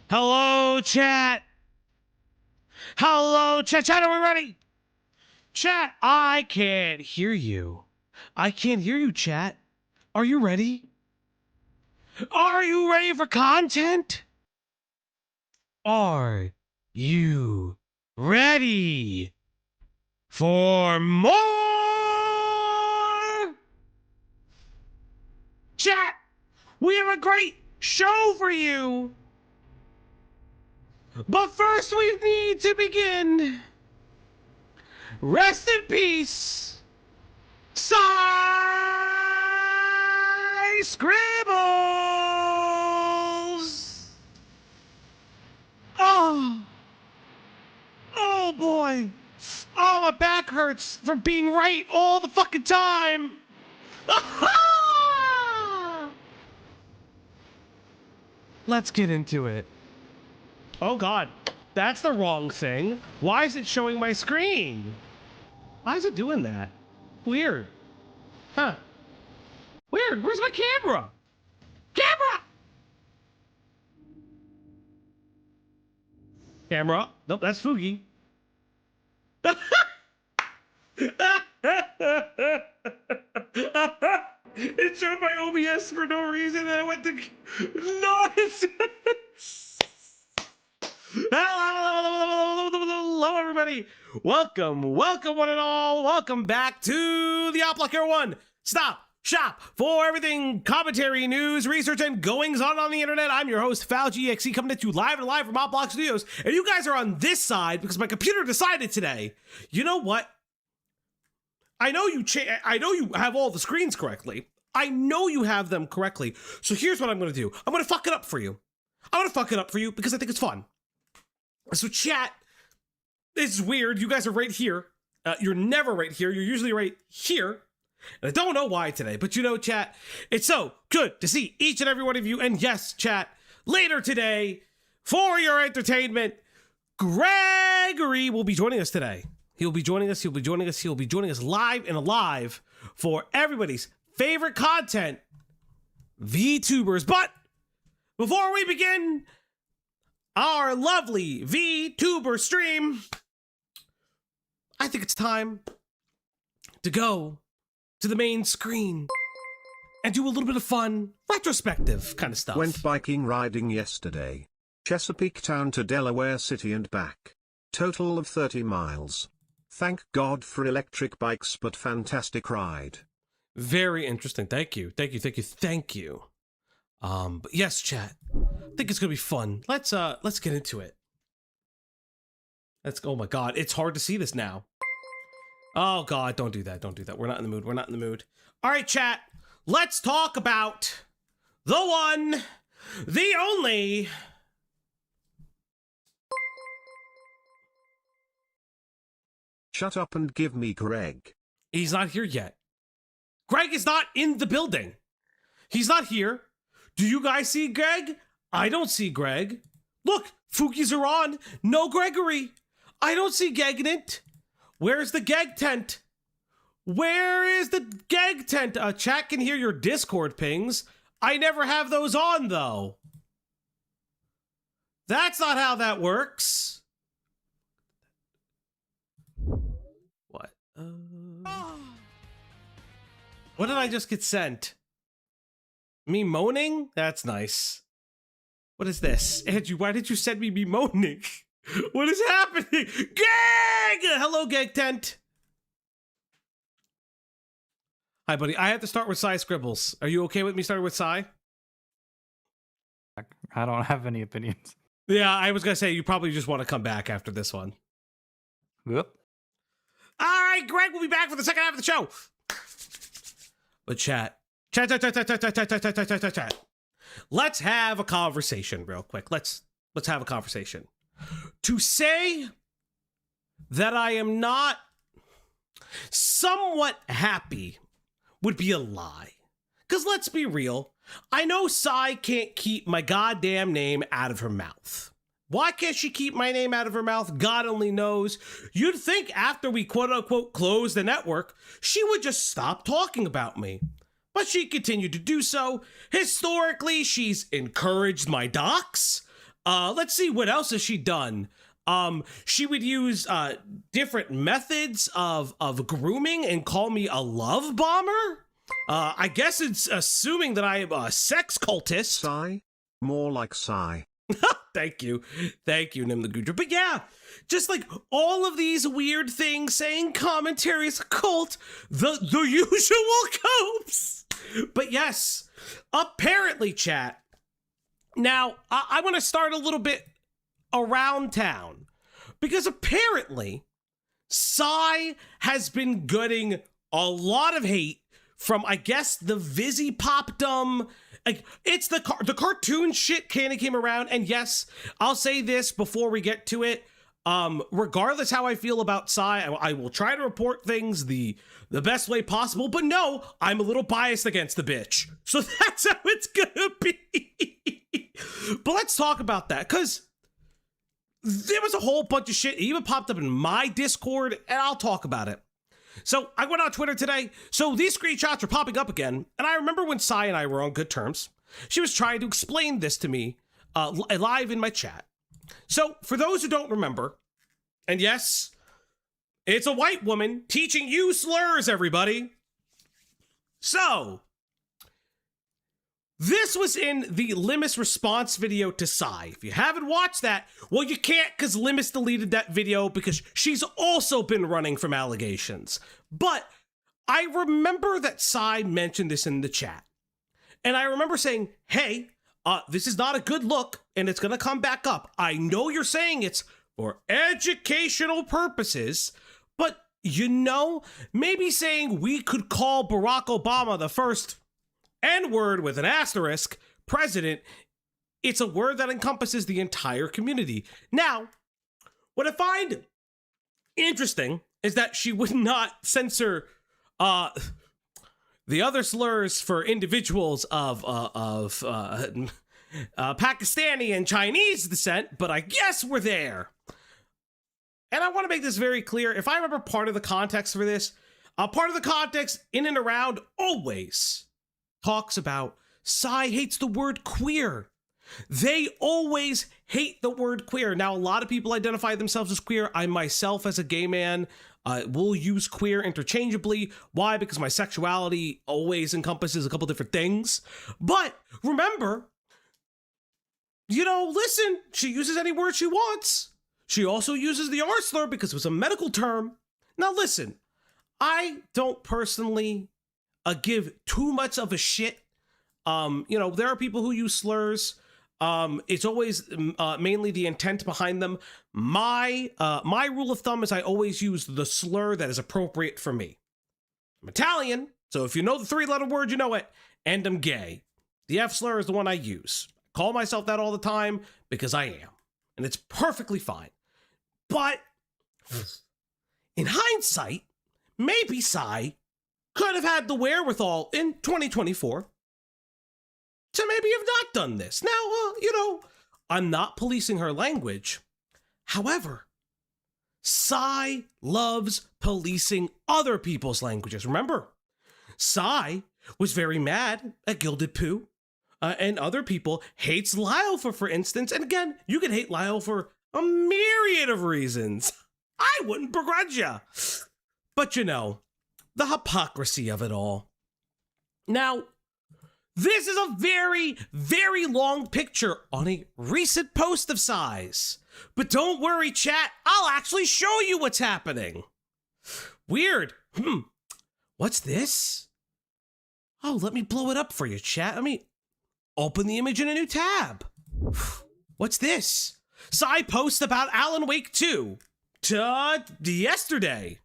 Hello, chat. Hello, chat. Chat, are we ready? Chat, I can't hear you. I can't hear you, chat. Are you ready? Are you ready for content? Are you ready for more? Chat, we have a great show for you. But first, we need to begin. Rest in peace, Scribbles. Oh, oh boy. Oh, my back hurts from being right all the fucking time. Let's get into it. Oh God, that's the wrong thing. Why is it showing my screen? Why is it doing that? Weird. Huh. Weird. Where's my camera? Camera! Camera. Nope, that's Fugi. It showed my OBS for no reason and I went to... No, Hello, everybody. Welcome one and all. Welcome back to the Oplocker One. Stop, shop for everything commentary, news, research, and goings on the internet. I'm your host, FalGXE, coming at you live from Oplock Studios. And you guys are on this side because my computer decided today. You know what? I know you have all the screens correctly. I know you have them correctly. So here's what I'm going to do. I'm going to fuck it up for you. I'm going to fuck it up for you because I think it's fun. So chat, this is weird. You guys are right here. You're never right here. You're usually right here. And I don't know why today, but you know, chat, it's so good to see each and every one of you. And yes, chat, later today, for your entertainment, Gregory will be joining us today. He'll be joining us live and alive for everybody's favorite content, VTubers. But before we begin our lovely VTuber stream, I think it's time to go to the main screen and do a little bit of fun, retrospective kind of stuff. Went biking riding yesterday. Chesapeake Town to Delaware City and back. Total of 30 miles. Thank God for electric bikes, but fantastic ride. Very interesting. Thank you. But yes, chat. I think it's gonna be fun. Let's get into it. Oh my God, it's hard to see this now. Oh God, don't do that. We're not in the mood. All right, chat. Let's talk about the one, the only. Shut up and give me Greg. He's not here yet. Greg is not in the building. He's not here. Do you guys see Greg? I don't see Greg. Look, Fookies are on. No Gregory. I don't see Gegnant. Where's the Geg tent? Where is the Geg tent? Chat can hear your Discord pings. I never have those on, though. That's not how that works. What? What did I just get sent? Me moaning? That's nice. What is this? Andrew, why did you send me moaning? What is happening? Geg! Hello, Geg Tent. Hi, buddy. I have to start with Psy Scribbles. Are you okay with me starting with Psy? I don't have any opinions. Yeah, I was going to say, you probably just want to come back after this one. Yep. All right, Greg, we'll be back for the second half of the show. But chat. Let's have a conversation real quick. Let's have a conversation. To say that I am not somewhat happy would be a lie. Because let's be real, I know Sai can't keep my goddamn name out of her mouth. Why can't she keep my name out of her mouth? God only knows. You'd think after we quote-unquote close the network, she would just stop talking about me. But she continued to do so. Historically, she's encouraged my docs. Let's see, what else has she done? She would use different methods of grooming and call me a love bomber. I guess it's assuming that I am a sex cultist. Sigh? More like sigh. Thank you, Nim the Goodra. But yeah, just like all of these weird things, saying commentaries, cult, the usual copes. But yes, apparently, chat. Now, I want to start a little bit around town, because apparently Psy has been getting a lot of hate from, I guess, the Vizzy Popdom. Like, it's the cartoon shit kind of came around, and yes, I'll say this before we get to it. Regardless how I feel about Psy, I will try to report things the best way possible, but no, I'm a little biased against the bitch. So that's how it's gonna be. But let's talk about that, because there was a whole bunch of shit. It even popped up in my Discord, and I'll talk about it. So I went on Twitter today. So these screenshots are popping up again. And I remember when Sai and I were on good terms. She was trying to explain this to me live in my chat. So for those who don't remember, and yes, it's a white woman teaching you slurs, everybody. So this was in the Limus response video to Psy. If you haven't watched that, well, you can't, because Limus deleted that video because she's also been running from allegations. But I remember that Psy mentioned this in the chat. And I remember saying, hey, this is not a good look, and it's going to come back up. I know you're saying it's for educational purposes, but, you know, maybe saying we could call Barack Obama the first N-word with an asterisk president, it's a word that encompasses the entire community. Now, what I find interesting is that she would not censor the other slurs for individuals of Pakistani and Chinese descent, but I guess we're there. And I want to make this very clear. If I remember part of the context for this, part of the context in and around always talks about Psy hates the word queer. They always hate the word queer. Now, a lot of people identify themselves as queer. I myself, as a gay man, will use queer interchangeably. Why? Because my sexuality always encompasses a couple different things. But remember, you know, listen, she uses any word she wants. She also uses the R slur because it was a medical term. Now, listen, I don't personally give too much of a shit. You know, there are people who use slurs. It's always mainly the intent behind them. My rule of thumb is I always use the slur that is appropriate for me. I'm Italian, so if you know the 3-letter word, you know it, and I'm gay. The F slur is the one I use. I call myself that all the time because I am, and it's perfectly fine. But in hindsight, maybe Psy could have had the wherewithal in 2024 to maybe have not done this. Now, you know, I'm not policing her language. However, Psy loves policing other people's languages. Remember, Psy was very mad at Gilded Pooh and other people, hates Lyle for instance. And again, you can hate Lyle for a myriad of reasons. I wouldn't begrudge you. But you know, the hypocrisy of it all. Now, this is a very, very long picture on a recent post of Psy's. But don't worry, chat, I'll actually show you what's happening. Weird. What's this? Oh, let me blow it up for you, chat. Let me open the image in a new tab. What's this? Psy post about Alan Wake 2 yesterday.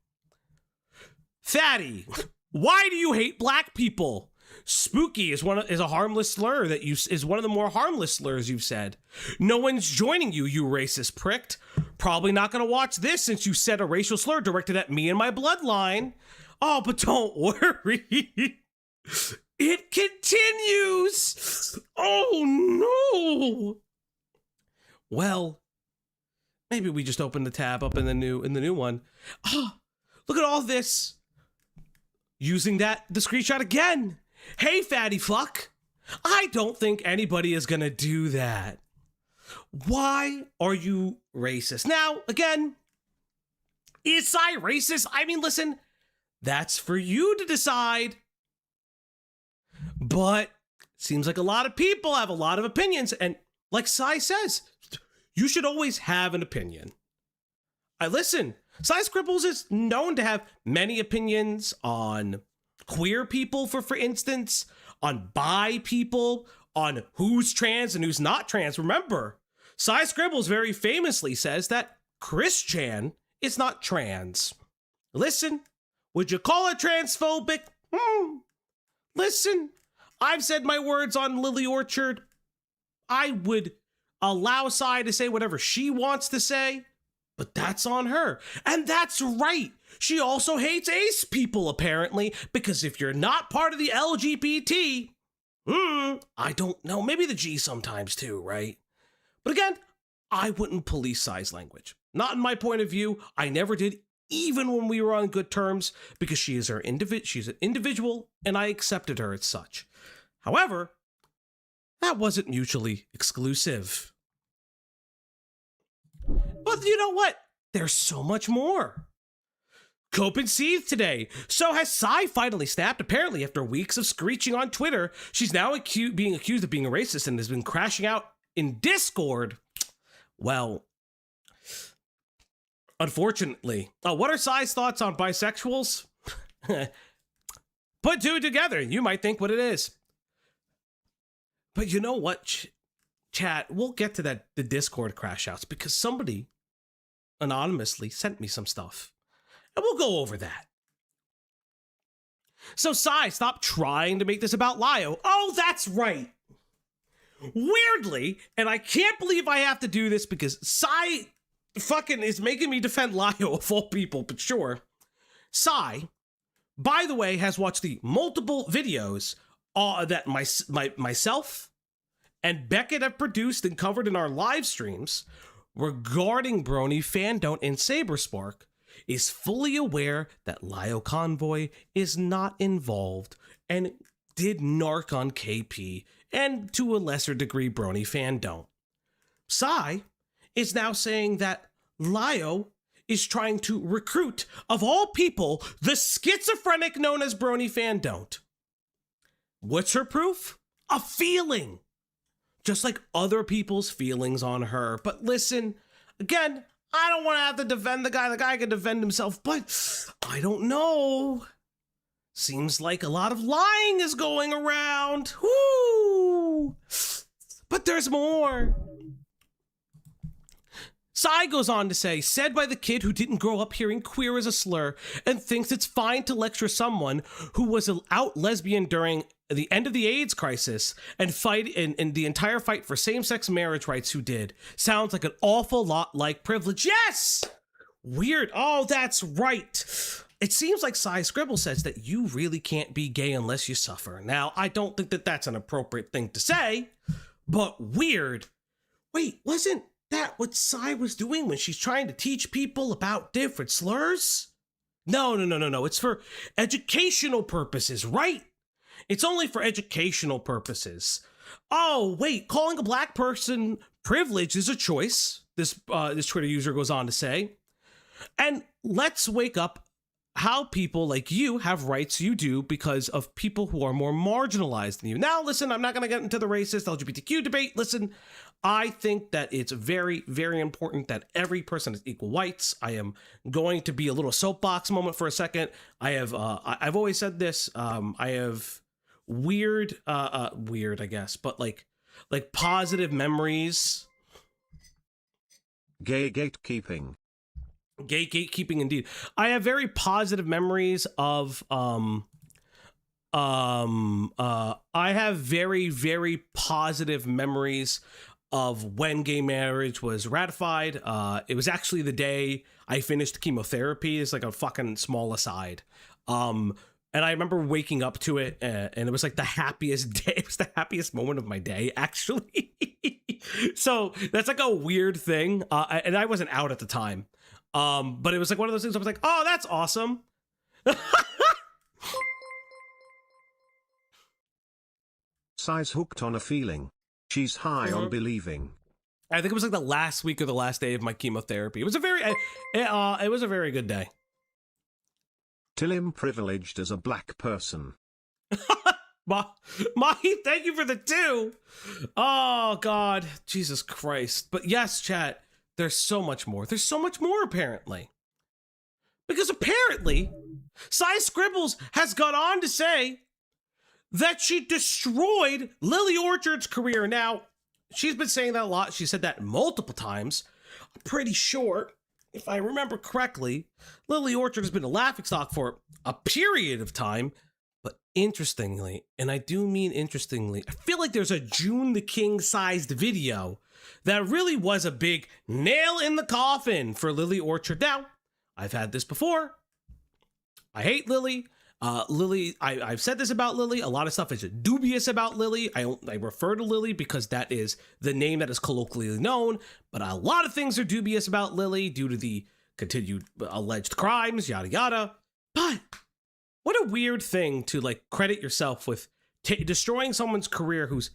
Fatty, why do you hate black people? Spooky is a harmless slur that is one of the more harmless slurs you've said. No one's joining you, you racist prick. Probably not gonna watch this since you said a racial slur directed at me and my bloodline. Oh, but don't worry. It continues. Oh no. Well, maybe we just open the tab up in the new one. Oh, look at all this. Using the screenshot again. Hey, fatty fuck. I don't think anybody is gonna do that. Why are you racist? Now, again, is Sai racist? I mean, listen, that's for you to decide. But seems like a lot of people have a lot of opinions. And like Sai says, you should always have an opinion. Listen, Sai Scribbles is known to have many opinions on queer people, for instance, on bi people, on who's trans and who's not trans. Remember, Sai Scribbles very famously says that Chris Chan is not trans. Listen, would you call it transphobic? Listen, I've said my words on Lily Orchard. I would allow Sai to say whatever she wants to say, but that's on her. And that's right. She also hates ace people, apparently, because if you're not part of the LGBT, I don't know, maybe the G sometimes too, right? But again, I wouldn't police Sai's language. Not in my point of view. I never did, even when we were on good terms, because she is she's an individual, and I accepted her as such. However, that wasn't mutually exclusive. But you know what? There's so much more. Cope and seethe today. So has Sai finally snapped? Apparently, after weeks of screeching on Twitter, she's now being accused of being a racist and has been crashing out in Discord. Well, unfortunately. What are Sai's thoughts on bisexuals? Put two together, you might think what it is. But you know what, chat? We'll get to the Discord crash outs because somebody anonymously sent me some stuff. And we'll go over that. So Sai, stop trying to make this about Lio. Oh, that's right. Weirdly, and I can't believe I have to do this because Sai fucking is making me defend Lio of all people, but sure. Sai, by the way, has watched the multiple videos that myself and Beckett have produced and covered in our live streams regarding Brony, Fandom, and Saberspark, is fully aware that Lio Convoy is not involved and did narc on KP and to a lesser degree Brony Fandom. Sai is now saying that Lio is trying to recruit, of all people, the schizophrenic known as Brony Fandom. What's her proof? A feeling. Just like other people's feelings on her. But listen, again, I don't want to have to defend the guy. The guy can defend himself, but I don't know. Seems like a lot of lying is going around. Woo! But there's more. Sai goes on to say, said by the kid who didn't grow up hearing queer as a slur and thinks it's fine to lecture someone who was an out lesbian during the end of the AIDS crisis and fight in the entire fight for same-sex marriage rights who did. Sounds like an awful lot like privilege. Yes! Weird. Oh, that's right. It seems like Sai Scribble says that you really can't be gay unless you suffer. Now, I don't think that that's an appropriate thing to say, but weird. Wait, wasn't that what Sai was doing when she's trying to teach people about different slurs? No. It's for educational purposes, right? It's only for educational purposes. Oh, wait, calling a black person privileged is a choice, this Twitter user goes on to say. And let's wake up how people like you have rights you do because of people who are more marginalized than you. Now, listen, I'm not going to get into the racist LGBTQ debate. Listen, I think that it's very, very important that every person has equal rights. I am going to be a little soapbox moment for a second. I've always said this. I have weird, I guess, but like positive memories. Gay gatekeeping. Gay gatekeeping, indeed. I have very positive memories of I have very, very positive memories of when gay marriage was ratified. It was actually the day I finished chemotherapy. It's like a fucking small aside. And I remember waking up to it, and it was like the happiest day. It was the happiest moment of my day, actually. So that's like a weird thing. And I wasn't out at the time. But it was like one of those things I was like, oh, that's awesome. Sai's hooked on a feeling. She's high on believing. I think it was like the last week or the last day of my chemotherapy. It was a very, it was a very good day. Till privileged as a black person. Mahi, thank you for the 2. Oh, God. Jesus Christ. But yes, chat, there's so much more. There's so much more, apparently. Because apparently, Cy Scribbles has gone on to say that she destroyed Lily Orchard's career. Now, she's been saying that a lot. She said that multiple times. I'm pretty sure, if I remember correctly, Lily Orchard has been a laughingstock for a period of time. But interestingly, and I do mean interestingly, I feel like there's a June the King-sized video that really was a big nail in the coffin for Lily Orchard. Now, I've had this before. I hate Lily. Lily, I've said this about Lily. A lot of stuff is dubious about Lily. I refer to Lily because that is the name that is colloquially known. But a lot of things are dubious about Lily due to the continued alleged crimes, yada yada. But what a weird thing to like credit yourself with destroying someone's career who's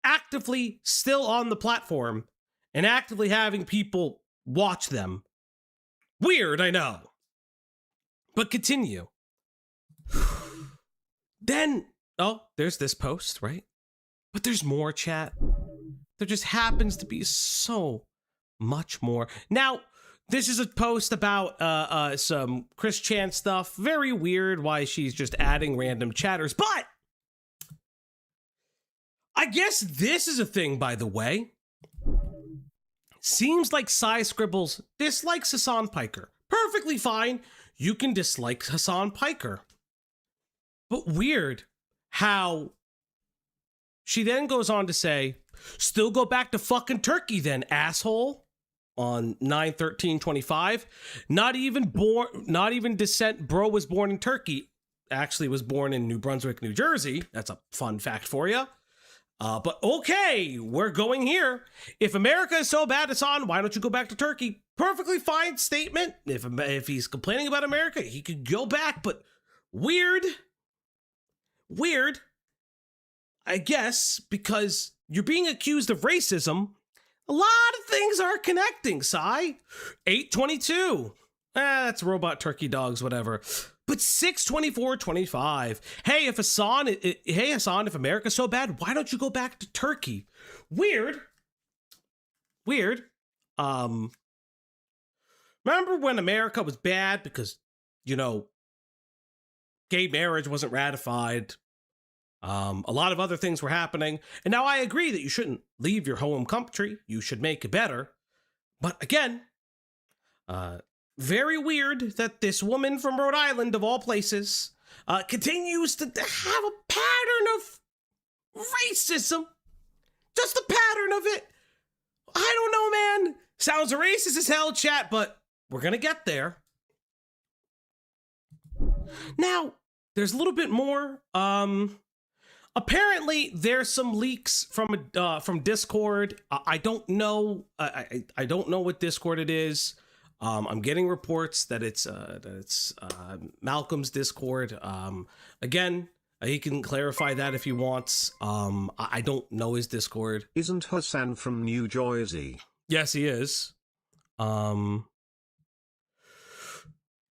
actively still on the platform and actively having people watch them. Weird, I know. But continue. Then, oh, there's this post, right? But there's more, chat. There just happens to be so much more. Now, this is a post about some Chris Chan stuff. Very weird why she's just adding random chatters. But I guess this is a thing, by the way. Seems like Cy Scribbles dislikes Hassan Piker. Perfectly fine. You can dislike Hassan Piker. But weird how she then goes on to say, still go back to fucking Turkey then, asshole. On 9/13/25. Not even descent, bro was born in Turkey. Actually was born in New Brunswick, New Jersey. That's a fun fact for you. But okay, we're going here. If America is so bad, Hassan, why don't you go back to Turkey? Perfectly fine statement. If he's complaining about America, he could go back, but weird. I guess, because you're being accused of racism. A lot of things are connecting, Cy. 8/22. That's robot turkey dogs, whatever. But 6/24/25. Hey, Hassan, if America's so bad, why don't you go back to Turkey? Weird. Remember when America was bad because, gay marriage wasn't ratified? A lot of other things were happening. And now I agree that you shouldn't leave your home country. You should make it better. But again, very weird that this woman from Rhode Island, of all places, continues to have a pattern of racism. Just a pattern of it. I don't know, man. Sounds racist as hell, chat, but we're going to get there. Now, there's a little bit more. Apparently, there's some leaks from Discord. I don't know. I don't know what Discord it is. I'm getting reports that it's Malcolm's Discord. Again, he can clarify that if he wants. I don't know his Discord. Isn't Hassan from New Jersey? Yes, he is.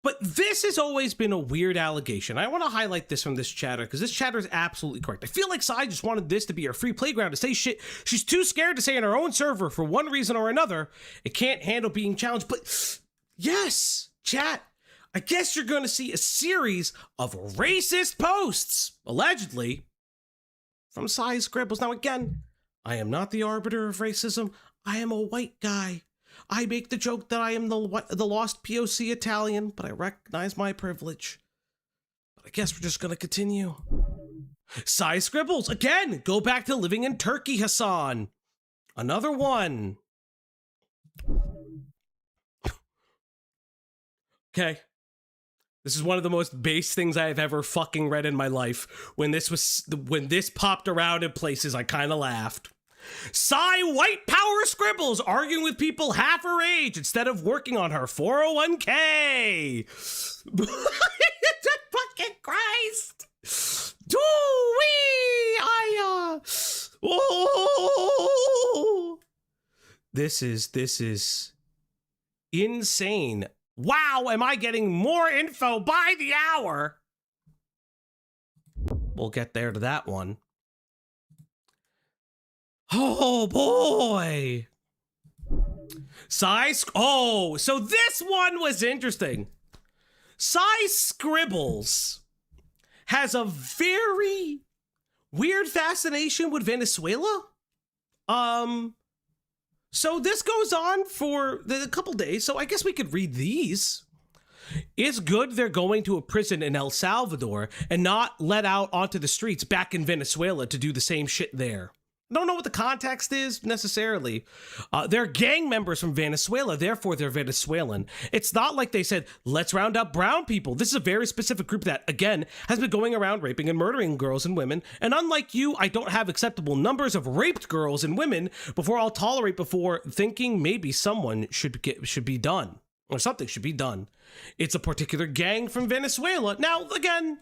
But this has always been a weird allegation. I want to highlight this from this chatter because this chatter is absolutely correct. I feel like Sai just wanted this to be her free playground to say shit she's too scared to say in her own server for one reason or another. It can't handle being challenged. But yes, chat, I guess you're going to see a series of racist posts, allegedly, from Sai Scribbles. Now, again, I am not the arbiter of racism. I am a white guy. I make the joke that I am the lost POC Italian, but I recognize my privilege. But I guess we're just going to continue. Cy Scribbles, again, go back to living in Turkey, Hassan. Another one. Okay. This is one of the most base things I have ever fucking read in my life. When this popped around in places, I kind of laughed. Cy White Power Scribbles arguing with people half her age instead of working on her 401k. Fucking Christ. This is insane. Wow, am I getting more info by the hour? We'll get there to that one. Oh boy. Oh, so this one was interesting. Cy Scribbles has a very weird fascination with Venezuela. So this goes on for a couple days, so I guess we could read these. It's good they're going to a prison in El Salvador and not let out onto the streets back in Venezuela to do the same shit there. Don't know what the context is necessarily. They're gang members from Venezuela, therefore they're Venezuelan. It's not like they said, let's round up brown people. This is a very specific group that, again, has been going around raping and murdering girls and women. And unlike you, I don't have acceptable numbers of raped girls and women before I'll tolerate before thinking maybe someone should be done. Or something should be done. It's a particular gang from Venezuela. Now, again,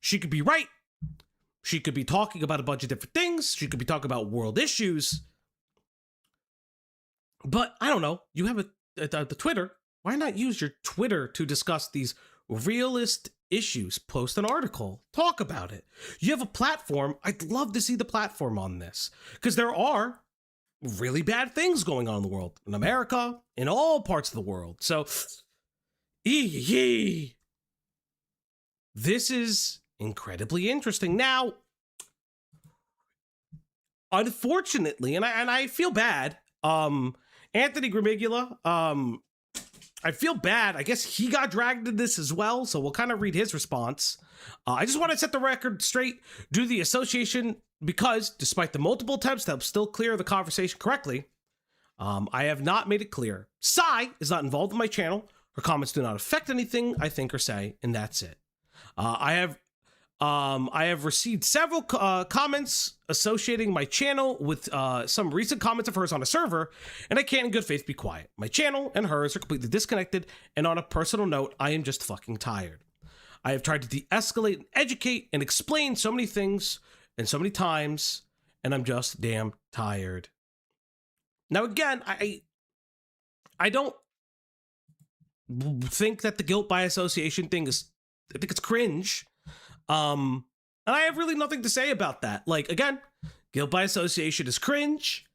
she could be right. She could be talking about a bunch of different things. She could be talking about world issues. But I don't know. You have the Twitter. Why not use your Twitter to discuss these realist issues? Post an article. Talk about it. You have a platform. I'd love to see the platform on this. Because there are really bad things going on in the world. In America. In all parts of the world. So, this is incredibly interesting. Now, unfortunately, and I feel bad, Anthony Gramigula, I feel bad. I guess he got dragged into this as well, so we'll kind of read his response. I just want to set the record straight due to the association because, despite the multiple attempts to still clear the conversation correctly, I have not made it clear. Cy is not involved in my channel. Her comments do not affect anything I think or say, and that's it. I have received several comments associating my channel with some recent comments of hers on a server, and I can't in good faith be quiet. My channel and hers are completely disconnected, and on a personal note, I am just fucking tired. I have tried to de-escalate and educate and explain so many things and so many times, and I'm just damn tired. Now again, I don't think that the guilt by association thing is, I think it's cringe. And I have really nothing to say about that. Like, again, guilt by association is cringe.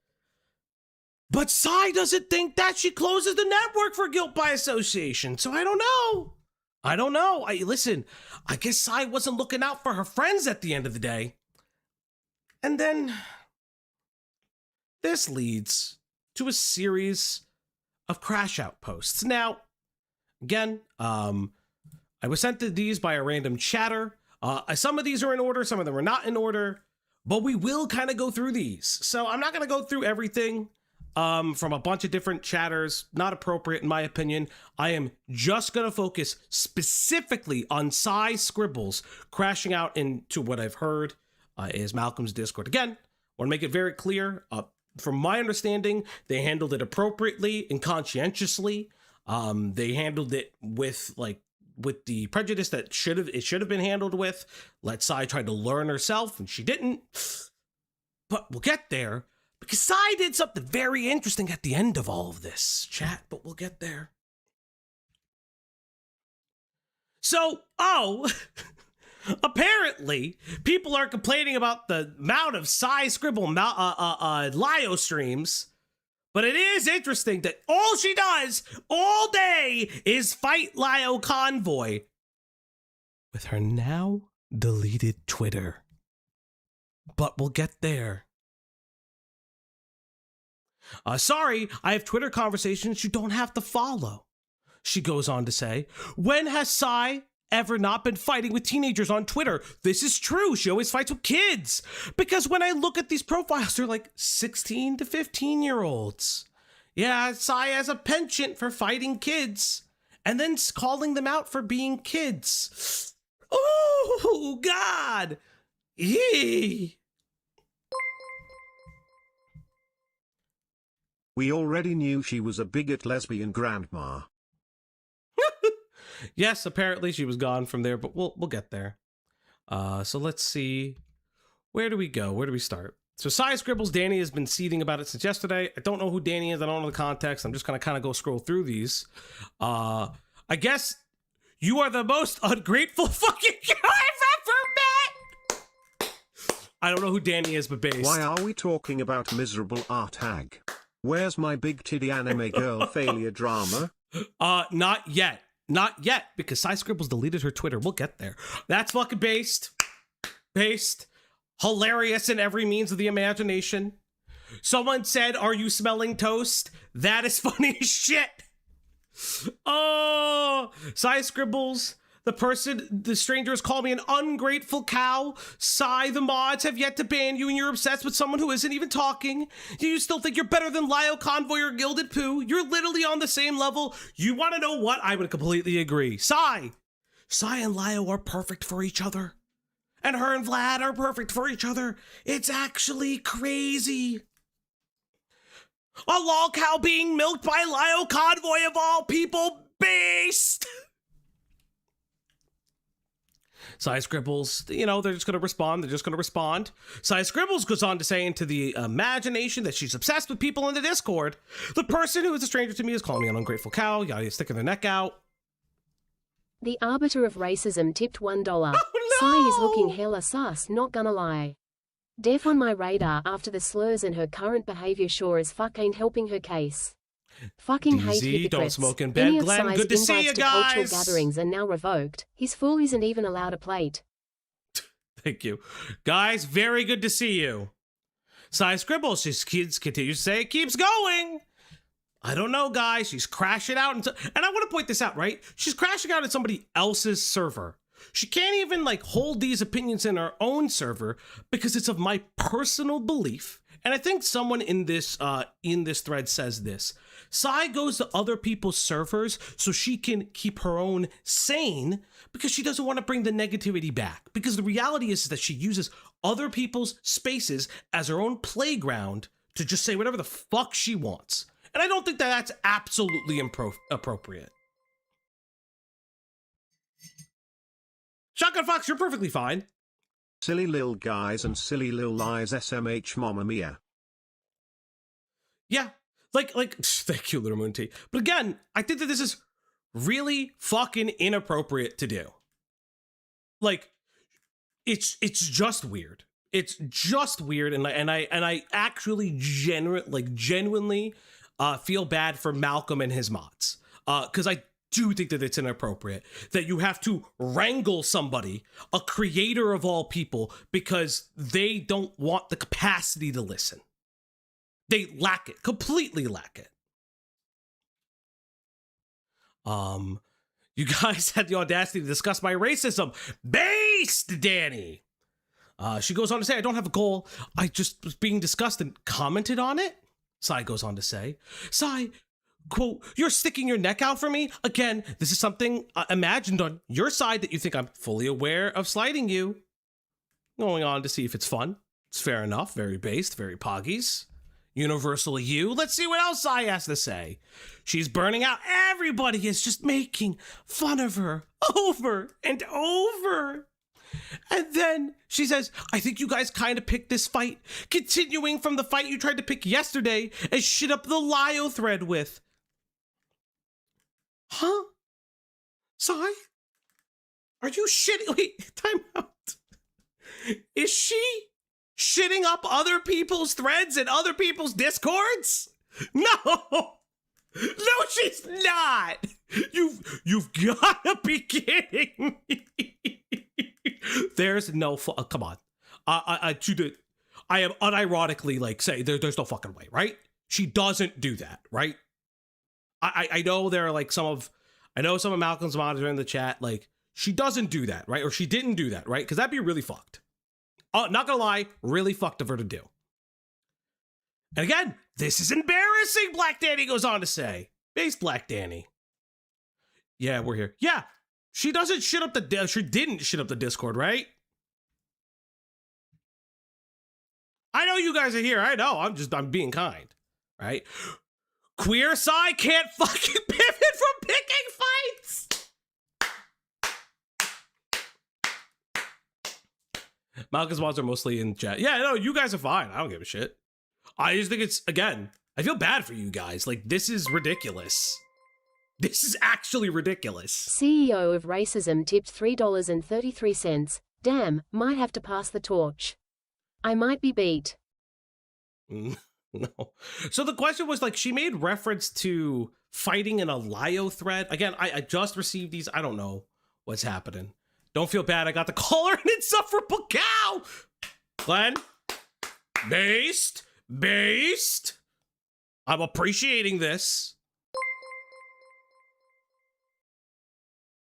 But Cy doesn't think that. She closes the network for guilt by association. So I don't know. Listen, I guess Cy wasn't looking out for her friends at the end of the day. And then this leads to a series of crash out posts. Now, again, I was sent to these by a random chatter. Some of these are in order, some of them are not in order, but we will kind of go through these. So I'm not going to go through everything from a bunch of different chatters, not appropriate in my opinion. I am just going to focus specifically on Cy Scribbles crashing out into what I've heard is Malcolm's Discord. Again, want to make it very clear, from my understanding, they handled it appropriately and conscientiously. They handled it with the prejudice that it should have been handled with. Let Cy try to learn herself, and she didn't. But we'll get there, because Cy did something very interesting at the end of all of this, chat, but we'll get there. So, apparently, people are complaining about the amount of Cy Scribble Lio streams. But it is interesting that all she does all day is fight Lio Convoy with her now deleted Twitter. But we'll get there. Sorry, I have Twitter conversations you don't have to follow. She goes on to say, when has Cy ever not been fighting with teenagers on Twitter? This is true. She always fights with kids. Because when I look at these profiles, they're like 16 to 15-year-olds. Yeah, Cy has a penchant for fighting kids and then calling them out for being kids. Oh, God. Yee. We already knew she was a bigot lesbian grandma. Yes, apparently she was gone from there, but we'll get there. So let's see. Where do we go? Where do we start? So Sai scribbles, Danny has been seething about it since yesterday. I don't know who Danny is. I don't know the context. I'm just going to kind of go scroll through these. I guess you are the most ungrateful fucking guy I've ever met. I don't know who Danny is, but based. Why are we talking about miserable art hag? Where's my big titty anime girl failure drama? Not yet. Not yet, because Sai Scribbles deleted her Twitter. We'll get there. That's fucking based. Based. Hilarious in every means of the imagination. Someone said, "Are you smelling toast?" That is funny as shit. Oh, Sai Scribbles. The strangers call me an ungrateful cow. Sai, the mods have yet to ban you and you're obsessed with someone who isn't even talking. Do you still think you're better than Lio Convoy or Gilded Poo? You're literally on the same level. You want to know what? I would completely agree. Sai and Lio are perfect for each other. And her and Vlad are perfect for each other. It's actually crazy. A lol cow being milked by Lio Convoy of all people. Based. Sai Scribbles, they're just going to respond. Sai Scribbles goes on to say into the imagination that she's obsessed with people in the Discord. The person who is a stranger to me is calling me an ungrateful cow. Yada, sticking their neck out. The arbiter of racism tipped $1. Oh, no! Sai is looking hella sus, not gonna lie. Def on my radar after the slurs and her current behavior sure as fuck ain't helping her case. Fucking hate Easy, hypocrites. don't smoke in bed. Any of Glenn, Sai's good to see invites you to cultural guys. gatherings are now revoked. His fool isn't even allowed a plate. Thank you. Guys, very good to see you. Sai Scribbles, she continues to say it keeps going. I don't know, guys. She's crashing out. And I want to point this out, right? She's crashing out at somebody else's server. She can't even hold these opinions in her own server because it's of my personal belief. And I think someone in this thread says this. Sai goes to other people's servers so she can keep her own sane because she doesn't want to bring the negativity back. Because the reality is that she uses other people's spaces as her own playground to just say whatever the fuck she wants. And I don't think that that's absolutely appropriate. Shotgun Fox, you're perfectly fine. Silly lil guys and silly lil lies SMH Mamma Mia. Yeah, thank you, Little Moon Tea. But again, I think that this is really fucking inappropriate to do. It's just weird. It's just weird, and I actually genuinely feel bad for Malcolm and his mods, because I do think that it's inappropriate that you have to wrangle somebody, a creator of all people, because they don't want the capacity to listen. They lack it, completely lack it. You guys had the audacity to discuss my racism. Based, Danny. She goes on to say, I don't have a goal. I just was being discussed and commented on it. Sai goes on to say, Sai, quote, you're sticking your neck out for me? Again, this is something imagined on your side that you think I'm fully aware of slighting you. Going on to see if it's fun. It's fair enough. Very based, very poggies. Universal you. Let's see what else Sai has to say. She's burning out. Everybody is just making fun of her over and over. And then she says, I think you guys kind of picked this fight, continuing from the fight you tried to pick yesterday and shit up the Lio thread with. Huh? Sai? Are you shitting? Wait, time out. Is she shitting up other people's threads and other people's discords? No! No, she's not! You've gotta be kidding me! There's no come on. I am unironically say there's no fucking way, right? She doesn't do that, right? I know there are some of Malcolm's mods are in the chat, she doesn't do that, right? Or she didn't do that, right? Because that'd be really fucked. Not gonna lie, really fucked of her to do. And again, this is embarrassing, Black Danny goes on to say. Base Black Danny. Yeah, we're here. Yeah, she doesn't shit up she didn't shit up the Discord, right? I know you guys are here. I know. I'm being kind, right? Queer Sai can't fucking pivot from picking fights. Malcolm's mods are mostly in chat. Yeah, no, you guys are fine. I don't give a shit. I just think it's, again, I feel bad for you guys. Like, this is ridiculous. This is actually ridiculous. CEO of racism tipped $3.33. Damn, might have to pass the torch. I might be beat. No. So the question was, like, she made reference to fighting in a Lio thread. Again, I just received these. I don't know what's happening. Don't feel bad. I got the caller and insufferable cow. Glenn, based. I'm appreciating this.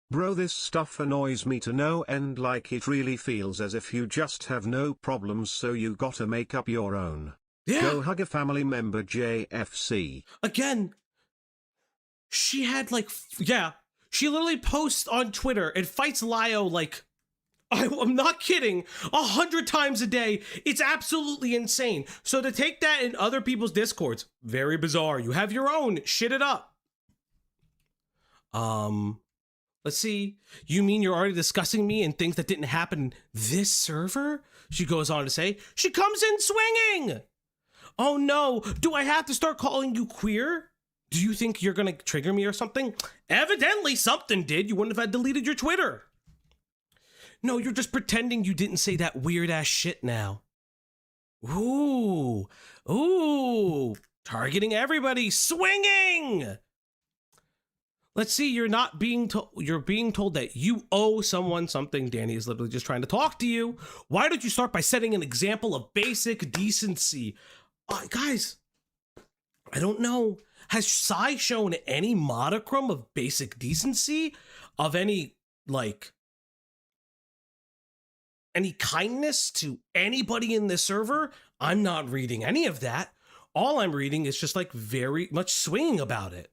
Bro, this stuff annoys me to no end. Like, it really feels as if you just have no problems, so you gotta make up your own. Yeah. Go hug a family member, JFC. Again, she had like, yeah, she literally posts on Twitter and fights Lio like, I'm not kidding, 100 times a day. It's absolutely insane. So to take that in other people's discords, very bizarre. You have your own, shit it up. Let's see. You mean you're already discussing me and things that didn't happen this server? She goes on to say, she comes in swinging. Oh no, do I have to start calling you queer? Do you think you're gonna trigger me or something? Evidently something did. You wouldn't have had deleted your Twitter. No, you're just pretending you didn't say that weird ass shit now. Ooh, targeting everybody, swinging. Let's see, you're being told that you owe someone something. Danny is literally just trying to talk to you. Why don't you start by setting an example of basic decency? Guys, I don't know. Has Sai shown any modicum of basic decency? Of any, like, any kindness to anybody in this server? I'm not reading any of that. All I'm reading is just like very much swinging about it.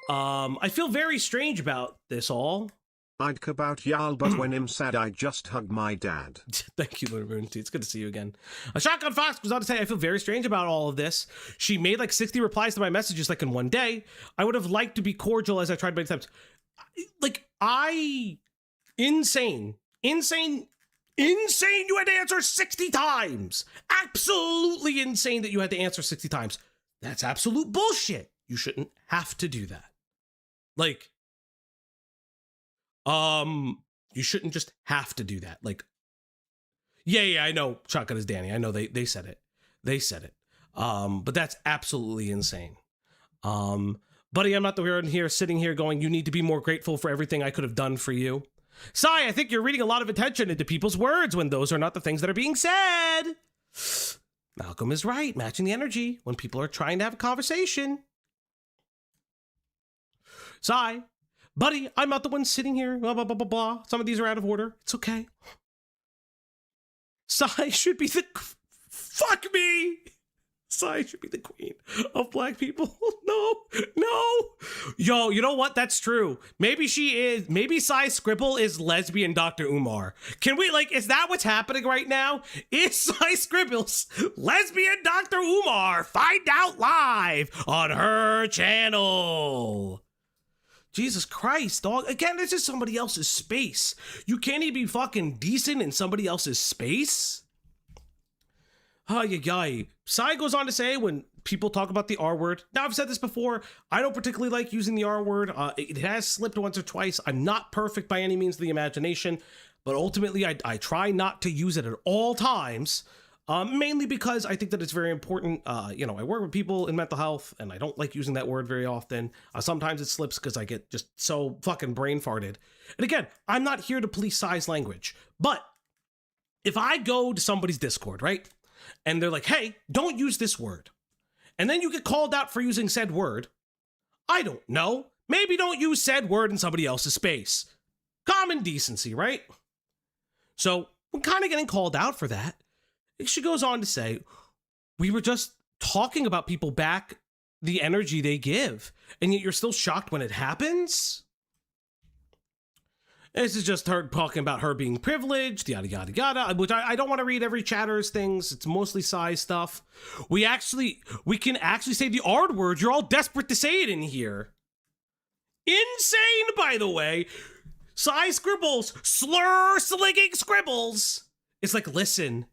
I feel very strange about this all. I'd about y'all, but when I'm sad, I just hug my dad. Thank you, Lunar. It's good to see you again. A Shotgun Fox goes on to say, I feel very strange about all of this. She made like 60 replies to my messages like in one day. I would have liked to be cordial as I tried many times. Like, insane. You had to answer 60 times. Absolutely insane that you had to answer 60 times. That's absolute bullshit. You shouldn't have to do that. Like, you shouldn't just have to do that. Like, yeah, I know Shotgun is Danny. I know they said it. But that's absolutely insane. Buddy, I'm not the weird here sitting here going, you need to be more grateful for everything I could have done for you. Sai, I think you're reading a lot of attention into people's words when those are not the things that are being said. Malcolm is right, matching the energy when people are trying to have a conversation. Sai, buddy, I'm not the one sitting here, blah, blah, blah, blah, blah. Some of these are out of order. It's okay. Sai should be the... Fuck me! Sai should be the queen of black people. No. Yo, you know what? That's true. Maybe she is. Maybe Sai Scribble is lesbian Dr. Umar. Can we, like, is that what's happening right now? Is Sai Scribble's lesbian Dr. Umar? Find out live on her channel. Jesus Christ, dog. Again, this is somebody else's space. You can't even be fucking decent in somebody else's space? Sai goes on to say, when people talk about the R word, now I've said this before, I don't particularly like using the R word. It has slipped once or twice. I'm not perfect by any means of the imagination, but ultimately I try not to use it at all times, mainly because I think that it's very important. I work with people in mental health, and I don't like using that word very often. Sometimes it slips because I get just so fucking brain farted. And again, I'm not here to police Sai's language, but if I go to somebody's Discord, right? And they're like, hey, don't use this word. And then you get called out for using said word. I don't know. Maybe don't use said word in somebody else's space. Common decency, right? So I'm kind of getting called out for that. She goes on to say, we were just talking about people back the energy they give, and yet you're still shocked when it happens? This is just her talking about her being privileged, yada, yada, yada, which I don't want to read every chatter's things. It's mostly size stuff. We can actually say the R word. You're all desperate to say it in here. Insane, by the way. Sai Scribbles, slur-slinging Scribbles, It's like, listen.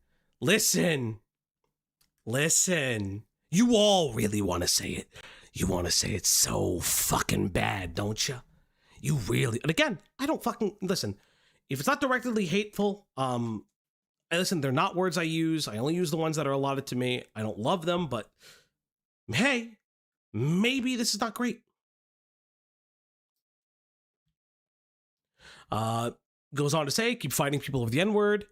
You all really want to say it. You want to say it so fucking bad, don't you? You really, and again, I don't fucking, listen, if it's not directly hateful, listen, they're not words I use. I only use the ones that are allotted to me. I don't love them, but hey, maybe this is not great. Goes on to say, keep fighting people with the N-word.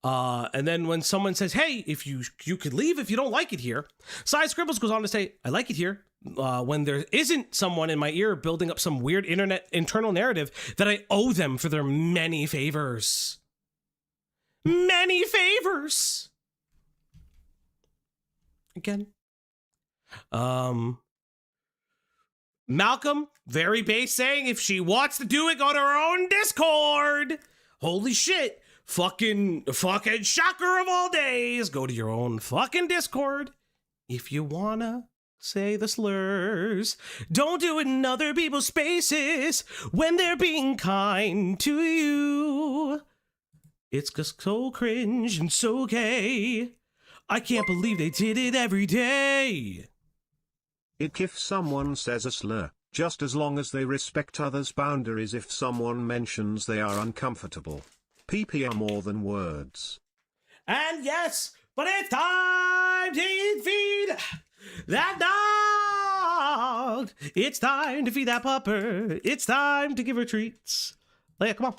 And then when someone says, hey, if you could leave if you don't like it here, Side Scribbles goes on to say, I like it here. When there isn't someone in my ear building up some weird internet internal narrative that I owe them for their many favors. Many favors. Again. Malcolm, very base, saying if she wants to do it, go to her own Discord. Holy shit. Fucking shocker of all days. Go to your own fucking Discord if you wanna say the slurs. Don't do it in other people's spaces when they're being kind to you. It's just so cringe and so gay. I can't believe they did it every day. If someone says a slur, just as long as they respect others' boundaries. If someone mentions they are uncomfortable, PP are more than words. And yes, but it's time to feed that dog. It's time to feed that pupper. It's time to give her treats. Leia, come on.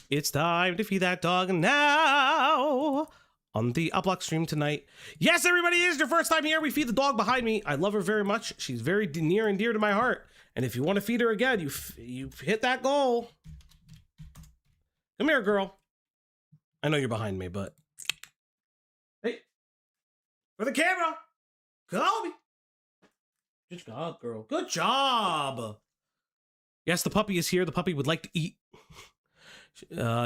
It's time to feed that dog now. On the Uplock stream tonight. Yes, everybody, it is your first time here. We feed the dog behind me. I love her very much. She's very near and dear to my heart. And if you want to feed her again, you hit that goal. Come here, girl. I know you're behind me, but hey, for the camera, call me. Good job, girl. Good job. Yes, the puppy is here. The puppy would like to eat.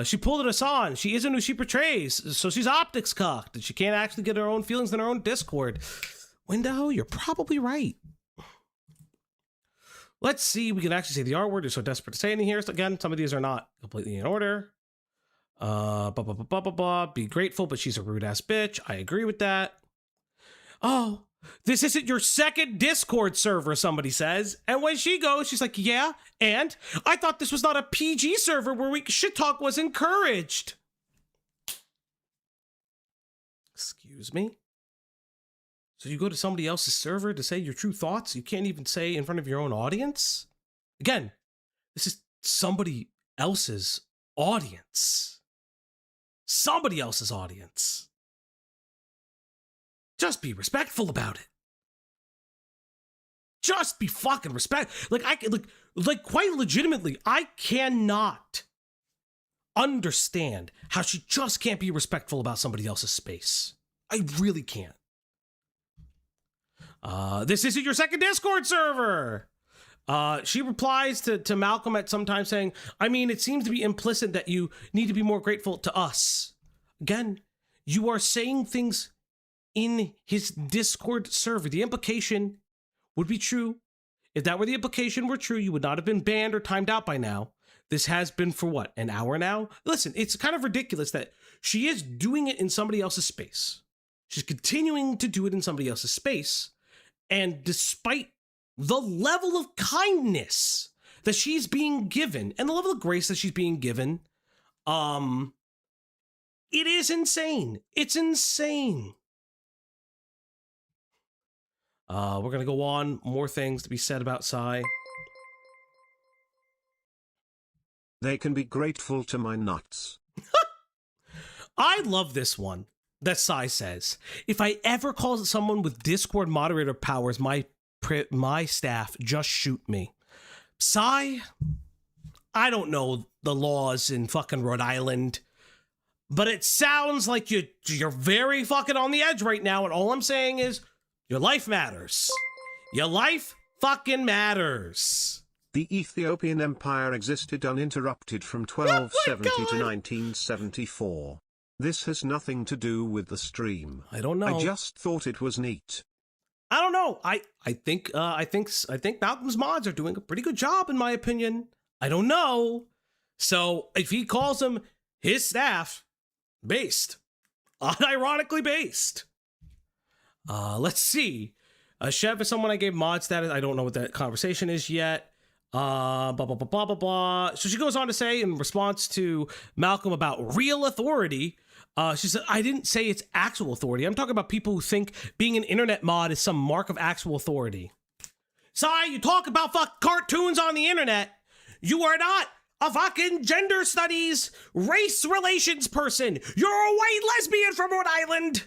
She pulled us on. She isn't who she portrays, so she's optics cocked, and she can't actually get her own feelings in her own Discord. Window, you're probably right. Let's see. We can actually say the R word. You're so desperate to say it in here. So again, some of these are not completely in order. Blah, blah, blah, blah, blah, blah. Be grateful, but she's a rude ass bitch. I agree with that. Oh, this isn't your second Discord server, somebody says. And when she goes, she's like, yeah, and I thought this was not a PG server where shit talk was encouraged. Excuse me? So you go to somebody else's server to say your true thoughts? You can't even say in front of your own audience? Again, this is somebody else's audience. Somebody else's audience. Just be respectful about it. Just be fucking like quite legitimately, I cannot understand how she just can't be respectful about somebody else's space. I really can't. This isn't your second Discord server. She replies to Malcolm at some time saying, I mean, it seems to be implicit that you need to be more grateful to us. Again, you are saying things in his Discord server. The implication would be true. If that were the implication were true, you would not have been banned or timed out by now. This has been for what, an hour now? Listen, it's kind of ridiculous that she is doing it in somebody else's space. She's continuing to do it in somebody else's space. And despite the level of kindness that she's being given and the level of grace that she's being given, it is insane. It's insane. We're going to go on. More things to be said about Sai. They can be grateful to my nuts. I love this one that Sai says. If I ever call someone with Discord moderator powers my staff, just shoot me. Sai, I don't know the laws in fucking Rhode Island, but it sounds like you're very fucking on the edge right now, and all I'm saying is your life matters. Your life fucking matters. The Ethiopian Empire existed uninterrupted from 1270 to 1974. This has nothing to do with the stream. I don't know. I just thought it was neat. I don't know. I think Malcolm's mods are doing a pretty good job, in my opinion. I don't know. So if he calls them his staff, based, unironically based. Let's see. Chef is someone I gave mod status. I don't know what that conversation is yet. Blah, blah, blah, blah, blah, blah. So she goes on to say in response to Malcolm about real authority, she said, I didn't say it's actual authority. I'm talking about people who think being an internet mod is some mark of actual authority. Sai, you talk about cartoons on the internet. You are not a fucking gender studies, race relations person. You're a white lesbian from Rhode Island.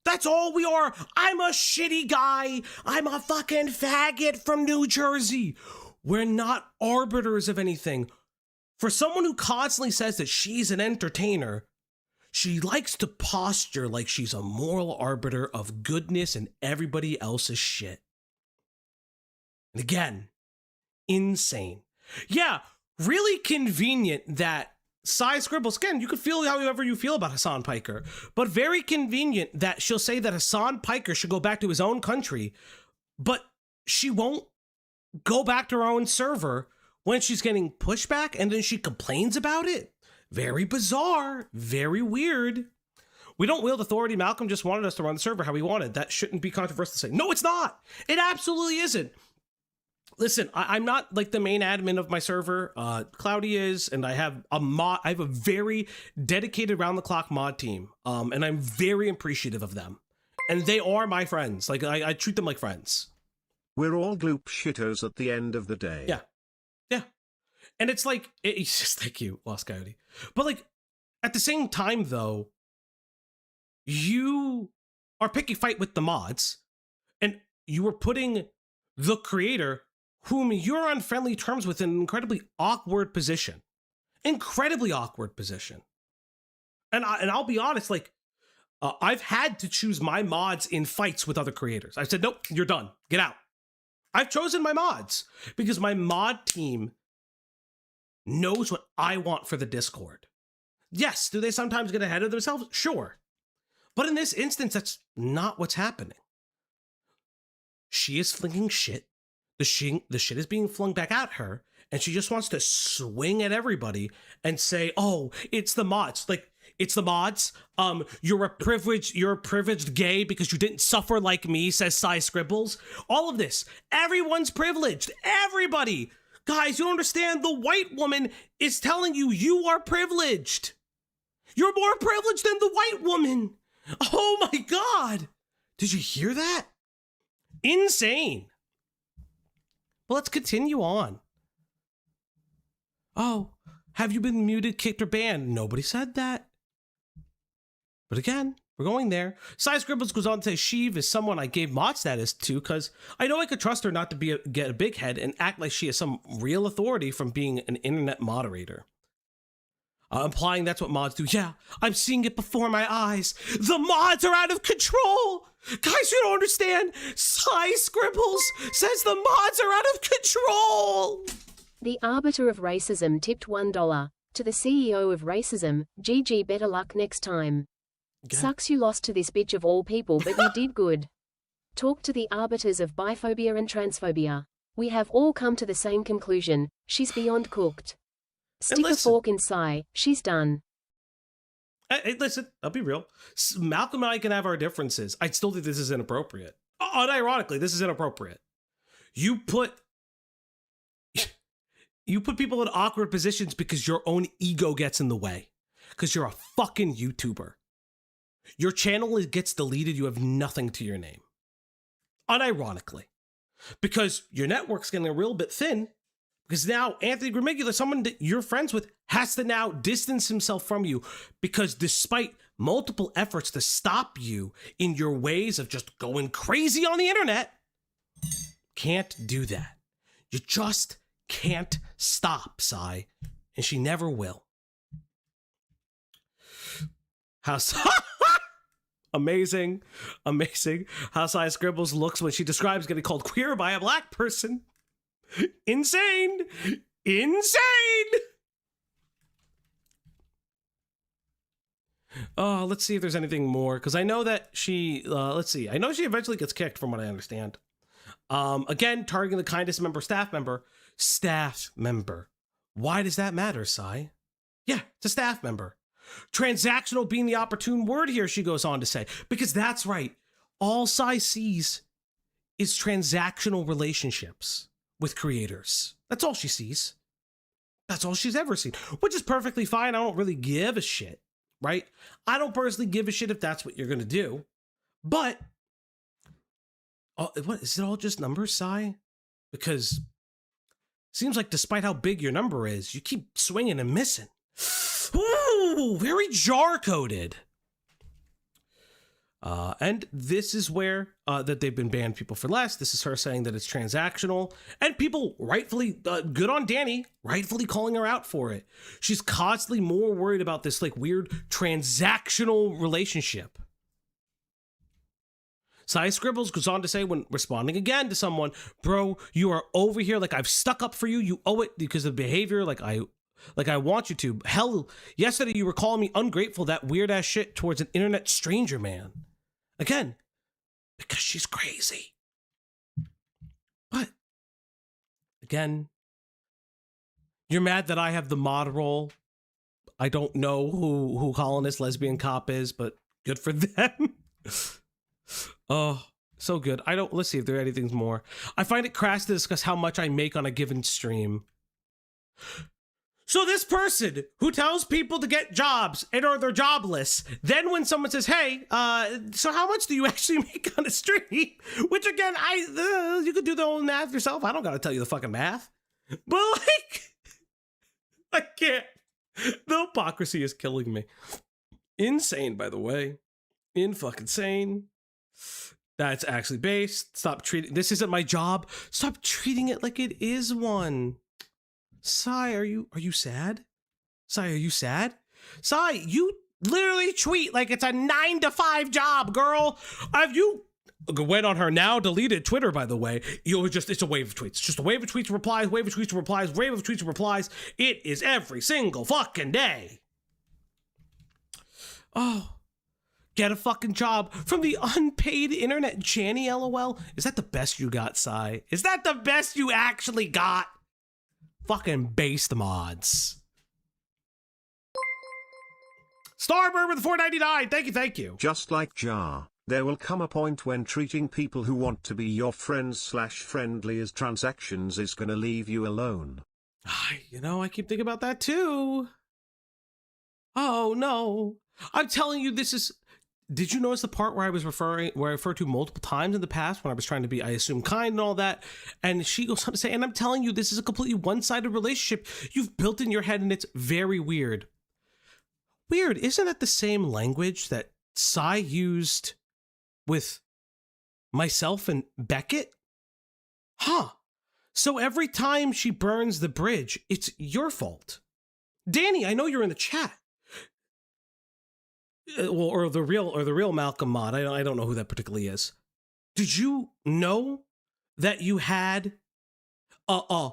That's all we are. I'm a shitty guy. I'm a fucking faggot from New Jersey. We're not arbiters of anything. For someone who constantly says that she's an entertainer, she likes to posture like she's a moral arbiter of goodness and everybody else's shit. And again, insane. Yeah, really convenient that Sai scribbles, again, you could feel however you feel about Hassan Piker, but very convenient that she'll say that Hassan Piker should go back to his own country, but she won't go back to her own server when she's getting pushback, and then she complains about it. Very bizarre, very weird. We don't wield authority. Malcolm just wanted us to run the server how he wanted. That shouldn't be controversial to say. No, it's not. It absolutely isn't. Listen, I'm not like the main admin of my server. Cloudy is, and I have a very dedicated round-the-clock mod team, and I'm very appreciative of them. And they are my friends. Like I treat them like friends. We're all gloop shitters at the end of the day. Yeah, yeah. And it's like it's just thank you, Lost Coyote. But like at the same time, though, you are picking fight with the mods, and you are putting the creator, whom you're on friendly terms with, in an incredibly awkward position. Incredibly awkward position. And I'll be honest, like, I've had to choose my mods in fights with other creators. I said, nope, you're done. Get out. I've chosen my mods because my mod team knows what I want for the Discord. Yes, do they sometimes get ahead of themselves? Sure. But in this instance, that's not what's happening. She is flinging shit. The shit is being flung back at her, and she just wants to swing at everybody and say, oh, it's the mods. Like, it's the mods. You're a privileged gay because you didn't suffer like me, says Sai Scribbles. All of this. Everyone's privileged. Everybody. Guys, you don't understand. The white woman is telling you you are privileged. You're more privileged than the white woman. Oh my God. Did you hear that? Insane. But let's continue on. Oh, have you been muted, kicked, or banned? Nobody said that. But again, we're going there. Sai Scribbles goes on to say, Sheev is someone I gave mod status to because I know I could trust her not to get a big head and act like she has some real authority from being an internet moderator. Implying that's what mods do. Yeah, I'm seeing it before my eyes. The mods are out of control. Guys, you don't understand. Sai Scribbles says the mods are out of control. The arbiter of racism tipped $1 to the CEO of racism. GG, better luck next time. Okay. Sucks you lost to this bitch of all people, but you did good. Talk to the arbiters of biphobia and transphobia. We have all come to the same conclusion. She's beyond cooked. Stick a fork in Sai. She's done. Hey, listen, I'll be real. Malcolm and I can have our differences. I still think this is inappropriate. Unironically, this is inappropriate. You put people in awkward positions because your own ego gets in the way. Because you're a fucking YouTuber. Your channel gets deleted. You have nothing to your name. Unironically. Because your network's getting a real bit thin. Because now Anthony Grimigula, someone that you're friends with, has to now distance himself from you because despite multiple efforts to stop you in your ways of just going crazy on the internet, can't do that. You just can't stop, Sai, and she never will. How amazing how Sai Scribbles looks when she describes getting called queer by a black person. Insane! Oh, let's see if there's anything more, because I know that she, let's see, I know she eventually gets kicked from what I understand. Again, targeting the kindest member, staff member. Why does that matter, Sai? Yeah, it's a staff member. Transactional being the opportune word here, she goes on to say, because that's right. All Sai sees is transactional relationships with creators. That's all she sees. That's all she's ever seen, which is perfectly fine. I don't really give a shit, right? I don't personally give a shit if that's what you're going to do. But, what, is it all just numbers, Sai? Because it seems like despite how big your number is, you keep swinging and missing. Ooh, very jar-coded. And this is where that they've been banned people for less. This is her saying that it's transactional, and people rightfully, good on Danny, rightfully calling her out for it. She's constantly more worried about this like weird transactional relationship. Sai Scribbles goes on to say when responding again to someone, bro, you are over here like I've stuck up for you. You owe it because of behavior like I want you to. Hell, yesterday you were calling me ungrateful, that weird ass shit towards an internet stranger, man. Again, because she's crazy. But, again, you're mad that I have the mod role. I don't know who Colonist Lesbian Cop is, but good for them. Oh, so good. Let's see if there anything's more. I find it crass to discuss how much I make on a given stream. So this person who tells people to get jobs and or they're jobless, then when someone says, hey, so how much do you actually make on a stream? Which again, you could do the own math yourself. I don't gotta tell you the fucking math. But like, I can't. The hypocrisy is killing me. Insane, by the way. Fucking sane. That's actually based. Stop treating, this isn't my job. Stop treating it like it is one. Sai, are you sad? Sai, are you sad? Sai, you literally tweet like it's a 9-to-5 job, girl. Have you went on her now deleted Twitter, by the way? It's a wave of tweets. Just a wave of tweets, replies, wave of tweets, replies, wave of tweets, replies. It is every single fucking day. Oh, get a fucking job from the unpaid internet Channy, LOL. Is that the best you got, Sai? Is that the best you actually got? Fucking based mods. Starbird with $4.99. Thank you. Just like Jar, there will come a point when treating people who want to be your friends/friendly as transactions is gonna leave you alone. You know, I keep thinking about that too. Oh no. I'm telling you, this is... Did you notice the part where I referred to multiple times in the past when I was trying to be, I assume, kind and all that? And she goes on to say, and I'm telling you, this is a completely one-sided relationship you've built in your head, and it's very weird. Weird, isn't that the same language that Sai used with myself and Beckett? Huh. So every time she burns the bridge, it's your fault. Danny, I know you're in the chat. Or the real Malcolm mod. I don't know who that particularly is. Did you know that you had a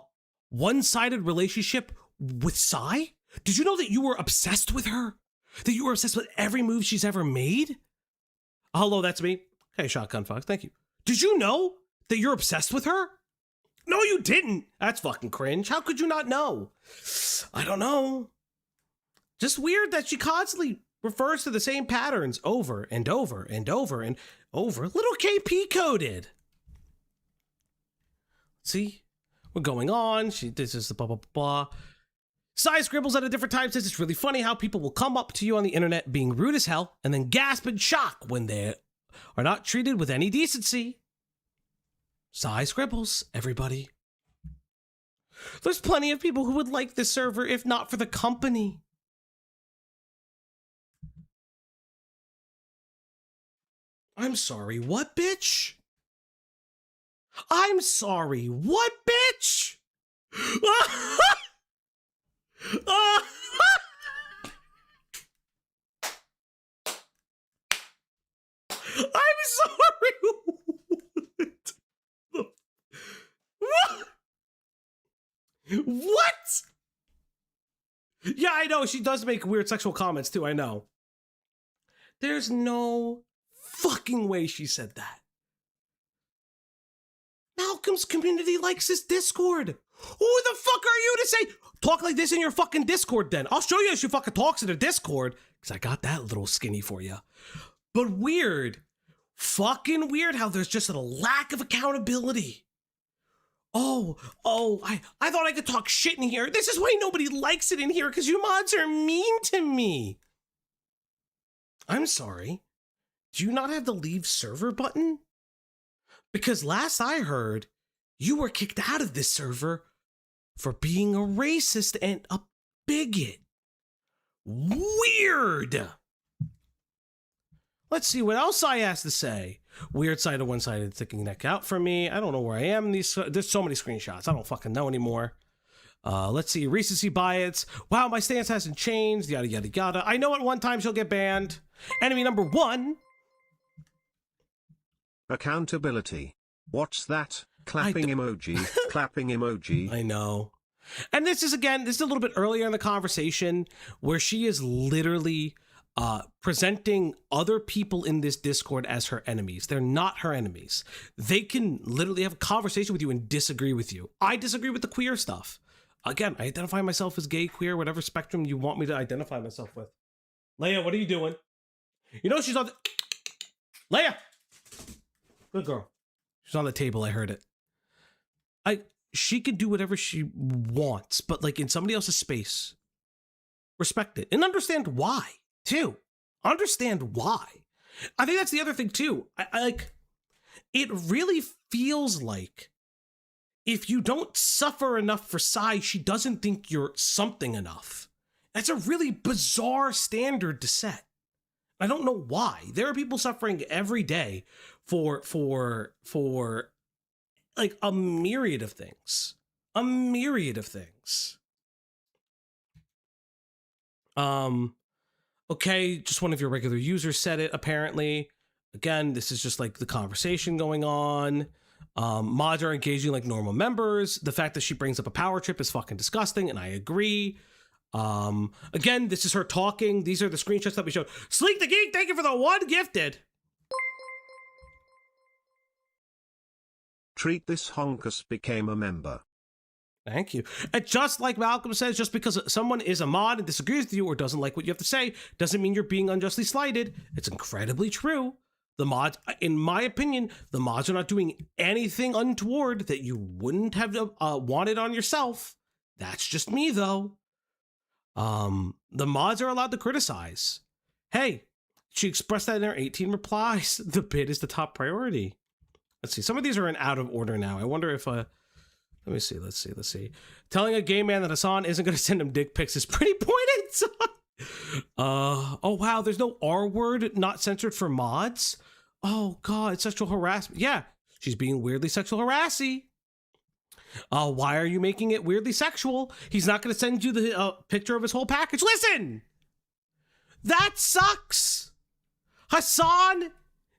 one-sided relationship with Sai? Did you know that you were obsessed with her? That you were obsessed with every move she's ever made? Hello, that's me. Hey, Shotgun Fox, thank you. Did you know that you're obsessed with her? No, you didn't. That's fucking cringe. How could you not know? I don't know. Just weird that she constantly refers to the same patterns over and over and over and over. Little KP coded. See, we're going on. This is the blah, blah, blah. Sai Scribbles at a different time says it's really funny how people will come up to you on the internet being rude as hell and then gasp in shock when they are not treated with any decency. Sai Scribbles, everybody. There's plenty of people who would like this server if not for the company. I'm sorry, what, bitch? I'm sorry, what, bitch? I'm sorry. What? Yeah, I know. She does make weird sexual comments too. I know. There's no fucking way she said that. Malcolm's community likes his Discord. Who the fuck are you to say talk like this in your fucking Discord then? I'll show you how she fucking talks in her Discord, because I got that little skinny for you. But weird. Fucking weird how there's just a lack of accountability. Oh, I thought I could talk shit in here. This is why nobody likes it in here, because you mods are mean to me. I'm sorry. Do you not have the leave server button? Because last I heard, you were kicked out of this server for being a racist and a bigot. Weird. Let's see what else I has to say. Weird side of one-sided sticking neck out for me. I don't know where I am. There's so many screenshots. I don't fucking know anymore. Let's see. Recency bias. Wow, my stance hasn't changed. Yada, yada, yada. I know at one time she'll get banned. Enemy number 1. Accountability. What's that? Clapping emoji. Clapping emoji. I know. And this is a little bit earlier in the conversation where she is literally presenting other people in this Discord as her enemies. They're not her enemies. They can literally have a conversation with you and disagree with you. I disagree with the queer stuff. Again, I identify myself as gay, queer, whatever spectrum you want me to identify myself with. Leia, what are you doing? You know she's on the... Leia! Good girl. She's on the table, I heard it. She can do whatever she wants, but like in somebody else's space. Respect it. And understand why, too. Understand why. I think that's the other thing, too. I like... It really feels like if you don't suffer enough for Sai, she doesn't think you're something enough. That's a really bizarre standard to set. I don't know why. There are people suffering every day for like a myriad of things. A myriad of things. Okay, just one of your regular users said it, apparently. Again, this is just like the conversation going on. Mods are engaging like normal members. The fact that she brings up a power trip is fucking disgusting, and I agree. Again, this is her talking. These are the screenshots that we showed. Sleek the Geek, thank you for the 1 gifted. Treat this honkus became a member. Thank you. And just like Malcolm says, just because someone is a mod and disagrees with you or doesn't like what you have to say, doesn't mean you're being unjustly slighted. It's incredibly true. The mods, in my opinion, the mods are not doing anything untoward that you wouldn't have wanted on yourself. That's just me, though. The mods are allowed to criticize. Hey, she expressed that in her 18 replies. The bid is the top priority. Let's see. Some of these are in out of order now. I wonder if, let me see. Let's see. Telling a gay man that Hassan isn't going to send him dick pics is pretty pointed. Oh, wow. There's no R word not censored for mods. Oh, God. Sexual harassment. Yeah. She's being weirdly sexual harassy. Why are you making it weirdly sexual? He's not going to send you the picture of his whole package. Listen! That sucks! Hassan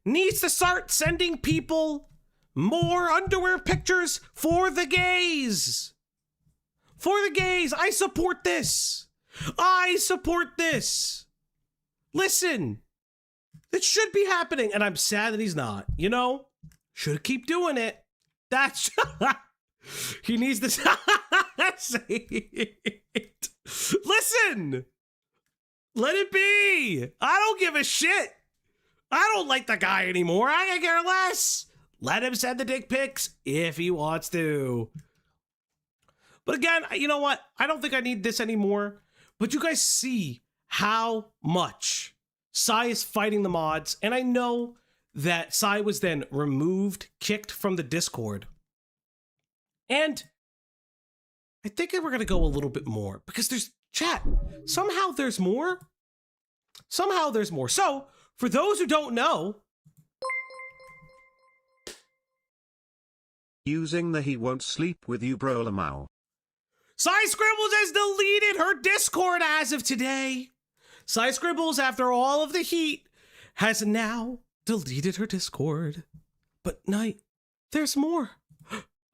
needs to start sending people more underwear pictures for the gays. For the gays. I support this. I support this. Listen. It should be happening, and I'm sad that he's not. You know? Should keep doing it. That's... He needs to say it. Listen. Let it be. I don't give a shit. I don't like the guy anymore. I could care less. Let him send the dick pics if he wants to. But again, you know what? I don't think I need this anymore. But you guys see how much Sai is fighting the mods. And I know that Sai was then removed, kicked from the Discord. And I think we're going to go a little bit more because there's chat. Somehow there's more. Somehow there's more. So for those who don't know, using the he won't sleep with you bro lamau. Sai Scribbles has deleted her Discord as of today. Sai Scribbles, after all of the heat, has now deleted her Discord. But Night, there's more.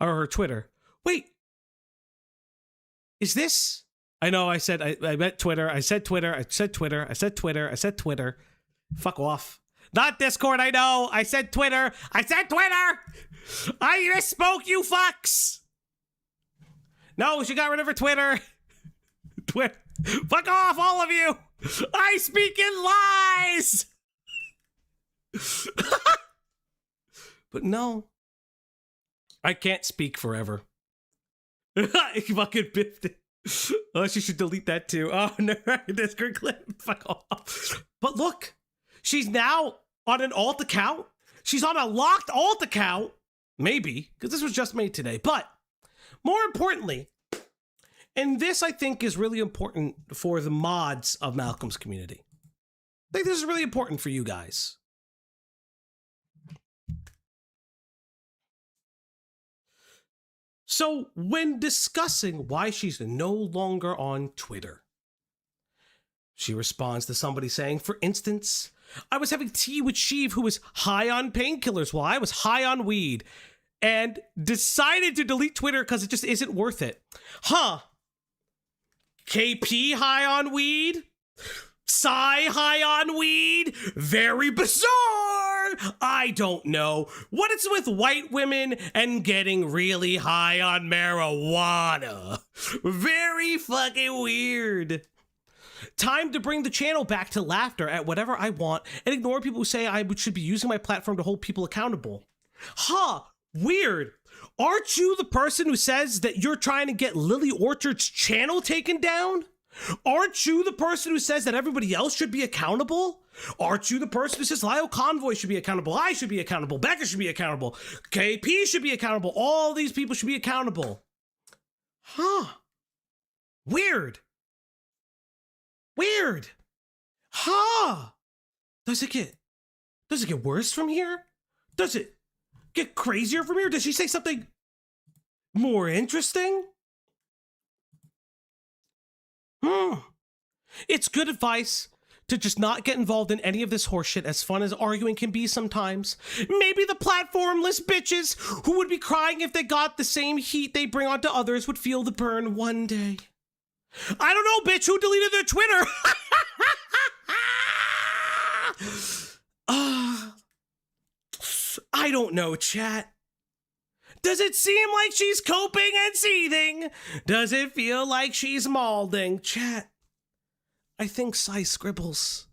Or her Twitter. Wait. Is this? I know I said, I meant Twitter. I said Twitter. I said Twitter. I said Twitter. I said Twitter. Fuck off. Not Discord, I know. I said Twitter. I said Twitter. I misspoke, you fucks. No, she got rid of her Twitter. Twitter. Fuck off, all of you. I speak in lies. But no, I can't speak forever. I fucking biffed it. Oh, she should delete that too. Oh, no, Discord clip. Fuck off. But look, she's now on an alt account. She's on a locked alt account. Maybe, because this was just made today. But more importantly, and this I think is really important for the mods of Malcolm's community. I think this is really important for you guys. So when discussing why she's no longer on Twitter, she responds to somebody saying, for instance, I was having tea with Sheev, who was high on painkillers while I was high on weed, and decided to delete Twitter because it just isn't worth it. Huh. KP high on weed? Psy high on weed? Very bizarre! I don't know. What is with white women and getting really high on marijuana? Very fucking weird. Time to bring the channel back to laughter at whatever I want and ignore people who say I should be using my platform to hold people accountable. Huh, weird. Aren't you the person who says that you're trying to get Lily Orchard's channel taken down? Aren't you the person who says that everybody else should be accountable? Aren't you the person who says Lyle Convoy should be accountable? I should be accountable. Becca should be accountable. KP should be accountable. All these people should be accountable. Huh. Weird. Weird. Huh. Does it get worse from here? Does it get crazier from here? Does she say something more interesting? It's good advice to just not get involved in any of this horseshit, as fun as arguing can be sometimes. Maybe the platformless bitches who would be crying if they got the same heat they bring onto others would feel the burn one day. I don't know, bitch, who deleted their Twitter? I don't know, chat. Does it seem like she's coping and seething? Does it feel like she's maulding? Chat, I think Psy Scribbles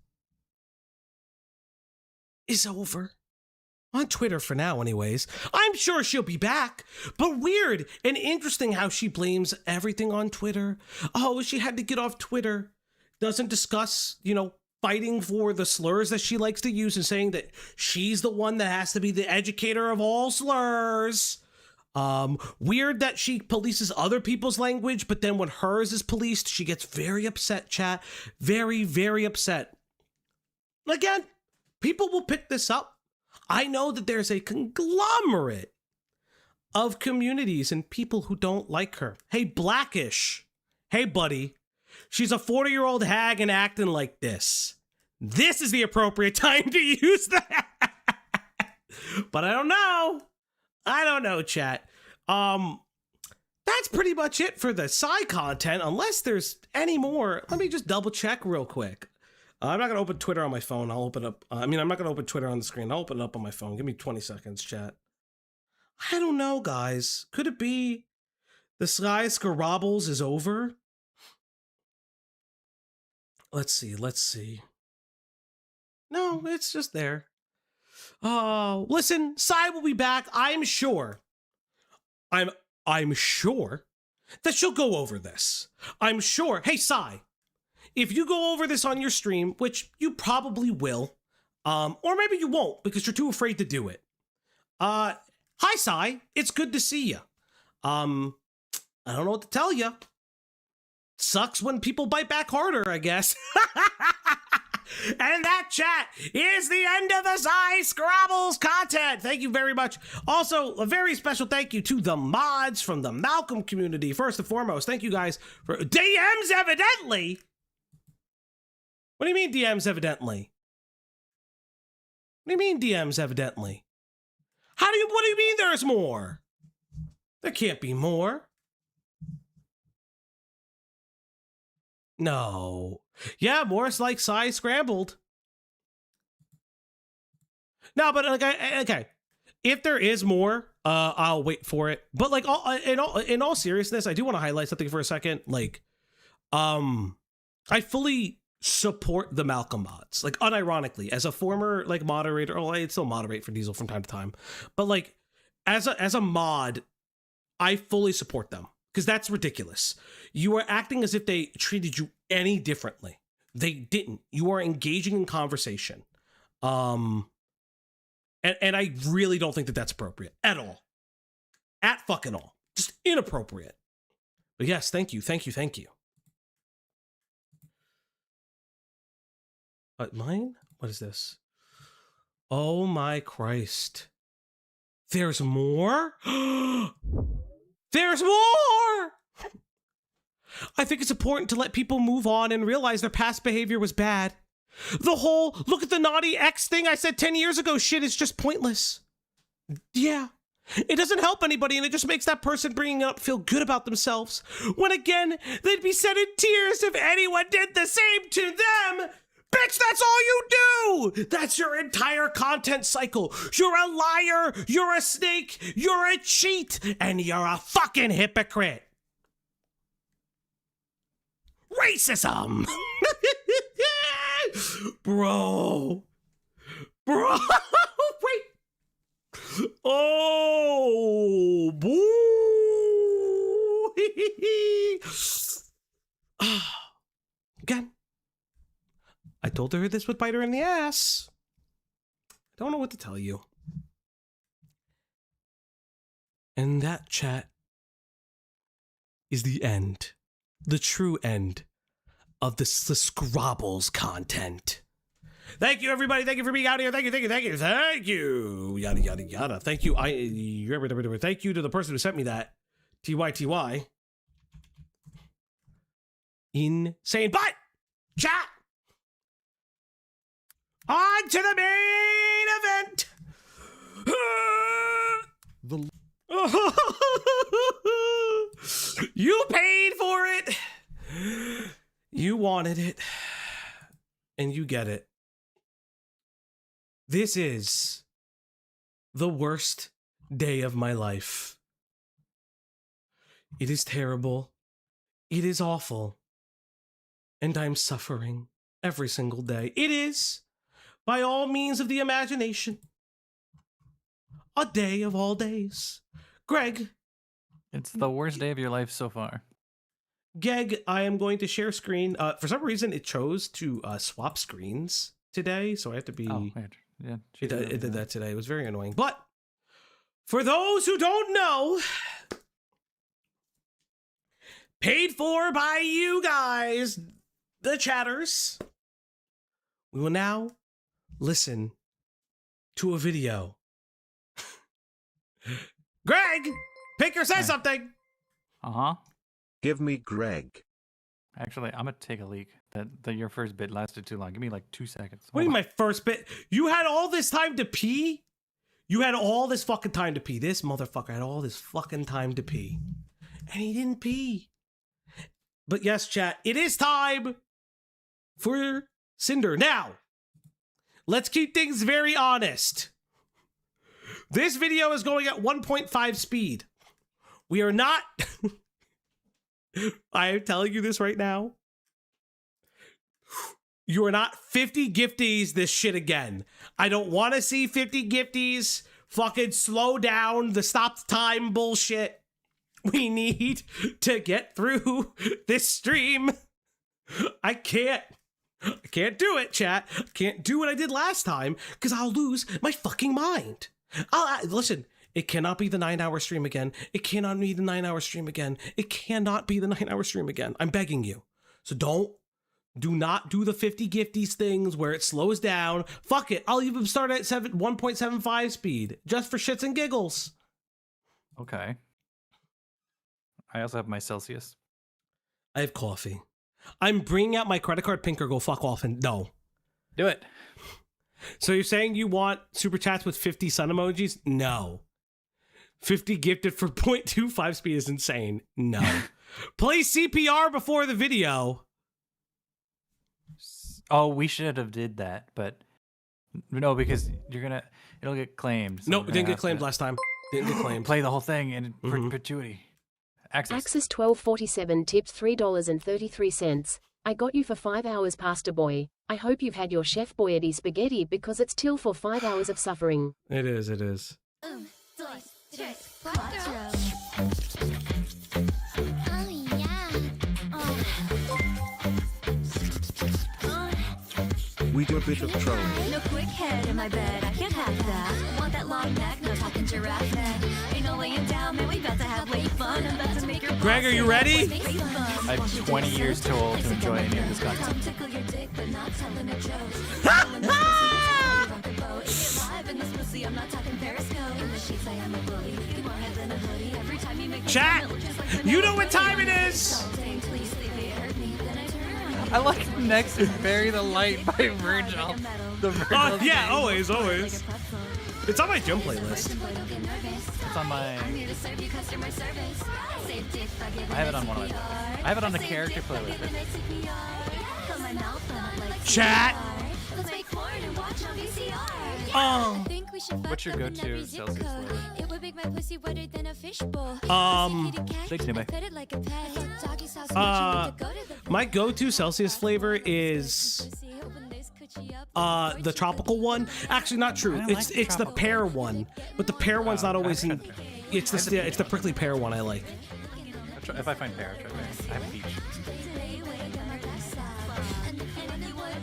is over. On Twitter for now, anyways. I'm sure she'll be back, but weird and interesting how she blames everything on Twitter. Oh, she had to get off Twitter. Doesn't discuss, fighting for the slurs that she likes to use and saying that she's the one that has to be the educator of all slurs. Weird that she polices other people's language, but then when hers is policed, she gets very upset, chat. Very, very upset. Again, people will pick this up. I know that there's a conglomerate of communities and people who don't like her. Hey, Blackish. Hey, buddy. She's a 40-year-old hag and acting like this. This is the appropriate time to use that. But I don't know. I don't know, chat. That's pretty much it for the side content, unless there's any more. Let me just double check real quick. I'm not going to open Twitter on my phone. I'll open up. I'm not going to open Twitter on the screen. I'll open it up on my phone. Give me 20 seconds, chat. I don't know, guys. Could it be the Sky Scarabbles is over? Let's see. No, it's just there. Listen, Sai will be back. I'm sure that she'll go over this. I'm sure. Hey, Sai, if you go over this on your stream, which you probably will, or maybe you won't because you're too afraid to do it. Hi, Sai. It's good to see you. I don't know what to tell you. Sucks when people bite back harder, I guess. And that, chat, is the end of the Psy Scrabbles content. Thank you very much. Also, a very special thank you to the mods from the Malcolm community. First and foremost, thank you guys for DMs, evidently. What do you mean DMs, evidently? What do you mean DMs, evidently? What do you mean there's more? There can't be more. No. Yeah, Morris like Psy Scrambled. No, but okay. If there is more, I'll wait for it. But like, in all seriousness, I do want to highlight something for a second. Like, I fully support the Malcolm mods. Like, unironically, as a former like moderator, I still moderate for Diesel from time to time, but like, as a mod, I fully support them because that's ridiculous. You are acting as if they treated you any differently. They didn't. You are engaging in conversation. And I really don't think that that's appropriate at all. At fucking all. Just inappropriate. But yes, thank you. Mine? What is this? Oh my Christ. There's more? There's more! I think it's important to let people move on and realize their past behavior was bad. The whole, look at the naughty X thing I said 10 years ago shit is just pointless. Yeah. It doesn't help anybody, and it just makes that person bringing it up feel good about themselves. When again, they'd be set in tears if anyone did the same to them. Bitch, that's all you do! That's your entire content cycle. You're a liar, you're a snake, you're a cheat, and you're a fucking hypocrite. Racism! Bro. Wait. Oh, boo. Again. I told her this would bite her in the ass. I don't know what to tell you. And that, chat, is the end. The true end of the Scrabbles content. Thank you, everybody. Thank you for being out here. Thank you. Yada, yada, yada. Thank you. Thank you to the person who sent me that. TYTY. Insane. But, chat, on to the main event. You paid for it. You wanted it. And you get it. This is the worst day of my life. It is terrible. It is awful. And I'm suffering every single day. It is, by all means of the imagination, a day of all days. Greg. It's the worst day of your life so far. Geg, I am going to share screen. For some reason, it chose to swap screens today, so I have to be... Oh, weird. Yeah, it did that today. It was very annoying. But for those who don't know, paid for by you guys, the chatters, we will now listen to a video. Greg, Pinker says something. Uh-huh. Give me Greg. Actually, I'm gonna take a leak. That your first bit lasted too long. Give me like 2 seconds. What do you mean my first bit? You had all this time to pee? You had all this fucking time to pee. This motherfucker had all this fucking time to pee. And he didn't pee. But yes, chat, it is time for Sinder. Now, let's keep things very honest. This video is going at 1.5 speed. We are not... I am telling you this right now. You are not 50 gifties this shit again. I don't want to see 50 gifties. Fucking slow down the stop time bullshit. We need to get through this stream. I can't do it, chat. I can't do what I did last time because I'll lose my fucking mind. Listen, it cannot be the 9-hour stream again. It cannot be the 9-hour stream again. It cannot be the 9-hour stream again. I'm begging you. So do not do the 50 gifties things where it slows down. Fuck it. I'll even start at 1.75 speed just for shits and giggles. Okay. I also have my Celsius. I have coffee. I'm bringing out my credit card. Pinker, go fuck off and no. Do it. So you're saying you want super chats with 50 sun emojis? No. 50 gifted for 0.25 speed is insane. No. Play CPR before the video. Oh, we should have did that, but no, because you're gonna it'll get claimed. So No, we're it gonna didn't get have claimed to last time. Didn't get claimed. Play the whole thing in perpetuity. Access. Axis 1247 tipped $3.33. I got you for 5 hours, Pastor Boy. I hope you've had your Chef Boyardee spaghetti because it's till for 5 hours of suffering. It is, it is. Oh yeah. We do a bit of trolling. No quick head in my bed, I can't have that. Want that long neck, no talking giraffe neck. Ain't no laying down, man, we about to have way fun. I'm about to make your Greg, are you ready? I have 20 years too old to enjoy any of this content. Tickle your dick, but not telling a joke. I'm not talking Periscope. In the sheets, I am a bully. Get more head than a hoodie. Every time you make me Chat, look just like you know what time it is. Please leave me, it hurt me. Then I turn around. I like next to Bury the Light by Virgil. The Virgil Oh, yeah, thing. always, always. It's on my gym playlist. It's on my. I have it on one of my. I have it on the character playlist. Chat. Let's make porn and watch on VCR. Oh. What's your go-to Celsius flavor? It would make my pussy wetter than a fishbowl. Thanks, Nime. My go-to Celsius flavor is the tropical one. Actually, not true. I don't It's like the it's the tropical pear one, but the pear one's not always. It's the prickly pear one I like. If I find pear, I'll try pear. I have peach.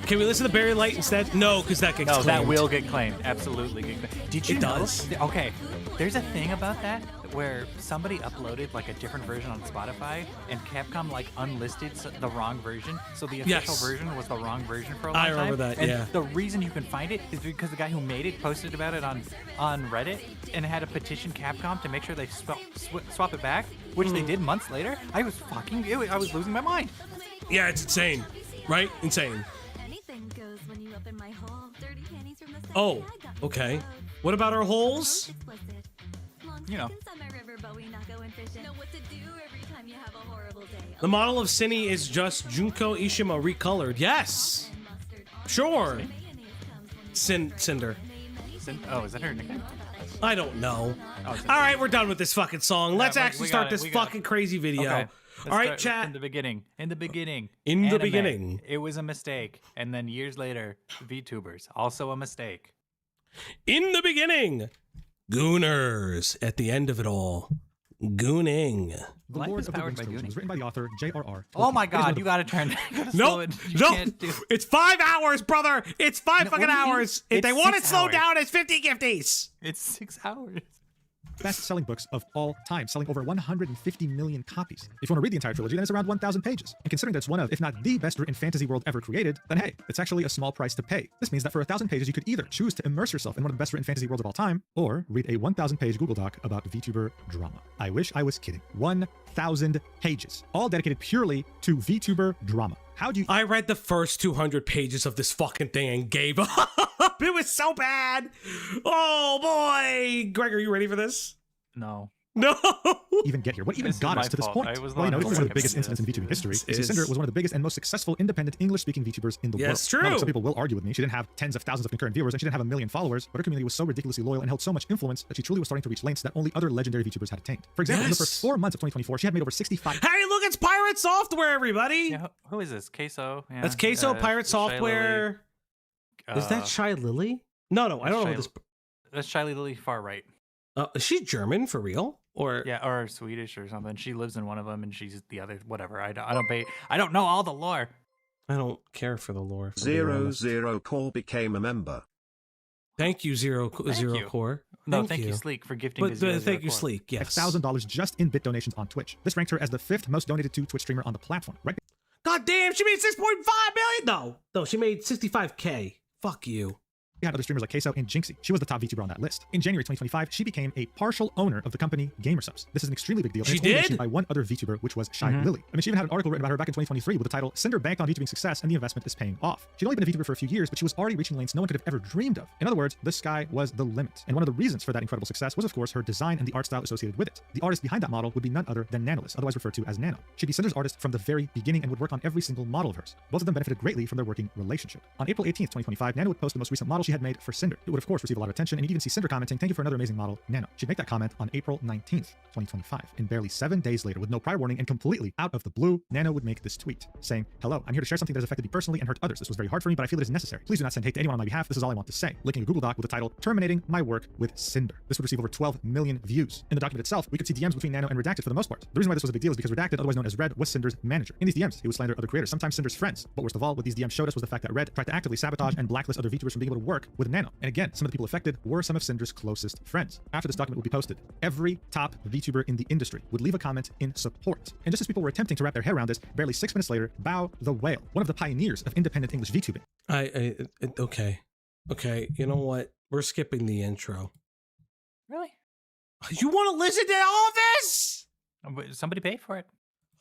Can we listen to Barry Light instead? No, because that gets No, claimed. that will get claimed. Absolutely get claimed. Did you It know? does? Okay, there's a thing about that where somebody uploaded like a different version on Spotify, and Capcom like unlisted the wrong version, so the official Yes. version was the wrong version for a long I time. remember that, And yeah. the reason you can find it is because the guy who made it posted about it on Reddit and had a petition Capcom to make sure they swap it back, which they did months later. I was losing my mind. Yeah, it's insane, right? Insane. Anything goes when you open my hole. Dirty panties from the side. Oh, I got okay. no What about our holes? explicit. Long You know. stick inside my river, but we not going fishing. Know what to do every time you have a horrible day. The model of Cinny is just Junko Ishima recolored. Yes, sure. Cinder. Oh, is that her nickname? I don't know. Oh, All right, we're done with this fucking song. Let's we actually got start it, this we got it. fucking crazy video. Okay. All right, Let's start chat. In the beginning. In the Anime, beginning. It was a mistake. And then years later, VTubers. Also a mistake. In the beginning, Gooners. At the end of it all, Gooning. The Life Lord is of the powered Rings by trilogy Gooning. was written by the author J.R.R. Oh my Tolkien. It is one god, of you the- gotta turn slow Nope, it. You nope. can't do It's 5 hours, brother. It's five No, fucking what do you mean? hours. If It's they want it 6 slowed hours. down, it's 50 gifties. It's 6 hours. best-selling books of all time, selling over 150 million copies. If you want to read the entire trilogy, then it's around 1,000 pages. And considering that it's one of, if not the best written fantasy world ever created, then hey, it's actually a small price to pay. This means that for 1,000 pages, you could either choose to immerse yourself in one of the best written fantasy worlds of all time, or read a 1,000-page Google Doc about VTuber drama. I wish I was kidding. 1,000 pages, all dedicated purely to VTuber drama. How do you... I read the first 200 pages of this fucking thing and gave up. It was so bad. Oh boy. Greg, are you ready for this? No. No. even get here? What even This is got my us to this fault. point? I was Well, you know, the this is one one of the who biggest recommended incidents in VTubing history. This You see, is- Sinder was one of the biggest and most successful independent English-speaking VTubers in the world. Yes, Now, true. some people will argue with me. She didn't have tens of thousands of concurrent viewers, and she didn't have a million followers, but her community was so ridiculously loyal and held so much influence that she truly was starting to reach lengths that only other legendary VTubers had attained. For example, in the Yes. first 4 months of 2024, she had made over 65 Hey, look, it's Pirate Software, everybody. Yeah, who is this? Queso. Yeah, That's Queso Pirate Shy Lily. Software. Is that Shy Lily? No, I don't know Shy- this. That's Shy Lily far right. Is she German for real? Or Yeah, or Swedish or something. She lives in one of them, and she's the other. Whatever. I don't know all the lore. I don't care for the lore. if I'm being honest. 00 Core became a member. Thank you, Zero you. Core. No, thank you, Sleek, for gifting. But the thank you, 004. Sleek. Yes. $1,000 just in bit donations on Twitch. This ranked her as the 5th most donated to Twitch streamer on the platform, right God damn, she made 6.5 million. No, she made 65K. Fuck you. behind other streamers like Queso and Jinxie. She was the top VTuber on that list. In January 2025, she became a partial owner of the company GamerSubs. This is an extremely big deal. And She it's only did? mentioned by one other VTuber, which was Shy Lily. I mean, she even had an article written about her back in 2023 with the title, Sinder banked on VTubing success and the investment is paying off. She'd only been a VTuber for a few years, but she was already reaching lanes no one could have ever dreamed of. In other words, the sky was the limit. And one of the reasons for that incredible success was, of course, her design and the art style associated with it. The artist behind that model would be none other than Nanoless, otherwise referred to as Nano. She'd be Sinder's artist from the very beginning and would work on every single model of hers. Both of them benefited greatly from their working relationship. On April 18th, 2025, Nano would post the most recent model she had made for Sinder. It would of course receive a lot of attention, and you'd even see Sinder commenting, "Thank you for another amazing model, Nano." She'd make that comment on April 19th, 2025, and barely 7 days later, with no prior warning and completely out of the blue, Nano would make this tweet saying, "Hello, I'm here to share something that has affected me personally and hurt others. This was very hard for me, but I feel it is necessary. Please do not send hate to anyone on my behalf. This is all I want to say." Linking a Google Doc with the title, "Terminating my work with Sinder." This would receive over 12 million views. In the document itself, we could see DMs between Nano and Redacted for the most part. The reason why this was a big deal is because Redacted, otherwise known as Red, was Sinder's manager. In these DMs, he would slander other creators, sometimes Sinder's friends. But worst of all, what these DMs showed us was the fact that Red tried to actively sabotage and blacklist other VTubers from being able to work with Nano. And again, some of the people affected were some of Sinder's closest friends. After this document would be posted, every top VTuber in the industry would leave a comment in support. And just as people were attempting to wrap their head around this, barely 6 minutes later, Bao the Whale, one of the pioneers of independent English VTubing. Okay, you know what? We're skipping the intro. Really? You want to listen to all this? Somebody pay for it.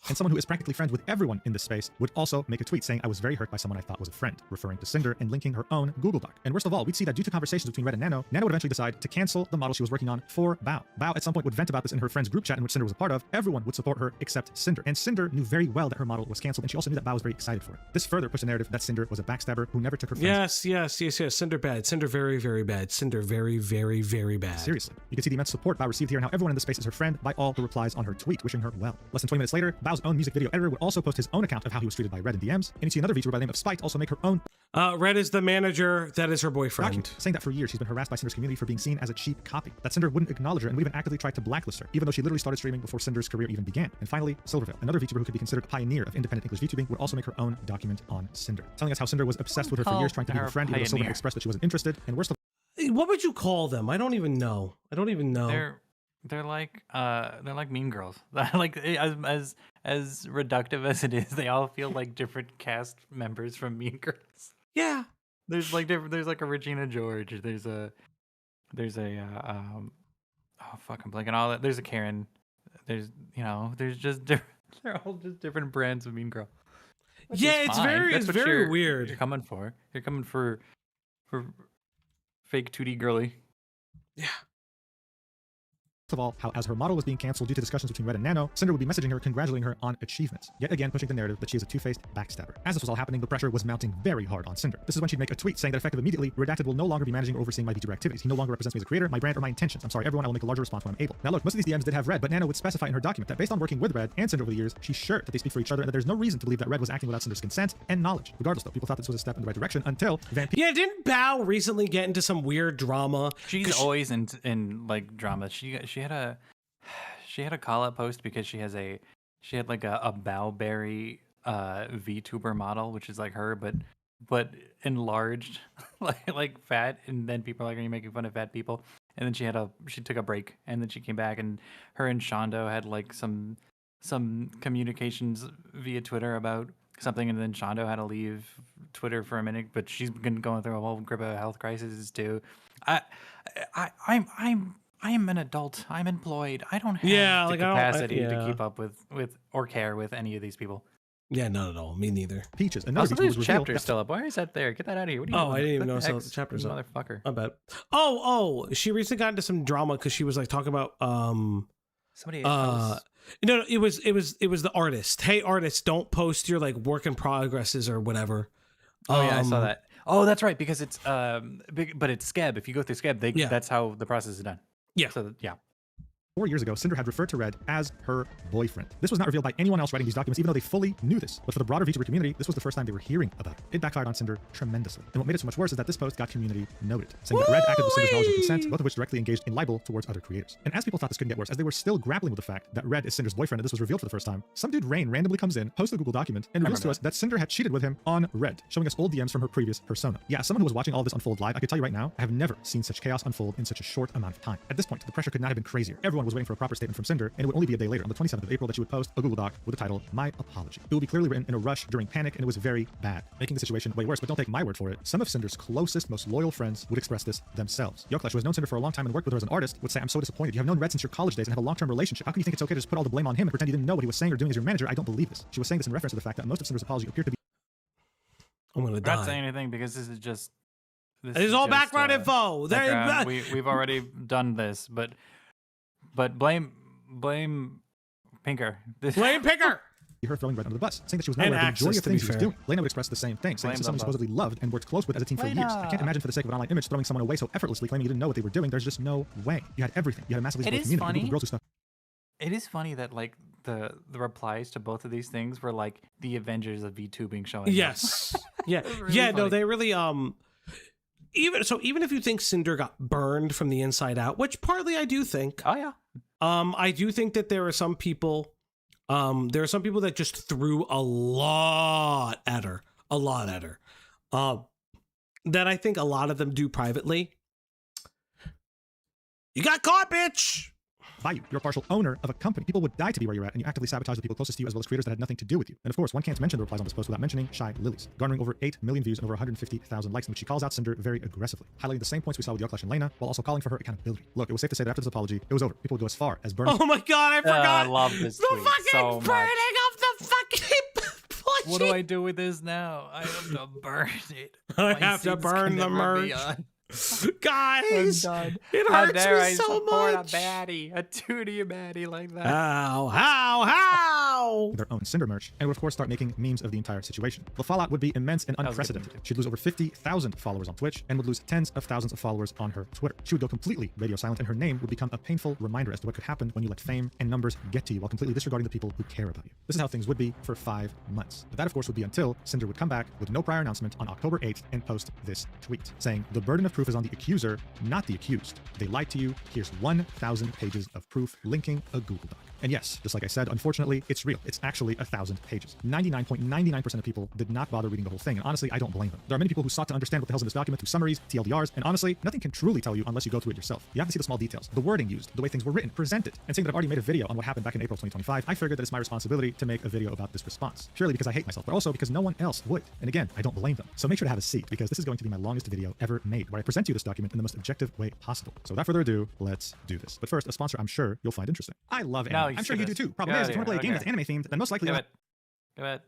And someone who is practically friends with everyone in this space would also make a tweet saying, "I was very hurt by someone I thought was a friend," referring to Sinder and linking her own Google Doc. And worst of all, we'd see that due to conversations between Red and Nano, Nano would eventually decide to cancel the model she was working on for Bao. Bao at some point would vent about this in her friend's group chat in which Sinder was a part of. Everyone would support her except Sinder. And Sinder knew very well that her model was canceled, and she also knew that Bao was very excited for it. This further pushed the narrative that Sinder was a backstabber who never took her friends. Yes. Sinder bad. Sinder very, very bad. Cinder very, very, very bad. Seriously. You can see the immense support Bao received here and how everyone in the space is her friend by all the replies on her tweet, wishing her well. Less than 20 minutes later, Bao's own music video editor would also post his own account of how he was treated by Red in DMs, and you see another VTuber by the name of Spite also make her own Red is the manager, that is her boyfriend. document, saying that for years she's been harassed by Sinder's community for being seen as a cheap copy, that Sinder wouldn't acknowledge her and would even actively try to blacklist her, even though she literally started streaming before Sinder's career even began. And finally, Silvervale, another VTuber who could be considered a pioneer of independent English VTubing, would also make her own document on Cinder, telling us how Cinder was obsessed with her for years, trying to be her friend, even though Silvervale expressed that she wasn't interested, and worst of What would you call them? I don't even know. They're like Mean Girls. Like as reductive as it is, they all feel like different cast members from Mean Girls. Yeah. There's like a Regina George. There's a oh fuck, I'm blanking all that. There's a Karen. There's just different. They're all just different brands of Mean Girl. Yeah, it's very weird. You're coming for fake 2D girly. Yeah. of all, how as her model was being canceled due to discussions between Red and Nano, Sinder would be messaging her, congratulating her on achievements, yet again pushing the narrative that she is a two-faced backstabber. As this was all happening, the pressure was mounting very hard on Sinder. This is when she'd make a tweet saying that effective immediately, Redacted will no longer be managing or overseeing my VTuber activities. He no longer represents me as a creator, my brand, or my intentions. I'm sorry everyone, I will make a larger response when I'm able. Now look, most of these DMs did have Red, but Nano would specify in her document that based on working with Red and Sinder over the years, she's sure that they speak for each other and that there's no reason to believe that Red was acting without Sinder's consent and knowledge. Regardless though, people thought this was a step in the right direction until Yeah, didn't Bao recently get into some weird drama? She's always in like drama. She had a call out post because she had like a Bowberry VTuber model, which is like her but enlarged like fat, and then people are like, are you making fun of fat people? And then she took a break, and then she came back, and her and Shondo had like some communications via Twitter about something, and then Shondo had to leave Twitter for a minute, but she's been going through a whole grip of health crisis too. I am an adult. I'm employed. I don't have the capacity to keep up with or care with any of these people. Yeah, not at all. Me neither. Peaches. Also, there's chapters still up. Why is that there? Get that out of here. What are you doing? I didn't even notice the chapters up. Motherfucker. I bet. Oh, she recently got into some drama because she was like talking about somebody. No, it was the artist. Hey, artist, don't post your like work in progresses or whatever. Oh yeah, I saw that. Oh, that's right, because it's but it's Skeb. If you go through Skeb, that's how the process is done. Yeah. So yeah. 4 years ago, Sinder had referred to Red as her boyfriend. This was not revealed by anyone else writing these documents, even though they fully knew this. But for the broader VTuber community, this was the first time they were hearing about it. It backfired on Sinder tremendously. And what made it so much worse is that this post got community noted, saying that Red acted with Sinder's knowledge and consent, both of which directly engaged in libel towards other creators. And as people thought this couldn't get worse, as they were still grappling with the fact that Red is Sinder's boyfriend and this was revealed for the first time, some dude Rain randomly comes in, posts a Google document, and reveals to us that Sinder had cheated with him on Red, showing us old DMs from her previous persona. Yeah, as someone who was watching all this unfold live, I could tell you right now, I have never seen such chaos unfold in such a short amount of time. At this point, the pressure could not have been crazier. Everyone was waiting for a proper statement from Sinder, and it would only be a day later, on the 27th of April, that she would post a Google Doc with the title, My Apology. It would be clearly written in a rush during panic, and it was very bad, making the situation way worse. But don't take my word for it. Some of Sinder's closest, most loyal friends would express this themselves. Yoklash, who has known Sinder for a long time and worked with her as an artist, would say, I'm so disappointed. You have known Red since your college days and have a long-term relationship. How can you think it's okay to just put all the blame on him and pretend you didn't know what he was saying or doing as your manager? I don't believe this. She was saying this in reference to the fact that most of Sinder's apology appeared to be... I'm gonna die. I'm not saying anything because this is just... This is all background info. We've already done this, but blame Pinker. Blame Pinker. her throwing Red under the bus, saying that she was not And aware of the majority access, of to be things he was fair. doing. Lena would express the same thing, saying Blame this is someone them he supposedly loved and worked close with as a team for years. I can't imagine for the sake of an online image throwing someone away so effortlessly, claiming you didn't know what they were doing. There's just no way. You had everything. You had a massively It supportive is community. funny. People, girls who stuff. It is funny that like the replies to both of these things were like the Avengers of VTubing showing up. Yes. Yeah. Really yeah. No, funny. they really even if you think Sinder got burned from the inside out, which partly I do think, Oh yeah. I do think that there are some people that just threw a lot at her, that I think a lot of them do privately. You got caught, bitch. By you. You're a partial owner of a company. People would die to be where you're at, and you actively sabotage the people closest to you as well as creators that had nothing to do with you. And of course, one can't mention the replies on this post without mentioning Shy Lilies, garnering over 8 million views and over 150,000 likes, in which she calls out Sinder very aggressively, highlighting the same points we saw with Yoklash and Lena, while also calling for her accountability. Look, it was safe to say that after this apology, it was over. People would go as far as burning. Oh my god, I forgot. I love this the tweet fucking so burning much. of the fucking plushie. What do I do with this now? I have to burn it. I My have to sins burn can the never be merch. on. Guys, I'm done. it How hurts dare me I so support much. a baddie, a 2D baddie like that? How? their own Cinder merch, and would of course start making memes of the entire situation. The fallout would be immense and was a good unprecedented. meme. She'd lose over 50,000 followers on Twitch and would lose tens of thousands of followers on her Twitter. She would go completely radio silent, and her name would become a painful reminder as to what could happen when you let fame and numbers get to you while completely disregarding the people who care about you. This is how things would be for 5 months. But that of course would be until Cinder would come back with no prior announcement on October 8th and post this tweet saying, "The burden of proof is on the accuser, not the accused. They lied to you. Here's 1,000 pages of proof linking a Google Doc." And yes, just like I said, unfortunately, it's real. It's actually 1,000 pages. 99.99% of people did not bother reading the whole thing, and honestly, I don't blame them. There are many people who sought to understand what the hell's in this document through summaries, TLDRs, and honestly, nothing can truly tell you unless you go through it yourself. You have to see the small details, the wording used, the way things were written, presented. And saying that I've already made a video on what happened back in April 2025, I figured that it's my responsibility to make a video about this response. Purely because I hate myself, but also because no one else would. And again, I don't blame them. So make sure to have a seat, because this is going to be my longest video ever made, where I present you this document in the most objective way possible. So without further ado, let's do this. But first, a sponsor I'm sure you'll find interesting. I love anime. No, you I'm sure should you do have. too. Problem Go is, if you want to play a ahead, game okay. that's anime themed, then most likely Go you'll ahead. Go ahead.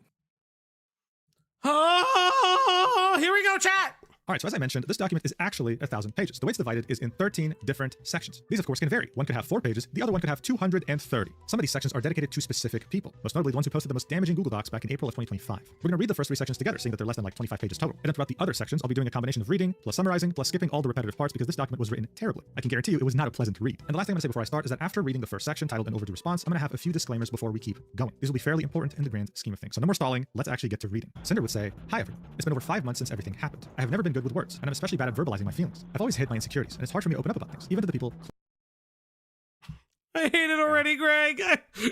Oh, here we go, chat. All right, so as I mentioned, this document is actually 1,000 pages. The way it's divided is in 13 different sections. These, of course, can vary. One could have 4 pages, the other one could have 230. Some of these sections are dedicated to specific people, most notably the ones who posted the most damaging Google Docs back in April of 2025. We're going to read the first 3 sections together, seeing that they're less than like 25 pages total. And then throughout the other sections, I'll be doing a combination of reading, plus summarizing, plus skipping all the repetitive parts because this document was written terribly. I can guarantee you it was not a pleasant read. And the last thing I'm going to say before I start is that after reading the first section titled An Overdue Response, I'm going to have a few disclaimers before we keep going. These will be fairly important in the grand scheme of things. So no more stalling, let's actually get to reading. Cinder would say, "Hi everyone. It's been over 5 months since everything happened. I have never been good with words, and I'm especially bad at verbalizing my feelings. I've always hid my insecurities, and it's hard for me to open up about things, even to the people." I hate it already, Greg.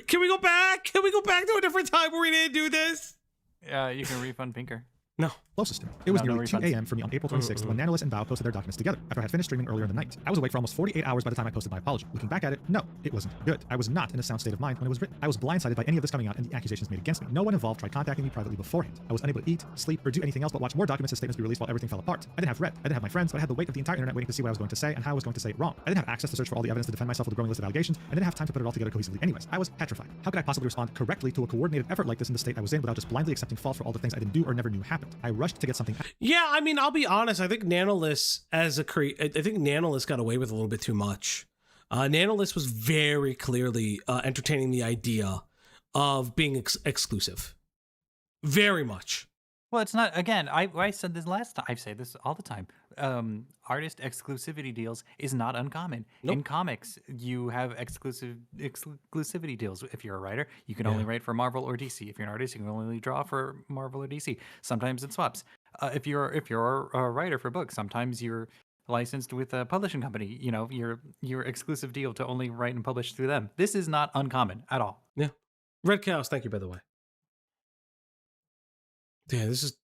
Can we go back? Can we go back to a different time where we didn't do this? You can refund Pinker. No. Closest to me. It was No, no nearly 2 refunds. a.m. for me on April 26th when Nanoless and Bao posted their documents together after I had finished streaming earlier in the night. I was awake for almost 48 hours by the time I posted my apology. Looking back at it, no, it wasn't good. I was not in a sound state of mind when it was written. I was blindsided by any of this coming out and the accusations made against me. No one involved tried contacting me privately beforehand. I was unable to eat, sleep, or do anything else but watch more documents and statements be released while everything fell apart. I didn't have Red. I didn't have my friends, but I had the weight of the entire internet waiting to see what I was going to say and how I was going to say it wrong. I didn't have access to search for all the evidence to defend myself with a growing list of allegations, and didn't have time to put it all together cohesively anyways. I was petrified. How could I possibly respond correctly to a coordinated effort like this in the state I was in without just blindly accepting fault for all the things I didn't do or never knew happened? I rushed to get something. Yeah, I mean, I'll be honest. I think Nanoless I think Nanoless got away with a little bit too much. Nanoless was very clearly entertaining the idea of being exclusive. Very much. Well, it's not. Again, I said this last time. I say this all the time. Artist exclusivity deals is not uncommon. Nope. In comics, you have exclusivity deals. If you're a writer, you can only write for Marvel or DC. If you're an artist, you can only draw for Marvel or DC. Sometimes it swaps. If you're a writer for books, sometimes you're licensed with a publishing company. You know, your exclusive deal to only write and publish through them. This is not uncommon at all. Yeah. Red Chaos, thank you, by the way. Yeah, this is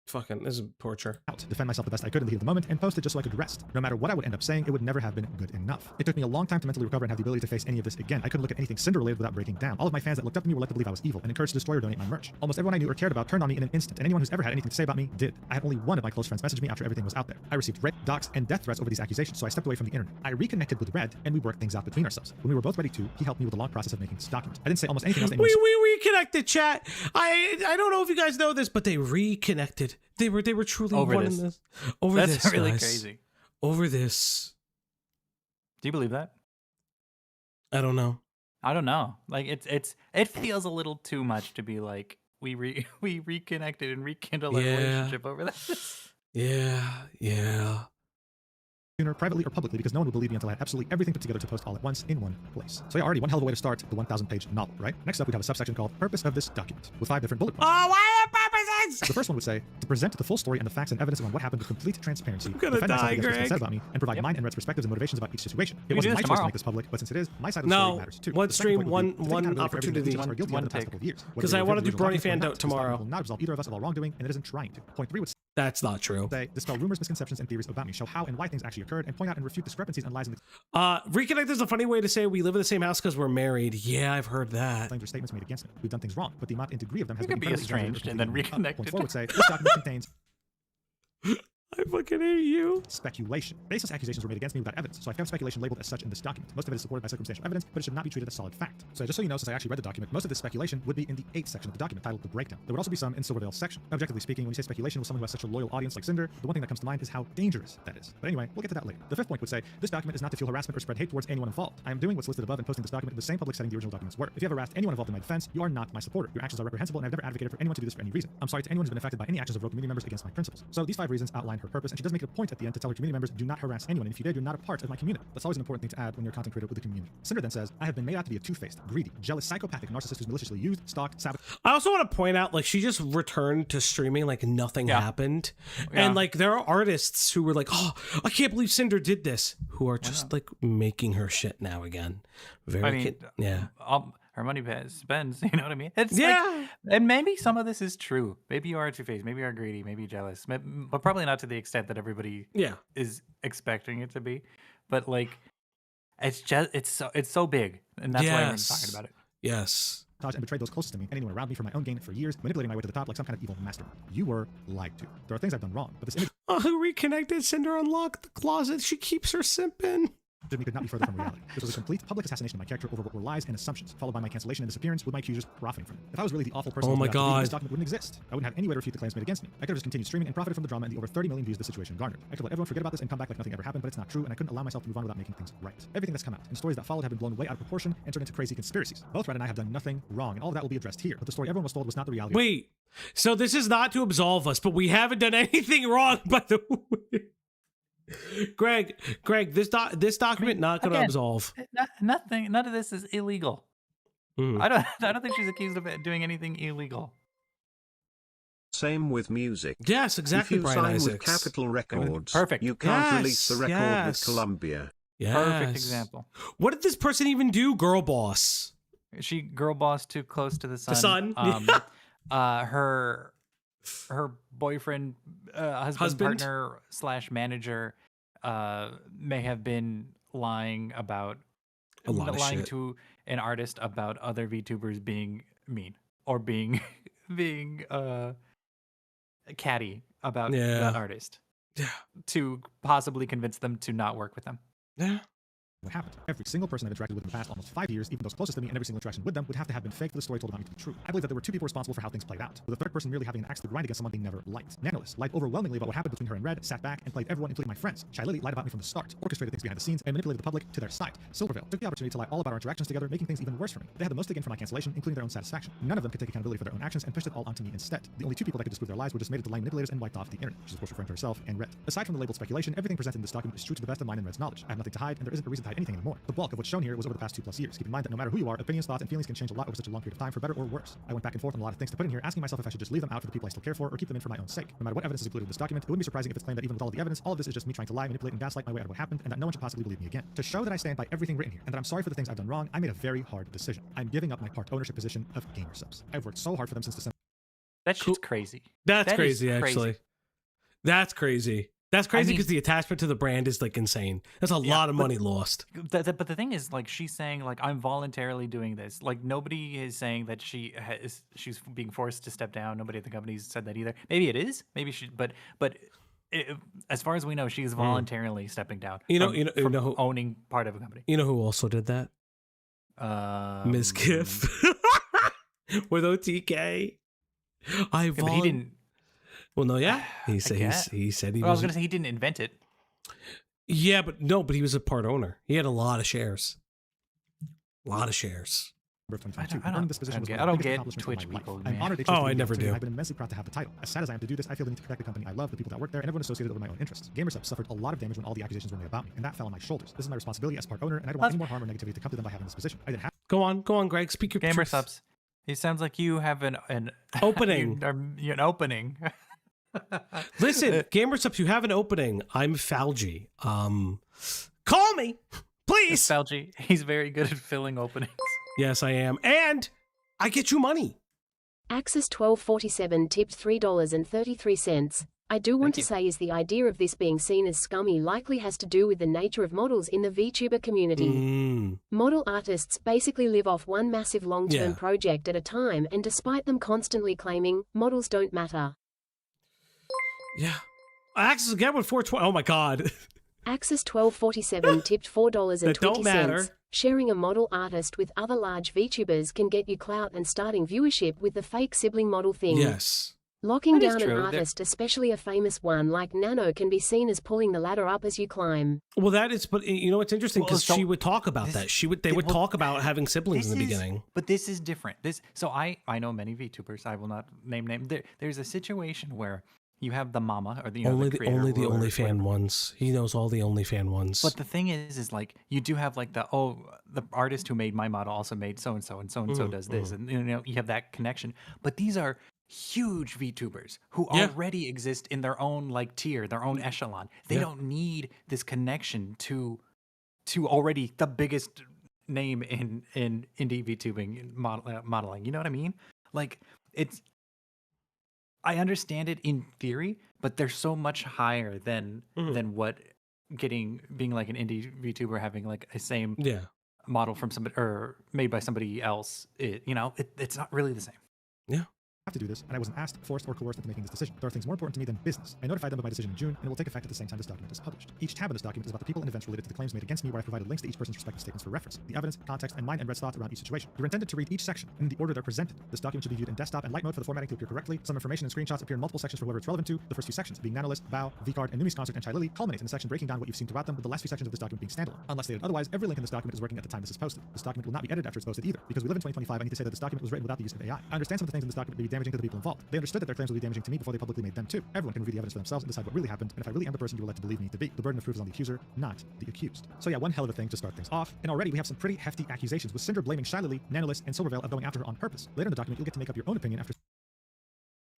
torture. Out to defend myself the best I could in the heat of the moment and post it just so I could rest. No matter what I would end up saying, it would never have been good enough. It took me a long time to mentally recover and have the ability to face any of this again. I couldn't look at anything Cinder related without breaking down. All of my fans that looked up to me were led to believe I was evil and encouraged to destroy or donate my merch. Almost everyone I knew or cared about turned on me in an instant, and anyone who's ever had anything to say about me did. I had only one of my close friends message me after everything was out there. I received rape, docs, and death threats over these accusations, so I stepped away from the internet. I reconnected with Red, and we worked things out between ourselves. When we were both ready to, he helped me with the long process of making this document. I didn't say almost anything else. We reconnected, chat. I don't know if you guys know this, but they reconnected. They were truly Over one this. in this. Over That's this, really guys. crazy. Over this. Do you believe that? I don't know. I don't know. Like it feels a little too much to be like we reconnected and rekindled our Yeah. relationship over that. Yeah. sooner, privately or publicly, because no one would believe me until I had absolutely everything put together to post all at once in one place. So yeah, already one hell of a way to start the 1,000-page novel, right? Next up, we'd have a subsection called Purpose of this document, with 5 different bullet points. Oh, why are purposes? The first one would say, to present the full story and the facts and evidence on what happened with complete transparency, I'm gonna defend myself die, against what's been Greg. said about me, and provide mine and Red's perspectives and motivations about each situation. It can wasn't do my this choice to tomorrow. make this public, but since it is, my side of the No, story matters too. one The second stream, point would be one to take accountability for everything opportunity. that each of us are guilty One of in the past take. couple of years. Because Whether I we wanna agree do with Bernie results or fan not, out this document tomorrow. will not absolve either of us of all wrongdoing, and it isn't trying to. Point 3 would That's not true. say, dispel rumors, misconceptions, and theories about me, show how and why things actually occurred, and point out and refute discrepancies and lies in the Reconnect is a funny way to say we live in the same house because we're married. Yeah, I've heard that. claims or statements made against me. We've done things wrong, but the amount and degree of them has You been could be incredibly exaggerated or estranged and then completely made up. reconnected. Point 4 would say, this document contains I fucking hate you. speculation. Baseless accusations were made against me without evidence, so I found speculation labeled as such in this document. Most of it is supported by circumstantial evidence, but it should not be treated as solid fact. So just so you know, since I actually read the document, most of this speculation would be in the 8th section of the document, titled The Breakdown. There would also be some in Silverdale's section. Objectively speaking, when you say speculation with someone who has such a loyal audience like Sinder, the one thing that comes to mind is how dangerous that is. But anyway, we'll get to that later. The 5th point would say, this document is not to fuel harassment or spread hate towards anyone involved. I am doing what's listed above and posting this document in the same public setting the original documents were. If you have harassed anyone involved in my defense, you are not my supporter. Your actions are reprehensible, and I've never advocated for anyone to do this for any reason. I'm sorry to anyone who's been affected by any actions of rogue community members against my principles. So these 5 reasons outline her purpose, and she does make it a point at the end to tell her community members, do not harass anyone, and if you did, you're not a part of my community. That's always an important thing to add when you're a content creator with a community. Cinder then says, I have been made out to be a two-faced, greedy, jealous, psychopathic narcissist who's maliciously used, stalked, sabotaged. I also want to point out, like, she just returned to streaming like nothing happened. Yeah. And, like, there are artists who were like, oh, I can't believe Cinder did this, who are just, like, making her shit now again. Very, I mean, yeah. Her money spends, you know what I mean? It's Yeah. like, and maybe some of this is true. Maybe you are two-faced, maybe you are greedy, maybe you're jealous, but probably not to the extent that everybody Yeah. is expecting it to be. But like, it's so big, and that's why everyone's talking about it. Yes. and betrayed those closest to me and anyone around me for my own gain for years, manipulating my way to the top like some kind of evil master. You were lied to. There are things I've done wrong, but this image Oh, who reconnected? Cinder unlocked the closet. She keeps her simping. of me could not be further from reality. This was a complete public assassination of my character over what were lies and assumptions, followed by my cancellation and disappearance, with my accusers profiting from it. If I was really the awful person, Oh who my put out the leak, this God. document wouldn't exist. I wouldn't have any way to refute the claims made against me. I could have just continued streaming and profited from the drama and the over 30 million views the situation garnered. I could let everyone forget about this and come back like nothing ever happened, but it's not true, and I couldn't allow myself to move on without making things right. Everything that's come out and the stories that followed have been blown way out of proportion and turned into crazy conspiracies. Both Red and I have done nothing wrong, and all of that will be addressed here. But the story everyone was told was not the reality. Wait. So this is not to absolve us, but we haven't done anything wrong, by the way. Greg, this document not going to again, absolve. Nothing. None of this is illegal. Mhm. I don't think she's accused of doing anything illegal. Same with music. Yes, exactly, If you Brian sign with Isaacs. Capitol Records, Perfect. you can't Yes, release the record yes. with Columbia. Yes. Perfect example. What did this person even do, girl boss? She girl boss too close to the sun. sun? Her boyfriend, husband, partner / manager, may have been lying about A lot of lying shit. to an artist about other VTubers being mean or being catty about Yeah. that artist. Yeah. To possibly convince them to not work with them. Yeah. What happened? Every single person I've interacted with in the past almost 5 years, even those closest to me, and every single interaction with them would have to have been fake for the story told about me to be true. I believe that there were 2 people responsible for how things played out, with the third person merely having an axe to grind against someone they never liked. Nanoless lied overwhelmingly about what happened between her and Red, sat back and played everyone, including my friends. Shy Lily lied about me from the start, orchestrated things behind the scenes, and manipulated the public to their side. Silvervale took the opportunity to lie all about our interactions together, making things even worse for me. They had the most to gain from my cancellation, including their own satisfaction. None of them could take accountability for their own actions and pushed it all onto me instead. The only 2 people that could disprove their lies were just made it to lying manipulators and wiped off the internet. She's of course referring to herself and Red. Aside from the labeled speculation, everything presented in this document is true to the best of mine and Red's knowledge. I have nothing to hide, and there isn't a reason to hide anything anymore. The bulk of what's shown here was over the past 2+ years. Keep in mind that no matter who you are, opinions, thoughts, and feelings can change a lot over such a long period of time, for better or worse. I went back and forth on a lot of things to put in here, asking myself if I should just leave them out for the people I still care for, or keep them in for my own sake. No matter what evidence is included in this document, it wouldn't be surprising if it's claimed that even with all the evidence, all of this is just me trying to lie, manipulate, and gaslight my way out of what happened, and that no one should possibly believe me again. To show that I stand by everything written here, and that I'm sorry for the things I've done wrong, I made a very hard decision. I'm giving up my part ownership position of gamer subs. I've worked so hard for them since December. That shit's crazy. That's That is crazy, crazy. actually. That's crazy. That's crazy mean- because the attachment to the brand is like insane. That's a lot of but- money lost. But the thing is, like, she's saying, like, I'm voluntarily doing this. Like, nobody is saying that she's being forced to step down. Nobody at the company said that either. Maybe it is. Maybe she. But as far as we know, she is voluntarily stepping down. You know- from, you know- you from know who- owning part of a company. You know who also did that? Ms. Kiff. With OTK. Yeah, but he didn't. Well, no, yeah. He said guess. he said he Well, I was was. gonna say he didn't invent it. Yeah, but he was a part owner. He had a lot of shares. A lot of shares. of 2022. I don't- Earning this position was one of I the don't biggest get accomplishments of Twitch my life. people, I'm man. honored to Oh, choose to I be never here today. do. I've been immensely proud to have the title. As sad as I am to do this, I feel the need to protect the company I love, the people that work there, and everyone associated with my own interests. GamerSub suffered a lot of damage when all the accusations were made about me, and that fell on my shoulders. This is my responsibility as part owner, and I don't want any more harm or negativity to come to them by having this position. I didn't have Go on, Greg. Speak your Gamer truth. subs. It sounds like you have an Opening. you're an opening. Listen, Gamer Subs, you have an opening. I'm Falgy. Call me, please. Falgy. He's very good at filling openings. Yes, I am. And I get you money. Axis 1247 tipped $3.33. I do want to say is the idea of this being seen as scummy likely has to do with the nature of models in the VTuber community. Model artists basically live off one massive long-term Yeah. project at a time, and despite them constantly claiming, models don't matter. Yeah. Access again with 420. Oh my God. Axis 1247 tipped That don't matter. $4.20. Sharing a model artist with other large VTubers can get you clout and starting viewership with the fake sibling model thing. Yes. Locking That is down an true. artist, especially a famous one like Nano, can be seen as pulling the ladder up as you climb. Well, that is, but you know, it's interesting Well, because so she would talk about this- that. They would well, talk about having siblings in the This is- beginning. But this is different. So I know many VTubers. I will not name. There's a situation where you have the mama or the Only the the creator, whoever, OnlyFan whatever. ones. He knows all the OnlyFan ones. But the thing is like you do have like the artist who made my model also made so and so does this, and you know you have that connection. But these are huge VTubers who Yeah. already exist in their own like tier, their own echelon. They Yeah. don't need this connection to already the biggest name in indie VTubing modeling. You know what I mean? Like it's. I understand it in theory, but they're so much higher than what being like an indie VTuber having like a same yeah. model from somebody or made by somebody else. It's not really the same. have to do this, and I wasn't asked, forced, or coerced into making this decision. There are things more important to me than business. I notified them of my decision in June, and it will take effect at the same time this document is published. Each tab in this document is about the people and events related to the claims made against me, where I provided links to each person's respective statements for reference, the evidence, context, and mine and Red's thoughts around each situation. You're intended to read each section in the order they're presented. This document should be viewed in desktop and light mode for the formatting to appear correctly. Some information and screenshots appear in multiple sections for whoever it's relevant to. The first few sections, being Nanoless, Bow, Vcard, and Numi's concert, and Chai Lily, culminate in a section breaking down what you've seen throughout them, with the last few sections of this document being standalone. Unless stated otherwise, every link in this document is working at the time this is posted. This document will not be edited after it's posted either. Because we live in 2025, I need to say that this document was written without the use of AI. I understand some of the things in this document may be damaging to the people involved. They understood that their claims would be damaging to me before they publicly made them too. Everyone can review the evidence for themselves and decide what really happened, and if I really am the person you were led to believe me to be. The burden of proof is on the accuser, not the accused. So yeah, one hell of a thing to start things off, and already we have some pretty hefty accusations, with Sinder blaming Chai Lily, Nanoless, and Silverveil of going after her on purpose. Later in the document, you'll get to make up your own opinion after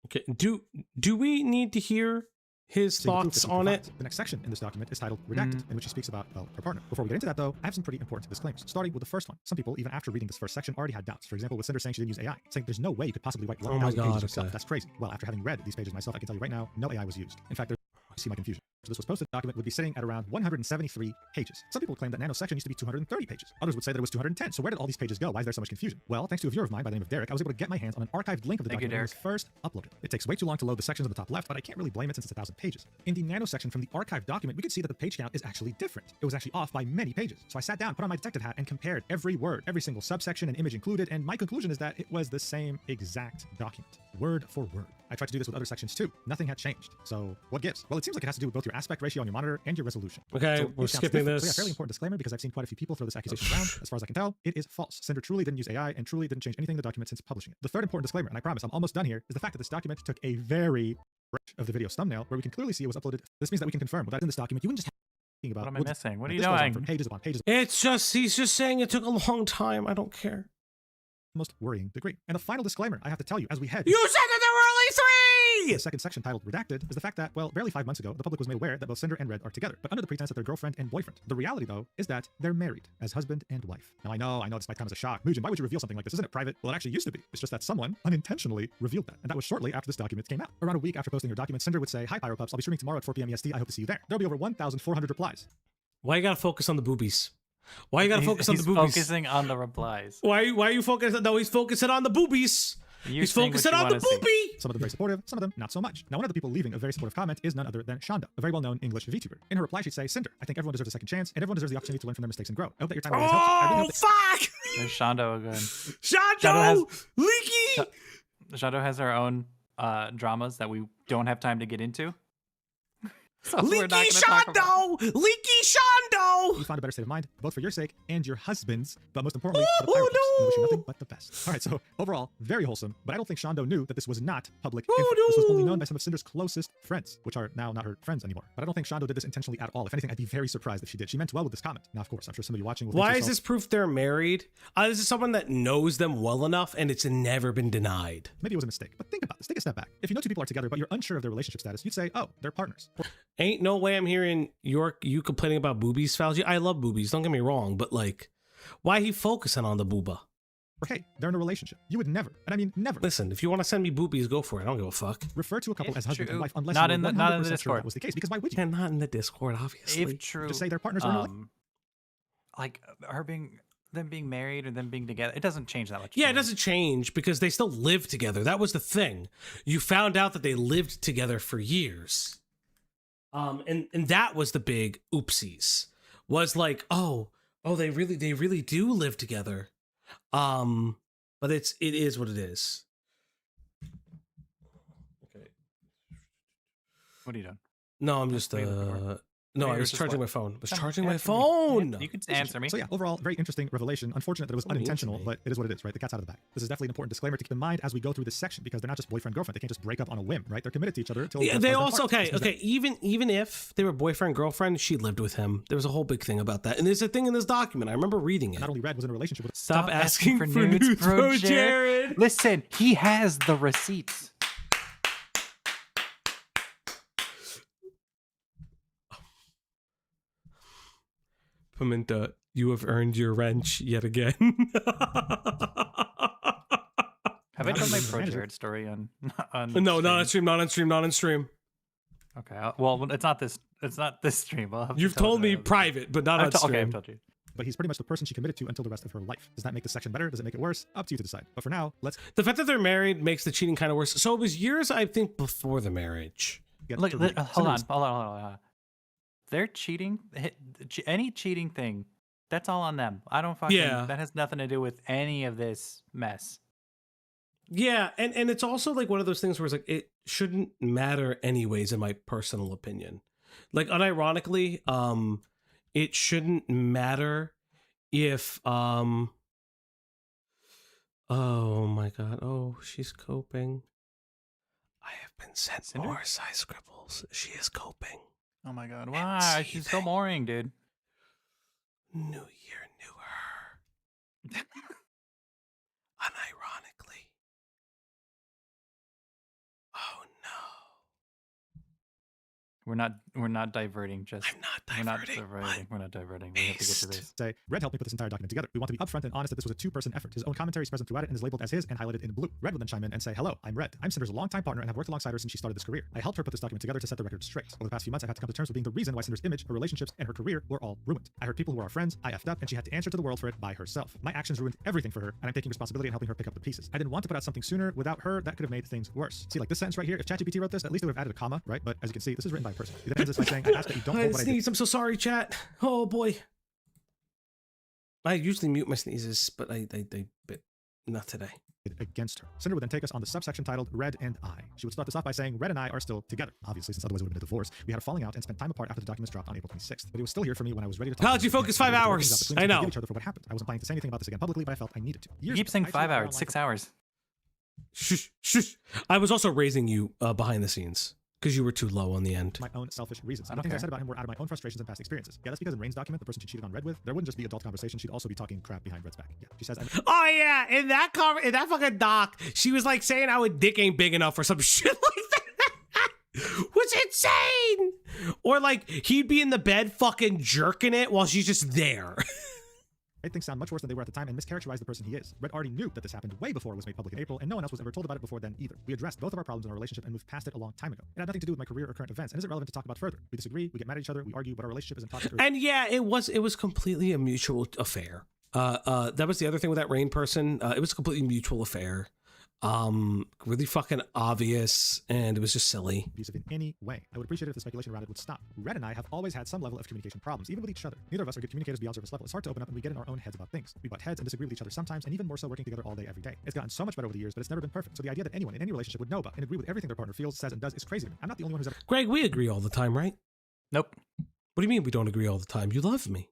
Okay. Do we need to hear his seeing the proof thoughts that she on it? provides. The next section in this document is titled Redacted, in which she speaks about, well, her partner. Before we get into that though, I have some pretty important disclaimers, starting with the first one. Some people, even after reading this first section, already had doubts. For example, with Sinder saying she didn't use AI, saying there's no way you could possibly write Oh 1,000 my pages God, yourself. okay. That's crazy. Well, after having read these pages myself, I can tell you right now, no AI was used. In fact, see my confusion. So this was posted, the document would be sitting at around 173 pages. Some people claim that Nano's section used to be 230 pages. Others would say that it was 210. So where did all these pages go? Why is there so much confusion? Well, thanks to a viewer of mine by the name of Derek, I was able to get my hands on an archived link of the Thank you, document when it was first uploaded. It takes way too long to load the sections on the top left, but I can't really blame it since it's 1,000 pages. In the Nano section from the archived document, we could see that the page count is actually different. It was actually off by many pages. So I sat down, put on my detective hat, and compared every word, every single subsection and image included, and my conclusion is that it was the same exact document, word for word. I tried to do this with other sections too. Nothing had changed. So what gives? Well, it seems like it has to do with both your aspect ratio on your monitor and your resolution. Okay, So we're each counts skipping different. So yeah, this. fairly important disclaimer because I've seen quite a few people throw this accusation around. As far as I can tell, it is false. Cinder truly didn't use AI and truly didn't change anything in the document since publishing it. The third important disclaimer, and I promise I'm almost done here, is the fact that this document took a very of the video's thumbnail where we can clearly see it was uploaded. This means that we can confirm what's in this document. You wouldn't just have about What am I missing? What are you this goes on doing? for pages upon pages. He's just saying it took a long time. I don't care. Most worrying degree. And the final disclaimer I have to tell you as we head You said that there were only the three! second section titled Redacted is the fact that, well, barely 5 months ago, the public was made aware that both Cinder and Red are together, but under the pretense that they're girlfriend and boyfriend. The reality, though, is that they're married as husband and wife. Now, I know this might come as a shock. Mugen, why would you reveal something like this? Isn't it private? Well, it actually used to be. It's just that someone unintentionally revealed that. And that was shortly after this document came out. Around a week after posting her document, Cinder would say, "Hi, Pyropups, I'll be streaming tomorrow at 4 p.m. EST. I hope to see you there." There'll be over 1,400 replies. Why you gotta focus on the boobies? Why you gotta focus on the He's boobies? focusing on the replies. Why are you focusing? No, he's focusing on the boobies. You're He's saying what focusing you on the wanna see. boobie. Some of them very supportive, some of them not so much. Now, one of the people leaving a very supportive comment is none other than Shonda, a very well-known English VTuber. In her reply, she'd say, "Cinder, I think everyone deserves a second chance, and everyone deserves the opportunity to learn from their mistakes and grow. I hope that your time always helps. I really Oh, hope that fuck! There's Shondo again. Shadow! Leaky! Shondo has our own dramas that we don't have time to get into. So we're not Leaky gonna talk about- Shondo! Leaky Shondo! You found a better state of mind, both for your sake and your husband's, but most importantly, for the Oh, Pirate Folks, and we wish you no. nothing but the best. All right, so overall, very wholesome, but I don't think Shondo knew that this was not public Oh, info. This was only no. known by some of Cinder's closest friends, which are now not her friends anymore. But I don't think Shondo did this intentionally at all. If anything, I'd be very surprised if she did. She meant well with this comment. Now, of course, I'm sure some of you watching will think Why to is this yourself, proof they're married? This is someone that knows them well enough and it's never been denied. maybe it was a mistake. But think about this. Take a step back. If you know two people are together, but you're unsure of their relationship status, you'd say, oh, they're partners. Ain't no way I'm hearing you complaining about boobies, Fauci. I love boobies, don't get me wrong, but like, why he focusing on the booba? Or hey, they're in a relationship. You would never, and I mean never, Listen, if you want to send me boobies, go for it. I don't give a fuck. refer to a couple If as husband and true. wife unless Not you in were the- 100% not in the sure Discord. that was the case. Because why would you? Yeah, not in the Discord, obviously. If true, Just say they're partners or in a relationship. like them being married or them being together, it doesn't change that much. Yeah, for it me. doesn't change because they still live together. That was the thing. You found out that they lived together for years. And that was the big oopsies. Was like, oh, they really do live together. But it is what it is. Okay. What are you doing? No, I'm just Wait, record. no, I Wait, was just charging what? my phone. I was Come, charging my answer me. phone. You can answer me. So yeah, overall, very interesting revelation. Unfortunate that it was Don't be mean to unintentional, me. but it is what it is, right? The cat's out of the bag. This is definitely an important disclaimer to keep in mind as we go through this section because they're not just boyfriend girlfriend. They can't just break up on a whim, right? They're committed to each other until Yeah, death they does them also part. This means okay. Even if they were boyfriend girlfriend, she lived with him. There was a whole big thing about that, and there's a thing in this document. I remember reading that it. not only Red was in a relationship with Stop asking for nudes, bro, Jared. Listen, he has the receipts. Pimenta, you have earned your wrench yet again. Have I told my even pro manager. Jared story on No, not on stream, not on stream, not on stream. Okay, well, it's not this stream. I'll have to You've tell told it me another- private, but not on Okay, stream. I've told you. but he's pretty much the person she committed to until the rest of her life. Does that make the section better? Does it make it worse? Up to you to decide. But for now, let's The fact that they're married makes the cheating kind of worse. So it was years, I think, before the marriage. get Look, to reading. hold on. They're cheating. Any cheating thing, that's all on them. I don't fucking. Yeah. That has nothing to do with any of this mess. Yeah, and it's also like one of those things where it's like it shouldn't matter anyways, in my personal opinion. Like unironically, it shouldn't matter if oh my god, oh she's coping. I have been sent Cinder? more side scribbles. She is coping. Oh my god, why? She's so seething. boring, dude. New year, new her. Unironically. Oh no. We're not diverting. Just I'm not we're not diverting. diverting. We're not diverting. We have to get to based. this. say, Red helped me put this entire document together. We want to be upfront and honest that this was a two-person effort. His own commentary is present throughout it and is labeled as his and highlighted in blue. Red would then chime in and say, hello, I'm Red. I'm Cinder's longtime partner and have worked alongside her since she started this career. I helped her put this document together to set the record straight. Over the past few months, I've had to come to terms with being the reason why Cinder's image, her relationships, and her career were all ruined. I heard people who were our friends, I effed up, and she had to answer to the world for it by herself. My actions ruined everything for her, and I'm taking responsibility and helping her pick up the pieces. I didn't want to put out something sooner. Without her, that could have made things worse. See, like this sentence right here, if ChatGPT wrote this, at least it would have added a comma, right? But as you can see, this is written by a person. He then ends this by saying, I ask that you don't I hold what I did. sneeze. I'm so sorry, chat. Oh boy. I usually mute my sneezes, but but not today. Against her. Cinder would then take us on the subsection titled Red and I. She would start this off by saying, Red and I are still together. Obviously, since otherwise it would have been a divorce. We had a falling out and spent time apart after the documents dropped on April 26th. But he was still here for me when I was ready to talk. How'd you to him focus again. 5 We were working hours? out between us I to know. forgive each other for what happened. I wasn't planning to say anything about this again publicly, but I felt I needed to. You Years keep saying ago, I 5 told her hours, I 6 wanted hours. Shush, shush. I was also raising you behind the scenes because you were too low on the end. my own selfish reasons. I And the don't things I care. said about him were out of my own frustrations and past experiences. Yeah, that's because in Rain's document, the person she cheated on Red with, there wouldn't just be adult conversation. She'd also be talking crap behind Red's back. Yeah, she says, Oh yeah, in that fucking doc, she was like saying our dick ain't big enough or some shit like that. Was insane. Or like he'd be in the bed fucking jerking it while she's just there. made things sound much worse than they were at the time and mischaracterized the person he is. Red already knew that this happened way before it was made public in April, and no one else was ever told about it before then either. We addressed both of our problems in our relationship and moved past it a long time ago. It had nothing to do with my career or current events, and isn't relevant to talk about further. We disagree, we get mad at each other, we argue, but our relationship isn't toxic. And yeah, it was completely a mutual affair. That was the other thing with that Rain person. It was a completely mutual affair. Really fucking obvious, and it was just silly. Abusive in any way. I would appreciate it if the speculation around it would stop. Red and I have always had some level of communication problems, even with each other. Neither of us are good communicators beyond surface level. It's hard to open up and we get in our own heads about things. We butt heads and disagree with each other sometimes, and even more so working together all day, every day. It's gotten so much better over the years, but it's never been perfect. So the idea that anyone in any relationship would know about and agree with everything their partner feels, says, and does is crazy to me. I'm not the only one who's ever Greg, we agree all the time, right? Nope. What do you mean we don't agree all the time? You love me.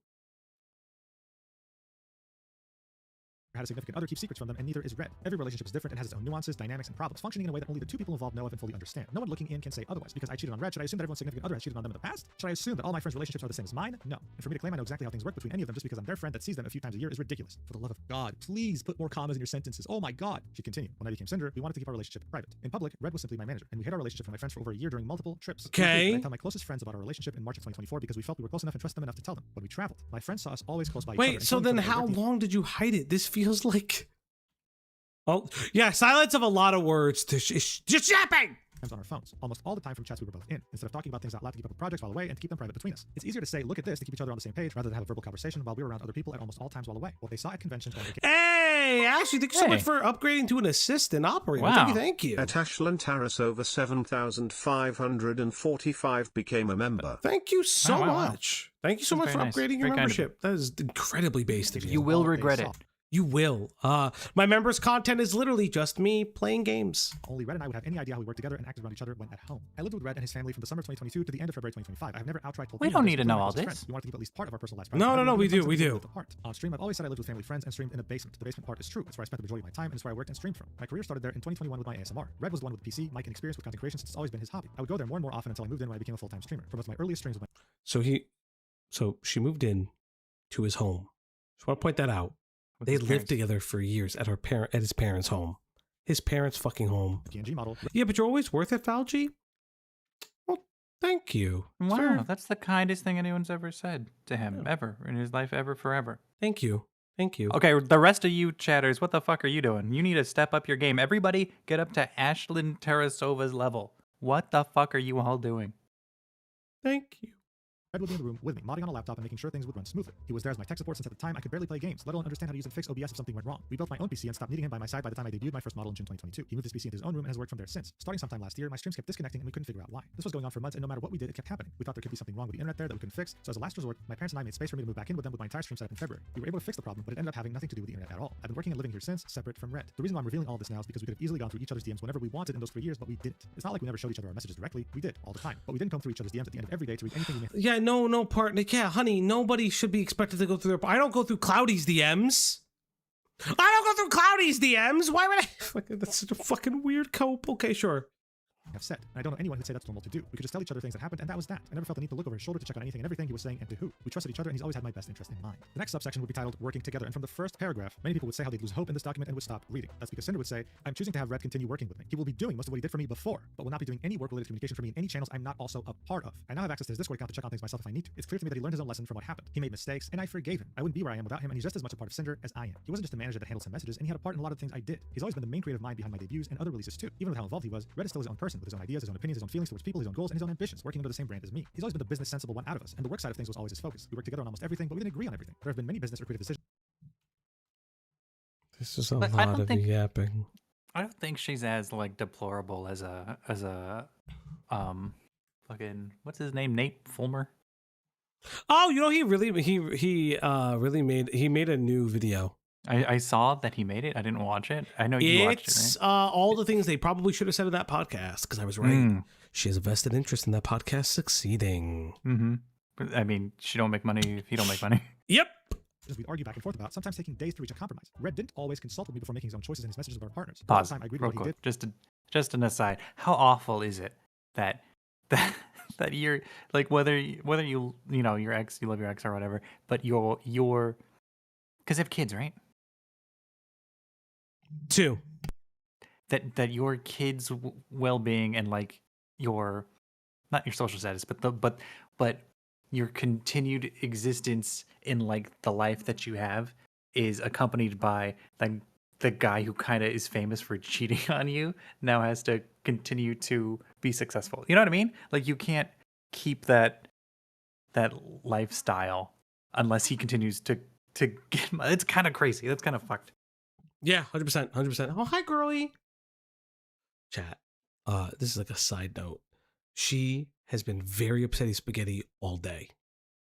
Had a significant other keep secrets from them, and neither is Red. Every relationship is different and has its own nuances, dynamics, and problems, functioning in a way that only the two people involved know of and fully understand. No one looking in can say otherwise. Because I cheated on Red, should I assume that everyone's significant other has cheated on them in the past? Should I assume that all my friends' relationships are the same as mine? No. And for me to claim I know exactly how things work between any of them just because I'm their friend that sees them a few times a year is ridiculous. For the love of God, please put more commas in your sentences. Oh my God. She continued. When I became Sinder, we wanted to keep our relationship private. In public, Red was simply my manager, and we hid our relationship from my friends for over a year during multiple trips. Okay. I tell my closest friends about our relationship in March of 2024 because we felt we were close enough and trust them enough to tell them. When we traveled, my friends saw us always close by each other. Wait, so then how long did you hide it? This feels like... Oh, yeah, silence of a lot of words to just yapping! On our phones, almost all the time from chats we were both in, instead of talking about things out loud to keep up with projects while away and to keep them private between us. It's easier to say, look at this, to keep each other on the same page, rather than have a verbal conversation while we were around other people at almost all times while away. What they saw at conventions... Hey, Ashley, thank you so much for upgrading to an assistant operator. Wow. Thank you. At Ashland Terrace over 7,545 became a member. Thank you so wow. much. Thank you so much That's for very nice. upgrading your Very kind of membership. That is incredibly based of you. You will regret it. You will. My members' content is literally just me playing games. Only Red and I would have any idea how we worked together and acted around each other when at home. I lived with Red and his family from the summer of 2022 to the end of February 2025. I have never outright told We anyone don't this, need to including know my all closest this. friends. We wanted to keep at least part of our personal lives No, private. no, no, we do, Friends we and do. lived apart. On stream, I've always said I lived with family friends and streamed in a basement. The basement part is true. It's where I spent the majority of my time and it's where I worked and streamed from. My career started there in 2021 with my ASMR. Red was the one with the PC, mic, and experience with content creation since it's always been his hobby. I would go there more and more often until I moved in when I became a full-time streamer. For most of my earliest streams with my... So she moved in to his home. Just want to point that out. With They his lived parents. together for years at his parents' home. His parents' fucking home. PNG model. Yeah, but you're always worth it, Valji. Well, thank you. Wow, sir. that's the kindest thing anyone's ever said to him, ever, in his life, ever, forever. Thank you. Thank you. Okay, the rest of you chatters, what the fuck are you doing? You need to step up your game. Everybody get up to Ashlyn Tarasova's level. What the fuck are you all doing? Thank you. Red would be in the room with me, modding on a laptop and making sure things would run smoothly. He was there as my tech support since at the time I could barely play games, let alone understand how to use and fix OBS if something went wrong. We built my own PC and stopped needing him by my side by the time I debuted my first model in June 2022. He moved his PC into his own room and has worked from there since. Starting sometime last year, my streams kept disconnecting and we couldn't figure out why. This was going on for months and no matter what we did, it kept happening. We thought there could be something wrong with the internet there that we couldn't fix, so as a last resort, my parents and I made space for me to move back in with them with my entire stream setup in February. We were able to fix the problem, but it ended up having nothing to do with the internet at all. I've been working and living here since, separate from Red. The reason why I'm revealing all this now is because we could have easily gone through each other's DMs whenever we wanted in those 3 years, but we didn't. It's not like we never showed each other our messages directly. We did, all the time. But we didn't come through each other's DMs at the end of every day to read anything we made. Yeah, no, partner. Yeah, honey, nobody should be expected to go through their... I don't go through Cloudy's DMs. I don't go through Cloudy's DMs. Why would I... That's such a fucking weird cope. Okay, sure. Have said, and I don't know anyone who'd say that's normal to do. We could just tell each other things that happened, and that was that. I never felt the need to look over his shoulder to check on anything and everything he was saying and to who. We trusted each other, and he's always had my best interest in mind. The next subsection would be titled Working Together, and from the first paragraph, many people would say how they'd lose hope in this document and would stop reading. That's because Sinder would say, I'm choosing to have Red continue working with me. He will be doing most of what he did for me before, but will not be doing any work-related communication for me in any channels I'm not also a part of. I now have access to his Discord account to check on things myself if I need to. It's clear to me that he learned his own lesson from what happened. He made mistakes, and I forgave him. I wouldn't be where I am without him, and he's just as much a part of Sinder as I am. He wasn't just a manager that handled some messages, and he had a part in a lot of things I did. He's always been the main creative mind behind my debuts and other releases too. Even with how involved he was, Red is still his own person with his own ideas, his own opinions, his own feelings towards people, his own goals, and his own ambitions, working under the same brand as me. He's always been the business sensible one out of us, and the work side of things was always his focus. We worked together on almost everything, but we didn't agree on everything. There have been many business or creative decisions. This is a But I lot don't of think- yapping. I don't think she's as like deplorable as a fucking what's his name, Nate Fulmer. Oh, you know, he really made a new video. I saw that he made it. I didn't watch it. I know you watched it, It's right? all the things they probably should have said in that podcast, because I was right. Mm. She has a vested interest in that podcast succeeding. Mm-hmm. I mean, she don't make money if you don't make money. Yep. We'd argue back and forth about, sometimes taking days to reach a compromise. Red didn't always consult with me before making his own choices in his messages with our partners. But all Pause. the time, I agreed Real with what he quick. did. Just an aside. How awful is it that you're like whether you know your ex, you love your ex or whatever, but your because they have kids, right? 2. That your kids' well-being and like your not your social status, but your continued existence in like the life that you have is accompanied by the guy who kind of is famous for cheating on you now has to continue to be successful. You know what I mean? Like you can't keep that lifestyle unless he continues to get. It's kind of crazy. That's kind of fucked. Yeah, 100%. 100%. Oh, hi, girly. Chat. This is like a side note. She has been very upsetty spaghetti all day.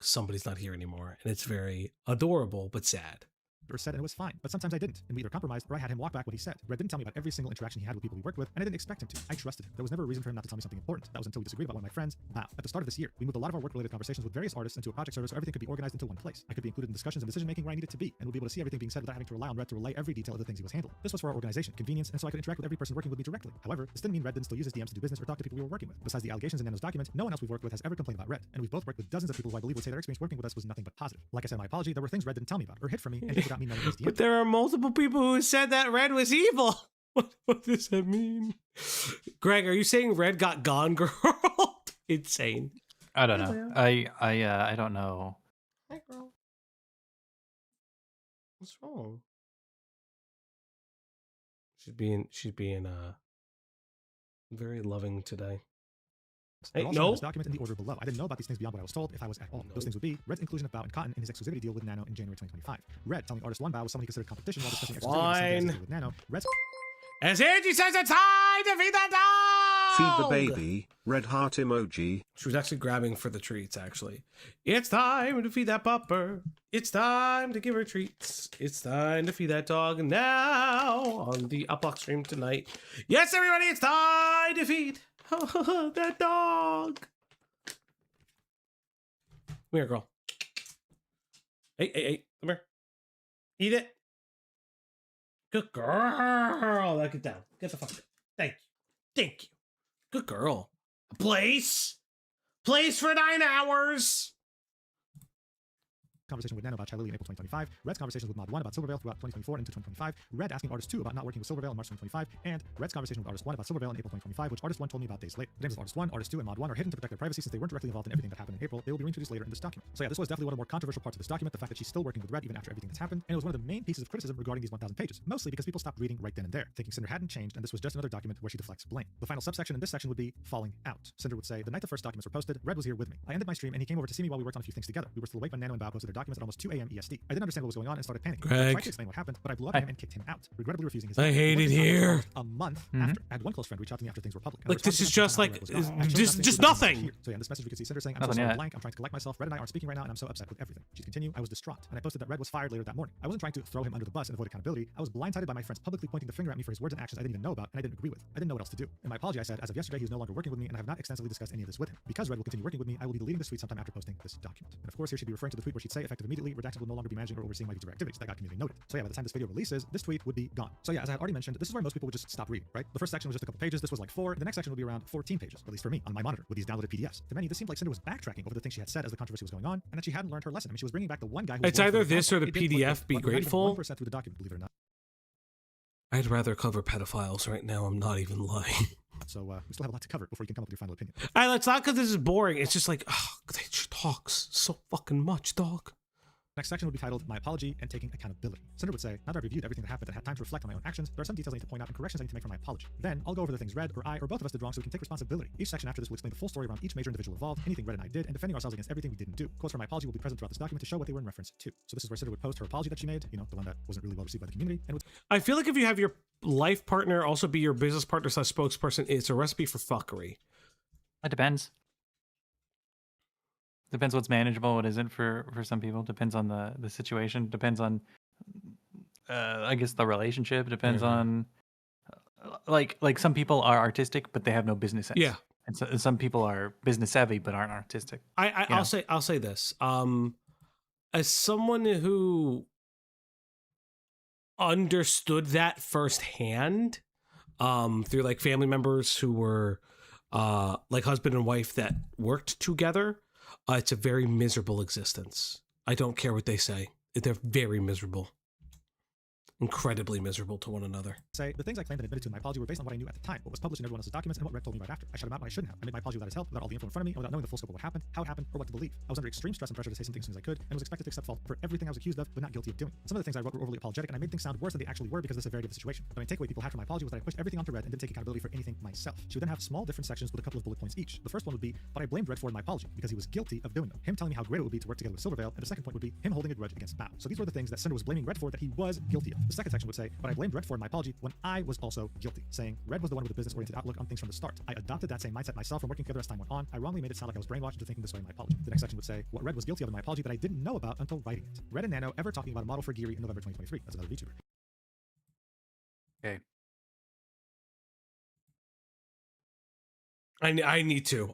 Somebody's not here anymore, and it's very adorable but sad. or said, and it was fine. But sometimes I didn't, and we either compromised or I had him walk back what he said. Red didn't tell me about every single interaction he had with people we worked with, and I didn't expect him to. I trusted him. There was never a reason for him not to tell me something important. That was until we disagreed about one of my friends, Bao. At the start of this year, we moved a lot of our work-related conversations with various artists into a project service where everything could be organized into one place. I could be included in discussions and decision-making where I needed to be, and would be able to see everything being said without having to rely on Red to relay every detail of the things he was handling. This was for our organization, convenience, and so I could interact with every person working with me directly. However, this didn't mean Red didn't still use his DMs to do business or talk to people we were working with. Besides the allegations in Nano's document, no one else we've worked with has ever complained about Red, and we've both worked with dozens of people who I believe would say their experience working with us was nothing but positive. Like I said in my apology, there were things Red didn't tell me about or hid from me and did without me knowing his DMs. But there are multiple people who said that Red was evil. What does that mean? Greg, are you saying Red got gone girl? Insane. I don't know. I don't know. Hi, girl. What's wrong? She's being very loving today. Hey, Also, no. this document in the order below. I didn't know about these things beyond what I was told, if I was at all. Those things would be Red's inclusion of Bao and Cotton in his exclusivity deal with Nano in January 2025. Red telling artist one Bao was someone he considered competition while discussing exclusivity deal with Nano. Red's As Angie says, it's time to feed the dog! Feed the baby, red heart emoji. She was actually grabbing for the treats, actually. It's time to feed that pupper. It's time to give her treats. It's time to feed that dog now on the Uplock stream tonight. Yes, everybody, it's time to feed that dog. Come here, girl. Hey, come here. Eat it. Good girl. Now get down. Get the fuck down. Thank you. Good girl. A place for 9 hours. conversation with Nano about Chilili in April 2025, Red's conversations with Mod 1 about Silvervale throughout 2024 into 2025, Red asking Artist 2 about not working with Silvervale in March 2025, and Red's conversation with Artist 1 about Silvervale in April 2025, which Artist 1 told me about days later. The names of Artist 1, Artist 2, and Mod 1 are hidden to protect their privacy since they weren't directly involved in everything that happened in April. They will be reintroduced later in this document. So yeah, this was definitely one of the more controversial parts of this document, the fact that she's still working with Red even after everything that's happened, and it was one of the main pieces of criticism regarding these 1,000 pages, mostly because people stopped reading right then and there, thinking Sinder hadn't changed and this was just another document where she deflects blame. The final subsection in this section would be falling out. Sinder would say, the night the first documents were posted, Red was here with me. I ended my stream and he came over to see me while we worked on a few things together. We were still awake when Nano and Bao posted their documents at almost 2 a.m. EST. I didn't understand what was going on and started panicking. Greg. I tried to explain what happened, but I blew up at him and kicked him out, regrettably refusing his I help. hate We it worked this out here. almost a month after. I had one close friend reach out to me after things were public. And Like, I this is responded just to him like, and I was like, just nothing. So yeah, in this message we could see Sinder saying, I'm Nothing so sorry, yet. blank, I'm trying to collect myself. Red and I aren't speaking right now and I'm so upset with everything. She'd continue, I was distraught. And I posted that Red was fired later that morning. I wasn't trying to throw him under the bus and avoid accountability. I was blindsided by my friends publicly pointing the finger at me for his words and actions I didn't even know about and I didn't agree with. I didn't know what else to do. In my apology, I said, as of yesterday, he was no longer working with me and I have not extensively discussed any of this with him. Because Red will continue working with me, I will be deleting this tweet sometime after posting this document. And of course, here she'd be referring to the tweet where she'd say, effective immediately, Redacted will no longer be managing or overseeing my VTuber activities. That got community noted. So yeah, by the time this video releases, this tweet would be gone. So yeah, as I had already mentioned, this is where most people would just stop reading, right? The first section was just a couple pages. This was like 4. The next section would be around 14 pages, at least for me, on my monitor, with these downloaded PDFs. To many, this seemed like Sinder was backtracking over the things she had said as the controversy was going on, and that she hadn't learned her lesson. I mean, she was bringing back the one guy who It's was either working for this or the It did look PDF, good, be but we're not even grateful. 1% through the document, believe it or not. I'd rather cover pedophiles right now. I'm not even lying. So we still have a lot to cover before you can come up with your final opinion. It's not because this is boring. It's just like, she talks so fucking much, dog. Next section would be titled My Apology and Taking Accountability. Cinder would say, now that I've reviewed everything that happened and had time to reflect on my own actions, there are some details I need to point out and corrections I need to make for my apology. Then I'll go over the things Red or I or both of us did wrong so we can take responsibility. Each section after this will explain the full story around each major individual involved, anything Red and I did, and defending ourselves against everything we didn't do. Quotes from my apology will be present throughout this document to show what they were in reference to. So this is where Cinder would post her apology that she made, you know, the one that wasn't really well received by the community, and would I feel like if you have your life partner also be your business partner / spokesperson, it's a recipe for fuckery. It depends. Depends what's manageable, what isn't for some people. Depends on the situation. Depends on, I guess, the relationship. Depends on, like some people are artistic, but they have no business sense. Yeah. And some people are business savvy, but aren't artistic. I'll say this. As someone who understood that firsthand, through like family members who were like husband and wife that worked together, it's a very miserable existence. I don't care what they say. They're very miserable. Incredibly miserable to one another. say, the things I claimed and admitted to in my apology were based on what I knew at the time, what was published in everyone else's documents, and what Red told me right after. I shut him out when I shouldn't have. I made my apology without his help, without all the info in front of me, and without knowing the full scope of what happened, how it happened, or what to believe. I was under extreme stress and pressure to say something as soon as I could, and was expected to accept fault for everything I was accused of, but not guilty of doing. Some of the things I wrote were overly apologetic, and I made things sound worse than they actually were because of the severity of the situation. The main takeaway people had from my apology was that I pushed everything onto Red and didn't take accountability for anything myself. She would then have small different sections with a couple of bullet points each. The first one would be, but I blamed Red for in my apology because he was guilty of doing them. Him telling me how great it would be to work together with Silvervale, and the second point would be him holding a grudge against Bao. So these were the things that Sinder was blaming Red for that he was guilty of. The second section would say, but I blamed Red for in my apology when I was also guilty, saying Red was the one with the business-oriented outlook on things from the start. I adopted that same mindset myself from working together as time went on. I wrongly made it sound like I was brainwashed into thinking this way in my apology. The next section would say, what Red was guilty of in my apology that I didn't know about until writing it. Red and Nano ever talking about a model for Geary in November 2023. That's another VTuber. Okay. I need to.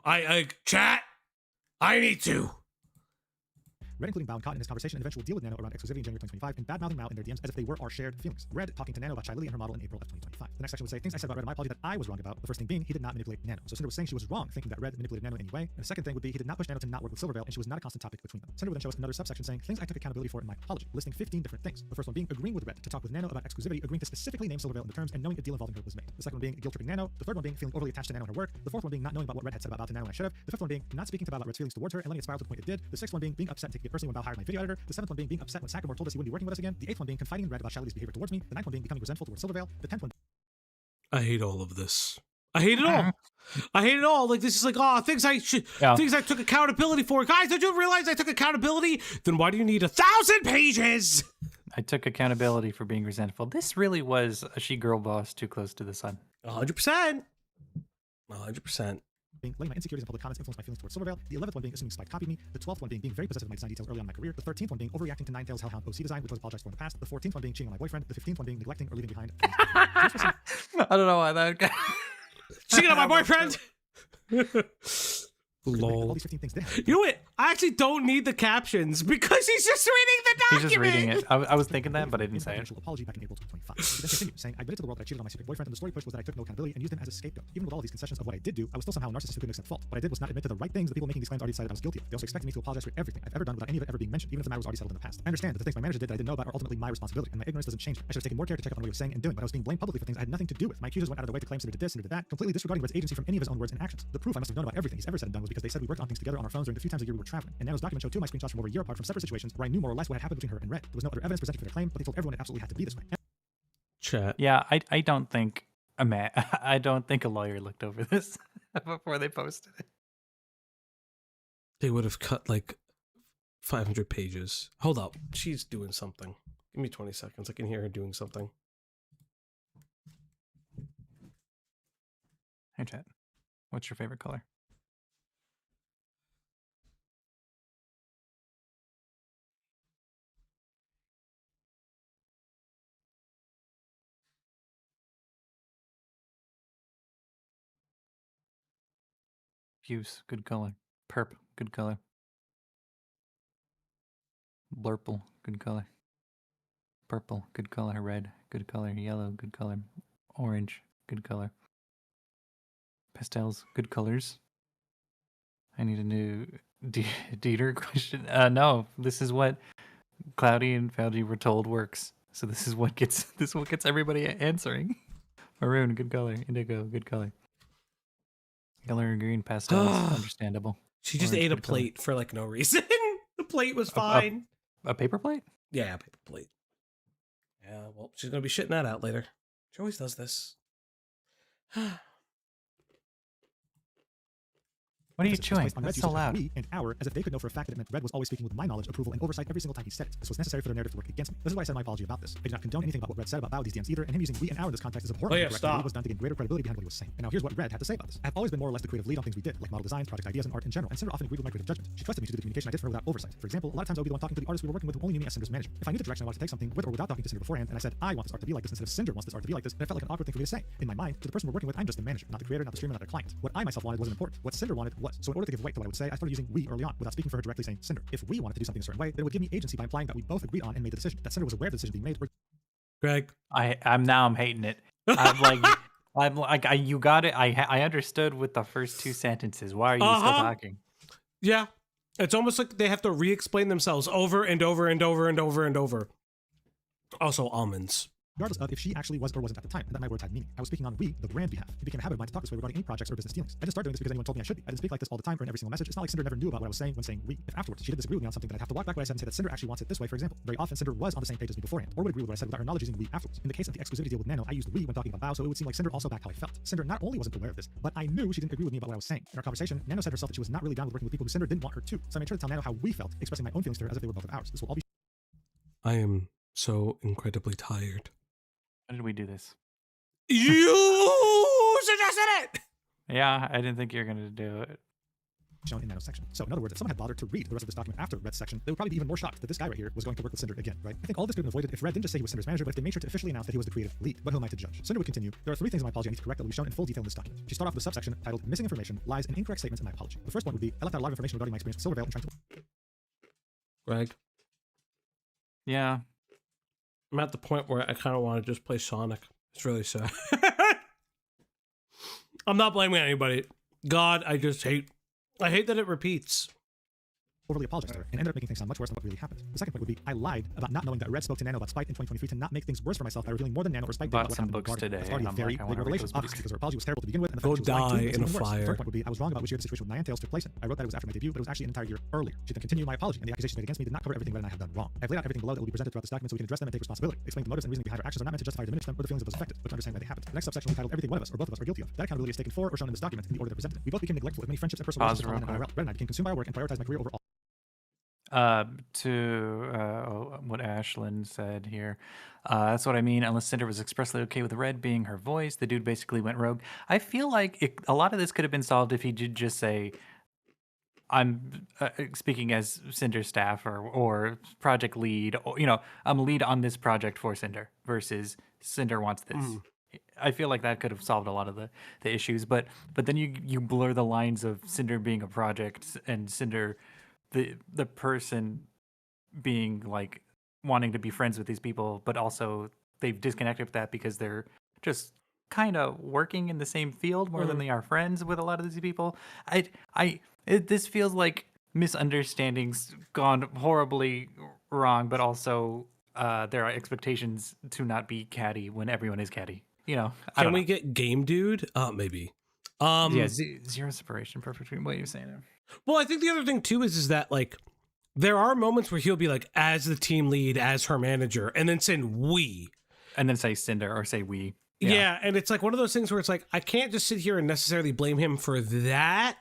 Chat. I need to. Red including Bao and Cotton in his conversation and eventual deal with Nano around exclusivity in January 2025 and bad-mouthing Mao in their DMs as if they were our shared feelings. Red talking to Nano about Chai Li and her model in April of 2025. The next section would say things I said about Red in my apology that I was wrong about. The first thing being he did not manipulate Nano. So Cinder was saying she was wrong thinking that Red manipulated Nano in any way. And the second thing would be he did not push Nano to not work with Silverveil and she was not a constant topic between them. Cinder would then show us another subsection saying things I took accountability for in my apology, listing 15 different things. The first one being agreeing with Red to talk with Nano about exclusivity, agreeing to specifically name Silverveil in the terms and knowing a deal involving her was made. The second one being guilt tripping Nano. The third one being feeling overly attached to Nano and her work. The fourth one being not knowing about what Red had said about Bao to Nano and I should have. The fifth one being not speaking to Bao about Red's feelings towards her and letting it spiral to the point it did. The sixth one being upset and taking it personally when Bao hired my video editor. The seventh one being upset when Sakamore told us he wouldn't be working with us again. The eighth one being confiding in Red about Shali's behavior towards me. The ninth one being becoming resentful towards Silverveil. The 10th one. I hate all of this. I hate it all. I hate it all. Like this is like, oh, things I took accountability for. Guys, did you realize I took accountability? Then why do you need 1,000 pages? I took accountability for being resentful. This really was a she-girl boss too close to the sun. 100%. 100%. Being letting my insecurities and public comments influence my feelings towards Silverveil. The 11th one being assuming Spike copied me. The 12th one being very possessive of my design details early on in my career. The 13th one being overreacting to Ninetales Hellhound OC design, which was apologized for in the past. The 14th one being cheating on my boyfriend. The 15th one being neglecting or leaving behind. I don't know why that. Cheating on my boyfriend. All Lol. these 15 things did happen. You know what? I actually don't need the captions because he's just reading the He's document. just reading it. I was thinking that, but I didn't say it. Apology back in April 2025. He then continued, saying, I admitted to the world that I cheated on my secret boyfriend, and the story push was that I took no accountability and used him as a scapegoat. Even with all of these concessions of what I did do, I was still somehow a narcissist who couldn't accept fault. What I did was not admit to the right things the people making these claims already decided I was guilty of. They also expected me to apologize for everything I've ever done without any of it ever being mentioned, even if the matter was already settled in the past. I understand that the things my manager did that I didn't know about are ultimately my responsibility, and my ignorance doesn't change it. I should have taken more care to check up on what I was saying and doing, but I was being blamed publicly for things I had nothing to do with. My accusers went out of their way to claim Cinder did this, Cinder did that, completely disregarding Red's agency from any of his own words and actions. The proof I must have known about everything he's ever said and done was because they said we worked on things together on our phones during the few times a year we were traveling. And Nano's document showed two of my screenshots from over a year apart from separate situations where I knew more or less what had happened between her and Red. There was no other evidence presented for their claim, but they told everyone it absolutely had to be this way. Chat. Yeah, I don't think I don't think a lawyer looked over this before they posted it. They would have cut like 500 pages. Hold up. She's doing something. Give me 20 seconds. I can hear her doing something. Hey, chat. What's your favorite color? Fuse, good color. Perp, good color. Blurple, good color. Purple, good color. Red, good color. Yellow, good color. Orange, good color. Pastels, good colors. I need a new Dieter question. No, this is what Cloudy and Fauci were told works. So this is what gets everybody answering. Maroon, good color. Indigo, good color. Color green pastels, understandable. She just Orange, ate a good color. plate for like no reason. The plate was fine. A paper plate? Yeah, paper plate. Yeah, well, she's gonna be shitting that out later. She always does this. What are you This chewing? placed on That's Red's so usage of loud. we and our, as if they could know for a fact that it meant Red was always speaking with my knowledge, approval, and oversight every single time he said it. This was necessary for their narrative to work against me. This is why I said my apology about this. I do not condone anything about what Red said about Bao these DMs either, and him using we and our in this context is abhorrent. Oh, yeah, Correct. stop. What was done to gain greater credibility behind what he was saying. And now here's what Red had to say about this. I've always been more or less the creative lead on things we did, like model designs, project ideas, and art in general, and Cinder often agreed with my creative judgment. She trusted me to do the communication I did for her without oversight. For example, a lot of times I would be the one talking to the artists we were working with who only knew me as Cinder's manager. If I knew the direction I wanted to take something with or without talking to Cinder beforehand, and I said, I want this art to be like this instead of Cinder wants this art to be like this, then it felt like an awkward thing for me to say. In my mind, to the person we're working with, I'm just the manager, not the creator, not the streamer, not the client. What I myself wanted wasn't important. What Cinder wanted was. So in order to give weight to what I would say, I started using we early on, without speaking for her directly saying Cinder. If we wanted to do something a certain way, then it would give me agency by implying that we both agreed on and made the decision. That Cinder was aware of the decision being made. Greg. I'm hating it. I'm like you got it. I understood with the first two sentences. Why are you still talking? Yeah. It's almost like they have to re-explain themselves over and over and over and over and over. Also, almonds. Regardless of if she actually was or wasn't at the time, and that my words had meaning. I was speaking on we, the brand behalf. It became a habit of mine to talk this way regarding any projects or business dealings. I didn't start doing this because anyone told me I should be. I didn't speak like this all the time or in every single message. It's not like Cinder never knew about what I was saying when saying we. If afterwards she did disagree with me on something, then I'd have to walk back what I said and say that Cinder actually wants it this way, for example. Very often Cinder was on the same page as me beforehand, or would agree with what I said without her knowledge using we afterwards. In the case of the exclusivity deal with Nano, I used we when talking about Bao, so it would seem like Cinder also backed how I felt. Cinder not only wasn't aware of this, but I knew she didn't agree with me about what I was saying. In our conversation, Nano said herself that she was not really down with working with people who Cinder didn't want her to. So I made sure to tell Nano how we felt, expressing my own feelings to her as if they were both of ours. This will all be I am so incredibly tired. How did we do this? You suggested it! Yeah, I didn't think you were going to do it. Shown in Nano's section. So in other words, if someone had bothered to read the rest of this document after Red's section, they would probably be even more shocked that this guy right here was going to work with Sinder again, right? I think all this could have been avoided if Red didn't just say he was Sinder's manager, but if they made sure to officially announce that he was the creative lead. But who am I to judge? Sinder would continue. There are 3 things in my apology I need to correct that will be shown in full detail in this document. She started off with a subsection titled Missing Information, Lies, and Incorrect Statements in My Apology. The first one would be, I left out a lot of information regarding my experience with Silvervale and trying to... Greg, Yeah. I'm at the point where I kind of want to just play Sonic. It's really sad. I'm not blaming anybody. God, I hate that it repeats. overly apologized to her and ended up making things sound much worse than what really happened. The second point would be, I lied about not knowing that Red spoke to Nano about Spike in 2023 to not make things worse for myself by revealing more than Nano or Spike did about what happened in the garden. That's already a very big revelation, obviously because her apology was terrible to begin with, and the fact that she was lying to make things even worse. The third point would be, I was wrong about which year the situation with Niantails took place in. I wrote that it was after my debut, but it was actually an entire year earlier. She then continued my apology, and the accusations made against me did not cover everything Red and I have done wrong. I've laid out everything below that will be presented throughout this document so we can address them and take responsibility. Explain the motives and reasoning behind our actions are not meant to justify or diminish them or the feelings of those affected, but to understand why they happened. The next subsection will be titled Everything one of us or both of us are guilty of. That accountability is taken for or shown in this document in the order that presented. We both became neglectful with many friendships and personal relationships online and IRL. Red and I became consumed by our work and prioritized my career over all. What Ashlyn said here. That's what I mean. Unless Cinder was expressly okay with Red being her voice, the dude basically went rogue. I feel like a lot of this could have been solved if he did just say, I'm speaking as Cinder's staff or project lead, or, I'm lead on this project for Cinder versus Cinder wants this. I feel like that could have solved a lot of the issues, but then you blur the lines of Cinder being a project and Cinder the person being like wanting to be friends with these people, but also they've disconnected with that because they're just kind of working in the same field more than they are friends with a lot of these people. This feels like misunderstandings gone horribly wrong, but also there are expectations to not be catty when everyone is catty. Can we get Game Dude? Maybe. Zero separation. Perfect. What you're saying there. Well, I think the other thing too is that like there are moments where he'll be like as the team lead, as her manager, and then say we, and then say Cinder or say we. Yeah, and it's like one of those things where it's like I can't just sit here and necessarily blame him for that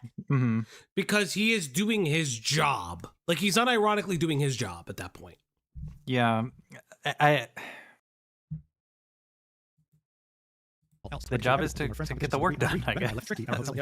because he is doing his job. Like he's unironically doing his job at that point. Yeah, the job is to get the work done, I guess. I chose to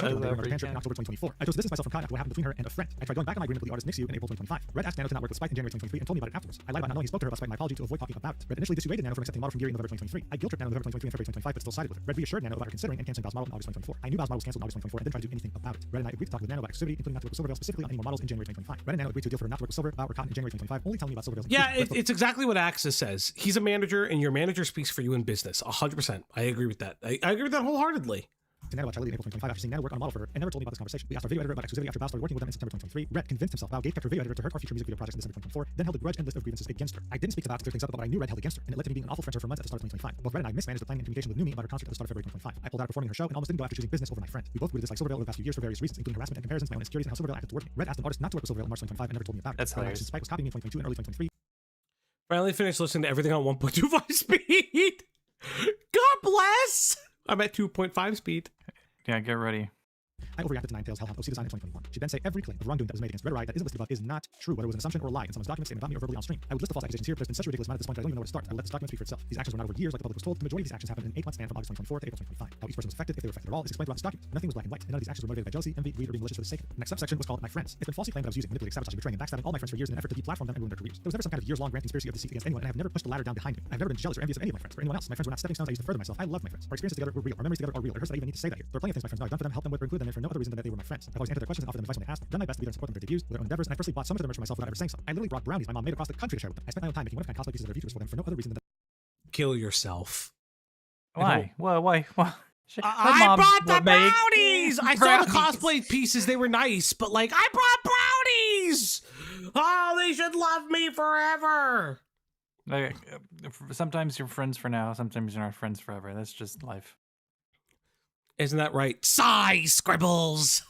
distance myself from contact what happened between her and a friend. I tried going back on my agreement with the artist Nixu in April 2025. Red asked Nano to not work with Spike in January 2023 and told me about it afterwards. I lied about not knowing he spoke to her about Spike in my apology to avoid talking about it. Red initially dissuaded Nano from accepting model from Geary in November 2023. I guilt-tripped Nano in November 2023 and February 2025, but still sided with her. Red reassured Nano about her considering and canceling Bow's model in August 2024. I knew Bow's model was canceled in August 2024 and didn't try to do anything about it. Red and I agreed to talk with Nano about exclusivity, including not to work with Silvervale specifically on any more models in January 2025. Red and Nano agreed to a deal for her not to work with Silver, Bow, or Cotton in January 2025, only telling me about Silvervale's. Yeah, it's exactly what Axis says. He's a manager, and your manager speaks for you in business. 100%. I agree with that. I agree with that wholeheartedly. To Nano about Charlie in April 2025 after seeing Nano work on a model for her and never told me about this conversation. We asked our video editor about exclusivity after Bow started working with them in September 2023. Red convinced himself Bow kept her video editor to hurt our future music video projects in December 2024, then held a grudge and list of grievances against her. I didn't speak to Bow to clear things up, but I knew Red held against her, and it led to me being an awful friend to her for months at the start of 2025. Both Red and I mismanaged the planning and communication with Numi about her concert at the start of February 2025. I pulled out of performing her show and almost didn't go after choosing business over my friend. We both grew to dislike Silvervale over the past few years for various reasons, including harassment and comparisons, my own insecurities, and how Silvervale acted towards me. Red asked an artist not to work with Silvervale in March 2025 and never told me about it. That's hilarious. Spike was copying me in 2022 and early 2023. Finally finished listening to everything on 1.25 speed. God bless. I'm at 2.5 speed. Yeah, get ready. I overreacted to Niantails' Hellhound OC design in 2021. She'd then say every claim of wrongdoing that was made against Red or I that isn't listed above is not true, whether it was an assumption or a lie in someone's document statement about me or verbally on stream. I would list the false accusations here, but there's been such a ridiculous amount at this point that I don't even know where to start. I will let this document speak for itself. These actions were not over years like the public was told. The majority of these actions happened in an 8-month span from August 2024 to April 2025. How each person was affected, if they were affected at all, is explained throughout this document. Nothing was black and white, and none of these actions were motivated by jealousy, envy, greed, or being malicious for the sake of it. The next subsection was called My Friends. It's been falsely claimed that I was using, manipulating, sabotaging, betraying, and backstabbing all my friends for years in an effort to deplatform them and ruin their careers. There was never some kind of years-long grand conspiracy of deceit against anyone, and I have never pushed the ladder down behind me. I've never been jealous or envious of any of my friends or anyone else. My friends were not stepping stones I used to further myself. I love my friends. Our experiences together were real. Our memories together are real. It hurts that I even need to say that here. There are plenty of things my friends know I've done for them, helped them with, or included them in for no other reason than that they were my friends. I've always answered their questions and offered them advice when they asked, done my best to be there and support them in their debuts, their own endeavors, and I personally bought some of their merch for myself without ever saying so. I literally brought brownies my mom made across the country to share with them. I spent my own time making one-of-kind cosplay pieces of their VTubers for them for no other reason than that. Kill yourself. Why? Why? I brought the brownies! I saw the cosplay pieces. They were nice, but like, I brought brownies! Oh, they should love me forever. Sometimes you're friends for now. Sometimes you're not friends forever. That's just life. Isn't that right? Sigh, scribbles.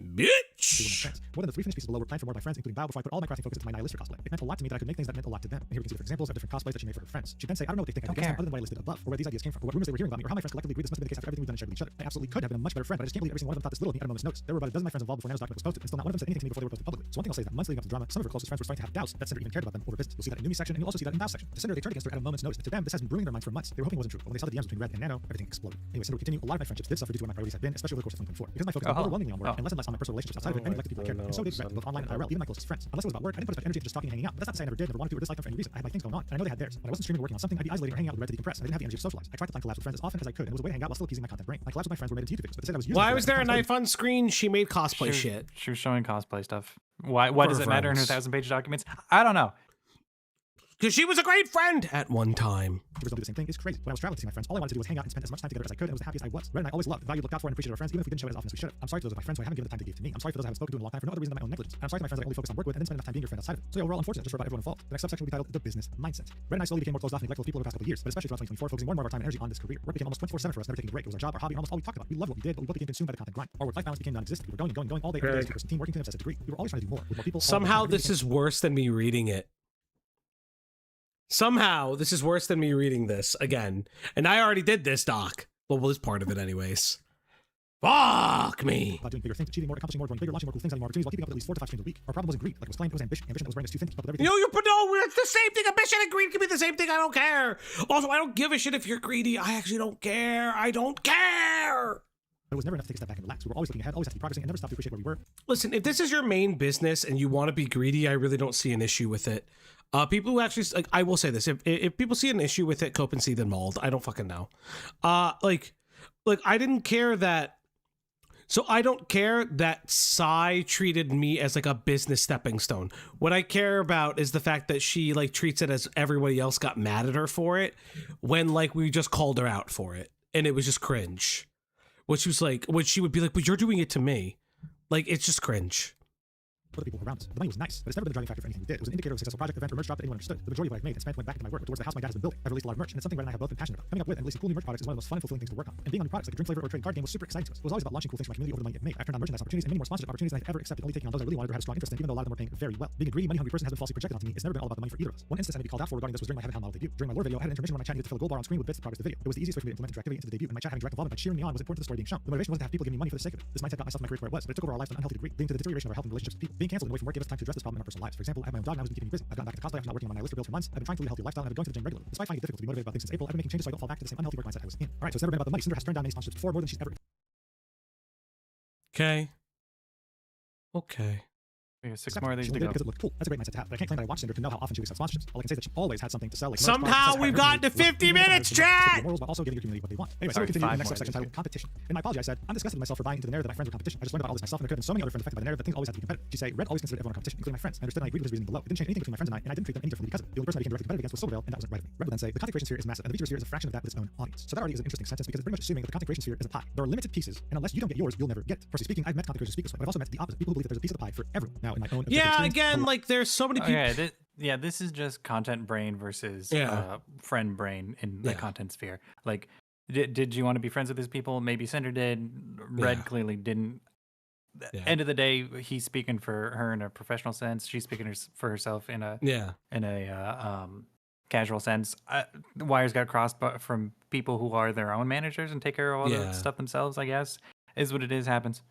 Bitch. More than the 3 finished pieces below were planned for more by friends, including Bao, before I put all my crafting focus into my nihilistic cosplay. It meant a lot to me that I could make things that meant a lot to them. And here we can see different examples of different cosplays that she made for her friends. She'd then say, I don't know what they think I do other than what I listed above, or where these ideas came from, or what rumors they were hearing about me, or how my friends collectively agreed this must have been the case after everything we've done and shared with each other. I absolutely could have been a much better friend, but I just can't believe every single one of them thought this little of me at a moment's notice. There were about a dozen of my friends involved before Nano's document was posted, and still not one of them said anything to me before they were posted publicly. So one thing I'll say is that months leading up to the drama, some of her closest friends were starting to have doubts that Cinder even cared about them over business. You'll see that in Numi's section, and you'll also see that in Bao's section. To Cinder, they turned against her at a moment's notice, and to them, this has been brewing in their minds for months. They were hoping it wasn't true, but when they saw the DMs between Red and Nano, everything exploded. Anyway, Cinder will continue. A lot of my friendships did suffer due to where my priorities have been, especially over the course of 2024. Because my focus was overwhelmingly on work, and less and less on my personal relationships outside of it, many neglected people I cared about. And so did Red, both online and IRL, even my closest friends. Unless it was about work, I didn't put as much energy into just talking and hanging out. But that's not to say I never did, never wanted to, or disliked them for any reason. I had my things going on, and I know they had theirs. When I wasn't streaming or working on something, I'd be isolating or hanging out with Red to decompress, and I didn't have the energy to socialize. I tried to plan collabs with friends as often as I could, and it was a way to hang out while still appeasing my content brain. My collabs with my friends were made into YouTube videos, but they said I was using Why was there a knife on screen? She made cosplay shit. She was showing cosplay stuff. Why does it matter in her 1,000-page documents? I don't know. Because she was a great friend at one time. Don't do the same thing is crazy. When I was traveling to see my friends, all I wanted to do was hang out and spend as much time together as I could, and it was the happiest I was. Red and I always loved, valued, looked out for, and appreciated our friends, even if we didn't show it as often as we should have. I'm sorry to those of my friends who I haven't given the time they gave to me. I'm sorry for those I haven't spoken to in a long time for no other reason than my own negligence. And I'm sorry to my friends that I only focus on work with and didn't spend enough time being your friend outside of it. So yeah, overall, unfortunate just for about everyone involved. The next subsection will be titled The Business Mindset. Red and I slowly became more closed off and neglectful of people over the past couple of years, but especially throughout 2024, focusing more and more of our time and energy on this career. Work became almost 24/7 for us, never taking a break. It was our job, our hobby, and almost all we talked about. We loved what we did, but we both became consumed by the content grind. Our work-life balance became non-existent. We were going all day, every day, as a team, working to an obsessive degree. We were always trying to do more with more people. Somehow this is worse than me reading it. Somehow this is worse than me reading this again. And I already did this, Doc. Well, this part of it anyways. Fuck me. About doing bigger things, achieving more, accomplishing more, growing bigger, launching more cool things, having more opportunities, while keeping up with at least 4 to 5 streams a week. Our problem wasn't greed, like it was claimed, it was ambition. Ambition that was wearing us too thin to keep up with everything. It's the same thing. Ambition and greed can be the same thing. I don't care. Also, I don't give a shit if you're greedy. I actually don't care. I don't care. But it was never enough to take a step back and relax. We were always looking ahead, always had to be progressing, and never stopped to appreciate where we were. Listen, if this is your main business and you want to be greedy, I really don't see an issue with it. People who actually, like, I will say this: if people see an issue with it, cope and see then mauled. I don't fucking know. Like, I didn't care that. So I don't care that Psy treated me as like a business stepping stone. What I care about is the fact that she like treats it as everybody else got mad at her for it, when like we just called her out for it, and it was just cringe. Which was like, which she would be like, but you're doing it to me. Like, it's just cringe. For the people around us. The money was nice, but it's never been the driving factor for anything we did. It was an indicator of a successful project, event, or merch drop that anyone understood. The majority of what I've made and spent went back into my work, towards the house my dad has been building. I've released a lot of merch, and it's something Red and I have both been passionate about. Coming up with and releasing cool new merch products is one of the most fun and fulfilling things to work on. And being on new products like a drink flavor or a trading card game was super exciting to us. It was always about launching cool things for my community over the money it made. I've turned on merchandise opportunities and many more sponsorship opportunities than I've ever accepted, only taking on those I really wanted or had a strong interest in, even though a lot of them were paying very well. Being a greedy, money-hungry person has been falsely projected onto me. It's never been all about the money for either of us. One instance I had to be called out for regarding this was during my Heaven Hell model debut. During my lore video, I had an intermission where my chat needed to fill a gold bar on screen with bits to progress the video. It was the easiest way for me to implement interactivity into the debut, and my chat having direct involvement by cheering me on was important to the story being shown. The motivation wasn't to have people giving me money for the sake of it. This mindset got myself and my career to where it was, but it took over our lives to an unhealthy degree, leading to the deterioration of our health and relationships with people. Being canceled and away from work gave us time to address this problem in our personal lives. For example, I have my own dog now who's been keeping me busy. I've gotten back to cosplay after not working on my list for build for months. I've been trying to lead a healthier lifestyle and I've been going to the gym regularly. Despite finding it difficult to be motivated about things since April, I've been making changes so I don't fall back to the same unhealthy work mindset I was in. Alright, so it's never been about the money. Cinder has turned down many sponsorships before, more than she's ever. Okay. Okay. We have 6 more of these she to did it go. because it looked cool. That's a great mindset to have. But I can't claim that I watched Cinder to know how often she would accept sponsorships. All I can say is that she always had something to sell. Like Somehow we've gotten to 50 minutes, chat! Morals, while also giving your community what they want. Anyway, so we continue to the next subsection titled competition. In my apology, I said, I'm disgusted with myself for buying into the narrative that my friends were competition. I just learned about all this myself, and there could have been so many other friends affected by the narrative that things always had to be competitive. She say, Red always considered everyone a competition, including my friends. I understood and I agreed with his reasoning below. It didn't change anything between my friends and I didn't treat them any differently because of it. The only person I became directly competitive against was Silvervale, and that wasn't right of me. Red would then say, the content creation sphere is massive, and the VTuber sphere is a fraction of that with its own audience. So that already is an interesting sentence because it's pretty much assuming that the content creation sphere is a pie. There are limited pieces, and unless you don't get yours, you'll never get it. Personally speaking, I've met content creators speak this way, but I've also met the opposite. People who believe that there's a piece of the pie for everyone. Now, in my own again, like there's so many people. Okay, this is just content brain versus friend brain in the content sphere. Like, did you want to be friends with these people? Maybe Cinder did. Red clearly didn't. End of the day, he's speaking for her in a professional sense. She's speaking for herself in a casual sense. The wires got crossed from people who are their own managers and take care of all the stuff themselves, I guess. Is what it is, happens.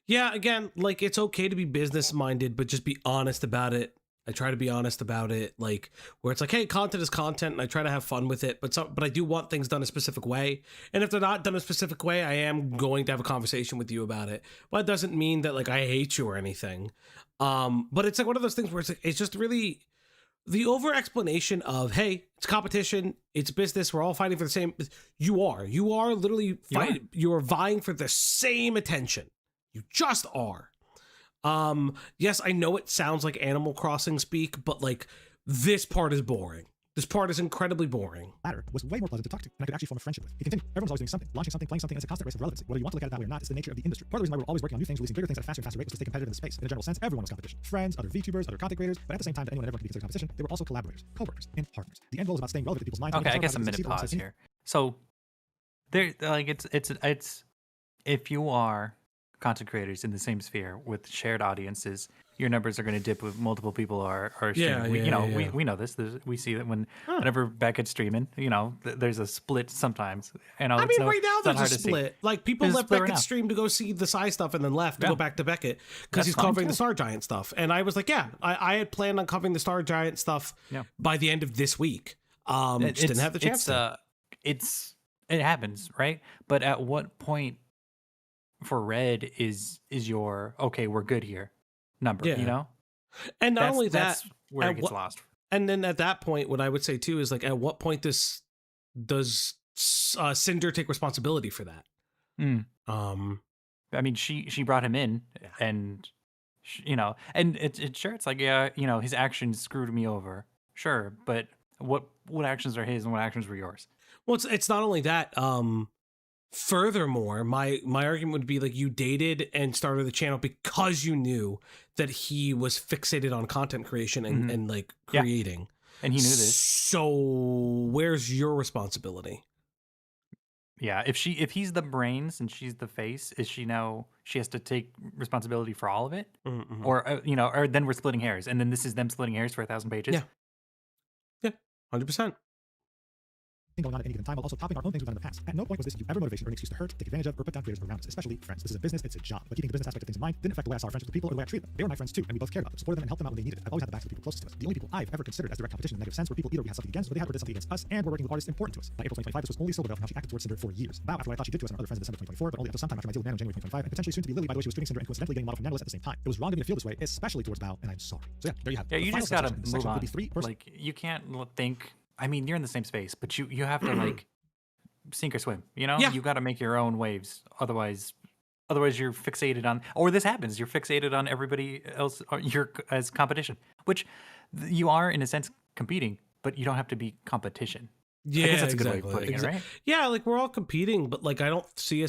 Yeah, again, like it's okay to be business minded, but just be honest about it. I try to be honest about it, like where it's like, hey, content is content, and I try to have fun with it, but I do want things done a specific way. And if they're not done a specific way, I am going to have a conversation with you about it. But it doesn't mean that like I hate you or anything. But it's like one of those things where it's just really the over explanation of, hey, it's competition, it's business, we're all fighting for the same. You are literally fighting. You are vying for the same attention. You just are. Yes, I know it sounds like Animal Crossing speak, but like this part is boring. This part is incredibly boring. Latter was way more pleasant to talk to, and I could actually form a friendship with. He continued, everyone's always doing something, launching something, playing something. It's a constant race of relevancy. Whether you want to look at it that way or not, it's the nature of the industry. Part of the reason why we're always working on new things, releasing bigger things at a faster and faster rate was to stay competitive in the space. In a general sense, everyone was competition. Friends, other VTubers, other content creators, but at the same time that anyone and everyone could be considered competition, they were also collaborators, co-workers, and partners. The end goal is about staying relevant to people's minds. Okay, I guess a minute pause here. So there, like it's if you are content creators in the same sphere with shared audiences, your numbers are going to dip with multiple people are Yeah, streaming. yeah. We know this. We see that whenever Beckett's streaming, there's a split sometimes. I mean, right now there's a split. Like, people There's a left split right Beckett's now. stream to go see the Psy stuff and then left to Yeah. go back to Beckett because That's he's fine, covering the too. Star Giant stuff. And I was like, yeah, I had planned on covering the Star Giant stuff Yeah. by the end of this week. Just didn't have the chance to. It happens, right? But at what point for Red is your okay, we're good here number, Yeah. And not only that, that's where at it gets what- lost. and then at that point, what I would say too is like, at what point does Sinder take responsibility for that? Mm. Um, I mean, she brought him in, and and it's like, yeah, his actions screwed me over, sure, but what actions are his and what actions were yours? well, it's not only that. Furthermore, my argument would be like, you dated and started the channel because you knew that he was fixated on content creation and like Yeah. creating. And he knew this. So where's your responsibility? Yeah, if he's the brains and she's the face, is she now she has to take responsibility for all of it, Mm-hmm. or or then we're splitting hairs, and then this is them splitting hairs for 1,000 pages. Yeah. 100%. thing going on at any given time while also topping our own things we've done in the past. At no point was this ever motivation or an excuse to hurt, take advantage of, or put down creators around us, especially friends. This is a business, it's a job. But keeping the business aspect of things in mind didn't affect the way I saw our friendships with people or the way I treated them. They were my friends too, and we both cared about them, supported them, and helped them out when they needed it. I've always had the backs of the people closest to us. The only people I've ever considered as direct competition in a negative sense were people either we had something against, or they had or did something against us, and were working with artists important to us. By April 2025, this was only Silverville and how she acted towards Cinder for years. Bow after what I thought she did to us and our other friends in December 2024, but only until sometime after my deal with Nano in January 2025, and potentially soon to be Lily by the way she was treating Cinder and coincidentally getting a model from Nanoless at the same time. It was wrong of me to feel this way, especially towards Bow, and I'm sorry. So yeah, there you have it. Yeah, The you final just gotta section. This move section on. would be three person- Like, you can't think. I mean, you're in the same space, but you have to like sink or swim. Yeah. You got to make your own waves. Otherwise you're fixated on. Or this happens. You're fixated on everybody else. Or you're as competition, which you are in a sense competing, but you don't have to be competition. Yeah, I guess that's a good exactly. way of putting it, right? Yeah, like, we're all competing, but like, I don't see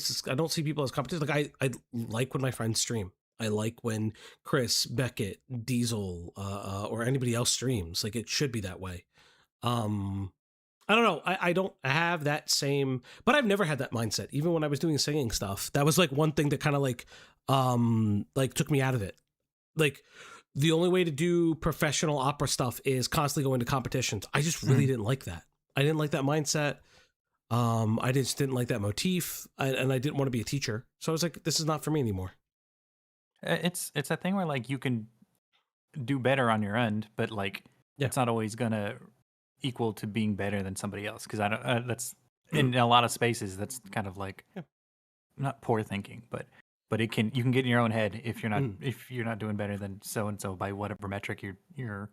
people as competition. Like, I like when my friends stream. I like when Chris, Beckett, Diesel, or anybody else streams. Like, it should be that way. I don't know. I don't have that same, but I've never had that mindset. Even when I was doing singing stuff, that was like one thing that kind of like took me out of it. Like, the only way to do professional opera stuff is constantly going to competitions. I just really didn't like that. I didn't like that mindset. I just didn't like that motif, and I didn't want to be a teacher. So I was like, this is not for me anymore. It's a thing where like you can do better on your end, but like it's not always gonna equal to being better than somebody else, because I don't. That's in a lot of spaces. That's kind of like not poor thinking, but you can get in your own head if you're not doing better than so and so by whatever metric you're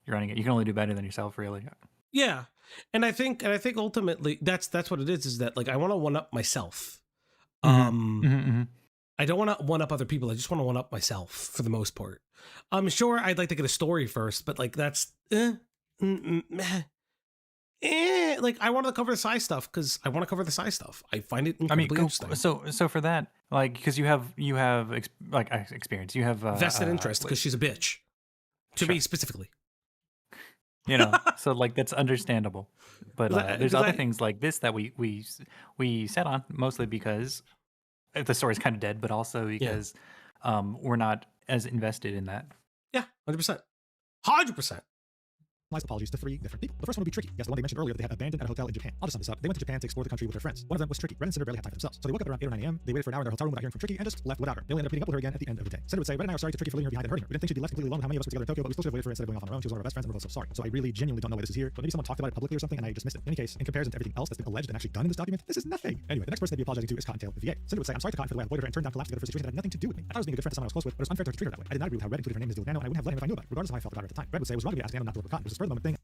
running it. You can only do better than yourself, really. Yeah, and I think ultimately that's what it is that like, I want to one up myself. I don't want to one up other people. I just want to one up myself for the most part. I'm sure I'd like to get a story first, but like, that's like, I want to cover the Psy stuff because I want to cover the Psy stuff. I find it incredibly interesting. So for that, like, because you have experience, you have Vested interest because she's a bitch. To me specifically. So like, that's understandable, but there's other things like this that we set on, mostly because the story's kind of dead, but also because we're not as invested in that. Yeah, 100%. 100%. Apologies to three different people. The first one would be Tricky. Yes, the one they mentioned earlier that they had abandoned at a hotel in Japan. I'll just sum this up. They went to Japan to explore the country with their friends. One of them was Tricky. Red and Cinder barely had time for themselves. So they woke up around 8 or 9 a.m. They waited for an hour in their hotel room without hearing from Tricky and just left without her. They only ended up meeting up with her again at the end of the day. Cinder would say, Red and I are sorry to Tricky for leaving her behind and hurting her. We didn't think she'd be left completely alone with how many of us were together in Tokyo, but we still should have waited for her instead of going off on our own. She was one of our best friends and we're both so sorry. So I really genuinely don't know why this is here, but maybe someone talked about it publicly or something and I just missed it. In any case, in comparison to everything else that's been alleged and actually done in this document, this is nothing. Anyway, the next person they'd be apologizing to is Cottontail VA. Cinder would say, I'm sorry to Cotton for the way I avoided her and turned down to laugh together for a situation that had nothing to do with me. I thought I was being a good friend to someone I was close with, but it was unfair to treat her that way. I did not agree with how Red included her name in his deal with Nano, and I wouldn't have let him if I knew about it, regardless of how I felt about her at the time. Red would say it was wrong of me to ask Nano not to work with Cotton. It was a spur of the moment thing.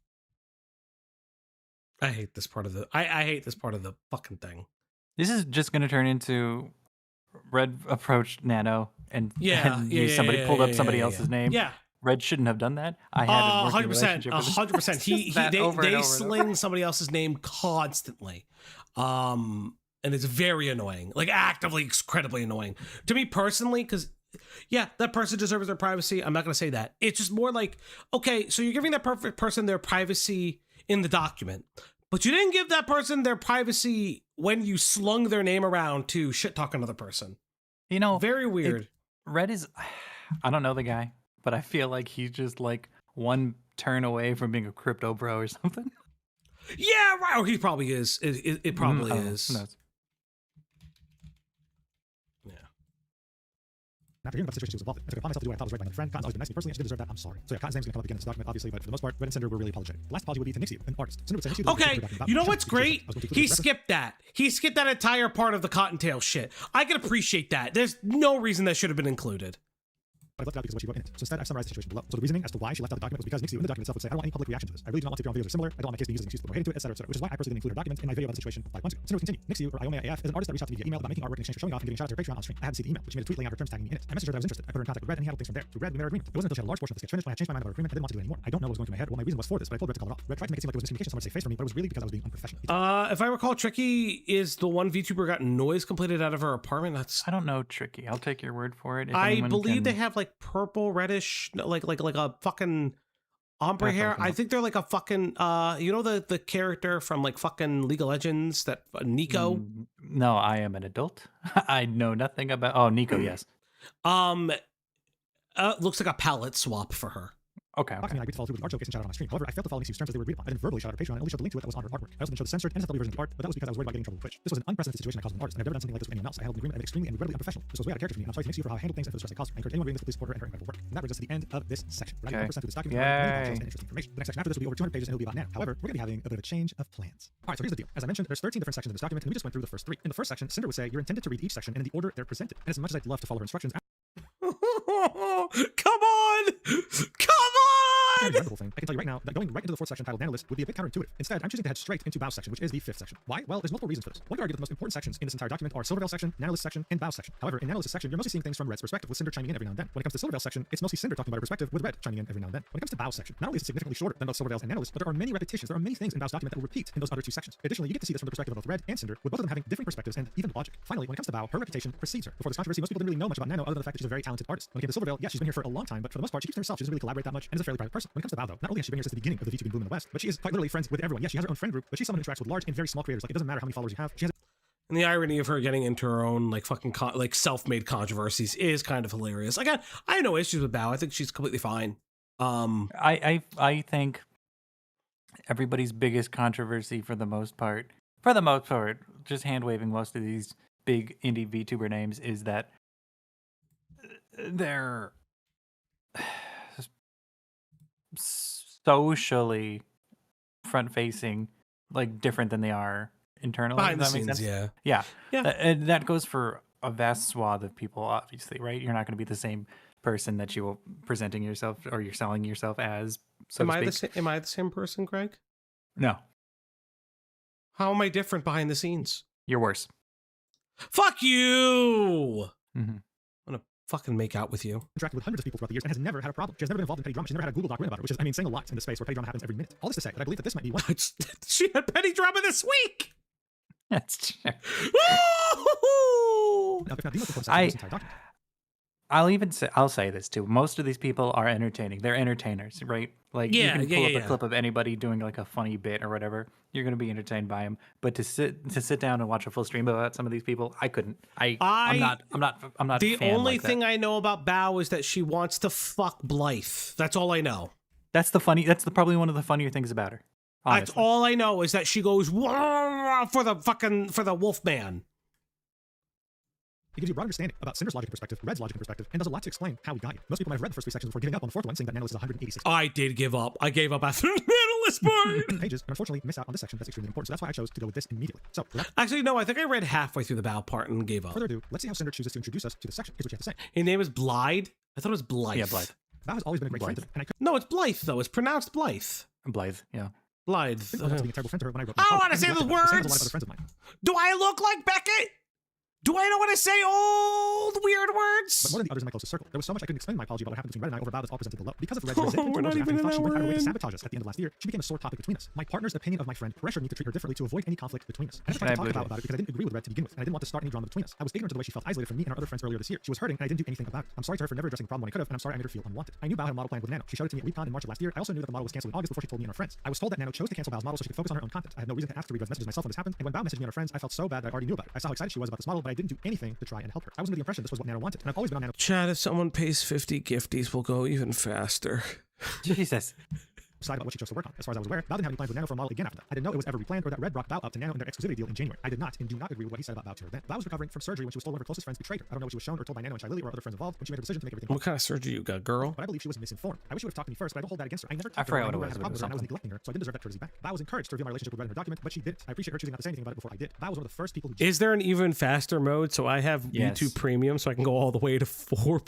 I hate this part of the I hate this part of the fucking thing. This is just going to turn into Red approached Nano and somebody pulled up somebody else's name. Yeah. Red shouldn't have done that. I had a working 100%. relationship with him. 100%. They sling somebody else's name constantly. And it's very annoying. Like, actively incredibly annoying. To me personally, because that person deserves their privacy. I'm not going to say that. It's just more like, okay, so you're giving that perfect person their privacy in the document, but you didn't give that person their privacy when you slung their name around to shit talk another person. You know, Very weird. Red is, I don't know the guy, but I feel like he's just like one turn away from being a crypto bro or something. Yeah, right. Oh, he probably is. It probably I don't know. is. Who knows? After hearing about the situation she was involved in, I took it upon myself to do what I thought was right by my friend. Cotton's always been nice to me personally, and she did deserve that. I'm sorry. So yeah, Cotton's name's gonna come up again in this document, obviously, but for the most part, Red and Sinder were really apologetic. The last apology would be to Nixie, an artist. Sinder would say, Okay, you know what's great? He skipped that. He skipped that entire part of the Cottontail shit. I can appreciate that. There's no reason that should have been included. But I left it out because of what she wrote in it. So instead, I summarized the situation below. So the reasoning as to why she left out the document was because Nixie in the document itself would say, I don't want any public reaction to this. I really do not want to appear on videos are similar. I don't want my case being used as an excuse to put hate into it, etc., etc. Which is why I personally didn't include her document in my video about the situation 5 months ago. Sinder would continue. Nixie, or Iomea AF, is an artist that reached out to me via email about making artwork in exchange for showing off and giving shout out to her Patreon on stream. I had to see the email, which made a tweet laying out her terms tagging me in it. I messaged her that I was interested. I put her in contact with Red, and he handled things from there. Through Red, we made our agreement. It wasn't until she had a large portion of the sketch finished when I changed my mind about our agreement. I didn't want to do it anymore. I don't know what was going through my head, what my reason was for this, but I told Red to call it off. Red tried to make it seem like there was miscommunication, someone to save face for me, but it was really because I was being unprofessional. If I recall, Tricky is the one VTuber got noise completed out of her apartment. That's I don't know, Tricky. I'll take your word for it. If I anyone believe can- they have like purple, reddish, like a fucking ombre hair. I think they're like a fucking you know the character from like fucking League of Legends that Nico. No, I am an adult. I know nothing about. Oh, Nico, yes. Looks like a palette swap for her. Okay. I agreed to follow through with the art showcase and shout out on my stream. However, I failed to follow Nixie's terms as they were agreed upon. I didn't verbally shout out her Patreon. I only showed the link to it that was on her artwork. I also didn't show the censored NSFW version of the art, but that was because I was worried about getting in trouble with Twitch. This was an unprecedented situation I caused an artist, and I've never done something like this with anyone else. I held an agreement that was extremely and regrettably unprofessional. This was way out of character for me, and I'm sorry to Nixie for how I handled things and for the stress I caused. I encourage anyone reading this to please support her and her incredible work. And that brings us to the end of this section. We're at 1% through this document. And interesting information. The next section after this will be over 200 pages and it'll be about Nano. However, we're going to be having a bit of a change of plans. All right, so here's the deal. As I mentioned, there's 13 different sections in this document, and we just went through the first 3. In the first section, Sinder would say you're intended to read each section in the order they're presented. And as much as I'd love to follow her instructions, Come on! Come on! the whole thing, I can tell you right now that going right into the 4th section titled Nanoless would be a bit counterintuitive. Instead, I'm choosing to head straight into Bow's section, which is the 5th section. Why? Well, there's multiple reasons for this. One could argue that the most important sections in this entire document are Silvervale section, Nanoless section, and Bow's section. However, in Nanoless section, you're mostly seeing things from Red's perspective, with Sinder chiming in every now and then. When it comes to Silvervale section, it's mostly Sinder talking about her perspective, with Red chiming in every now and then. When it comes to Bow's section, not only is it significantly shorter than both Silvervale's and Nanoless, but there are many repetitions. There are many things in Bow's document that will repeat in those other 2 sections. Additionally, you get to see this from the perspective of both Red and Sinder, with both of them having different perspectives and even logic. Finally, when it comes to Bow, her reputation precedes her. Before this controversy, most people didn't really know much about Nano other than the fact that she's a very talented artist. When it came to Silvervale, yeah, she's been here for a long time, but for the most part, she keeps to herself. She doesn't really collaborate that much and is a fairly private person. When it comes to Bow, though, not only has she been here since the beginning of the VTubing boom in the West, but she is quite literally friends with everyone. Yeah, she has her own friend group, but she's someone who interacts with large and very small creators. Like, it doesn't matter how many followers you have. She has And the irony of her getting into her own like fucking like self-made controversies is kind of hilarious. Like I have no issues with Bao. I think she's completely fine. I think everybody's biggest controversy for the most part, just hand waving most of these big indie VTuber names, is that they're socially front facing, like different than they are internally. Behind the Does that make scenes, sense? yeah. And that goes for a vast swath of people, obviously, right? You're not going to be the same person that you will presenting yourself or you're selling yourself as. So Am I the same person, Greg? No, How am I different behind the scenes? you're worse. Fuck you! Mm-hmm. I'm gonna fucking make out with you. interacted with hundreds of people throughout the years and has never had a problem. She has never been involved in petty drama. She's never had a Google Doc written about her, which is, I mean, saying a lot in the space where petty drama happens every minute. All this to say that I believe that this might be one. She had petty drama this week! That's true. Woo! Now, if not the most important section of this entire document. I'll say this too. Most of these people are entertaining. They're entertainers, right? Like you can pull up a clip of anybody doing like a funny bit or whatever. You're going to be entertained by them. But to sit down and watch a full stream about some of these people, I couldn't. I'm not. The a fan only like thing that. I know about Bao is that she wants to fuck Blythe. That's all I know. That's probably one of the funnier things about her. Honestly. That's all I know is that she goes "Wah," for the wolf man. It gives you a broad understanding about Cinder's logic and perspective, Red's logic and perspective, and does a lot to explain how we got here. Most people might have read the first 3 sections before giving up on the 4th one, saying that Nanoless is 186 I did give up. I gave up after the Nanoless part. pages, and unfortunately miss out on this section that's extremely important. So that's why I chose to go with this immediately. So, without Actually, no, I think I read halfway through the Bao part and gave up. further ado, let's see how Sinder chooses to introduce us to this section. Here's what you have to say. His name is Blythe. I thought it was Blythe. Yeah, Blythe. Bao has always been a great friend to me, and I No, it's Blythe though. It's pronounced Blythe. Blythe. Yeah. Blythe. couldn't being a terrible friend to her when I wrote I don't my wanna say those Same with a lot of words. other friends of mine. Do I look like Beckett? Do I know how to say old weird words? But more than the others in my closest circle, there was so much I couldn't explain in my apology about what happened between Red and I over Bao that's all presented below. Because of Red's resentment we're not towards even her after in we thought she that went out of her way to word. sabotage us at the end of last year, she became a sore topic between us. My partner's opinion of my friend pressured me to treat her differently to avoid any conflict between us. I never tried to talk about it because I didn't agree with Red to begin with, and I didn't want to start any drama between us. I was ignorant to the way she felt isolated from me and our other friends earlier this year. She was hurting, and I didn't do anything about it. I'm sorry to her for never addressing the problem when I could have, and I'm sorry I made her feel unwanted. I knew Bao had a model plan with Nano. She showed it to me at WeCon in March of last year. I also knew that the model was canceled in August before she told me and our friends. I was told that Nano chose to cancel Bao's model so she could focus on her own content. I had no reason to ask to read Red's messages myself when this happened, and when Bao messaged me and our friends, I felt so bad that I already knew about it. I saw how excited she was about this model, but but I didn't do anything to try and help her. I was under the impression this was what Nano wanted, and I've always been on Nano. Chad, if someone pays 50 gifties, we'll go even faster. Jesus. Side about what she chose to work on. As far as I was aware, Bao didn't have any plans with Nano for a model again after that. I didn't know it was ever replanned or that Red brought Bao up to Nano in their exclusivity deal in January. I did not and do not agree with what he said about Bao to her then. Bao was recovering from surgery when she was told one of her closest friends betrayed her. I don't know what she was shown or told by Nano and Shiley or other friends involved when she made her decision to make everything. What kind of surgery you got, girl? But I believe she was misinformed. I wish she would have talked to me first, but I don't hold that against her. I never I talked to her. forgot I knew what I it had a problem was. with her and I was neglecting her, so I didn't deserve that courtesy back. Bao was encouraged to reveal my relationship with Red in her document, but she didn't. I appreciate her choosing not to say anything about it before I did. Bao was one of the first people who Is there an even faster mode? So I have Yes. YouTube Premium, so I can go all the way to four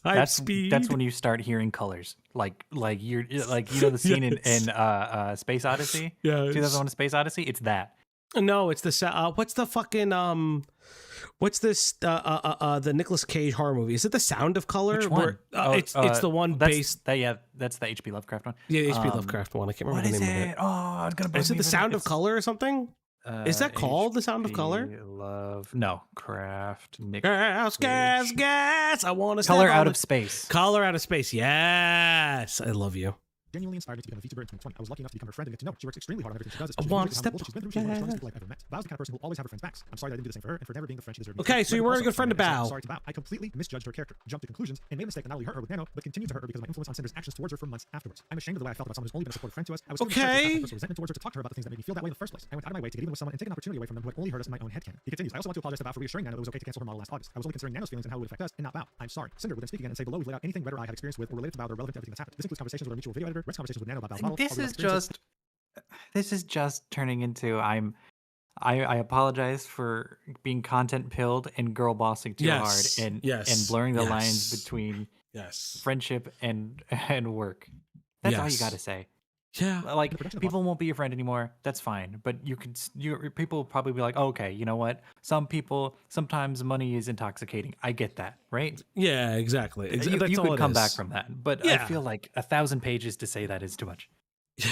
times speed. That's when you start hearing colors. Like you're like, you know, the scene Yes. in Space Odyssey? Yes. 2001: A Space Odyssey? It's that. No, it's the what's the fucking what's this the Nicolas Cage horror movie? Is it The Sound of Color? Which one? It's the one based. That's the H.P. Lovecraft one. Yeah, the H.P. Lovecraft one. I can't remember What the is name of it? it. Oh, it's gonna. Is it The Sound of Color or something? Is that called The Sound of Color? No, Craft. Gas. I want to Color Out of Space. Color Out of Space. Yes, I love you. genuinely inspired me to become a VTuber in 2020. I was lucky enough to become her friend and get to know her. She works extremely hard on everything she does. I want to step she's been through. She's one of the strongest people I've ever met. Bao's the kind of person who will always have her friends' backs. I'm sorry that I didn't do the same for her and for never being the friend she deserved. Okay, so you weren't a good friend to Bao. Sorry to Bao. I completely misjudged her character, jumped to conclusions, and made a mistake that not only hurt her with Nano, but continued to hurt her because of my influence on Cinder's actions towards her for months afterwards. I'm ashamed of the way I felt about someone who's only been a supportive friend to us. I was Okay. personal resentment towards her to talk to her about the things that made me feel that way in the first place. I went out of my way to get even with someone and take an opportunity away from them who had only hurt us in my own headcanon. He continues. I also want to apologize to Bao for reassuring Nano that it was okay to cancel her model last August. I was only considering Nano's feelings and how it would affect us, and not Bao. I'm sorry. Cinder would then speak again and say below we've laid out anything Red or I have experience with or related to Bao that are relevant to everything that's happened. This includes conversations with our mutual video editor, Red's conversations with Nano about Bao's model. This is just turning into I apologize for being content pilled and girl bossing too hard and blurring the lines between friendship and work. That's all you got to say. Yeah, like people won't be your friend anymore. That's fine, but people will probably be like, oh, okay, you know what? Sometimes money is intoxicating. I get that, right? Yeah, exactly. You could come back from that, but I feel like 1,000 pages to say that is too much. Yeah.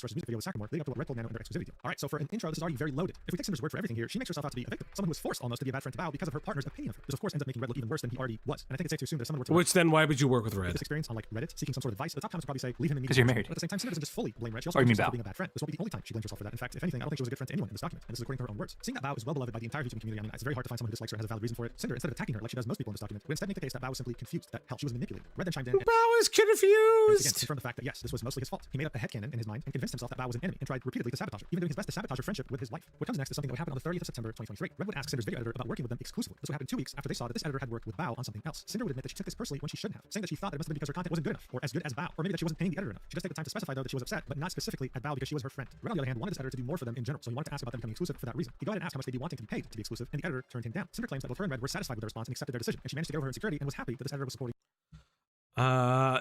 Versus music video with Sakamore, leading up to what Red told Nano in their exclusivity deal. Alright, so for an intro, this is already very loaded. If we take Cinder's word for everything here, she makes herself out to be a victim, someone who was forced almost to be a bad friend to Bao because of her partner's opinion of her. This of course ends up making Red look even worse than he already was. And I think it's safe to assume that if someone were to Which then why would you work with Red? This experience on like Reddit, seeking some sort of advice, the top comments would probably say, leave him immediately. Because you're married. But at the same time, Cinder doesn't just fully blame Red. She also you mean blames herself Bao. for being a bad friend. This won't be the only time she blames herself for that. In fact, if anything, I don't think she was a good friend to anyone in this document. And this is according to her own words. Seeing that Bao is well beloved by the entire VTubing community, I mean, it's very hard to find someone who dislikes her and has a valid reason for it. Cinder, instead of attacking her like she does most people in this document, would instead make the case that Bao was simply confused, that hell, she was manipulated. Red then chimed in. Bao is Again, confused. confirmed the fact that yes, this was mostly his fault. He made up a headcanon in his mind and convinced himself that Bao was an enemy and tried repeatedly to sabotage her, even doing his best to sabotage her friendship with his wife. What comes next is something that would happen on the 30th of September 2023. Red would ask Cinder's video editor about working with them exclusively. This would happen 2 weeks after they saw that this editor had worked with Bao on something else. Cinder would admit that she took this personally when she shouldn't have, saying that she thought that it must have been because her content wasn't good enough, or as good as Bao, or maybe that she wasn't paying the editor enough. She does take the time to specify though that she was upset, but not specifically at Bao because she was her friend. Red on the other hand wanted this editor to do more for them in general, so he wanted to ask about them becoming exclusive for that reason. He got ahead and asked how much they'd be wanting to be paid to be exclusive, and the editor turned him down. Cinder claims that both her and Red were satisfied with their response and accepted their decision, and she managed to get over her insecurity and was happy that this editor was supporting.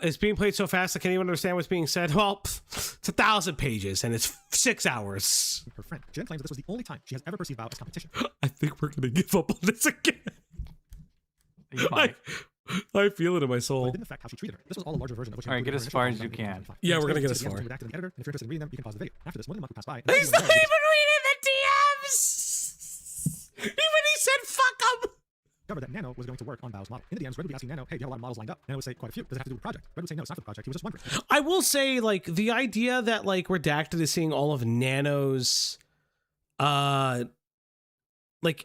It's being played so fast I can't even understand what's being said. Well, it's 1,000 pages and it's 6 hours. Her friend. She then claims that this was the only time she has ever perceived Bao as competition. I think we're gonna give up on this again. You might. I feel it in my soul. But it didn't affect how she treated her. This was all a larger version of what she All right, included get in her as far initial as you document can. Yeah, we're gonna get Redacted as far. in the editor, and if you're interested in reading them, you can pause the video. After this, more than a month would pass by. He's not even reading the DMs. Even he said fuck him. Discovered that Nano was going to work on Bao's model. In the DMs, Red would be asking Nano, hey, do you have a lot of models lined up? Nano would say, quite a few. Does it have to do with the project? Red would say, no, it's not for the project. He was just wondering. I will say, like, the idea that like Redacted is seeing all of Nano's like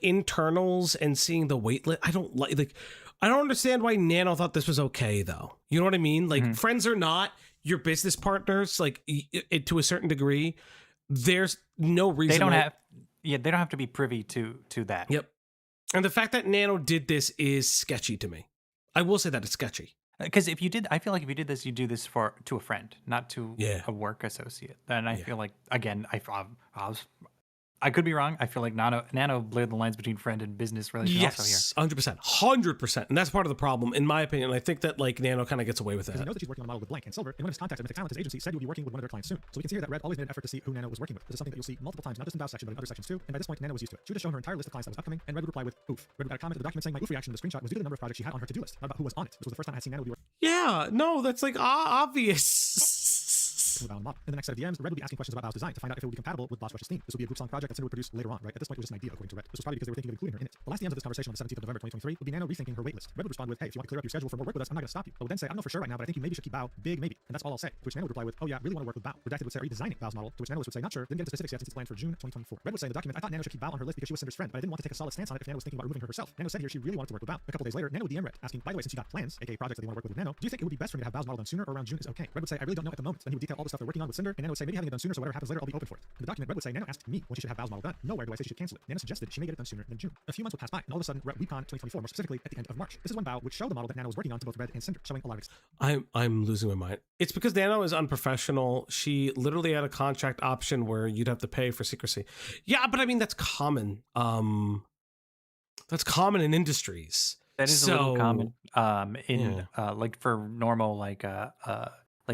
internals and seeing the wait list. I don't I don't understand why Nano thought this was okay though. You know what I mean? Like friends are not your business partners, like to a certain degree. There's no reason They don't have to be privy to that. Yep. And the fact that Nano did this is sketchy to me. I will say that it's sketchy. Because I feel like if you did this, you do this to a friend, not to a work associate. And I feel like, again, I could be wrong. I feel like Nano blurred the lines between friend and business relation also here. 100%. 100%. And that's part of the problem, in my opinion. I think that like Nano kind of gets away with that. He knows that she's working on a model with Blank and Silver, and one of his contacts at Mythic Talent, his agency, said he would be working with one of their clients soon. So we can see here that Red always made an effort to see who Nano was working with. This is something that you'll see multiple times, not just in Bao's section, but in other sections too. And by this point, Nano was used to it. She would have shown her entire list of clients that was upcoming, and Red would reply with oof. Red would add a comment to the document saying my oof reaction to the screenshot was due to the number of projects she had on her to-do list, not about who was on it. This was the first time I had seen Nano be working. Yeah, no, that's like obvious. with Bao and model. In the next set of DMs, Red would be asking questions about Bao's design to find out if it would be compatible with Boss Rush's theme. This would be a group song project that Sinder would produce later on, right? At this point, it was just an idea, according to Red. This was probably because they were thinking of including her in it. The last DMs of this conversation on the 17th of November 2023 would be Nano rethinking her waitlist. Red would respond with, hey, if you want to clear up your schedule for more work with us, I'm not going to stop you. But would then say, I don't know for sure right now, but I think you maybe should keep Bao big, maybe. And that's all I'll say. To which Nano would reply with, oh yeah, really want to work with Bao. Redacted would say, are you designing Bao's model? To which Nanoless would say, not sure. Didn't get into specifics yet since it's planned for June 2024. Red would say in the document, I thought Nano should keep Bao on her list because she was Sinder's friend, but I didn't want to take a solid stance on it if Nano was thinking about removing her herself. Nano said here she really wanted to work with Bao. A couple days later, Nano would DM Red, asking, by the way, since you got plans, aka projects that they want to work with Nano, do you think it would be best for me to have Bao's model done sooner or around June is okay? Red would say, I really don't know at the moment. Then he would detail all the stuff they're working on with Sinder, and Nano would say, maybe having it done sooner, so whatever happens later, I'll be open for it. In the document, Red would say, Nano asked me when she should have Bao's model done. Nowhere do I say she should cancel it. Nano suggested she may get it done sooner than June. A few months would pass by, and all of a sudden, we're at WeCon 2024, more specifically at the end of March. This is when Bao would show the model that Nano was working on to both Red and Sinder, showing a lot of I'm losing my mind. It's because Nano is unprofessional. She literally had a contract option where you'd have to pay for secrecy. Yeah, but I mean that's common. That's common in industries. That is a little common. Like for normal like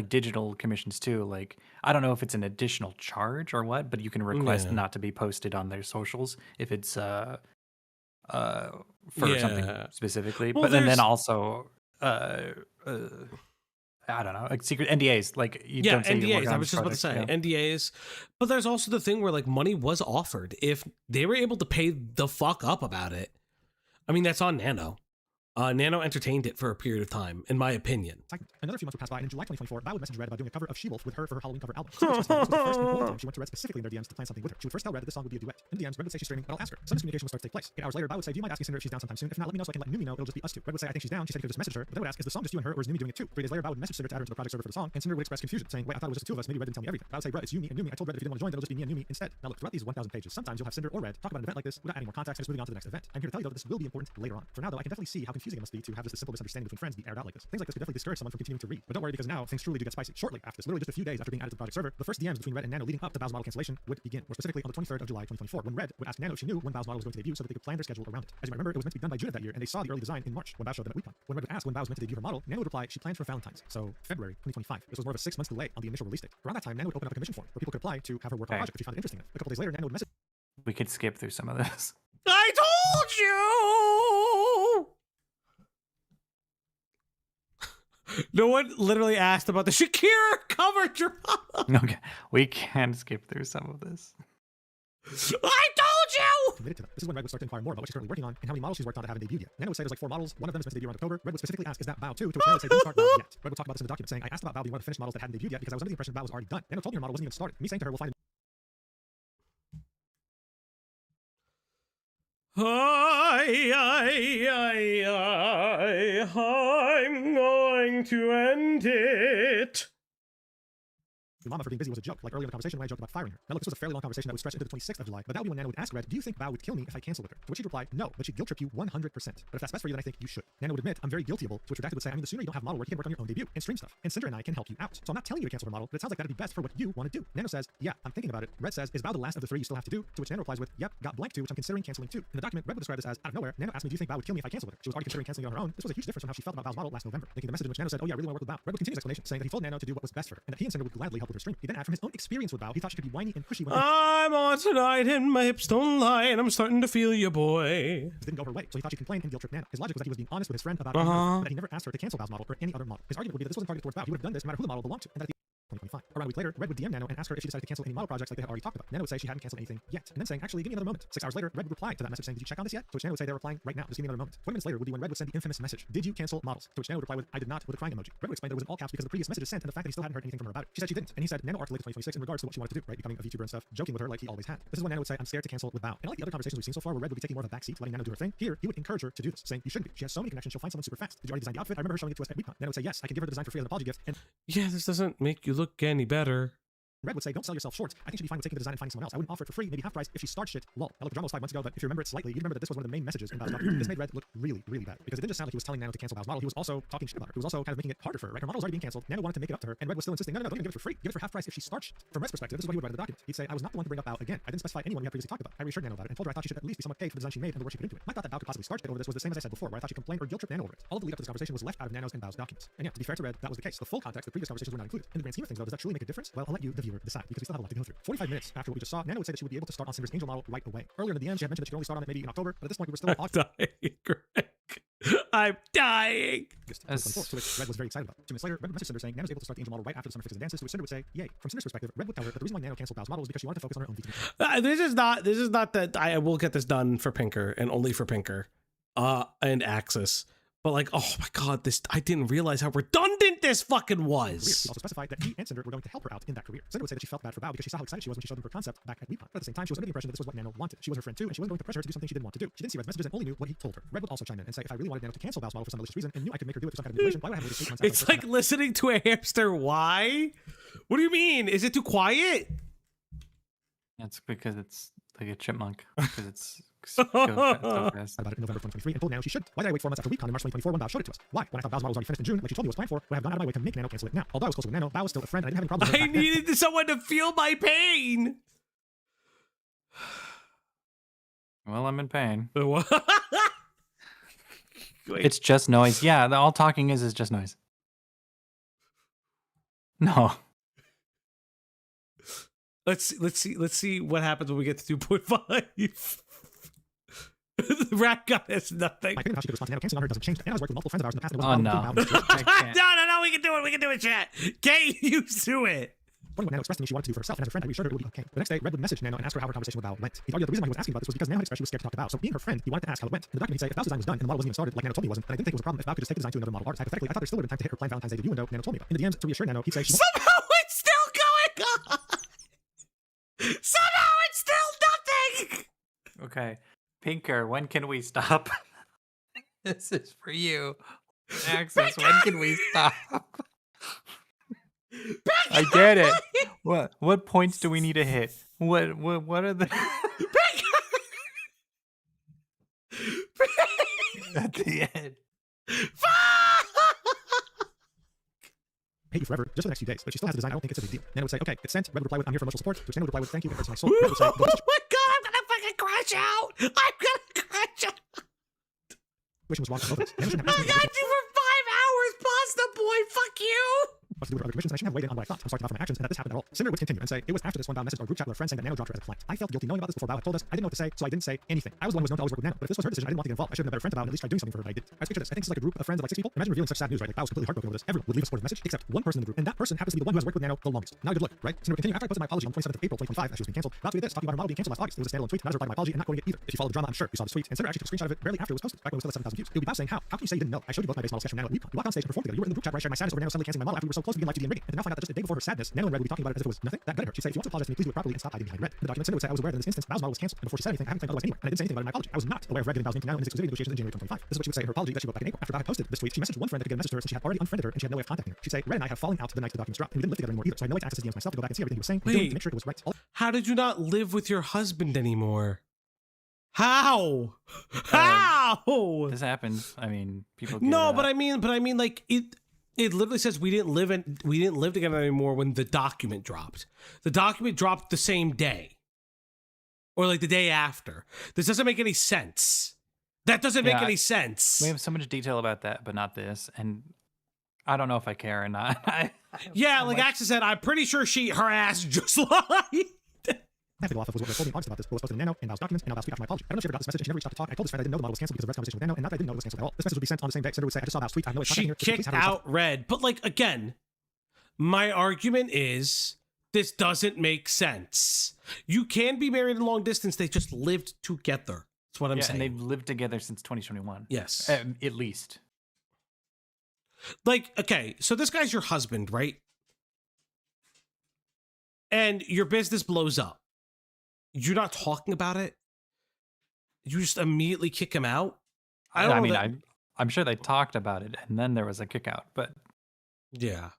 digital commissions too. Like I don't know if it's an additional charge or what, but you can request not to be posted on their socials if it's for something specifically. Well, but then also I don't know, like secret NDAs. Like you don't say NDAs. I was just about to say NDAs. But there's also the thing where like money was offered if they were able to pay the fuck up about it. I mean, that's on Nano. Nano entertained it for a period of time, in my opinion. Another few months would pass by, and in July 2024, Bao would message Red about doing a cover of She-Wolf with her for her Halloween cover album. This was the first and only time she went to Red specifically in their DMs to plan something with her. She would first tell Red that this song would be a duet. In the DMs, Red would say she's streaming, but I'll ask her. Some miscommunication would start to take place. 8 hours later, Bao would say, do you mind asking Cinder if she's down sometime soon? If not, let me know so I can let Numi know. It'll just be us two. Red would say, I think she's down. She said he could just message her. But then would ask, is the song just you and her, or is Numi doing it too? 3 days later, Bao would message Cinder to add her to the project server for the song, and Cinder would express confusion, saying, wait, I thought it was just the two of us. Maybe Red didn't tell me everything. Bao would say, Red, it's you, me, and Numi. I told Red if you didn't want to join, then it'll just be me and Numi instead. Now look, throughout these 1,000 pages, sometimes you'll have Cinder or Red talk about an event like this without adding more context and just moving on to the next event. I'm here to tell you though that this will be important later on. For now though, I can definitely see how confusing it must be to have this simple misunderstanding between friends be aired out like this. Things like this could definitely discourage someone from continuing to read. But don't worry, because now things truly do get spicy. Shortly after this, literally just a few days after being added to the project server, the first DMs between Red and Nano leading up to Bao's model cancellation would begin. More specifically on the 23rd of July 2024, when Red would ask Nano if she knew when Bao's model was going to debut so that they could plan their schedule around it. As you might remember, it was meant to be done by June of that year, and they saw the early design in March when Bao showed them at WeCon. When Red would ask when Bao was meant to debut her model, Nano would reply she planned for Valentine's, so February 2025. This was more of a 6 months delay on the initial release date. Around that time, Nano would open up a commission form where people could apply to have her work on a project if she found it interesting enough. A couple days later, Nano would message. We could skip through some of this. I told you! No one literally asked about the Shakira cover drama. Okay, we can skip through some of this. I told you! Committed to them. This is when Red would start to inquire more about what she's currently working on and how many models she's worked on that haven't debuted yet. Nano would say there's like 4 models. One of them is meant to debut around October. Red would specifically ask, is that Bao too? To which Nano would say, didn't start Bao yet. Red would talk about this in the document, saying, I asked about Bao being one of the finished models that hadn't debuted yet because I was under the impression Bao was already done. Nano told me her model wasn't even started. Me saying to her, we'll find I'm going to end it. Your mama for being busy was a joke, like earlier in the conversation when I joked about firing her. Now look, this was a fairly long conversation that would stretch into the 26th of July, but that would be when Nano would ask Red, do you think Bao would kill me if I cancel with her? To which she'd reply, no, but she'd guilt trip you 100%. But if that's best for you, then I think you should. Nano would admit, I'm very guiltyable, to which Redacted would say, I mean, the sooner you don't have model work, you can work on your own debut and stream stuff. And Sinder and I can help you out. So I'm not telling you to cancel her model, but it sounds like that'd be best for what you want to do. Nano says, yeah, I'm thinking about it. Red says, is Bao the last of the 3 you still have to do? To which Nano replies with, yep, got blank too, which I'm considering canceling too. In the document, Red would describe this as, out of nowhere, Nano asked me, do you think Bao would kill me if I cancel with her? She was already considering canceling it on her own. This was a huge difference from how she felt about Bao's model last November. Linking the message in which Nano said, oh yeah, I really want to work with Bao. Red would continue his explanation, saying that he told Nano to do what was best for her, and that he and Sinder would gladly help with her stream. He then added from his own experience with Bao, he thought she could be whiny and pushy when I'm on tonight and my hips don't lie and I'm starting to feel you, boy. This didn't go her way, so he thought she'd complain and guilt trip Nano. His logic was that he was being honest with his friend about but that he never asked her to cancel Bao's model or any other model. His argument would be that this wasn't targeted towards Bao. He would have done this no matter who the model belonged to, and that at the 2025. Around a week later, Red would DM Nano and ask her if she decided to cancel any model projects like they had already talked about. Nano would say she hadn't canceled anything yet, and then saying, actually, give me another moment. 6 hours later, Red would reply to that message saying, did you check on this yet? To which Nano would say they're replying right now, just give me another moment. 20 minutes later would be when Red would send the infamous message, did you cancel models? To which Nano would reply with, I did not, with a crying emoji. Red would explain that it was in all caps because the previous message is sent and the fact that he still hadn't heard anything from her about it. She said she didn't, and he said Nano arced late 2026 in regards to what she wanted to do, right? Becoming a VTuber and stuff, joking with her like he always had. This is when Nano would say, I'm scared to cancel with Bao. And like the other conversations we've seen so far where Red would be taking more of a backseat, letting Nano do her thing, here he would encourage her to do this, saying, you shouldn't be. She has so many connections, she'll find someone super fast. Did you already design the outfit? I remember her showing it to us at WeCon. Nano would say, yes, I can give her the design for free as an apology gift. And yeah, this doesn't make you look any better. Red would say, don't sell yourself short. I think she'd be fine with taking the design and finding someone else. I wouldn't offer it for free, maybe half price if she starts shit. Lol. Now look, the drama was 5 months ago, but if you remember it slightly, you'd remember that this was one of the main messages in Bao's document. This made Red look really, really bad. Because it didn't just sound like he was telling Nano to cancel Bao's model, he was also talking shit about her. He was also kind of making it harder for her, right? Her model was already being canceled. Nano wanted to make it up to her, and Red was still insisting, no, don't even give it for free. Give it for half price if she starts shit. From Red's perspective, this is what he would write in the document. He'd say, I was not the one to bring up Bao again. I didn't specify anyone we had previously talked about. I reassured Nano about it and told her I thought she should at least be somewhat paid for the design she made and the work she put into it. My thought that Bao could possibly start shit over this was the same as I said before, where I thought she complained or guilt tripped Nano over it. All of the lead up to this conversation was left out of Nano's and Bao's documents. And yeah, to be fair to Red, that was the case. The full context, the previous conversations were not included. In the grand scheme of things though, does that truly make a difference? Well, I'll let you, the viewer, decide, because we still have a lot to go through. 45 minutes after what we just saw, Nano would say that she would be able to start on Sinder's Angel model right away. Earlier in the DM, she had mentioned that she could only start on it maybe in October, but at this point we were still in August. I'm dying. To which Red was very excited about. 2 minutes later, Red would message Cinder saying Nano's able to start the Angel model right after the summer fixes and dances, to which Cinder would say, yay. From Cinder's perspective, Red would tell her that the reason why Nano canceled Bao's model was because she wanted to focus on her own VTubing. This is not that I will get this done for Pinker and only for Pinker and Axis. But like, oh my god, I didn't realize how redundant this fucking was. He also specified that he and Cinder were going to help her out in that career. Cinder would say that she felt bad for Bao because she saw how excited she was when she showed them her concept back at WeCon. But at the same time, she was under the impression that this was what Nano wanted. She was her friend too, and she wasn't going to pressure her to do something she didn't want to do. She didn't see Red's messages and only knew what he told her. Red would also chime in and say, if I really wanted Nano to cancel Bao's model for some malicious reason and knew I could make her do it through some kind of manipulation, why would I have waited 8 months? It's like listening to a hamster. Why? What do you mean? Is it too quiet? It's because it's like a chipmunk. Because it's so fast. About it in November 2023 and told Nano she should. Why did I wait 4 months after WeCon in March 2024 when Bao showed it to us? Why? When I thought Bao's model was already finished in June, like she told me it was planned for, would I have gone out of my way to make Nano cancel it now? Although I was closer with Nano, Bao was still a friend and I didn't have any problems with I her back needed someone to feel my pain. Well, I'm in pain. Wait. It's just noise. Yeah, all talking is just noise. No. Let's see what happens when we get to 2.5. The rat gun is nothing. My opinion of how she could respond to Nano canceling on her doesn't change. Nano's worked with multiple friends of ours in the past. And it Oh, wasn't no. a problem with Bao. No, we can do it. We can do it, chat. Get used to it. What Nano expressed to me she wanted to do for herself, and as a friend, I reassured her it would be okay. The next day, Red would message Nano and ask her how her conversation with Bao went. He argued that the reason why he was asking about this was because Nano had expressed she was scared to talk to Bao. So being her friend, he wanted to ask how it went. In the document, he'd say if Bao's design was done and the model wasn't even started, like Nano told me it wasn't, then I didn't think it was a problem if Bao could just take the design to another model artist. Hypothetically, I thought there still would have been time to hit her planned Valentine's Day debut window. Nano told me about. In the DMs, to reassure Nano, he'd say she Somehow it's still going on. Somehow it's still nothing. Okay. Pinker, when can we stop? This is for you. Axis, when can we stop? I get it. What points do we need to hit? What are the at the end? hate you forever, just for the next few days, but she still has the design. I don't think it's a big deal. Nano would say, okay, it's sent. Red would reply with, I'm here for emotional support. To which Nano would reply with, thank you, it hurts my soul. Red would say, Oh my god, I'm gonna fucking crash out. I'm gonna crash out. Situation was wrong for both of us. Nano shouldn't I have asked me got you for 5 hours, pasta boy. Fuck you. to do with other commissions, and I shouldn't have weighed in on what I thought. I'm sorry about my actions, and that this happened at all. Cinder would continue and say, it was after this one Bao message or group chat with a friend saying that Nano dropped her as a client. I felt guilty knowing about this before Bao had told us. I didn't know what to say, so I didn't say anything. I was the one who was known to always work with Nano, but if this was her decision, I didn't want to get involved. I should have been a better friend to Bao and at least try doing something for her, but I did. I picture this. I think this is like a group of friends of like 6 people. Imagine revealing such sad news, right? Like Bao was completely heartbroken over this. Everyone would leave a supportive message except one person in the group, and that person happens to be the one who has worked with Nano the longest. Now good look, right? Cinder would continue. After I posted my apology on 27th of April 2025 as she was being canceled, Bao tweeted this, talking about her model being canceled last August. It was a standalone tweet, not as a reply to my apology, and not quoting it either. If you follow the drama, I'm sure you saw the tweet. And Cinder actually took a screenshot of it barely after it was posted, back when it was still at 7,000 views. It would be Bao saying, how can you say you didn't know? I showed you both my base model sketch from Nano at WeCon. We walked on stage and performed together. You were in the group chat where I shared my sadness over Nano suddenly canceling my model after we were so close to being live TV and rigging. And then now find out that just a day before her sadness, Nano and Red would be talking about it as if it was nothing. That gutted her. She'd say, if you want to apologize to me, please do it properly and stop hiding behind Red. In the document, Cinder would say, I was aware that in this instance, Bao's model was canceled, and before she said anything, I haven't claimed otherwise anywhere, and I didn't say anything about it in my apology. I was not aware of Red getting Bao's name to Nano in his exclusivity negotiations in January 2025. This is what she would say in her apology that she wrote back in April. After Bao had posted this tweet, she messaged one friend that could get a message to her since she had already unfriended her and she had no way of contacting her. She'd say, Red and I have fallen out the night the documents dropped, and we didn't live together anymore either, so I had no way to access his DMs myself to go back and see everything he was saying and doing to make sure it was right. How did you not live with your husband anymore? How? How? This happens. I mean, people get No, but I mean like it literally says we didn't live together anymore when the document dropped. The document dropped the same day. Or like the day after. This doesn't make any sense. That doesn't make any sense. We have so much detail about that, but not this. And I don't know if I care or not. Like Axel said, I'm pretty sure her ass just lied. I have to go off of was what Red told me in August about this, but was posted in Nano and Bao's documents, and now Bao's tweet after my apology. I don't know if she ever got this message, and she never reached out to talk. I told this friend I didn't know the model was canceled because of Red's conversation with Nano, and not that I didn't know it was canceled at all. This message would be sent on the same day. Cinder would say, I just saw Bao's tweet, I have no way of She contacting her. kicked out Red. But like, again, my argument is this doesn't make sense. You can be married in long distance. They just lived together. That's what I'm saying. And they've lived together since 2021. Yes. At least. Like, okay, so this guy's your husband, right? And your business blows up. You're not talking about it. You just immediately kick him out. I mean, I'm sure they talked about it, and then there was a kick out. But yeah,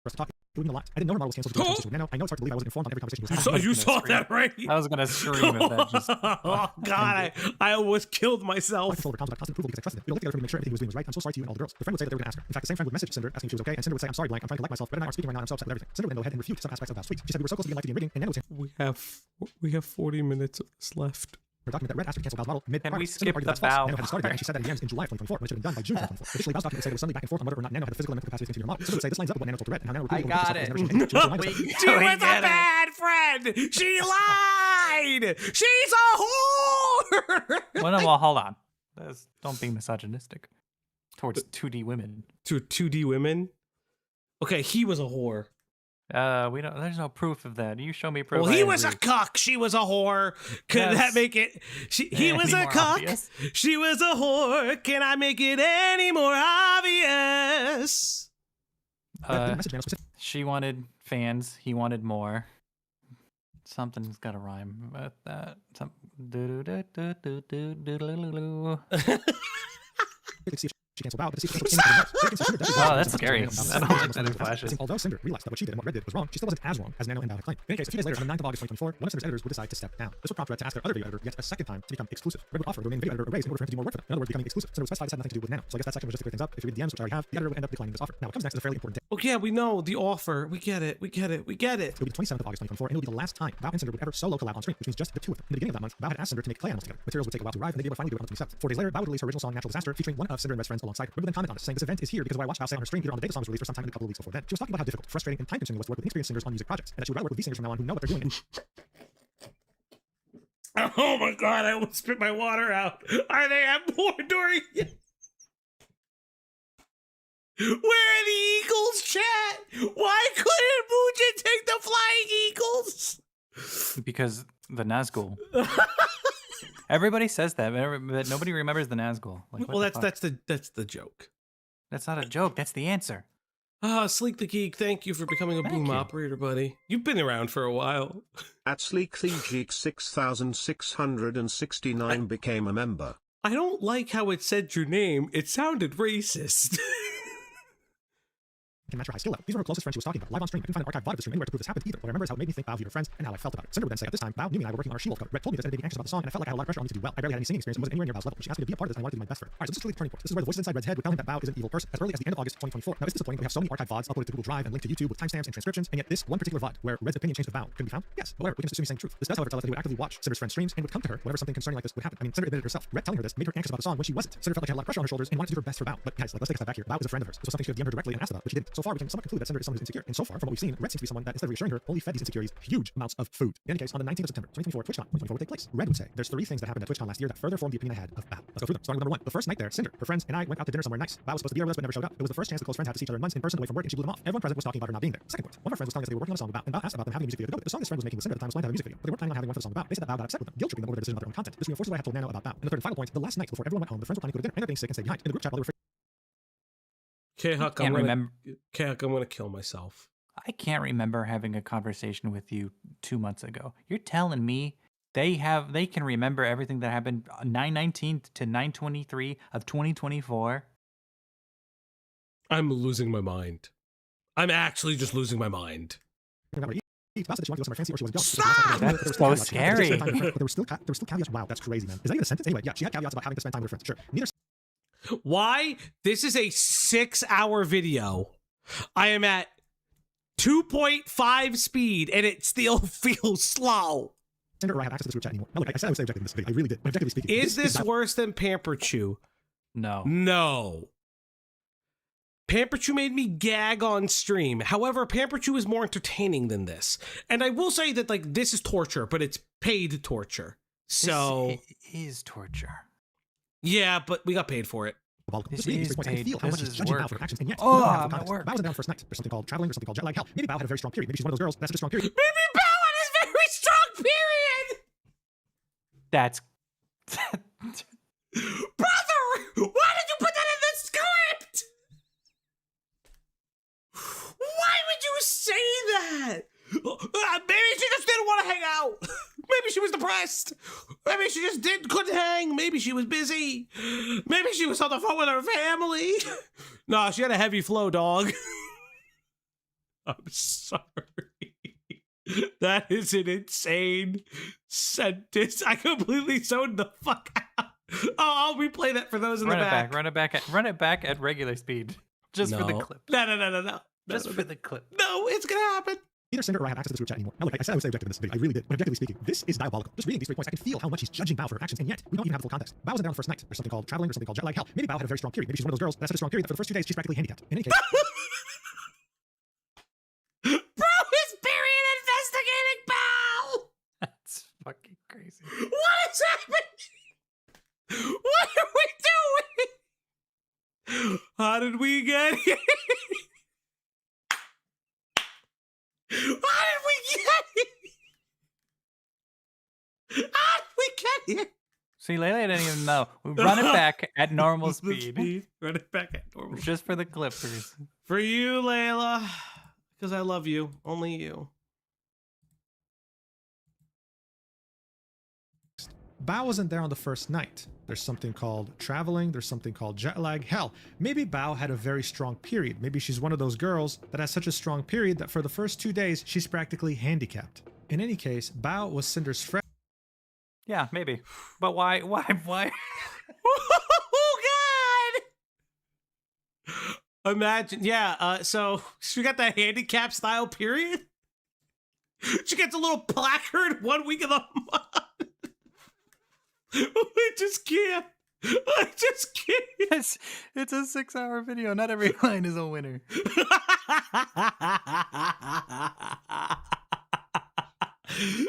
it would mean a lot. I didn't know her model was canceled because of with Nano. I know it's hard to believe I wasn't informed on every conversation he was having. You saw that, right? I was gonna scream if that just. Oh God, I almost killed myself. I controlled her constant approval because I trusted him. We all lived together for me to make sure everything he was doing was right. I'm so sorry to you and all the girls. The friend would say that they were going to ask her. In fact, the same friend would message Cinder asking if she was okay, and Cinder would say, I'm sorry, blank. I'm trying to collect myself. Red and I are speaking right now. I'm so upset with everything. Cinder would then go ahead and refute some aspects of that tweet. She said we were so close to being live TV and rigging, and Nano was We have 40 minutes of this left. her document that Red asked her to cancel Bao's model mid. Can we Cinder skip argued the that's false. Bao? Nano had started there, and she said that in DMs in July 2024, when it should have been done by June 2024. Additionally, Bao's document said it was Sunday back and forth on whether or not Nano had the physical and mental capacity to continue her model. Cinder would say this lines up with what Nano told to Red, and how Nano repeatedly I got it. She was a bad friend. She lied. She's a whore. Well, hold on. Don't be misogynistic towards 2D women. To 2D women. Okay, he was a whore. We don't. There's no proof of that. You show me proof. Well, he I was a agree. cuck. She was a whore. Could Yes. that make it? He was Any a more cuck. obvious? She was a whore. Can I make it any more obvious? She wanted fans. He wanted more. Something's got to rhyme with that. Wow, that's scary. I don't like that in flashes. Although Sinder realized that what she did and what Red did was wrong, she still wasn't as wrong as Nano Inbound had claimed. In any case, a few days later, on the 9th of August 2024, one of Sinder's editors would decide to step down. This would prompt Red to ask their other video editor yet a second time to become exclusive. Red would offer to remain video editor a raise in order for him to do more work for them. In other words, becoming exclusive. Sinder would specify this had nothing to do with Nano. So I guess that section was just to clear things up. If you read the DMs, which I already have, the editor would end up declining this offer. Now, what comes next is a fairly important day. Oh yeah, we know the offer. We get it. We get it. We get it. It will be the 27th of August 2024, and it will be the last time Bao and Sinder would ever solo collab on stream, which means just the two of them. In the beginning of that month, Bao had asked Sinder to make clay animals together. Materials would take a while to arrive, and they'd be able to finally do it on the 27th. 4 days later, Bao would release her original song Natural Disaster, featuring one of Sinder and Red's friends alongside her. Red would then comment on this, saying this event is here because of what I watched Bao say on her stream either on the day the song was released or sometime in a couple of weeks before then. She was talking about how difficult, frustrating, and time-consuming it was to work with experienced singers on music projects, and that she would rather work with these singers from now on who know what they're doing. Oh my god, I almost spit my water out. Are they at more during? Where are the Eagles, chat? Why couldn't Muja take the Flying Eagles? Because the Nazgul. Everybody says that, but nobody remembers the Nazgul. Like, Well, that's the joke. That's not a joke. That's the answer. Ah, Sleek the Geek, thank you for becoming a Thank boom you. operator, buddy. You've been around for a while. At Sleek the Geek 6669 became a member. I don't like how it said your name. It sounded racist. Can match her high skill level. These were her closest friends she was talking about. Live on stream. I couldn't find an archive VOD of the stream anywhere to prove this happened either. What I remember is how it made me think Bao viewed her friends and how I felt about it. Cinder would then say, at this time, Bao knew me and I were working on our She-Wolf code. Red told me this and it made me anxious about the song, and I felt like I had a lot of pressure on me to do well. I barely had any singing experience and wasn't anywhere near Bao's level. She asked me to be a part of this, and I wanted to do my best for her. Alright, so this is truly the turning point. This is where the voices inside Red's head would tell him that Bao is an evil person as early as the end of August 2024. Now, it's disappointing that we have so many archive VODs uploaded to Google Drive and linked to YouTube with timestamps and transcriptions, and yet this one particular VOD where Red's opinion changed with Bao couldn't be found? Yes. However, we can assume he's saying truth. This does, however, tell us that he would actively watch Cinder's friend's streams and would come to her whenever something concerning like this would happen. I mean, Cinder admitted herself. Red telling her this made her anxious about the song when she wasn't. Cinder felt like she had a lot of pressure on her shoulders and wanted to do her best for Bao. But guys, let's take a step back here. Bao is a friend of hers. This was something she had DM'd her directly and asked about, but she didn't. So far, we can somewhat conclude that Cinder is someone who's insecure. And so far, from what we've seen, Red seems to be someone that, instead of reassuring her, only fed these insecurities huge amounts of food. In any case, on the 19th of September 2024, TwitchCon 2024 would take place. Red would say, there's 3 things that happened at TwitchCon last year that further formed the opinion I had of Bao. Let's go through them. Starting with number 1. The first night there, Cinder, her friends, and I went out to dinner somewhere nice. Bao was supposed to be there with us but never showed up. It was the first chance the close friends had to see each other in months in person away from work, and she blew them off. Everyone present was talking about her not being there. Second point. One of her friends was telling us they were working on a song about, and Bao asked about them having a music video to go with. The song this friend was making with Cinder at the time was planned to have a music video, but they weren't planning on having one for the song about. They said that Bao got upset with them, guilt tripping them over their decision about their own content. This reinforces what I had told Nano about Bao. And the third and final point, the last night before everyone went home, the friends were planning to go to dinner, ended up being sick and stayed behind. In the group chat while they were Okay, Huck, Can't remember. Okay, Huck, I'm gonna kill myself. I can't remember having a conversation with you 2 months ago. You're telling me they can remember everything that happened 9/19 to 9/23 of 2024? I'm losing my mind. I'm actually just losing my mind. Stop! That's so scary. But there were still caveats. Wow, that's crazy, man. Is that even a sentence? Anyway, yeah, she had caveats about having to spend time with her friends. Sure. Neither Why? This is a 6-hour video. I am at 2.5 speed and it still feels slow. Sinder or I have access to this group chat anymore. No, look, I said I would say objective in this video. I really did. But objectively speaking, Is this worse than Pamper Chew? No. No. Pamper Chew made me gag on stream. However, Pamper Chew is more entertaining than this. And I will say that, like, this is torture, but it's paid torture. So This is torture. yeah, but we got paid for it. This really is points I can paid. feel how This much she's is judging work. Bao for her actions, and yet Oh, we don't have I'm full at context. work. Bao wasn't down first night. There's something called traveling. There's something called jet lag. Hell, maybe Bao had a very strong period. Maybe she's one of those girls that's such a strong period. Maybe Bao had his very strong period! That's Brother! Why did you put that in the script? Why would you say that? Maybe she just didn't want to hang out. Maybe she was depressed. Maybe she just couldn't hang. Maybe she was busy. Maybe she was on the phone with her family. No, she had a heavy flow, dog. I'm sorry. That is an insane sentence. I completely zoned the fuck out. Oh, I'll replay that for those in the back. Run it back at regular speed. Just for the clip. No. Just for the clip. No, it's gonna happen. Neither Sinder or I have access to this group chat anymore. Now, look, I said I would say objective in this video. I really did. But objectively speaking, this is diabolical. Just reading these 3 points, I can feel how much she's judging Bao for her actions, and yet we don't even have the full context. Bao wasn't there on the first night. There's something called traveling. There's something called jet lag. Hell, maybe Bao had a very strong period. Maybe she's one of those girls that's such a strong period that for the first 2 days she's practically handicapped. In any case, Bro is period investigating Bao. That's fucking crazy. What is happening? What are we How did we get here? How did we get here? How did we get here? See, Layla didn't even know. We run it back at normal speed. Run it back at normal speed. Just for the clippers. For you, Layla. Because I love you. Only you. Bao wasn't there on the first night. There's something called traveling, there's something called jet lag. Hell, maybe Bao had a very strong period. Maybe she's one of those girls that has such a strong period that for the first 2 days, she's practically handicapped. In any case, Bao was Cinder's friend. Yeah, maybe. But why? Oh, God! Imagine, yeah, so she got that handicap style period. She gets a little placard 1 week of the month. I just can't. It's a 6-hour video. Not every line is a winner.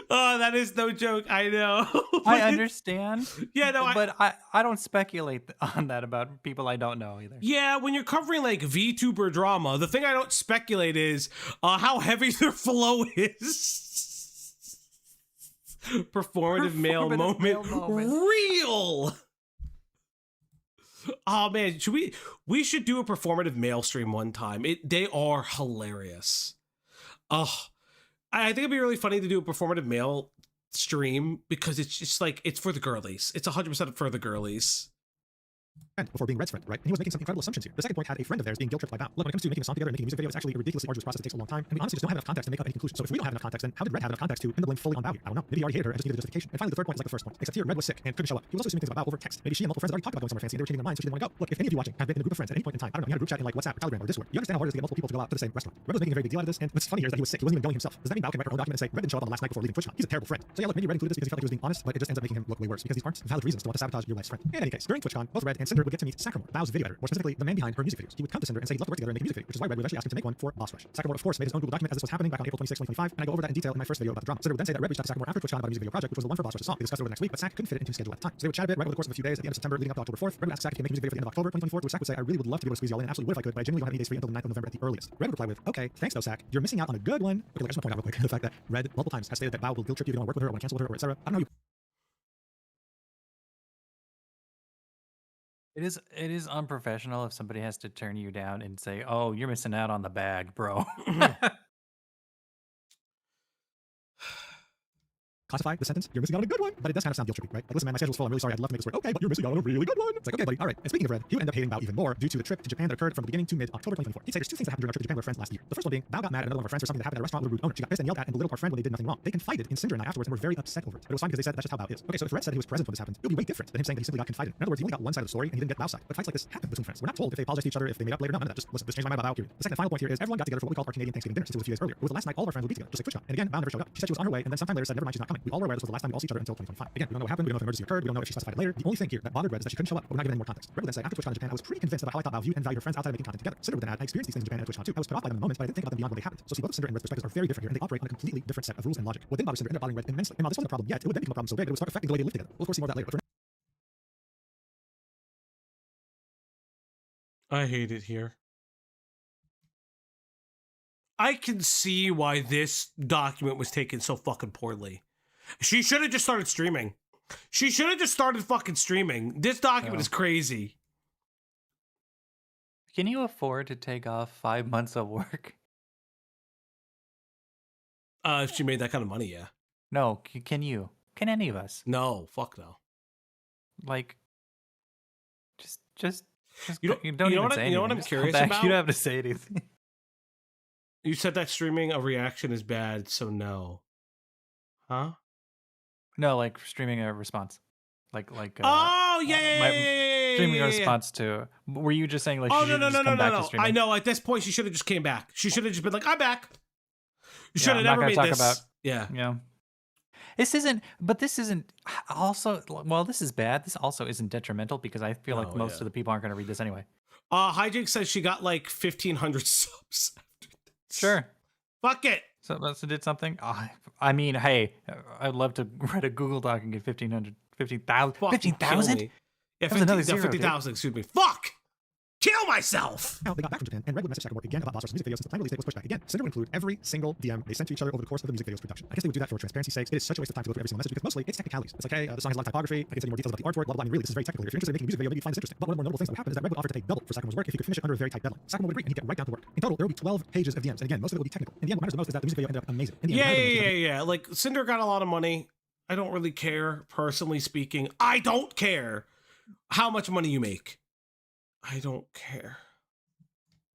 Oh, that is no joke. I know. I understand. Yeah, no, but I don't speculate on that about people I don't know either. Yeah, when you're covering like VTuber drama, the thing I don't speculate is how heavy their flow is. Performative male moment. Real. Oh man, we should do a performative male stream one time. They are hilarious. Oh, I think it'd be really funny to do a performative male stream because it's just like it's for the girlies. It's 100% for the girlies. Before being Red's friend, right? And he was making some incredible assumptions here. The second point had a friend of theirs being guilt tripped by Bao. Look, when it comes to making a song together and making a music video, it's actually a ridiculously arduous process that takes a long time, and we honestly just don't have enough context to make up any conclusions. So if we don't have enough context, then how did Red have enough context to pin the blame fully on Bao here? I don't know. Maybe he already hated her and just needed a justification. And finally, the third point is like the first point. Except here, Red was sick and couldn't show up. He was also assuming things about Bao over text. Maybe she and multiple friends had already talked about going somewhere fancy and they were changing their minds, so she didn't want to go. Look, if any of you watching have been in a group of friends at any point in time, I don't know, you had a group chat in like WhatsApp or Telegram or Discord, you understand how hard it is to get multiple people to go out to the same restaurant. Red was making a very big deal out of this, and what's funny here is that he was sick. He wasn't even going himself. Does that mean Bao can write her own document and say Red didn't show up on the last night before leaving TwitchCon? He's a terrible friend. So yeah, look, maybe Red included this because he felt like he was being honest, but it just ends up making him look way worse because these aren't valid reasons to want to sabotage your life's friend. In any case, during TwitchCon, both Red and Sinder would get to meet Sakromore, Bao's video editor, more specifically the man behind her music videos. He would come to Sinder and say he'd love to work together and make a music video, which is why Red would eventually ask him to make one for Boss Rush. Sakromore, of course, made his own Google document as this was happening back on April 26, 2025, and I go over that in detail in my first video about the drama. Sinder would then say that Red reached out to Sakromore after TwitchCon about a music video project, which was the one for Boss Rush's song. They discussed it over the next week, but Sak couldn't fit it into his schedule at the time. So they would chat a bit right over the course of a few days at the end of September leading up to October 4th. Red would ask Sak if he could make a music video for the end of October 2024, to which Sak would say, I really would love to be able to squeeze y'all in, absolutely would if I could, but I genuinely don't have any days free until the 9th of November at the earliest. Red would reply with, okay, thanks though, Sak. You're missing out on a good one. Okay, like, I just want to point out real quick the fact that Red multiple times has stated that Bao will guilt trip you if you don't work with her or want to cancel with her or etc. I don't know you. It is unprofessional if somebody has to turn you down and say, "Oh, you're missing out on the bag, bro." Classify the sentence, you're missing out on a good one, but it does kind of sound guilt trippy, right? Like, listen man, my schedule's full, I'm really sorry, I'd love to make this work. Okay, but you're missing out on a really good one. It's like, okay buddy, alright. And speaking of Red, he would end up hating Bao even more due to the trip to Japan that occurred from the beginning to mid-October 2024. He'd say there's two things that happened during our trip to Japan with friends last year. The first one being, Bao got mad at another one of our friends for something that happened at a restaurant with a rude owner. She got pissed and yelled at and belittled our friend when they did nothing wrong. They confided in Sinder and I afterwards and were very upset over it. But it was fine because they said that's just how Bao is. Okay, so if Red said he was present when this happened, it would be way different than him saying that he simply got confided. In other words, he only got one side of the story and he didn't get Bao's side. But fights like this happen between friends. We're not told if they apologize to each other, if they made up later. None of that. Just listen, this changed my mind about Bao, period. The second and final point here is everyone got together for what we called our Canadian Thanksgiving dinner since it was a few days earlier. It was the last night all of our friends would be together, just like TwitchCon. And again, Bao never showed up. She said she was on her way and then sometime later said never mind, she's not coming. We all were aware this was the last time we all see each other until 2025. Again, we don't know what happened, we don't know if an emergency occurred, we don't know if she specified it later. The only thing here that bothered Red is that she couldn't show up, but we're not giving any more context. Red would then say, after TwitchCon in Japan, I was pretty convinced about how I thought Bao viewed and valued her friends outside of making content together. Sinder would then add, I experienced these things in Japan and at TwitchCon too. I was put off by them in the moment, but I didn't think about them beyond when they happened. So see, both Sinder and Red's perspectives are very different here, and they operate on a completely different set of rules and logic. What didn't bother Sinder ended up bothering Red immensely. And while this wasn't a problem yet, it would then become a problem so big it would start affecting the way they live together. We'll of course see more of that later. But for I hate it here. I can see why this document was taken so fucking poorly. She should have just started streaming. She should have just started fucking streaming. This document is crazy. Can you afford to take off 5 months of work? If she made that kind of money, yeah. No, can you? Can any of us? No, fuck no. Like, just you don't even know what, say you know what anything. I'm Just curious come back. about? You don't have to say anything. You said that streaming a reaction is bad, so no. Huh? No, like streaming a response. Like oh yeah, streaming a response to. Were you just saying like? Oh she no. just come back to streaming? I know. At this point, she should have just came back. She should have just been like, "I'm back." You should have I'm not never gonna made talk this. about. Yeah. Yeah. This isn't also, well, this is bad. This also isn't detrimental because I feel like most of the people aren't going to read this anyway. Hijink says she got like 1,500 subs. Sure. Fuck it. So did something. I mean, hey, I'd love to write a Google Doc and get 1,500, 15,000. 15,000? Yeah, That was another zero, 50,000, excuse me. Fuck! kill myself. Now, they got back from Japan, and Red would message Sagamore again about Boss Rush's music videos since the plan release date was pushed back again. Sinder would include every single DM they sent to each other over the course of the music video's production. I guess they would do that for transparency's sake. It is such a waste of time to go through every single message because mostly it's technicalities. It's like, hey, the song has a lot of typography, I can send you more details about the artwork, blah, blah, blah. I mean, really, this is very technical. If you're interested in making a music video, maybe you find this interesting. But one of the more notable things that would happen is that Red would offer to pay double for Sagamore's work if he could finish it under a very tight deadline. Sagamore would agree, and he'd get right down to work. In total, there would be 12 pages of DMs, and again, most of it will be technical. In the end, what matters the most is that the music video ended up amazing. In the end, Yeah. Like, Sinder got a lot of money. I don't really care, personally speaking. I don't care how much money you make. I don't care.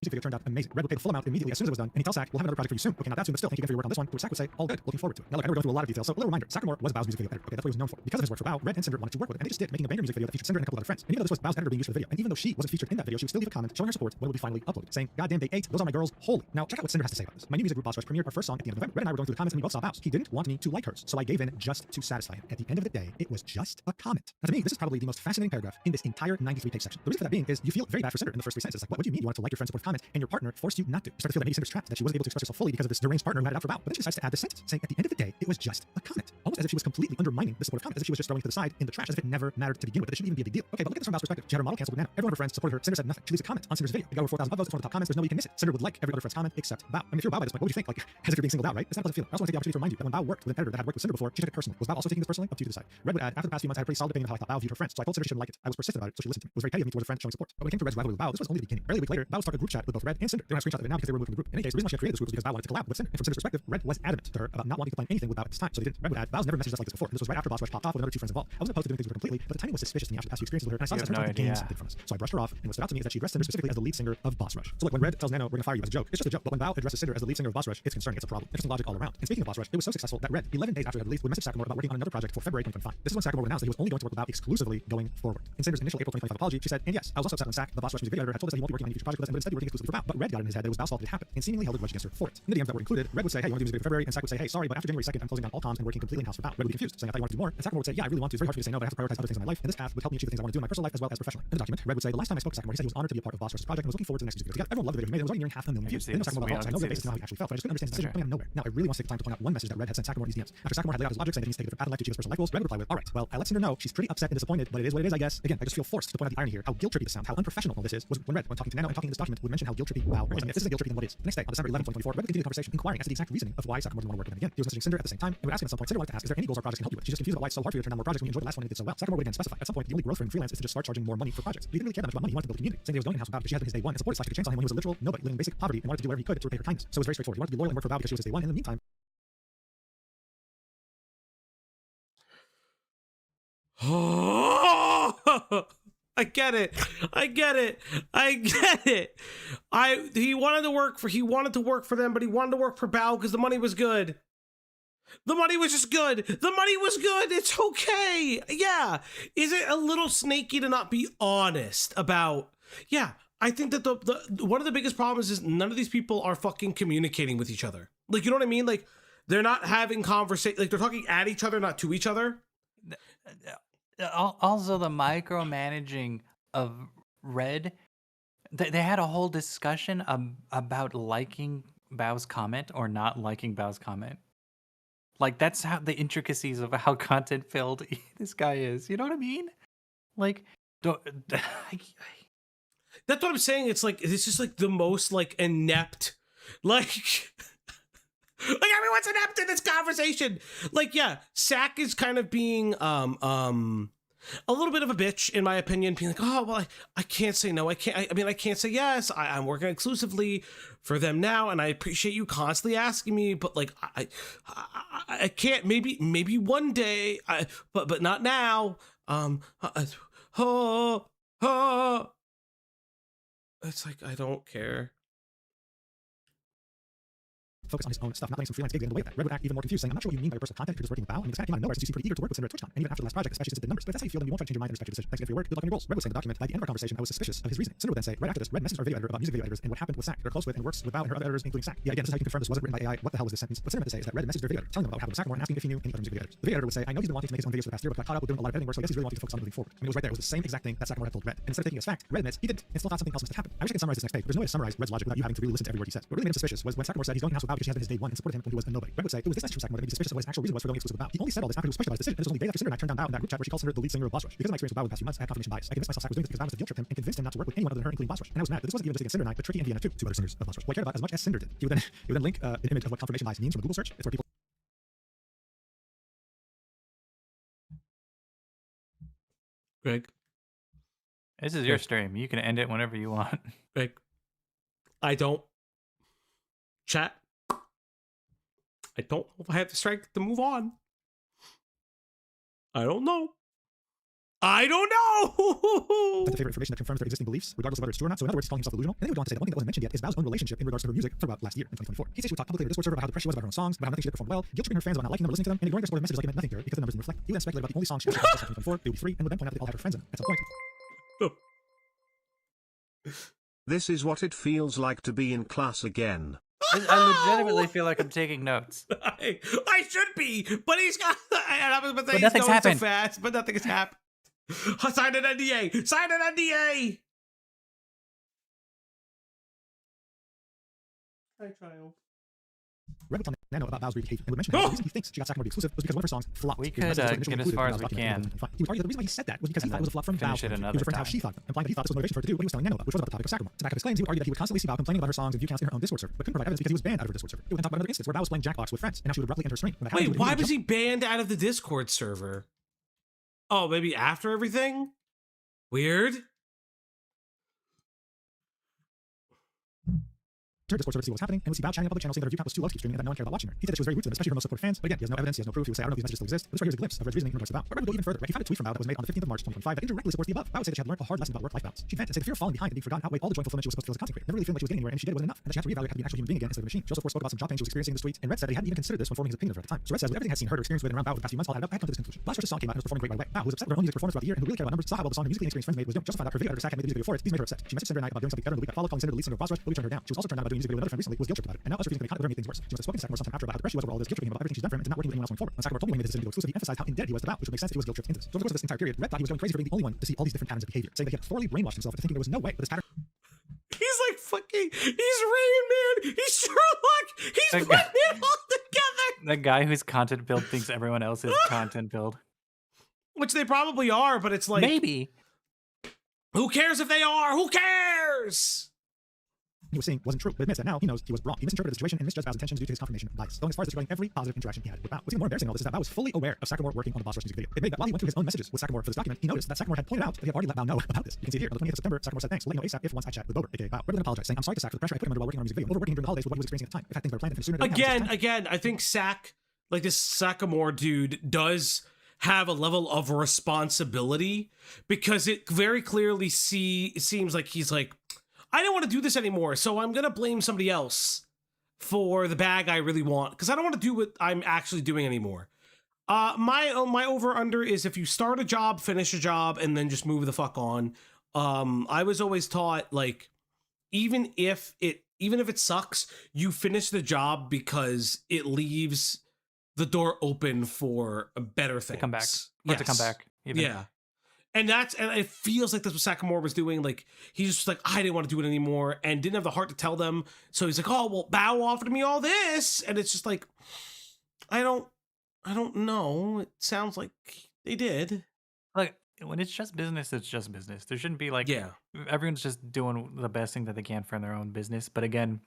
music video turned out amazing. Red would pay the full amount immediately as soon as it was done, and he'd tell Sack, we'll have another project for you soon. Okay, not that soon, but still, thank you again for your work on this one. To which Sack would say, all good, looking forward to it. Now look, I know we're going through a lot of details, so a little reminder, Sagamore was Bao's music video editor. Okay, that's what he was known for. Because of his work for Bao, Red and Sinder wanted to work with him, and they just did, making a banger music video that featured Sinder and a couple of other friends. And even though this was Bao's editor being used for the video, and even though she wasn't featured in that video, she would still leave a comment showing her support when it would be finally uploaded, saying, goddamn, they ate, those are my girls, holy. Now check out what Sinder has to say about this. My new music group Boss Rush premiered our first song at the end of November. Red and I were going through the comments and we both saw Bao's. He didn't want me to like hers, so I gave in just to satisfy him. At the end of the day, it was just a comment. Now to me, this is probably the most fascinating paragraph in this entire 93-page section. The reason for that being is you feel very bad for Sinder in the first 3 sentences. Like, what do you mean you wanted to like your friend's supportive comment and your partner forced you not to? You start to feel that maybe Sinder's trapped, that she wasn't able to express herself fully because of this deranged partner who had it out for Bao. But then she decides to add this sentence, saying at the end of the day, it was just a comment. Almost as if she was completely undermining the supportive comment, as if she was just throwing it to the side in the trash, as if it never mattered to begin with, that it shouldn't even be a big deal. Okay, but look at this from Bao's perspective. She had her model canceled with Nano. Everyone of her friends supported her. Sinder said nothing. She leaves a comment on Sinder's video. It got over 4,000 upvotes. It's one of the top comments. There's no way you can miss it. Sinder would like every other friend's comment except Bao. I mean, if you're Bao by this point, what would you think? Like, as if you're being singled out, right? It's not a pleasant feeling. I also want to take the opportunity to remind you that when Bao worked with an editor that had worked with Sinder before, she took it personally. Was Bao also taking this personally? Up to you to decide. Red would add, after the past few months, I had a pretty solid opinion of how I thought Bao viewed her friends, so I told Sinder she shouldn't like it. I was persistent about it, so she listened to me. It was very petty of me towards a friend showing support. But when it came to Red's rivalry with Bao, this was only the beginning. Barely a week later, Bao started a group chat with both Red and Sinder. They don't have screenshots of it now because they were removed from the group. In any case, the reason why she had created this group was because Bao wanted to collab with Sinder. And from Sinder's perspective, Red was adamant to her about not wanting to plan anything with Bao at this time, so they didn't. Red would add, Bao's never messaged us like this before. And this was right after Boss Rush popped off with another 2 friends involved. I wasn't opposed to doing things with her completely, but the timing was suspicious to me after the past few experiences with her, and I saw this as her trying to gain something from us. So I brushed her off, and what stood out to me is that she addressed Sinder specifically as the lead singer of Boss Rush. So like when Red tells Nano, we're gonna fire you as a joke, it's just a joke. But when Bao addresses Sinder as the lead singer of Boss Rush, it's concerning. It's a problem. Interesting logic all around. And speaking of Boss Rush, it was so successful that Red, 11 days after it had released, would message Sagamore about working on another project for February 2025. This is when Sagamore would announce that he was only going to work with Bao exclusively going forward. In Sinder's initial April 2025 apology, she said, and yes, I was also upset when Sack, the Boss Rush music video editor, had told us that he won't be working on any future project with us and would instead be working exclusively for Bao. But Red got in his head that it was Bao's fault that it happened, and seemingly held a grudge against her for it. In the DMs that were included, Red would say, hey, you want to do music video February? And Sack would say, hey, sorry, but after January 2nd, I'm closing down all comms and working completely in-house for Bao. Red would be confused, saying I thought you wanted to do more. And Sagamore would say, yeah, I really want to. It's very hard for me to say no, but I have to prioritize other things in my life, and this path would help me achieve the things I want to do in my personal life as well as professionally. In the document, Red would say, the last time I spoke to Sagamore, he said he was honored to be a part of Boss Rush's project and was looking forward to the next music video together. Everyone loved the video he made. It was already nearing 500,000 views. I didn't know Sagamore about Bao, so I know the basis of how he actually felt, but I just couldn't understand his decision coming out of nowhere. Now I really want to take the time to point out one message that Red had sent Sagamore in these DMs. After Sagamore had laid out his logic saying that he needs to take a different path in life to achieve his personal life goals, Red would reply with, all right, well, I let Sinder know she's pretty upset and disappointed, but it is what it is, I guess. Again, I just feel forced to point out the irony here, how guilt trippy this sounds, how unprofessional all this is, was when Red, when talking to Nano and talking in this document, would mention how guilt trippy Bao was. I mean, if this isn't guilt trippy, then what is? The next day, on December 11, 2024, Red would continue the conversation, inquiring as to the exact reasoning of why Sagamore didn't want to work with him again. He was messaging Sinder at the same time, and would ask him at some point, Sinder wanted to ask, is there any goals or projects I can help you with? She's just confused about why it's so hard for you to turn down more projects when you enjoyed the last one and did so well. Sagamore would again specify, at some point, the only growth for him freelance is to just start charging more money for projects. He didn't really care that much about money, he wanted to build a community. Saying that he was going in-house with Bao because she had been his day one and supported / took a chance on him when he was a literal nobody living in basic poverty and wanted to do whatever he could to repay her kindness. So it was very straightforward. He wanted to be loyal and work for Bao because she was his day one, and in the meantime, I get it. He wanted to work for them, but he wanted to work for Bao because the money was good. The money was just good. The money was good. It's okay. Yeah. Is it a little snaky to not be honest about? Yeah. I think that the one of the biggest problems is none of these people are fucking communicating with each other. Like, you know what I mean? Like, they're not having conversation. Like, they're talking at each other, not to each other. Also, the micromanaging of Red, they had a whole discussion about liking Bao's comment or not liking Bao's comment. Like, that's how the intricacies of how content filled this guy is. You know what I mean? Like, that's what I'm saying. It's like, it's just like the most like inept, like everyone's inept in this conversation. Like, yeah, Sack is kind of being a little bit of a bitch, in my opinion, being like, oh, well, I can't say no. I can't say yes. I'm working exclusively for them now, and I appreciate you constantly asking me, but like, I can't, maybe one day, but not now. It's like, I don't care. Focus on his own stuff, not letting some freelance gigs get in the way of that. Red would act even more confused, saying, I'm not sure what you mean by your personal content if you're just working with Bao. I mean, this kind of came out of nowhere since you seem pretty eager to work with Sinder at TwitchCon, and even after the last project, especially since it did numbers. But if that's how you feel, then you won't try to change your mind and respect your decision. Thanks again for your work. Good luck on your goals. Red would say in the document, by the end of our conversation, I was suspicious of his reasoning. Sinder would then say, right after this, Red messaged our video editor about music video editors and what happened with Sack. They're close with and works with Bao and her other editors, including Sack. Yeah, again, this is how you can confirm this wasn't written by AI. What the hell was this sentence? What Sinder meant to say is that Red messaged their video editor, telling them about what happened with Sack and asking if he knew any other music video editors. The video editor would say, I know he's been wanting to make his own videos for the past year, but got caught up with doing a lot of editing work, so I guess he's really wanting to focus on moving forward. I mean, it was right there. It was the same exact thing that Sagamore had told Red. And instead of taking it as fact, Red admits he didn't, and still thought something else must have happened. I wish I could summarize this next page, but there's no way to summarize Red's logic without you having to really listen to every word he says. What really made him suspicious was when Sagamore said he's going in-house with Bao because she has been his day one and supported him when he was a nobody. Red would say it was this message from Sackmore that made me suspicious of what his actual reason was for going exclusive with Bao. He only said all this after he was pushed about his decision. It was only days after Sinder and I turned down Bao in that group chat where she calls Sinder the lead singer of Boss Rush. Because of my experience with Bao in the past few months, I had confirmation bias. I convinced myself Sack was doing this because Bao must have guilt tripped him and convinced him not to work with anyone other than her, including Boss Rush. And I was mad that this wasn't even just against Sinder and I, but Tricky and Vienna too, two other singers of Boss Rush, who I cared about as much as Sinder did. He would then link an image of what confirmation bias means from a Google search. It's where people. Greg, This is your stream. You can end it whenever you want. Greg, I don't. Chat. I don't know if I have the strength to move on. I don't know. I don't know. That's the favorite information that confirms their existing beliefs, regardless of whether it's true or not. So in other words, he's calling himself delusional. And then he would go on to say that one thing that wasn't mentioned yet is Bao's own relationship in regards to her music about last year in 2024. He says she would talk publicly in a Discord server about how depressed she was about her own songs, about how nothing she did performed well, guilt tripping her fans about not liking them or listening to them, and ignoring their supportive messages like it meant nothing to her because the numbers didn't reflect. He would then speculate about the only songs she actually in 2024, they would be free, and would then point out that they all had her friends in them. At some point. This is what it feels like to be in class again. I legitimately feel like I'm taking notes. I should be, but he's got. And I was about to say But he's nothing's going happened. so fast, but nothing has happened. Sign an NDA. Sign an NDA. I triumph. Red would tell Nano about Bao's weird behavior and would mention how the reason he thinks she got Sackmore to be exclusive was because one of her songs flopped. We His message was could initially get as included far when as Bao's we documented can. He would argue that the reason why he said that was because he And thought it was a flop from finish Bao's it point of view. He another was referring to how time. she thought them, implying that he thought this was motivation for her to do what he was telling Nano, which was about the topic of Sackmore. To back up his claims, he would argue that he would constantly see Bao complaining about her songs and view counts in her own Discord server, but couldn't provide evidence because he was banned out of her Discord server. He would then talk about another instance where Bao was playing Jackbox with friends, and now she would abruptly enter her stream. When that happened, Wait, why was he banned out of the Discord server? Oh, maybe after everything? Weird. her Discord server to see what was happening, and would see Bao chatting in a public channel saying that her view count was too low to keep streaming and that no one cared about watching her. He said that she was very rude to them, especially her most supportive fans, but again, he has no evidence, he has no proof. He would say, I don't know if these messages still exist. But this right here is a glimpse of Red's reasoning in regards to Bao. But Red would go even further. He found a tweet from Bao that was made on the 15th of March 2025 that indirectly supports the above. Bao would say that she had learned a hard lesson about work-life balance. She'd vent and say the fear of falling behind and being forgotten outweighed all the joy and fulfillment she was supposed to feel as a content creator. Never really feeling like she was getting anywhere, and she did it wasn't enough, and that she had to reevaluate how to be an actual human being again instead of a machine. She also spoke about some job pain she was experiencing in this tweet, and Red said that he hadn't even considered this when forming his opinion of her at the time. So Red says with everything he'd seen, heard, or experienced with and around Bao over the past few months, all added up, had come to this conclusion. Last Rush's song came out and was performing great right away. Bao, who was upset with her own music performance throughout the year and who really cared about numbers, saw how well the song and musically inexperienced friends made was doing, justified that her video editor Sack had made the music video for it. These made her upset. She messaged Sinder and I about doing something better in the week that followed, calling Sinder the lead singer of Boss Rush, but we turned her down. She was also turned down about doing music video with another friend recently, was guilt tripped about it, and now us refusing to be caught with her made things worse. She must have spoken to Sackmore sometime after about how depressed she was over all this, guilt tripping him about everything she's done for him and not working with anyone else going forward. When Sackmore told me when he made the decision to go exclusive, he emphasized how indebted he was to Bao, which would make sense if he was guilt tripped into this. So over the course of this entire period, Red thought he was going crazy for being the only one to see all these different patterns of behavior, saying that he had thoroughly brainwashed himself into thinking there was no way that this pattern. He's like fucking. He's Rain Man. He's Sherlock. He's putting it all together. The guy whose content build thinks everyone else is content build. Which they probably are, but it's like Maybe. Who cares if they are? Who cares? He was saying wasn't true, but admits that now he knows he was wrong. He misinterpreted the situation and misjudged Bao's intentions due to his confirmation bias. Going as far as destroying every positive interaction he had with Bao. What's even more embarrassing in all this is that Bao was fully aware of Sackmore working on the Boss Rush music video. It made that while he went through his own messages with Sackmore for this document, he noticed that Sackmore had pointed out that he had already let Bao know about this. You can see it here. On the 20th of September, Sackmore said thanks. We'll let you know ASAP if once I chat with Bober, aka Bao. Rather than apologize, saying I'm sorry to Sack for the pressure I put him under while working on our music video. Overworking him during the holidays with what he was experiencing at the time. If had things were planned and finished sooner, Again, I think Sack, like this Sackmore dude, does have a level of responsibility because it very clearly seems like he's like, I don't want to do this anymore, so I'm gonna blame somebody else for the bag I really want because I don't want to do what I'm actually doing anymore. My over under is if you start a job, finish a job, and then just move the fuck on. I was always taught like even if it sucks, you finish the job because it leaves the door open for better things. To come back. Or to come back. Even. Yeah. And it feels like that's what Sackmore was doing. Like, he's just like, I didn't want to do it anymore and didn't have the heart to tell them. So he's like, oh, well, Bao offered me all this. And it's just like, I don't know. It sounds like they did. Like, when it's just business, it's just business. There shouldn't be like, everyone's just doing the best thing that they can for their own business. But again,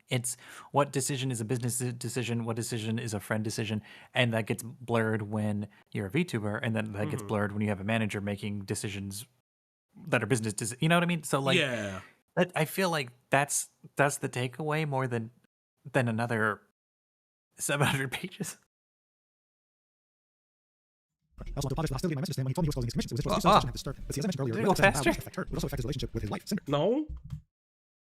it's what decision is a business decision, what decision is a friend decision, and that gets blurred when you're a VTuber, and then that gets blurred when you have a manager making decisions that are business decisions. You know what I mean? So like, I feel like that's the takeaway more than another 700 pages. I also want to apologize for the hostility in my message to him when he told me he was closing his commissions. It was just at the start. But see, as I mentioned earlier, it would also affect his relationship with his wife, Sinder.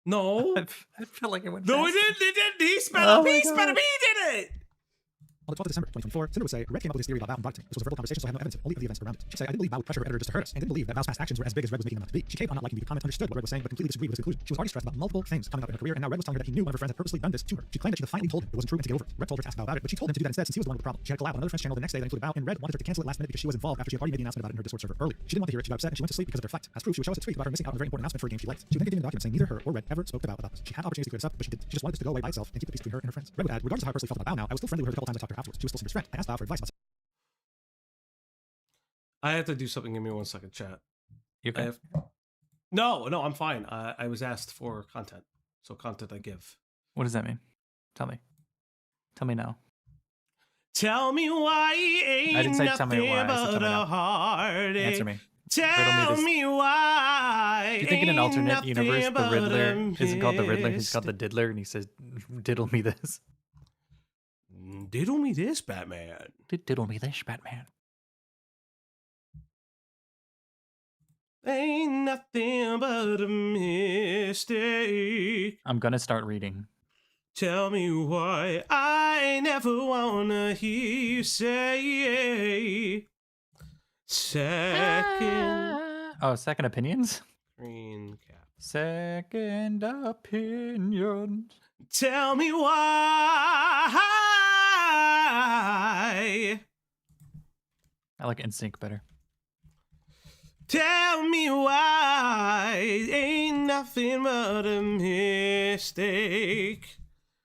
No. I feel like it went No, faster. it didn't. He sped up. He did it. On the 12th of December 2024, Sinder would say, Red came up with his theory about Bao and Vtubing. This was a verbal conversation, so I have no evidence, only of the events around it. She'd say, I didn't believe Bao would pressure her editor just to hurt us, and didn't believe that Bao's past actions were as big as Red was making them out to be. She caved on not liking the comment, understood what Red was saying, but completely disagreed with his conclusion. She was already stressed about multiple things coming up in her career, and now Red was telling her that he knew one of her friends had purposely done this to her. She claimed that she defiantly told him it wasn't true and to get over it. Red told her to ask Bao about it, but she told him to do that instead since he was the one with the problem. She had a collab on another friend's channel the next day that included Bao, and Red wanted her to cancel it last minute because she was involved after she had already made the announcement about it in her Discord server earlier. She didn't want to hear it, she got upset, and she went to sleep because of deflect. As proof, she would show us a tweet about her missing out on a very important announcement for a game she liked. She would then continue the document saying neither her or Red ever spoke to Bao about this. She had opportunities to clear this up, but she didn't. She just wanted this to go away by itself and keep the peace between her and her friends. Red would add, regardless of how I personally felt about Bao now, I was still friendly with her the couple times I talked to her afterwards. She was still Sinder's friend. I asked Bao for advice about I have to do something. Give me 1 second, chat. You okay? No, I'm fine. I was asked for content, so content I give. What does that mean? Tell me. Tell me now. Tell me why ain't I didn't say tell me nothing why, I said tell but me now. a heartache. Answer me. Tell this. me why. Do you think in an ain't alternate universe the nothing Riddler but isn't called the Riddler, he's mist? called the Diddler, and he says, diddle me this. Diddle me this, Batman. Diddle me this, Batman. Ain't nothing but a mistake. I'm gonna start reading. Tell me why I never wanna hear you say second Oh, second opinions? green cap. Second opinions. Tell me why. I like NSYNC better. Tell me why ain't nothing but a mistake.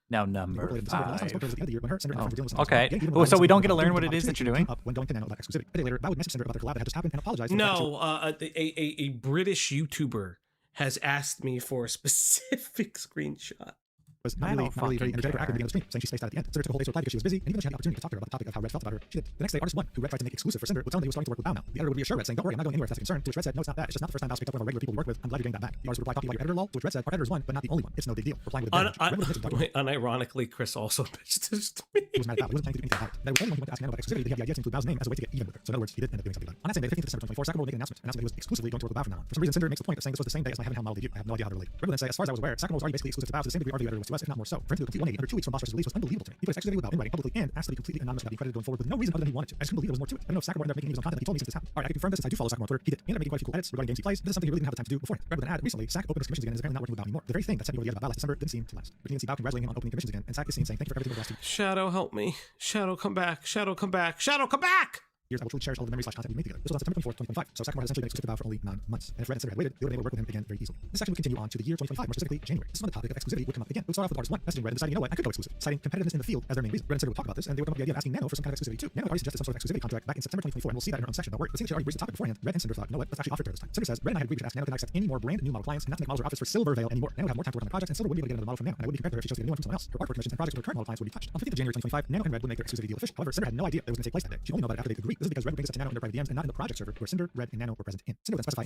Now number Last time I spoke to her was at the end of the year when her, Sinder, and her friends were dealing with okay. some Oh, so we don't get to learn what it is that you're doing? up when going to Nano about exclusivity. A day later, Bao would message Sinder about their collab that had just happened and apologize. For No, a British YouTuber has asked me for a specific screenshot. was I not don't really very fucking energetic or active at the care. beginning of the stream, saying she spaced out at the end. Sinder took a whole day to reply because she was busy, and even though she had the opportunity to talk to her about the topic of how Red felt about her, she did. The next day, Artist One, who Red tried to make exclusive for Sinder, would tell him that he was starting to work with Bao now. The editor would reassure Red, saying, "Don't worry, I'm not going anywhere if that's a concern." To which Red said, "No, it's not that. It's just not the first time Bao's picked up one of our regular people we work with. I'm glad you're getting that back." The artist would reply, "Copy about your editor, lol." To which Red said, "Our editor's one, but not the only one. It's no big deal." Replying with a Red would admit to the document. Unironically, Chris also pitched this to me. He was mad at Bao. He wasn't planning to do anything about it. That was only when he went to ask Nano about exclusivity that he had the idea to include Bao's name as a way to get even with her. So in other words, he did end up doing something about it. On that same day, the 15th of December 2024, Sakura would make an announcement that he was exclusively going to work with Bao from now on. For some reason, Sinder makes the point of saying this was the same day as my Heaven Hell model debut. I have no idea how to relate. Red would then say, as far as I was aware, Sakura was already basically exclusive to Bao to the same degree our video editor was to us, if not more so. For him to do a complete 180 under 2 weeks from Boss Rush's release was unbelievable to me. He put his exclusivity with Bao in writing publicly and asked to be completely anonymous about being credited going forward with no reason other than he wanted to. I just couldn't believe there was more to it. I don't know if Sakura ended up making his own content, but he told me since this happened. Alright, I can confirm this since I do follow Sakura on Twitter. He did. He ended up making quite a few cool edits regarding games he plays, but this is something he really didn't have the time to do beforehand. Red would then add, recently, Sak opened his commissions again and is apparently not working with Bao anymore. The very thing that set me over the edge about Bao last December didn't seem to last. But you can see Bao congratulating him on opening commissions again, and Sak is seen saying, "Thank you for everything over the last 2 years." Shadow, help me. Shadow, come back. Shadow, come back. Shadow, come back! I will truly cherish all the memories / content we made together. This was on September 24th, 2025, so Sakura has essentially been exclusive to Bao for only 9 months. And if Red and Sinder had waited, they would have been able to work with him again very easily. This section would continue on to the year 2025, more specifically January. This is when the topic of exclusivity would come up again. It would start off with Artist One messaging Red and deciding, you know what, I could go exclusive, citing competitiveness in the field as their main reason. Red and Sinder would talk about this, and they would come up with the idea of asking Nano for some kind of exclusivity too. Nano already suggested some sort of exclusivity contract back in September 2024, and we'll see that in her own section about work. But seeing she already raised the topic beforehand, Red and Sinder thought, you know what, let's actually offer it to her this time. Sinder says, Red and I had agreed to ask Nano to not accept any more brand new model clients and not to make models or outfits for Silver Veil anymore. Nano would have more time to work on the projects, and Silver wouldn't be able to get another model from Nano, and I wouldn't be compared to her if she chose to get a new one from someone else. Her artwork commissions and projects with her current model clients would be touched. On the 15th of January 2025, Nano and Red would make their exclusivity deal official. However, Sinder had no idea it was going to take place that day. She only knew about it after they agreed. This is because Red would bring this up to Nano in their private DMs and not in the project server where Sinder, Red, and Nano were present in. Sinder would then specify.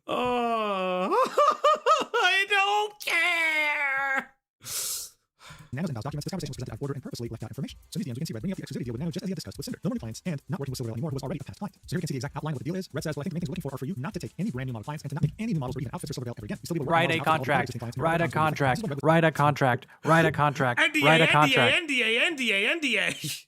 Oh, I don't care. Nano's and Bao's documents, this conversation was presented out of order and purposely left out information. So in these DMs, we can see Red bringing up the exclusivity deal with Nano just as he had discussed with Sinder. No more new clients and not working with Silver Veil anymore, who was already a past client. So here we can see the exact outline of what the deal is. Red says, well, I think the main things we're looking for are for you not to take any brand new model clients and to not make any new models or even outfits for Silver Veil ever again. You still be able to work on Write a models and outfits for all the contract. existing clients. Write a contract. Write a contract. Write a contract. Write a contract. NDA.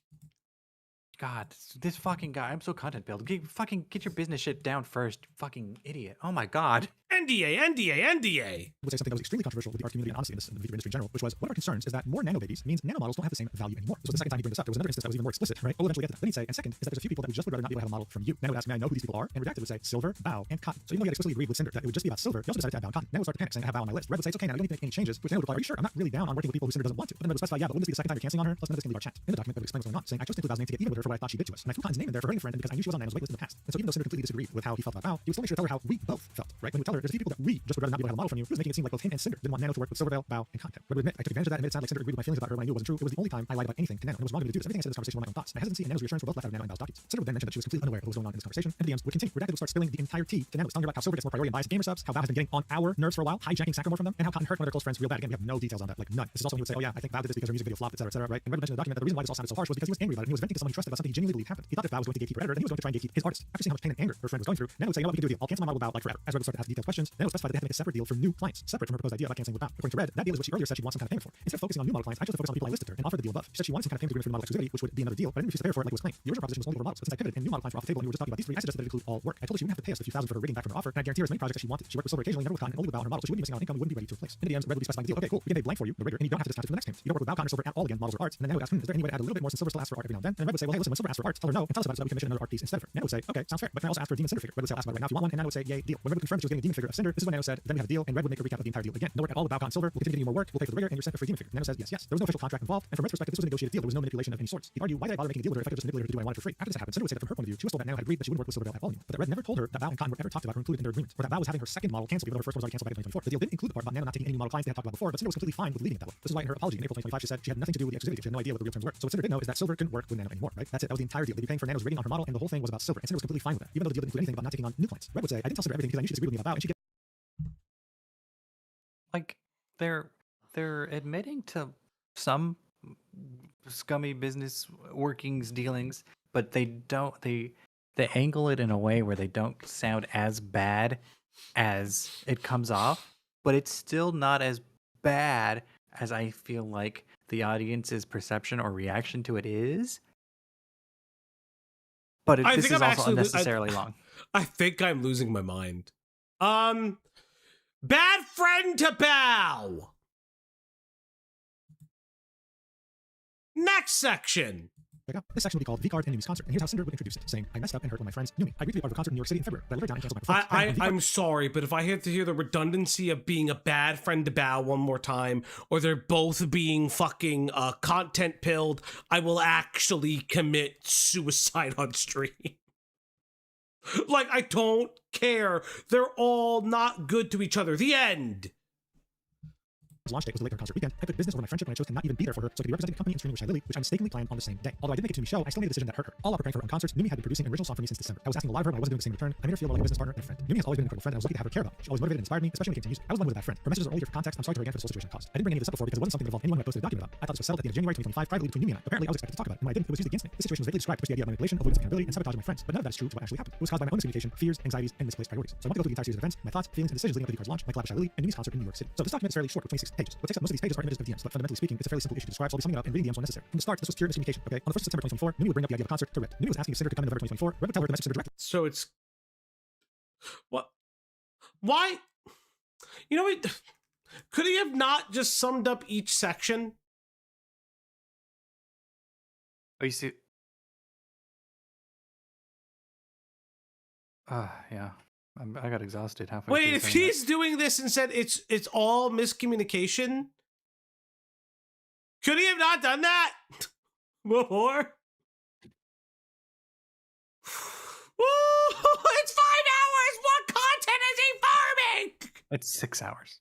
God, this fucking guy. I'm so content build. Fucking get your business shit down first. Fucking idiot. Oh my god. NDA. Would say something that was extremely controversial with the art community and honestly in the VTuber industry in general, which was one of our concerns is that more nano babies means nano models don't have the same value anymore. This was the second time he brought this up. There was another instance that was even more explicit, right? We'll eventually get to that. Then he'd say, and second is that there's a few people that we just would rather not be able to have a model from you. Nano would ask, may I know who these people are? And Redacted would say Silver, Bao, and Cotton. So even though he had explicitly agreed with Sinder that it would just be about Silver, he also decided to add Bao and Cotton. Nano would start to panic, saying I have Bao on my list. Red would say it's okay, now I don't need to make any changes. Which Nano would reply, are you sure? I'm not really down on working with people who Sinder doesn't want to. But then Red would specify, yeah, but wouldn't this be the second time you're canceling on her? Plus none of this can leave our chat. In the document, they would explain what's going on, saying I chose to include Bao's name to get even with her for what I thought she did to us. And I threw Cotton's name in there for hurting a friend because I knew she was on Nano's waitlist in the past. And so even though Sinder completely disagreed with how he felt about Bao, he would still make sure to tell her how we both felt, right? When we would tell her there's a few people that we just would rather not be able to have a model from you, he was making it seem like both him and Sinder didn't want Nano to work with Silver Veil, Bao, and Content. Red would admit I took advantage of that and made it sound like Sinder agreed with my feelings about her when I knew it wasn't true. It was the only time I lied about anything to Nano. And it was wrong of me to do this. Everything I said in this conversation were my own thoughts. My hesitancy and Nano's reassurance were both left out of Nano and Bao's documents. Sinder would then mention that she was completely unaware of what was going on in this conversation, and the DMs would continue. Redacted would start spilling the entire tea to Nano, telling her about how Silver gets more priority and buys gamer subs, how Bao has been getting on our nerves for a while, hijacking Sakura from them, and how Cotton hurt one of their close friends real bad. Again, we have no details on that, like none. This is also when he would say, oh yeah, I think Bao did this because her music video flopped, etc., right? And Red would mention in the document that the reason why this all sounded so harsh was because he was angry about it. And he was venting to someone he trusted about something he genuinely believed happened. He thought if Bao was going to gatekeep her editor, then he was going to try and gatekeep his artist. After seeing how much pain and anger her friend was going through, Nano would say, you know what we can do with you? I'll cancel my model with Bao like forever. As Red would start to ask detailed questions questions, Nano specified that they have to make a separate deal for new clients, separate from her proposed idea about canceling Without. According to Red, that deal is what she earlier said she wants some kind of payment for. Instead of focusing on new model clients, I chose to focus on people I listed to her and offered the deal above. She said she wanted some kind of payment agreement for the model exclusivity, which would be another deal, but I didn't refuse to pay her for it like it was claimed. The original proposition was only for models, but since I pivoted and new model clients were off the table and we were just talking about these three, I suggested that it include all work. I told her she wouldn't have to pay us the few thousand for her rating back from her offer, and I guarantee her as many projects as she wanted. She worked with Silver occasionally, never with Cotton, and only with Bow on her model, so she wouldn't be missing out on income and wouldn't be ready to replace. In the DMs, Red would be specifying the deal. Okay, cool. We can pay blank for you, the rigor, and you don't have to discount it from the next payment. You don't work with Bow, Cotton, or Silver at all again, models or arts. And then Nano would ask, is there any way to add a little bit more since Silver still asks for art every now and then? And Red would say, well, hey, listen, when Silver asks for art, tell her no, and tell us about it so that we commission another art piece instead of her. Nano would say, okay, sounds fair, but can I also ask for a demon Cinder figure? Red would say, I'll ask about it right now if you want one, and Nano would say, yay, deal. When Red would confirm she was getting a demon figure of Cinder, this is when Nano said, then we have a deal, and Red would make a recap of the entire deal again. No work at all with Bow, Cotton, Silver. We'll continue getting you more work. We'll pay for the rigor, and you're sent a free demon figure. Nano says, yes, yes. There was no official contract involved, and from Red's perspective, this was a negotiated deal. There was no manipulation of any sorts. He'd argue, why did I bother making a deal with her if I could just manipulate her to do what I wanted for free? After this happened, Cinder would say that from her point of view, she was told that Nano had agreed that she wouldn't work with Silver at volume, but that Red never told her that Bow and Cotton were ever talked about or included in their agreement, or that Bow was having her second model canceled even though her first one was already canceled back in 2024. The deal didn't include the part about Nano not taking any new model clients they had talked about before, but Cinder was completely fine with leaving it that way. This is why in her apology in April 2025 she said she had nothing to do with the exclusivity. She had no idea what the real terms were. So what Cinder did know is that Silver couldn't work with Nano anymore, right? That's it. That was the entire deal. They'd be paying for Nano's rating on her model, and the whole thing was about Silver, and Cinder was completely fine with that, even though the deal didn't include anything about not taking on new clients. Red would say, I didn't tell Cinder everything because I knew she disagreed with me about Bow, and she Like they're admitting to some scummy business workings dealings, but they angle it in a way where they don't sound as bad as it comes off, but it's still not as bad as I feel like the audience's perception or reaction to it is. But this is also unnecessarily long. I think I'm losing my mind. Bad friend to Bow. Next section. This section will be called V-Card and Numi's concert, and here's how Cinder would introduce it, saying, I messed up and hurt one of my friends, Numi. I agreed to be part of a concert in New York City in February, but I let her down and canceled my performance. I'm sorry, but if I have to hear the redundancy of being a bad friend to Bow one more time, or they're both being fucking content pilled, I will actually commit suicide on stream. Like, I don't care. They're all not good to each other. The end. Launch date was the later concert weekend. I put business over my friendship when I chose to not even be there for her, so I could be representing the company and streaming with Shy Lily, which I mistakenly planned on the same day. Although I didn't make it to Numi's show, I still made a decision that hurt her. All while preparing for her own concerts, Numi had been producing an original song for me since December. I was asking a lot of her, but I wasn't doing the same in return. I made her feel more like a business partner and a friend. Numi has always been an incredible friend, and I was lucky to have her care about me. She always motivated and inspired me, especially when it came to music. I was one with a bad friend. Her messages are only here for context. I'm sorry to her again for the whole situation it caused. I didn't bring any of this up before because it wasn't something that involved anyone who I posted a document about. I thought this was settled at the end of January 2025, privately between Numi and I. Apparently, I was expected to talk about it, and when I didn't, it was used against me. This situation was vaguely described to push the idea of manipulation, avoidance of accountability, and sabotage of my friends, but none of that is true to what actually happened. It was caused by my own miscommunication, fears, anxieties, and misplaced priorities. So I want to go through the entire series of events, my thoughts, feelings, and decisions leading up to the card's launch, my collab with Shy Lily, and Numi's concert in New York City. So this document is fairly short, with 26 pages. What takes up most of these pages are images of DMs, but fundamentally speaking, it's a fairly simple issue to describe, so I'll be summing it up and reading DMs when necessary. From the start, this was pure miscommunication. Okay, on the 1st of September 2024, Numi would bring up the idea of a concert to Red. Numi was asking if Cinder could come in November 2024. Red would tell her to message Cinder directly. So it's what? Why? You know what? Could he have not just summed up each section? Oh, you see? Yeah. I got exhausted halfway. Wait, if he's doing this and said it's all miscommunication, could he have not done that before? Woo! It's 5 hours! What content is he farming? It's 6 hours.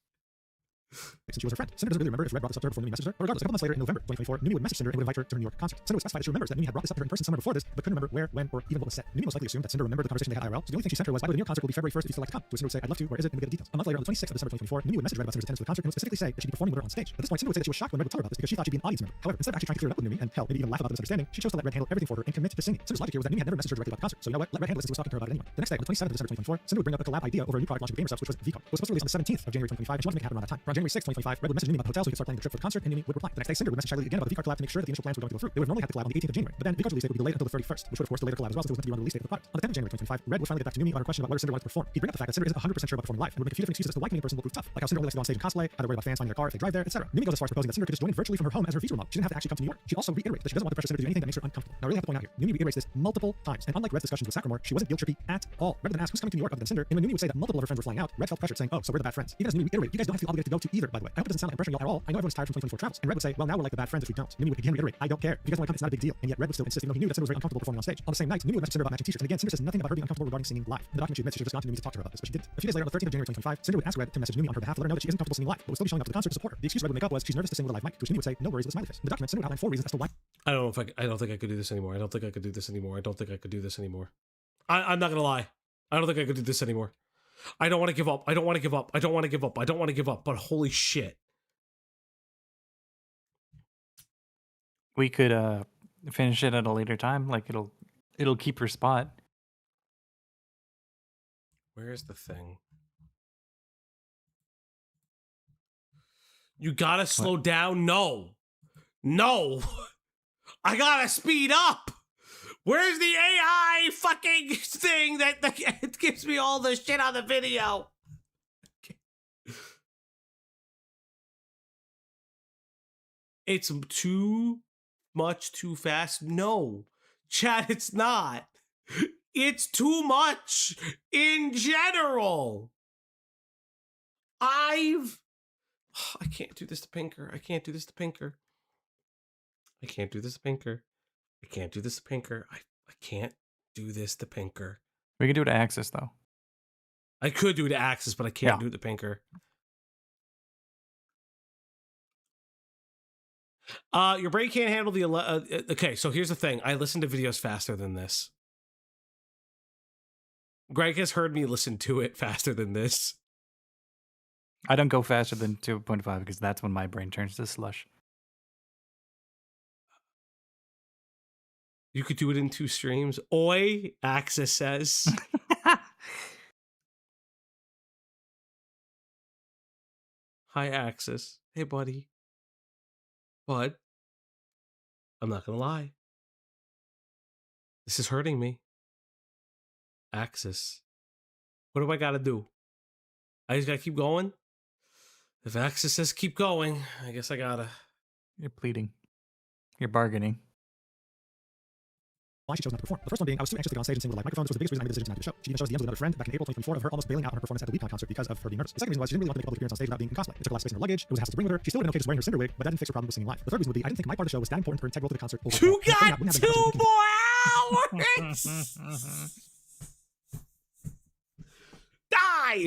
Since she was her friend. Cinder doesn't really remember if Red brought this up to her before Numi messaged her, but regardless, a couple months later in November 2024, Numi would message Cinder and would invite her to her New York concert. Cinder would specify that she remembers that Numi had brought this up to her in person somewhere before this, but couldn't remember where, when, or even what was said. Numi most likely assumed that Cinder remembered the conversation they had IRL, so the only thing she sent her was, by the way, the New York concert will be February 1st if you still like to come. So Cinder would say, I'd love to, where is it, and we get the details. A month later, on the 26th of December 2024, Numi would message Red about Cinder's attendance to the concert and would specifically say that she'd be performing with her on stage. At this point, Cinder would say that she was shocked when Red would tell her about this because she thought she'd be an audience member. However, instead of actually trying to clear it up with Numi and hell, maybe even laugh about the misunderstanding, she chose to let Red handle everything for her and commit to singing. Cinder's logic here was that Numi had never messaged her directly about the concert, so you know what? Let Red handle this since he was talking to her about it anyway. The next day, on the 27th of December 2024, Cinder would bring up a collab idea over a new product launch of Gamer Subs, which was VCard. It was supposed to release on the 17th of January 2025, and she wanted to make it happen around that time. Around January 6th, 2025, Red would message Numi about the hotel so he could start planning the trip for the concert, and Numi would reply. The next day, Cinder would message Shy Lily again about the VCard collab to make sure that the initial plans were going to go through. They would normally have the collab on the 18th of January, but then VCard's release date would be delayed until the 31st, which would of course delay the collab as well since it was meant to be on the release date of the product. On the 10th of January 2025, Red would finally get back to Numi on her question about whether Cinder wanted to perform. He'd bring up the fact that Cinder isn't 100% sure about performing live, and would make a few different excuses as to why coming in person will prove tough, like how Cinder only likes to go on stage and cosplay, how they're worried about fans finding their car if they drive there, etc. Numi goes as far as proposing that Cinder could just join in virtually from her home as her VTuber model. She didn't have to actually come to New York. She also reiterates that she doesn't want to pressure Cinder to do anything that makes her uncomfortable. Now, I really have to point out here, Numi reiterates this multiple times, and unlike Red's discussions with Sacramore, she wasn't guilt trippy at all. Red would then ask who's coming to New York other than Cinder, and when Numi would say that multiple of her friends were flying out, Red felt pressured, saying, oh, so we're the bad friends. Even as Numi reiterated, you guys don't have to be obligated to go to either, by the way. I hope it doesn't sound like I'm pressuring y'all at all. I know everyone's tired from 2024 travels. And Red would say, well, now we're like the bad friends if we don't. Numi would again reiterate, I don't care. If you guys want to come, it's not a big deal. And yet Red would still insist, even though he knew that Cinder was very uncomfortable performing on stage. On the same night, Numi would message Cinder about matching t-shirts, and again, Cinder says nothing about her being uncomfortable regarding singing live. In the document, she admits she should have just gone to Numi to talk to her about this, but she didn't. A few days later, on the 13th of January 2025, Cinder would ask Red to message Numi on her behalf to let her know that she isn't comfortable singing live, but would still be showing up to the concert to support her. The excuse Red would make up was she's nervous to sing with a live mic, to which Numi would say, no worries with a smiley face. In the document, Cinder would outline 4 reasons as to why. I don't know if I don't think I could do this anymore. I don't think I could do this anymore. I don't think I could do this anymore. I'm not gonna lie. I don't think I could do this anymore. I don't want to give up. I don't want to give up. I don't want to give up. I don't want to give up. But holy shit. We could finish it at a later time. Like it'll keep your spot. Where is the thing? You gotta slow down. No. I gotta speed up. Where's the AI fucking thing that it gives me all the shit on the video? It's too much too fast. No, chat, it's not. It's too much in general. I can't do this to Pinker. I can't do this to Pinker. I can't do this to Pinker. I can't do this to Pinker. I can't do this to Pinker. We can do it to Axis, though. I could do it to Axis, but I can't do it to Pinker. Your brain can't handle the... okay, so here's the thing. I listen to videos faster than this. Greg has heard me listen to it faster than this. I don't go faster than 2.5 because that's when my brain turns to slush. You could do it in 2 streams. Oi, Axis says. Hi, Axis. Hey, buddy. Bud. I'm not gonna lie. This is hurting me. Axis. What do I gotta do? I just gotta keep going? If Axis says keep going, I guess I gotta. You're pleading. You're bargaining. Why she chose not to perform. The first one being, I was too anxious to get on stage and sing with a live microphone. This was the biggest reason I made the decision to not do the show. She even chose DMs with another friend back in April 2024 of her almost bailing out on her performance at the WeCon concert because of her being nervous. The second reason was she didn't really want to make a public appearance on stage without being in cosplay. It took a lot of space in her luggage. It was a hassle to bring with her. She still would have been okay just wearing her Sinder wig, but that didn't fix her problem with singing live. The third reason would be, I didn't think my part of the show was that important or integral to the concert. You got 2 more hours! Die! As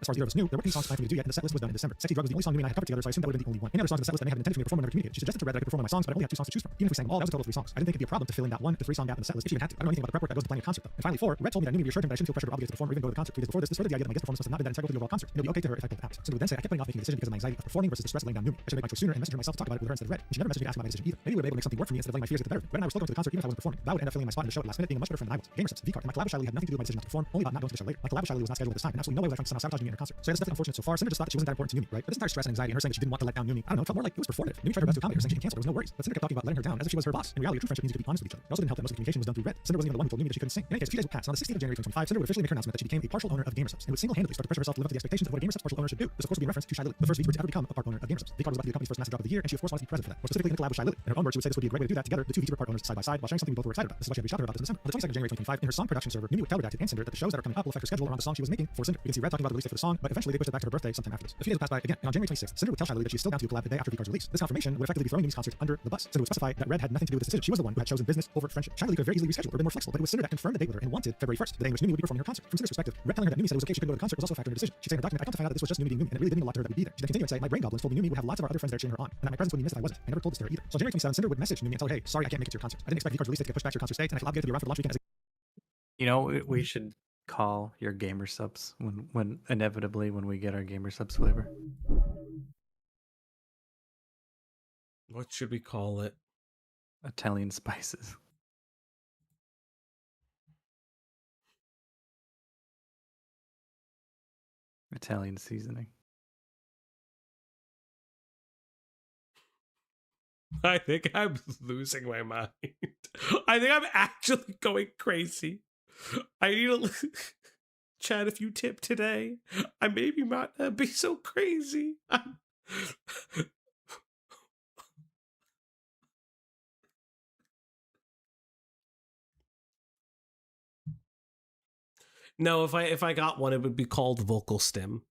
far as the others knew, there weren't any songs planned for me to do yet, and the set list was done in December. Sexy Drug was the only song Numi and I had covered together, so I assumed that would have been the only one. Any other songs on the set list that may have been intended for me to perform when I communicated. She suggested to Red that I could perform one of my songs, but I only had 2 songs to choose from. Even if we sang them all, that was a total of 3 songs. I didn't think it'd be a problem to fill in that 1 to 3 song gap in the set list if she even had to. I don't know anything about the prep work that goes into planning a concert, though. And finally, 4, Red told me that Numi reassured him that I shouldn't feel pressured or obligated to perform or even go to the concert 3 days before this. This furthered the idea that my guest performance must have not been that integral to the overall concert. It'll be okay to her if I pulled the hours. So would then say I kept putting off making a decision because of my anxiety of performing versus the stress of laying down Numi. I should make my choice sooner and message her myself to talk about it with her instead of Red. And she never messaged me to ask about my decision either. Maybe we would be able to make something work for me instead of letting my fears get the better of me. Red and I were still going to the concert even if I wasn't performing. That would end up filling my spot in the show at last minute, being a much better friend than I was. Gamersubs, V-Card, and my collab with Shiley had nothing to do with my decision not to perform, only about not going to the show later. My collab with Shiley was not scheduled at this time, and absolutely no way was I trying to somehow sabotage me in her concert. So yeah, it's definitely unfortunate so far. Cinder just thought that she wasn't that important to Numi, right? But this entire stress and anxiety and her saying that she didn't want to let down Numi, I don't know, it felt more like it was performative. Numi tried her best to accommodate her, saying she can cancel, there was no worries. But Cinder kept talking about letting her down as if she was her boss. In reality, a true friendship means you can be honest with each other. It also didn't help that most of the communication was done through Red. Cinder wasn't even the one who told Numi that she couldn't sing. In any case, 2 days would pass, and on the 16th of January 2025, Cinder would officially make her announcement that she became a partial owner of Gamersubs and would single-handedly start to pressure herself to live up to the expectations of what a Gamersubs partial owner should do. This of course would be in reference to Shiley, the first VTuber to ever become a part owner of Gamersubs. V-Card was about to be the company's first massive drop of the year, and she of course wanted to be present for that. More specifically, in the collab with Shiley. In her own words, she would say this would be a great way to do that together, the 2 VTuber part owners side by side, while sharing something we both were excited about. This is why she had reached out to her about this in December. On the 22nd of January 2025, in her song production server, Numi would tell REDACTED and Sinder that the shows that are coming up will affect her schedule around the song she was making for Sinder. You can see Red talking about the release date for the song, but eventually they pushed it back to her birthday sometime after this. A few days would pass by again, and on January 26th, Sinder would tell Shiley that she's still down to collab the day after V-Card's release. This confirmation would effectively be throwing Numi's concert under the bus. Sinder would specify that Red had nothing to do with this decision. She was the one who had chosen business over friendship. Shiley could have very easily rescheduled or been more flexible, but it was Sinder that confirmed the date with her and wanted February 1st, the day in which Numi would be performing her concert. From Sinder's perspective, Red telling her that Numi said it was okay she could go to the concert was also a factor in her decision. She'd say in her document, I come to find out that this was just Numi being Numi, and it really didn't mean a lot to her that we'd be there. She'd then continue and say, my brain goblins told me Numi would have lots of our other friends there cheering her on, and that my presence would be missed if I wasn't. I never told this to her either. So on January 27th, Sinder would message Numi and tell her, hey, sorry, I can't make it to your concert. I didn't expect V-Card's release date to get pushed back to your concert date, and I feel obligated to be around for the launch weekend as You know, we should call your Gamersubs when inevitably when we get our Gamersubs flavor. What should we call it? Italian spices. Italian seasoning. I think I'm losing my mind. I think I'm actually going crazy. I need to chat if you tip today. I maybe might not be so crazy. No, if I got one, it would be called vocal stim.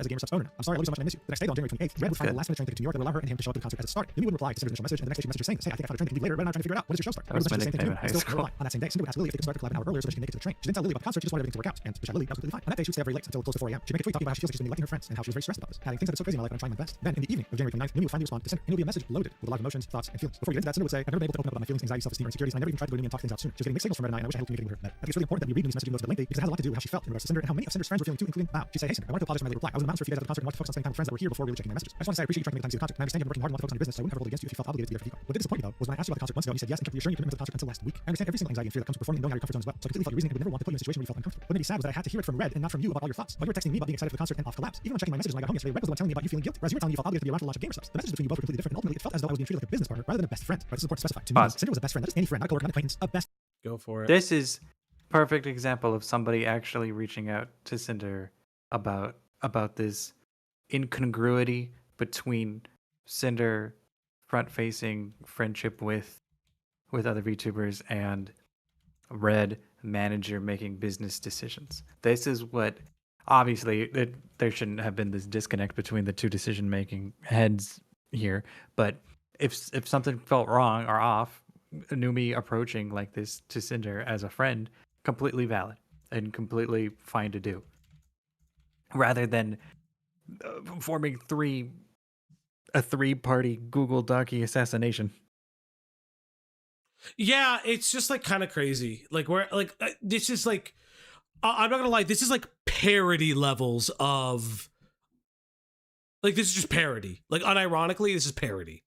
as a Gamersubs owner. I'm sorry I lose so much and I miss you. The next day on January 28th, Red would find the last minute train ticket to New York that would allow her and him to show up to the concert as it started. Numi wouldn't reply to Cinder's initial message, and the next day she messaged saying, hey, I think I found a train that can leave later. Red and I are trying to figure it out. When does your show start? That was my Red nickname in high still school. reply. On that same day, Cinder would ask Lily if they could start to collab an hour earlier so that she can make it to the train. She didn't tell Lily about the concert, she just wanted everything to work out. And to Lily, that was completely fine. On that day, she would stay up very late until close to 4 a.m. She'd make a tweet talking about how she feels like she's been neglecting her friends and how she was very stressed about this. Adding things that are so crazy in my life and I'm trying my best. Then in the evening of January 29th, Numi would finally respond to Cinder, and it would be a message loaded with a lot of emotions, thoughts, and feelings. Before we get into that, Cinder would say, I've never been able to open up about my feelings, anxiety, self-esteem, or insecurities, and I never even tried to go to Numi and talk things out sooner. She was getting mixed signals from Red and I wish I had communicating with her better. I think it's really important that we read Numi's message even though it's a bit lengthy because it has a lot to do with how she felt in regards to Cinder and how many of Cinder's friends were feeling too, including Bao. She'd say, hey Cinder, I wanted to apologize for my late reply. I was in the mountains for a few days at the concert and watched to focus on spending time with friends that were here before really checking my messages. I just want to say I appreciate you trying to make time to see the concert, and I understand you've been working hard and a lot of focus on your business, so I wouldn't have rolled against you if you felt obligated to be there for people. What did disappoint me though was when I asked you about the concert months ago and you said yes and kept reassuring your commitment to the concert until last week. I understand every single anxiety and fear that comes with performing and knowing how your comfort zone as well. So I completely felt your reasoning and would never want to put you in a situation where you felt uncomfortable. What made me sad was that I had to hear it from Red and not from you about all your thoughts. While you were texting me about being excited for the concert and off collapse. Even when checking my messages when I got home yesterday, Red was the one telling me about you feeling guilty, whereas you were telling me you felt obligated to be around for the launch of Gamer Subs. The messages between you both were completely different, and ultimately it felt as though I was being treated like a business partner rather than a best friend. Right, this is important to specify. To me, Cinder was a best friend, not just any friend, not a coworker, not an acquaintance, a best. Go for it. This is perfect example of somebody actually reaching out to Cinder about this incongruity between Cinder front-facing friendship with other VTubers and Red manager making business decisions. This is what obviously there shouldn't have been this disconnect between the two decision-making heads here, but if something felt wrong or off, Numi approaching like this to Cinder as a friend, completely valid and completely fine to do, rather than forming a three-party Google Docky assassination. Yeah, it's just like kind of crazy. Like where like this is like I'm not gonna lie, this is like parody levels of like this is just parody. Like unironically, this is parody.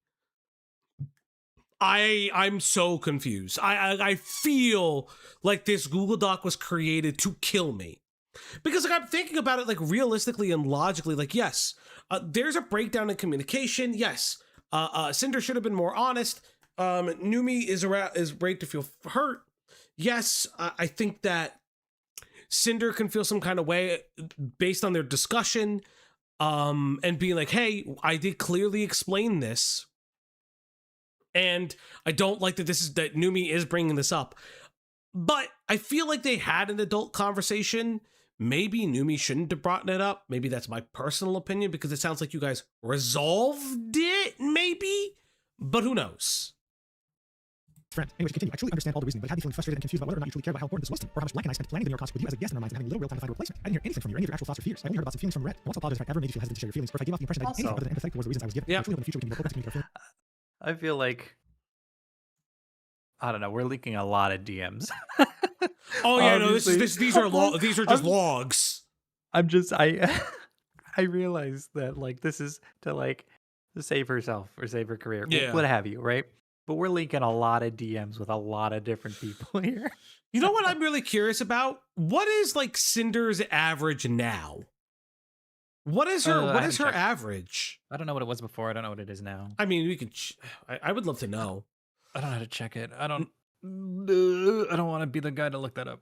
I'm so confused. I feel like this Google Doc was created to kill me. Because like I'm thinking about it like realistically and logically, like yes, there's a breakdown in communication. Yes, Cinder should have been more honest. Numi is right to feel hurt. Yes, I think that Cinder can feel some kind of way based on their discussion, and being like, hey, I did clearly explain this. And I don't like that that Numi is bringing this up. But I feel like they had an adult conversation. Maybe Numi shouldn't have brought it up. Maybe that's my personal opinion because it sounds like you guys resolved it, maybe? But who knows? Friend. Anyway, to continue, I truly understand all the reasoning, but I had me feeling frustrated and confused about whether or not you truly cared about how important this was to me, or how much Lank and I spent planning the New York concert with you as a guest in our minds and having little real time to find a replacement. I didn't hear anything from you or any of your actual thoughts or fears. I only heard about some feelings from Red. I also apologize if I ever made you feel hesitant to share your feelings, or if I gave off the impression that I did anything other than empathetic towards the reasons I was given. Yeah. I truly hope in the future we can be more open to communicate our feelings. I feel like, I don't know, we're leaking a lot of DMs. Oh yeah, no, these are just logs. I realize that like this is to save herself or save her career, Yeah. what have you, right? But we're leaking a lot of DMs with a lot of different people here. You know what I'm really curious about? What is like Cinder's average now? What is her average? I don't know what it was before. I don't know what it is now. I mean, we could. I would love to know. I don't know how to check it. I don't want to be the guy to look that up.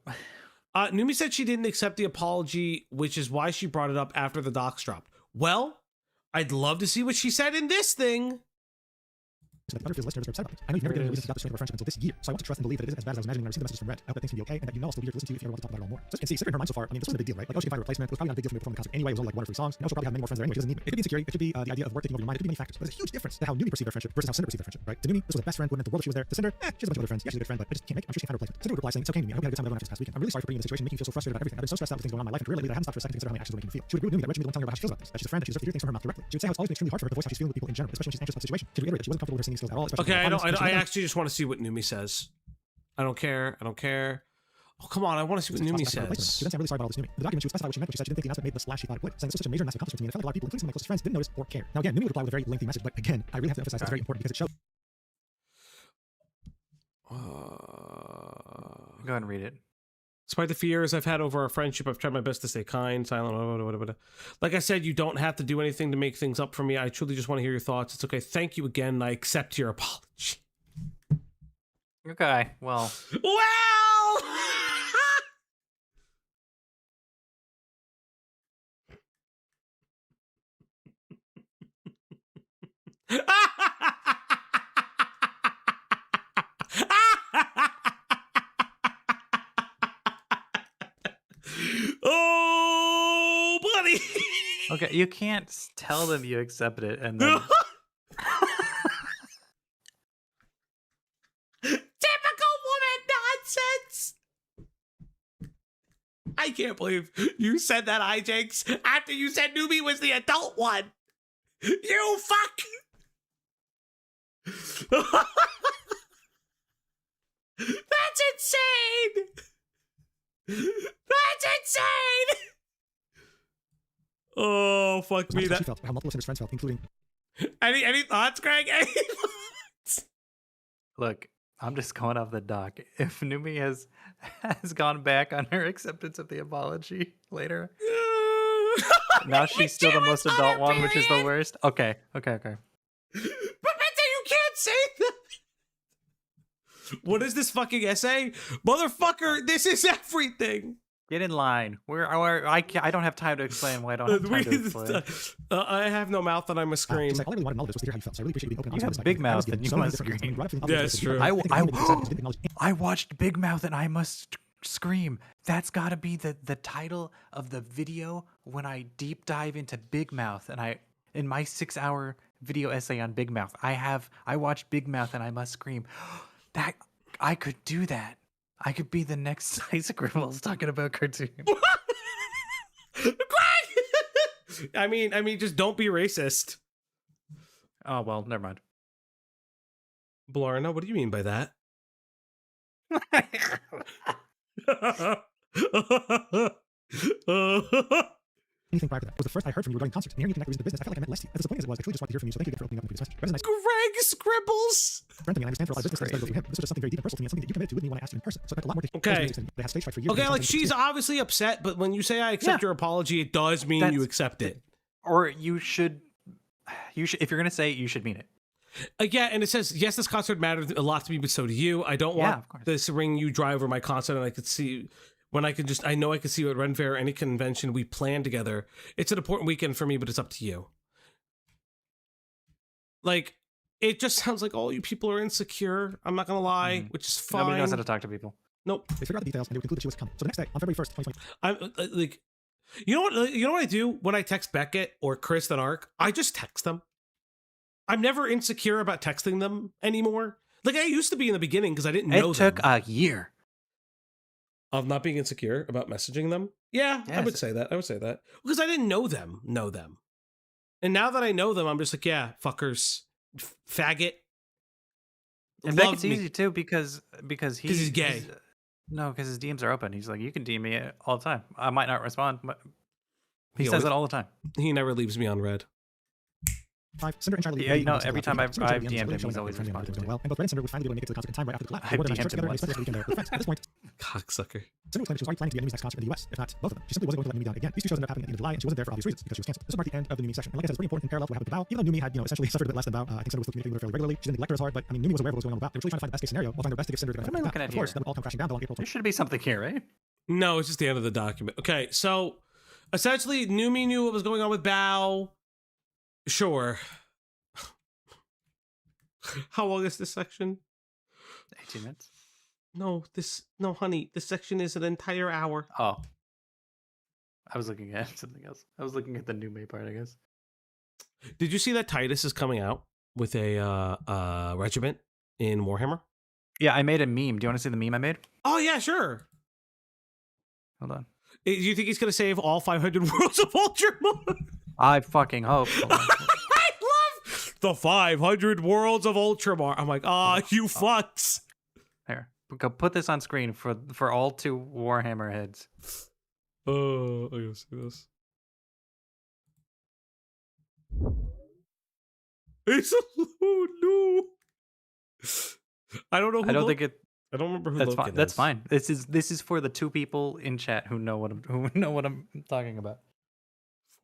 Numi said she didn't accept the apology, which is why she brought it up after the docs dropped. Well, I'd love to see what she said in this thing. So that the other feels less nervous or upset about it. I know you've never given a reason to doubt the strength of our friendship until this year, so I want to trust and believe that it isn't as bad as I was imagining when I received the messages from Red. I hope that things can be okay, and that you know I'll still be here to listen to you if you ever want to talk about it all more. So as you can see, considering her mind so far, I mean, this wasn't a big deal, right? Like, oh, she can find a replacement. It was probably not a big deal for me performing the concert anyway. It was only like 1 or 3 songs. And she'll probably have many more friends there anyway. She doesn't need me. It could be insecurity. It could be the idea of work taking over your mind. It could be many factors. But there's a huge difference to how Numi perceived their friendship versus how Cinder perceived their friendship, right? To Numi, this was a best friend, would have meant the world if she was there. To Cinder, she has a bunch of other friends. Yeah, she's a good friend, but I just can't make. I'm sure she can find a replacement. Cinder would reply saying, it's okay, Numi. I hope you had a good time with everyone after this past weekend. I'm really sorry for being in this situation, making you feel so frustrated about everything. I've been so stressed out with things going on in my life and career lately that I haven't stopped for a second to consider how my actions are making me feel. She would agree with Numi that Red should be the one telling her about how she feels about this. That she's a friend, that she deserves to hear things from her mouth directly. She would say how it's always been extremely hard for her to voice how she's feeling with people in general, especially when she's anxious about the situation. She would reiterate that she wasn't comfortable with her singing skills at all. Okay, I actually just want to see what Numi says. I don't care. Oh, come on, I want to see what Numi says. She then said, I'm really sorry about all this, Numi. In the document, she would specify what she meant when she said she didn't think the announcement made the splash she thought it would, saying this was such a major massive accomplishment to me, and it felt like a lot of people, including some of my closest friends, didn't notice or care. Now again, Numi would reply with a very lengthy message, but again, I really have to emphasize that's very important because it shows. Go ahead and read it. Despite the fears I've had over our friendship, I've tried my best to stay kind, silent, Like I said, you don't have to do anything to make things up for me. I truly just want to hear your thoughts. It's okay. Thank you again. I accept your apology. Okay, well. Well! Oh, buddy. Okay, you can't tell them you accept it and then. Typical woman nonsense. I can't believe you said that, Hijinks, after you said Numi was the adult one. You fuck. That's insane. That's insane. Oh, fuck me. How she That. felt, how multiple Cinder's friends felt, including Any thoughts, Greg? Any thoughts? Look, I'm just going off the doc. If Numi has gone back on her acceptance of the apology later, now she's still the most adult one, which is the worst. Okay. But Bente, you can't say that. What is this fucking essay? Motherfucker, this is everything. Get in line. I don't have time to explain why I don't have time to explain. I have no mouth and I must scream. She's like, all I really wanted to know this was to hear how you felt, so I really appreciate you being open. You have big mouth and you must scream. Yeah, it's true. I watched Big Mouth and I must scream. That's got to be the title of the video when I deep dive into Big Mouth and in my 6-hour video essay on Big Mouth. I watched Big Mouth and I must scream. That I could do that. I could be the next Isaac Ribbles talking about cartoons. Greg! I mean, just don't be racist. Oh well, never mind. Blarna, what do you mean by that? Anything prior to that was the first I heard from you regarding concerts. And hearing you connect reason to business, I felt like I meant less to you. As disappointing as it was, I truly just wanted to hear from you, so thank you again for opening up and being this message. Resonance. Greg Scribbles! Friend to me, and I understand for a lot of business stuff, him. This was just something very deep and personal to me, and something that you committed to with me when I asked you in person. So it meant a lot more to Okay. They had stage fright for years. Okay, like she's obviously upset, but when you say I accept your apology, it does mean you accept it. Or you should if you're gonna say it, you should mean it. Yeah, and it says, yes, this concert mattered a lot to me, but so do you. I don't want this to ring you dry over my concert, and I could see when I know I could see you at Ren Fair or any convention we plan together. It's an important weekend for me, but it's up to you. Like, it just sounds like all you people are insecure. I'm not gonna lie, which is fine. Nobody knows how to talk to people. Nope. They figured out the details, and they would conclude that she was coming. So the next day, on February 1st, 2020, I'm like, you know what I do when I text Beckett or Chris and Ark? I just text them. I'm never insecure about texting them anymore. Like I used to be in the beginning because I didn't know them. It took a year of not being insecure about messaging them. Yeah, yes. I would say that. Because I didn't know them. And now that I know them, I'm just like, yeah, fuckers, faggot. And Beckett's easy too because he's gay. No, because his DMs are open. He's like, you can DM me all the time. I might not respond, but he says it all the time. He never leaves me on red. Cinder and Charlie. Yeah, you know, every time I've DM'd him, he's always responded. Well, and both Red and Cinder would finally be able to make it to the concert in time right after the collab. I've DM'd him once. At this point, cocksucker. Cinder was claiming she was already planning to be at Numi's next concert in the US, if not both of them. She simply wasn't going to let Numi down again. These two shows ended up happening at the end of July, and she wasn't there for obvious reasons because she was canceled. This marked the end of the Numi section. And like I said, it's very important in parallel to what happened with Bao. Even though Numi had, essentially suffered a bit less than Bao, I think Cinder was still communicating with her fairly regularly. She didn't neglect her as hard, but I mean, Numi was aware of what was going on with Bao. They were really trying to find the best case scenario while trying their best to give Cinder the benefit of the doubt. Of course, that would all come crashing down along April 20th. There should be something here, right? No, it's just the end of the document. Okay, so essentially, Numi knew what was going on with Bao. Sure. How long is this section? 18 minutes. No, honey. This section is an entire hour. Oh. I was looking at something else. I was looking at the Numi part, I guess. Did you see that Titus is coming out with a regiment in Warhammer? Yeah, I made a meme. Do you want to see the meme I made? Oh, yeah, sure. Hold on. Do you think he's going to save all 500 worlds of Ultramar? I fucking hope. The 500 worlds of Ultramar. I'm like, you fucks. Here, go put this on screen for all 2 Warhammer heads. Oh, I gotta see this. Oh no! I don't know. I don't think it. I don't remember who. That's Loken fine. That's is. fine. This is for the 2 people in chat who know what I'm talking about.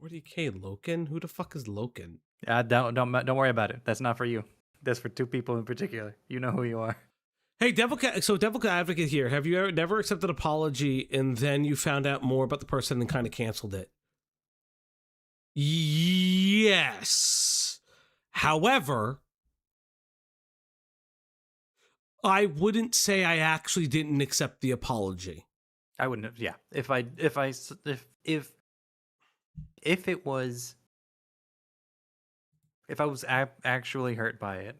40K Loken? Who the fuck is Loken? Don't worry about it. That's not for you. That's for 2 people in particular. You know who you are. Hey, Devil Advocate here. Have you never accepted an apology and then you found out more about the person and kind of canceled it? Yes. However, I wouldn't say I actually didn't accept the apology. I wouldn't have. Yeah. If I was actually hurt by it,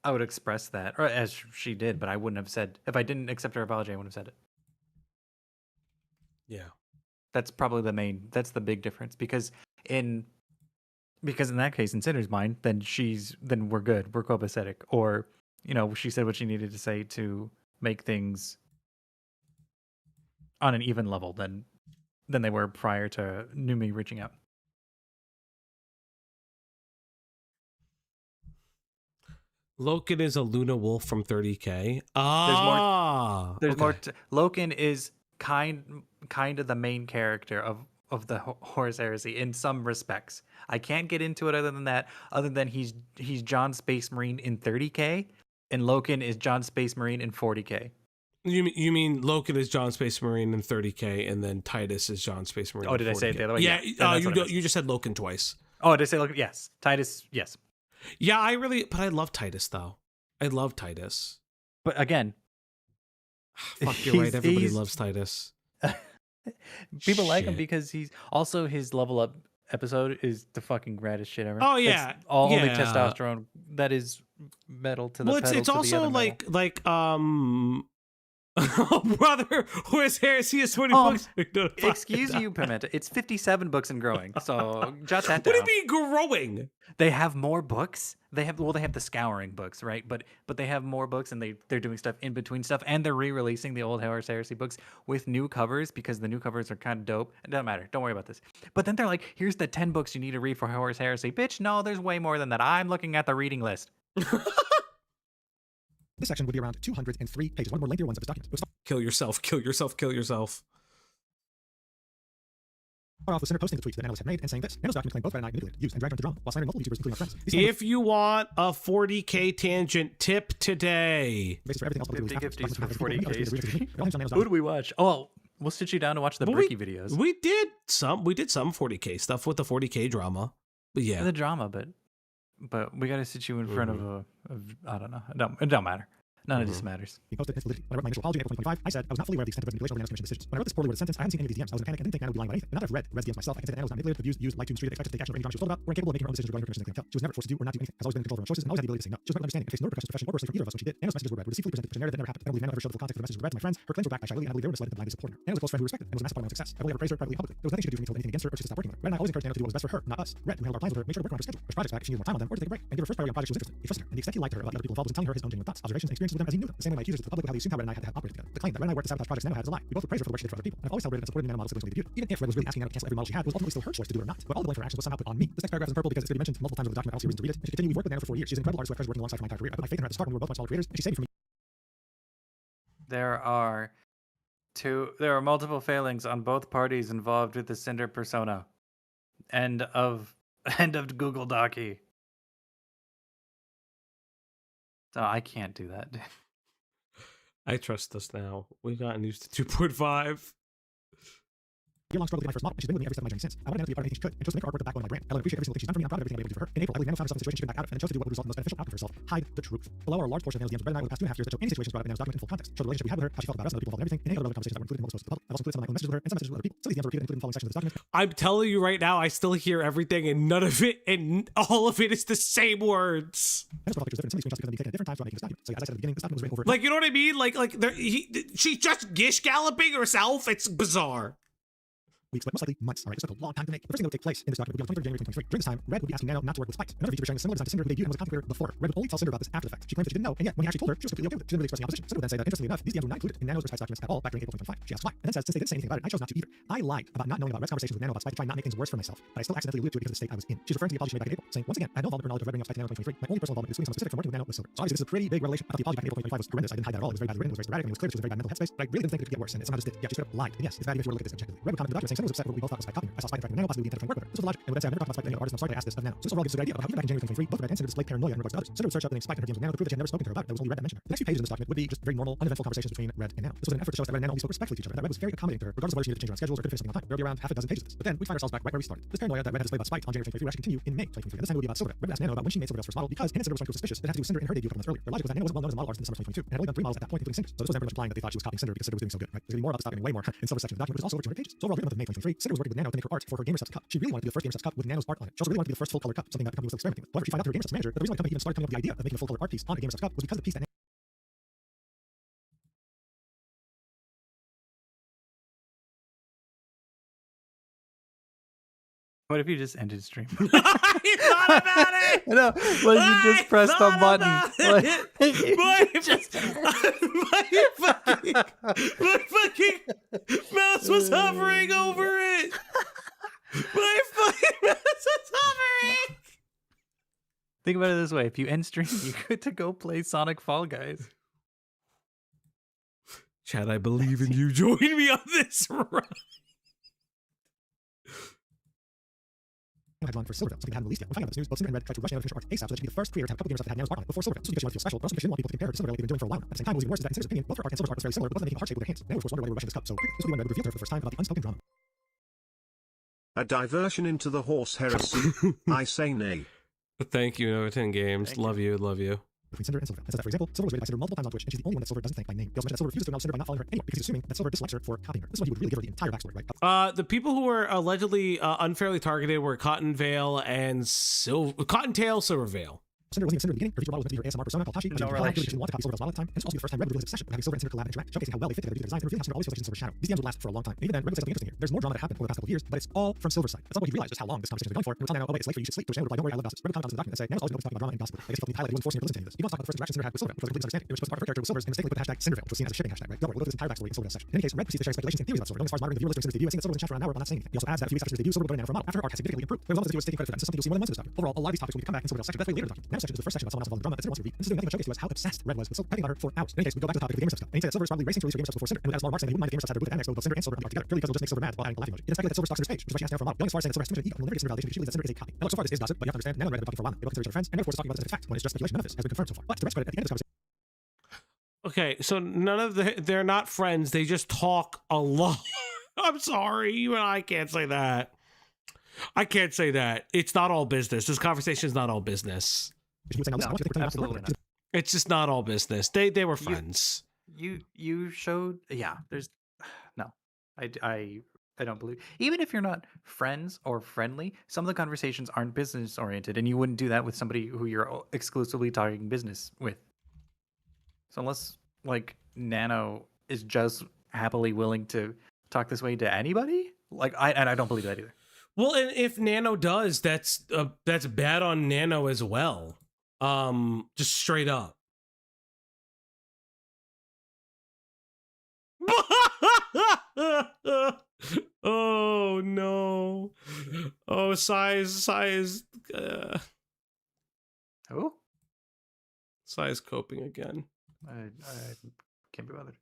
I would express that, or as she did, but I wouldn't have said, if I didn't accept her apology, I wouldn't have said it. Yeah. That's probably that's the big difference, because in that case, in Cinder's mind, then we're good. We're copacetic. Or, she said what she needed to say to make things on an even level, then than they were prior to Numi reaching out. Loken is a Luna Wolf from 30K. There's more. Okay. Loken is kind of the main character of the Horus Heresy in some respects. I can't get into it other than that. Other than he's John Space Marine in 30K, and Loken is John Space Marine in 40K. You mean Loken is John Space Marine in 30K, and then Titus is John Space Marine. Oh, did I say it the other way? Yeah, Yeah, you just said Loken twice. Oh, did I say Loken? Yes, Titus. Yes. Yeah, but I love Titus though. I love Titus. But again, fuck, you're right. Everybody loves Titus. People like him because he's also his level up episode is the fucking raddest shit ever. Oh yeah, it's all only testosterone. That is metal to the. Well, it's also like oh, brother, Horus Heresy is 20 books. Excuse you, Pimenta. It's 57 books and growing. So jot that down. What do you mean growing? They have more books. They have the scouring books, right? But they have more books, and they're doing stuff in between stuff, and they're re-releasing the old Horus Heresy books with new covers because the new covers are kind of dope. It doesn't matter. Don't worry about this. But then they're like, here's the 10 books you need to read for Horus Heresy. Bitch, no, there's way more than that. I'm looking at the reading list. This section would be around 203 pages, one of the more lengthier ones of this document. Kill yourself. Start off with Sinder posting the tweets that Nanoless had made and saying this. Nanoless documents claim both Red and I manipulated, used, and dragged her into drama, while slandering multiple YouTubers, including our friends. If you want a 40K tangent tip today. For everything else, 50-50s for 40Ks. Who do we watch? Oh, we'll sit you down to watch the Bricky videos. We did some 40K stuff with the 40K drama. But yeah. The drama, but we got to sit you in front of I don't know. It don't matter. None of this matters. He posted his validity. When I wrote my initial apology in April 2025, I said I was not fully aware of the extent of manipulation over Nano's commission decisions. When I wrote this poorly worded sentence, I hadn't seen any of these DMs. I was in a panic and didn't think Nano would be lying about anything. And now that I've read Red's DMs myself, I can say that Nano was not manipulated, abused, used, lied to, mistreated, expected to take action over any drama she was told about, or incapable of making her own decisions regarding her commission. She was never forced to do or not do anything. Has always been in control of her own choices and always had the ability to say no. She was quite understanding and faced no repercussions, professional or personally from either of us when she did. Nano's messages were read, were deceitfully presented, narrative that never happened. I don't believe Nano ever showed the full context of the messages were read to my friends. Her claims were backed by Shiley, and I believe they were misled into blindly supporting her. Nano was a close friend who respected and was a massive part of my success. I believe ever praised her privately publicly. There was nothing she could do for me to hold anything against her or to stop working with her. Red and I always encouraged Nano to do what was best for her, not us. Red, who handled our plans with her, made sure to work on her schedule. Push projects back if she needed more time on them, or to take a break, and give her first priority on projects she was interested in. He trusted her, and the extent he liked her about the other people involved was in telling her his own genuine thoughts, observations, and experiences with them as he knew them. The same way my accusers to the public with how they assumed how Red and I had to have operated together. The claim that Red and I worked to sabotage projects Nano had is a lie. We both would praise her for the work she did for other people, and I've always celebrated and supported the Nano model siblings when they debuted. Even if Red was really asking Nano to cancel every model she had, it was ultimately still her choice to do it or not. But all the blame for her actions was somehow put on me. This next paragraph is in purple because it's going to be mentioned multiple times in the document. I don't see a reason to read it. And she continued, we've worked with Nano for 4 years. She's an incredible artist who I've treasured working alongside for my entire career. I put my faith in her at the start when we were both much smaller creators, and she saved me from me. There are multiple failings on both parties involved with the Sinder persona. End of Google Docky. So I can't do that. I trust us now. We've gotten used to 2.5. Year-long struggle to get my first model, and she's been with me every step of my journey since. I wanted Nano to be a part of anything she could, and chose to make her artwork the backbone of my brand. I appreciate every single thing she's done for me, and I'm proud of everything I've been able to do for her. In April, I believe Nano found herself in a situation she couldn't back out of, and then chose to do what would result in the most beneficial outcome for herself. Hide the truth. Below are a large portion of Nano's DMs with Red and I over the past 2.5 years that show any situations brought up in Nano's document in full context. Show the relationship we had with her, how she felt about us and other people involved in everything, and any other relevant conversations that were included and what was posted to the public. I've also included some of my own messages with her and some messages with other people. Some of these DMs are repeated and included in the following sections of this document. I'm telling you right now, I still hear everything, and none of it, and all of it is the same words. Nano's profile pictures different. Some of these screenshots can be taken at different times throughout making this document. So yeah, as I said at the beginning, this document was written over. Like, you know what I mean? She's just gish galloping herself. It's bizarre. Weeks, but most likely months. Alright, this took a long time to make. The first thing that would take place in this document would be on 23rd January 2023. During this time, Red would be asking Nano not to work with Spikes. Another VTuber sharing a similar design to Sinder who debuted and was a content creator before. Red would only tell Sinder about this after the fact. She claimed that she didn't know, and yet when he actually told her, she was completely okay with it. She didn't really express any opposition. Sinder would then say that, interestingly enough, these DMs were not included in Nano's Risk documents at all back during April 2025. She asks why, and then says, since they didn't say anything about it, I chose not to either. I lied about not knowing about Red's conversations with Nano about Spike to try and not make things worse for myself, but I still accidentally alluded to it because of the state I was in. She's referring to the apology she made back in April, saying, once again, I had no involvement or knowledge of Red bringing up Spike to Nano in 2023. My only personal involvement is doing something specific from working with Nano was Silver. So obviously this is a pretty big revelation. I thought the apology back in April 2025 was horrendous. I didn't hide that at all. It was very badly written, it was very sporadic, and it was clear that she was in a very bad mental headspace, but I really didn't think it could get worse, and it somehow just did. Yeah, she straight up lied. And yes, it's bad even if you were to look at this objectively. Red would comment in the document saying Sinder was upset with what we both thought was Spike copying her. I saw Spike interacting with Nano, possibly we intended to work with her. This was the logic, and would then say I've never talked about Spike to any other artist, and I'm sorry to ask this of Nano. So this overall gives a good idea of how even back in January 2023, both Red and Sinder displayed paranoia in regards to others. Sinder would search up the name Spike in her DMs with Nano to prove that she had never spoken to her about it. That was only Red that mentioned her. The next few pages in this document would be just very normal, uneventful conversations between Red and Nano. This was an effort to show us that Red and Nano only spoke respectfully to each other, and that Red was very accommodating to her, regardless of whether she needed to change around schedules or could finish something on time. There would be around half a dozen pages of this. But then we find ourselves back right where we started. This paranoia that Red had displayed about Spike on January 2023 would actually continue in May 2023. And this time it would be about Silver. Red asked Nano about when she made Silver's first model because Sinder was starting to feel suspicious. It had to do with Sinder in her debut a couple months earlier. Their logic was that Nano wasn't well known as a model artist in the summer of 2022 and had only done 3 models at that point, including Sinder's. So this was them pretty much implying that they thought she was copying Sinder because Sinder was doing so good, right? There's going to be more about this document, way more in Silver's section of the document, which is also over 200 pages. So overall, during the month of May 2023, Sinder was working with Nano to make her art for her Gamer Subs cup. She really wanted to be the first Gamer Subs cup with Nano's art on it. She also really wanted to be the first full color cup, something that the company was still experimenting with. However, she found out through her Gamer Subs manager that the reason why the company even started coming up with the idea of making a full color art piece on a Gamer Subs cup was because the piece that What if you just ended stream? I thought about it. No, like you just pressed the button. My fucking mouse mouse was hovering over it. My fucking mouse was hovering. Think about it this way: if you end stream, you get to go play Sonic Fall Guys. Chad, I believe in you. Join me on this ride. Headline for Silverville, something that hadn't released yet. When finding out this news, both Sinder and Red tried to rush Nano to finish art ASAP so that she'd be the first creator to have a couple games that had Nano's art on it before Silverville. So you feel special, but also because she didn't want people to compare her to Silverville like they've been doing for a while now. At the same time, what was even worse is that in Sinder's opinion, both her art and Silver's art was very similar, but both of them making heart shape with their hands. Nano was forced to wonder why they were rushing this cup, so this will be when Red revealed to her for the first time about the unspoken drama. A diversion into the horse heresy. I say nay. Thank you, Nova 10 Games. Love you, love you. Between Sinder and Silverville. It says that, for example, Silver was rated by Sinder multiple times on Twitch, and she's the only one that Silver doesn't thank by name. He also mentioned that Silver refuses to acknowledge Sinder by not following her anymore because he's assuming that Silver dislikes her for copying her. This one he would really give her the entire backstory, right? The people who were allegedly unfairly targeted were Cottontail and Cottontail, Silvervale. Sinder wasn't even Sinder in the beginning. Her feature model was meant to be her ASMR persona called Tashi, but No she relation. didn't want to copy Silverville's model at the time. And this was also the first time Red revealed his obsession with having Silver and Sinder collab and interact, showcasing how well they fit together due to their design, and revealing how Sinder always feels like she's Silver's shadow. These DMs would last for a long time. And even then, Red would say something interesting here. There's more drama that happened over the past couple of years, but it's all from Silver's side. At some point, he realized just how long this conversation has been going for. And would tell Nano, oh wait, it's late for you, you should sleep. To which Nano would reply, don't worry, I love gossip. Red would comment on the document and say, Nano's always been talking about drama and gossip. I guess he felt the pilot, he wouldn't force me to listen to any of this. He wants to talk about the first interaction Sinder had with Silver, which was a complete misunderstanding. It was supposed to be part of her character with Silver's, and mistakenly put the hashtag Cinderville, which was seen as a shipping hashtag, right? Don't worry, we'll look at this entire backstory in Silverville's section. In any case, Red proceeds to share speculations and theories about Silver, going as far as monitoring the viewer list during Cinder's debut, and seeing that Silver was in chat for an hour while not saying anything. He also adds that a few weeks after Cinder's debut, Silver would go to Nano for a model after her art has significantly improved. But as long as he was taking credit for that, this is something you'll see more than once in this document. Overall, a lot of these topics will come back in Silverville's section, definitely later in the document. Nano's section is the first section about someone else involved in drama that Cinder wants to read. And this is doing nothing but showcase to us how obsessed Red was with Silver, typing about her for hours. In any case, we go back to the topic of the gamer stuff. And he said that Silver is probably racing to release her gamer stuff before Cinder, and would add a small remark saying that he wouldn't mind if gamer stuff had a booth at Annex, though both Cinder and Silver are together. Purely because it'll just make Silver mad while adding the laughing emoji. It is speculated that Silver stalks Cinder's page, which is why she has to for a model. Going as far as saying that Silver has too much ego and will never get Cinder validation because she believes that Cinder is a copy. Now, look, so far this is gossip, but you have to understand, Nano and Red have been talking for a while now. They both consider each other friends, and of course talking about this as a fact. When it's just speculation, none of this has been confirmed so far. But to Red's credit, at the end of this conversation, Okay, so they're not friends. They just talk a lot. I'm sorry, even I can't say that. I can't say that. It's not all business. This conversation is not all business. he would say, now listen, I want you to think of absolutely not. It's just not all business. They were friends. You showed, yeah. There's no, I don't believe. Even if you're not friends or friendly, some of the conversations aren't business oriented, and you wouldn't do that with somebody who you're exclusively talking business with. So unless like Nano is just happily willing to talk this way to anybody, like I don't believe that either. Well, and if Nano does, that's bad on Nano as well. Just straight up. Oh no. Oh, size. Who? Size coping again. I can't be bothered.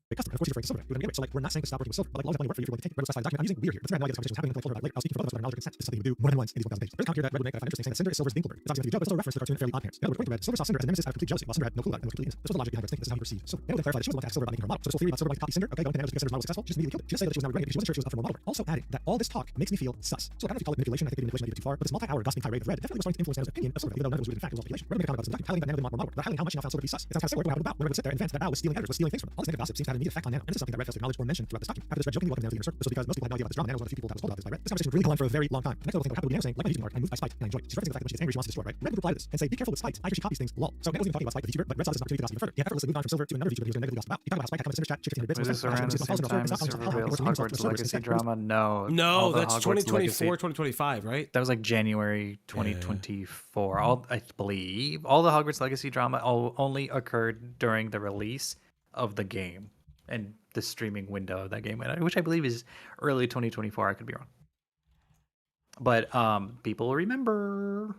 the customer. Of course, he's referring to Silver. We're going to get it. So, like, we're not saying to stop working with Silver, but like, laws are plenty of work for you if you're willing to take. Red was classified document. I'm using weird here. But no idea this conversation was happening until Florida, right? I'll speak for both of us without knowledge or consent. This is something we do more than once in these 1,000 pages. There's a comment here that Red would make that I find interesting, saying that Cinder is Silver's Dinkelberg. It's obviously a joke, but it's still a reference to the cartoon Fairly Odd Parents. In other words, according to Red, Silver saw Cinder as a nemesis out of complete jealousy, while Cinder had no clue about it and was completely innocent. This was the logic behind Red's thinking. This is how he perceived. So, Nano then clarified that she was the one to ask Silver about making her model. So this whole theory about Silver wanting to copy Cinder, okay, going to Nano just because Cinder's model was successful, she just immediately killed it. She just said that she was not regretting it because she wasn't sure she was up for more model work. Also adding that all this talk makes me feel sus. So I don't know if you call it manipulation. I think maybe manipulation might be too far, but this multi-hour gossiping tirade of Red definitely was starting to influence Nano's opinion of Silver, even though none of it was written in fact. It was all speculation. Red made a comment about this document, highlighting that Nano didn't want more model work, but highlighting how much she now found Silver to be sus. It sounds kind of similar to what happened about when Red would sit there and advance that Al was stealing editors, was stealing things from them. All this negative gossip seems to have an immediate effect on Nano, and this is something that Red fails to acknowledge or mention throughout this document. After this, Red jokingly welcomed Nano to the inner circle. This was because most people had no idea about this drama. Nano was one of the few people that was told about this by Red. This conversation would really go on for a very long time. The next little thing that happened with Nano saying, like my using art, I'm moved by spite, and I enjoy it. She's referencing the fact that when she's angry, she wants to destroy, right? Red would reply to this and say, be careful with spite. I hear she copies things, lol. So Nano wasn't even talking about spite with VTuber, but Red saw this as an opportunity to gossip even further. He had effortlessly moved on from Silver to another VTuber that he was negatively gossiped about. He talked about spite, had come in Cinder's chat, chick 1500 bits, Was this around the same time as Silverville's Hogwarts Legacy drama? No. No, All the that's Hogwarts 2024, Legacy- 2025, right? That was like January 2024. I believe all the Hogwarts Legacy drama only occurred during the release of the game and the streaming window of that game, which I believe is early 2024. I could be wrong, but people remember.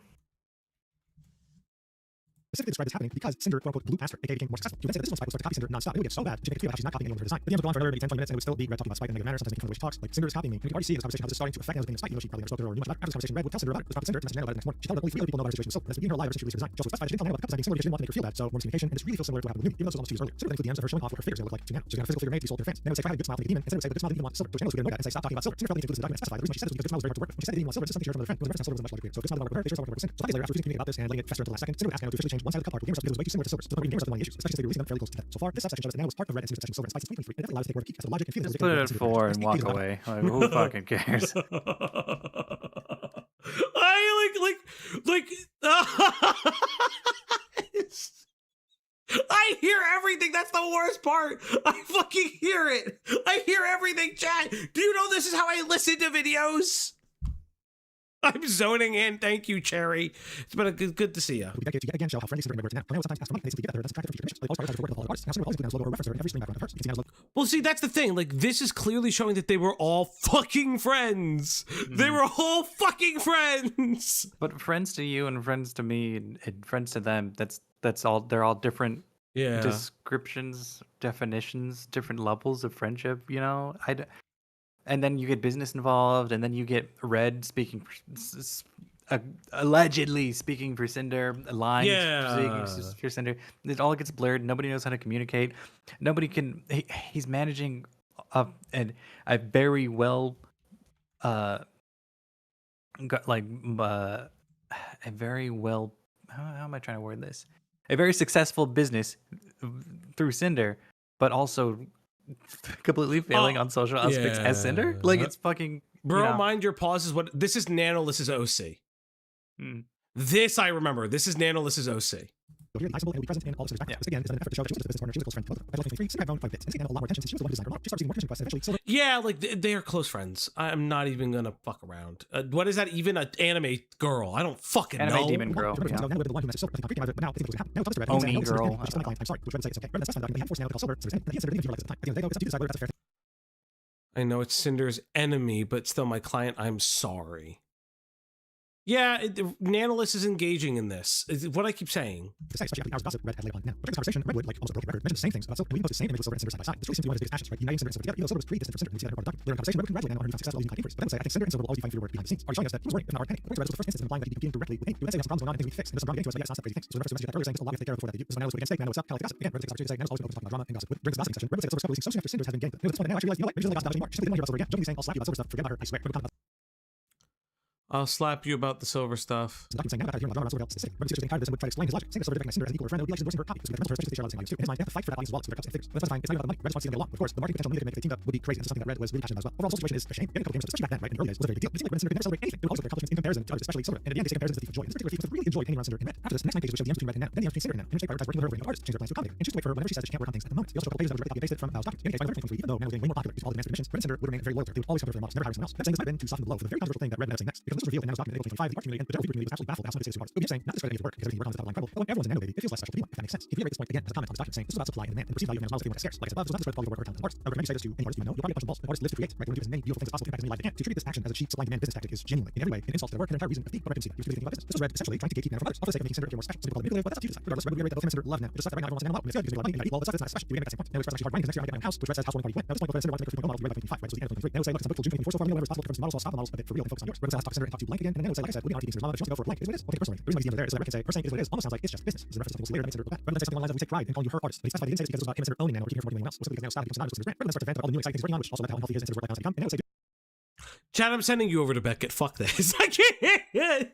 Specifically described this happening because Cinder, quote unquote, blew past her, aka became more successful. You would then say that this one Spike will start to copy Cinder non-stop. It would get so bad, she make a tweet about how she's not copying anyone with her design. But the end would go on for another maybe 10, 20 minutes, and it would still be Red talking about Spike in a negative manner, sometimes making fun of the way she talks. Like, Cinder is copying me. And you can already see this conversation how this is starting to affect Nano's opinion of Spike, even though she probably never spoke to her or knew much about it. After this conversation, Red would tell Cinder about it, respond to Cinder, to message Nano about it the next morning. She told her that only 3 other people know about her situation with Silver, and this would be in her live ever since she released her design. She also specified she didn't tell Nano about the cup design being similar because she didn't want to make her feel bad, so more miscommunication, and this really feels similar to what happened with Lumi, even though this was almost 2 years earlier. Cinder then include DMs of her showing off what her figures look like to Nano. She's got a physical figure made to be sold to her fans. Nano would say, if I had a good smile, think a demon, and Cinder would say, the good smile didn't want Silver, which Nano would get annoyed at and say, stop talking about Silver. Cinder felt the need to include this in the document and specify the reason why she said this was because good smile was very hard to work with. When she said they didn't want Silver, this is something she heard from another friend. It was a reference that Silver was a much larger creator. So good smile didn't work with her, they started talking about Cinder. So 5 days later, after refusing to communicate about this and letting it fester until the last second, Cinder would ask Nano to officially change one side of the cup art with gamer stuff because it was way too similar to Silver's. So the reading gamer stuff didn't want any issues, especially since they were releasing them fairly close to that. So far, this subsection shows that Nano was part of Red and Cinder's obsession with Silver and Spike since 2023. It definitely allows us to take word of key as the logic and feelings. Just put it at 4 and walk away. Like, who fucking cares? I hear everything. That's the worst part. I fucking hear it. I hear everything, chat. Do you know this is how I listen to videos? I'm zoning in. Thank you, Cherry. It's been good to see you. We'll be back to yet again show how friendly Sinder and Red works now. When I sometimes ask for money, they simply get that. It doesn't track the feature permissions. Like, all stars work with all artists. Now Sinder always include Nanoless logo or reference for every stream background of hers. You can see Nanoless logo. Well, see, that's the thing. Like, this is clearly showing that they were all fucking friends. They were all fucking friends. But friends to you and friends to me and friends to them, that's all. They're all different descriptions, definitions, different levels of friendship. You know, and then you get business involved, and then you get Red speaking allegedly speaking for Sinder, lying speaking for Sinder. It all gets blurred. Nobody knows how to communicate. Nobody can. He's managing a very well, a very well. How am I trying to word this? A very successful business through Sinder, but also completely failing on social aspects as Sinder. Like, it's fucking. Bro, mind your pauses. What this is Nanoless's OC. This I remember. This is Nanoless's OC. So here, the symbol will be present in all of Sinder's backgrounds. This again is an effort to show that she was a business partner. She was a close friend to both of them. By 2023, Sinder had grown quite a bit. And this again, a lot more attention since she was the one who designed her model. She started receiving more attention requests, and eventually Silver. Yeah, like they are close friends. I'm not even gonna fuck around. What is that? Even an anime girl? I don't fucking know. Anime demon girl. Yeah. Now the one who messaged Silver, I think concretely about it, but now it's able to happen. Now it's up to Red. Oni girl. She's on my client. I'm sorry. Which Red would say it's okay. Red, that's fine. They have forced now to call Silver. So and he and Sinder didn't even realize at the time. At the end of the day, though, it's up to you to decide whether that's a fair thing. I know it's Cinder's enemy, but still my client. I'm sorry. Yeah, Nanoless is engaging in this. Is what I keep saying. To say, especially after the hours of gossip Red had laid on. Now, but during this conversation, Redwood, like almost a broken record, mentioned the same things about Silver. We posted the same image with Silver and Sinder side by side. This really seems to be one of his biggest passions, right? Uniting Sinder and Silver together. Even though Silver was pretty distant from Sinder, we see that in our document. Later in conversation, Redwood congratulated now on her successful using high inquiries. But then say, I think Sinder and Silver will always be fighting through your work behind the scenes. Already showing us that he was worried, if not already panicking. According to Red, was the first instance of implying that he'd be competing directly with me. You would say he has some problems going on and things we fix. And there's some drama getting to us, but yeah, it's not some crazy things. So the reference to that earlier saying there's a lot we have to take care of before that they do. So now it's against stake, now it's up, kind of like gossip. Again, Red takes opportunity to say now it's always talking about drama and gossip. With brings the gossip session. Redwood said that Silver's couple so soon after Sinder's has been gained. At this point, now I actually realize, you know what, maybe she doesn't like gossip that much anymore. She simply didn't want to hear about Silver again. Jokingly saying, I'll slap you about Silver stuff. Forget about her. I swear. I'll slap you about the Silver stuff. So saying now about hearing about drama around Silver else is the city. Redwood's sisters getting tired of this and would try to explain his logic. Saying that Silver recognized Sinder as an equal to a friend and would be actually endorsing her copy. So we have to mental her, especially they share a lot of the same values too. In his mind, they have to fight for that audience's wallets with their cups and figures. But that's fine. It's not even about the money. Red just wants to see them get along. Of course, the marketing potential needed to make the team up would be crazy. This is something that Red was really passionate about as well. Overall, the situation is a shame. Getting a couple games, especially back then, right, in the early days, was a very big deal. It seemed like Red and Sinder could never celebrate anything. They would also their accomplishments in comparison to others, especially Silver. And at the end, they say comparison is the thief of joy. In this particular, Thief really enjoyed hanging around Sinder and Red. After this, the next 9 pages would show the difference between Red and now. Then the difference between Sinder and now. And they prioritize working with her over being an artist, change their plans to accommodate. And choose to wait for her whenever she says that she can't work on things at the moment. They also took pages that was directly pasted from Val's document. In any case, by the 2023, even though now was getting way more popular, all the demands for admissions, Red and Sinder would remain very loyal to her. They would always come to their models, never hire someone else. That saying this might have been to soften the blow for the very controversial thing that Red ended up saying next. Because this was revealed in Nano's document in April 2025, the art community and the Vtubing community was absolutely baffled at how somebody says two artists. It would be saying not discrediting his work because everything he worked on is top line incredible, but when everyone's a Nano baby, it feels less special to anyone, if that makes sense. If you reiterate this point again as a comment on this document saying this is about supply and demand, and the perceived value of Nano's models feeling scarce. Like I said above, this was not discredit quality of work or talent of artists. I would recommend you say this to any artist you know. You'll probably punch some balls. An artist lives to create, right? They want to do as many beautiful things as possible to impact as many lives they can. To attribute this action as a cheap supply and demand business tactic is genuinely, in every way, an insult to their work and their entire reason for being. But I can see that. You're thinking about business. This was Red essentially trying to gatekeep Nano from others, all for the sake of making Sinder appear more special. Some people call it manipulative, but that's up to you to decide. Regardless, Red would reiterate that both him and Sinder love now. It's just that right now everyone wants to Nano out, and it's good because we want money and eat. Well, the stuff is not special. Do we make that same point? Now it's actually hard running because next year I'm getting my own house, which Red says housewarming party went. Now this point, both Sinder wants to make a 3.0 model to be Red by 2025, right? So the end of 2023. Now say, look, some book till June 2024 so far, whenever it's possible to confirm some models, I'll stop the models, but for real, and focus on yours. Red says talk to Sinder and talk to blank again, and then say, like I said, would be an art keeping Sinder's mama, but she wants to go for a blank. It is what it is. I'll take it personally. The reason why he's the end of there is that Red can say her saying it is what it is almost sounds like it's just business. This is a reference to something we'll see later that makes Sinder look bad. Rather than say something along the lines of we take pride in calling you her artist. But he specified he didn't say this because it was about him and Sinder owning Nano or keeping her from working with anyone else. Specifically because Nano style becomes synonymous with Sinder's brand. Rather than start to vent about all the new exciting things he's working on, which also led to how unhealthy his and Sinder's work-life balance had become. And now say Chad, I'm sending you over to Beckett. Fuck this. I can't.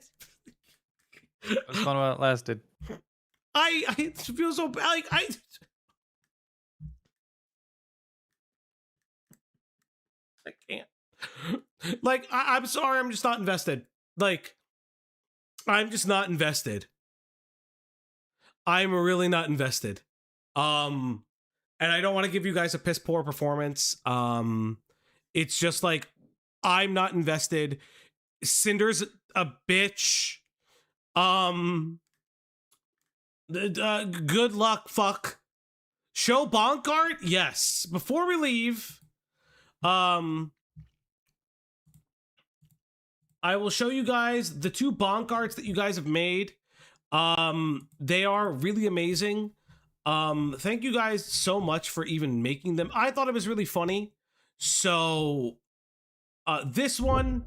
It was fun while it lasted. I feel so bad. Like, I can't. Like, I'm sorry. I'm just not invested. Like, I'm just not invested. I'm really not invested. And I don't want to give you guys a piss poor performance. It's just like, I'm not invested. Cinder's a bitch. Good luck, fuck. Show bonk art? Yes. Before we leave, I will show you guys the 2 bonk arts that you guys have made. They are really amazing. Thank you guys so much for even making them. I thought it was really funny. So, this one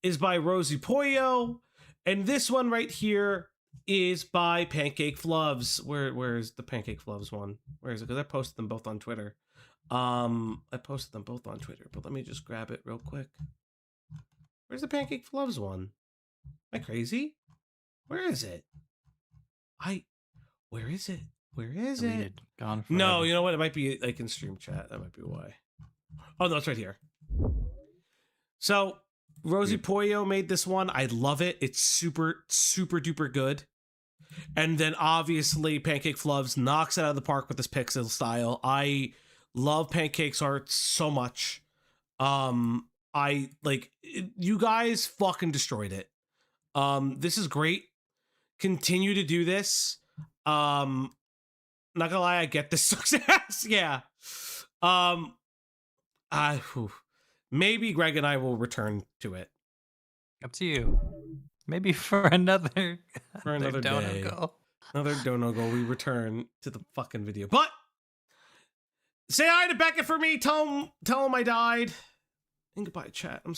is by Rosie Pollo, and this one right here is by Pancake Floves. Where's the Pancake Floves one? Where is it? Because I posted them both on Twitter. But let me just grab it real quick. Where's the Pancake Floves one? Am I crazy? Where is it? Where is it? Where is Deleted. it? Gone forever. No, you know what? It might be like in stream chat. That might be why. Oh no, it's right here. So Rosie Pollo made this one. I love it. It's super, super duper good. And then obviously Pancake Floves knocks it out of the park with this pixel style. I love Pancake's art so much. You guys fucking destroyed it. This is great. Continue to do this. Not gonna lie, I get this success. Yeah. Maybe Greg and I will return to it Up to you. Maybe for another day. Donegal. Another Donegal. We return to the fucking video. But say hi to Beckett for me. Tell him I died. And goodbye, chat. I'm sorry.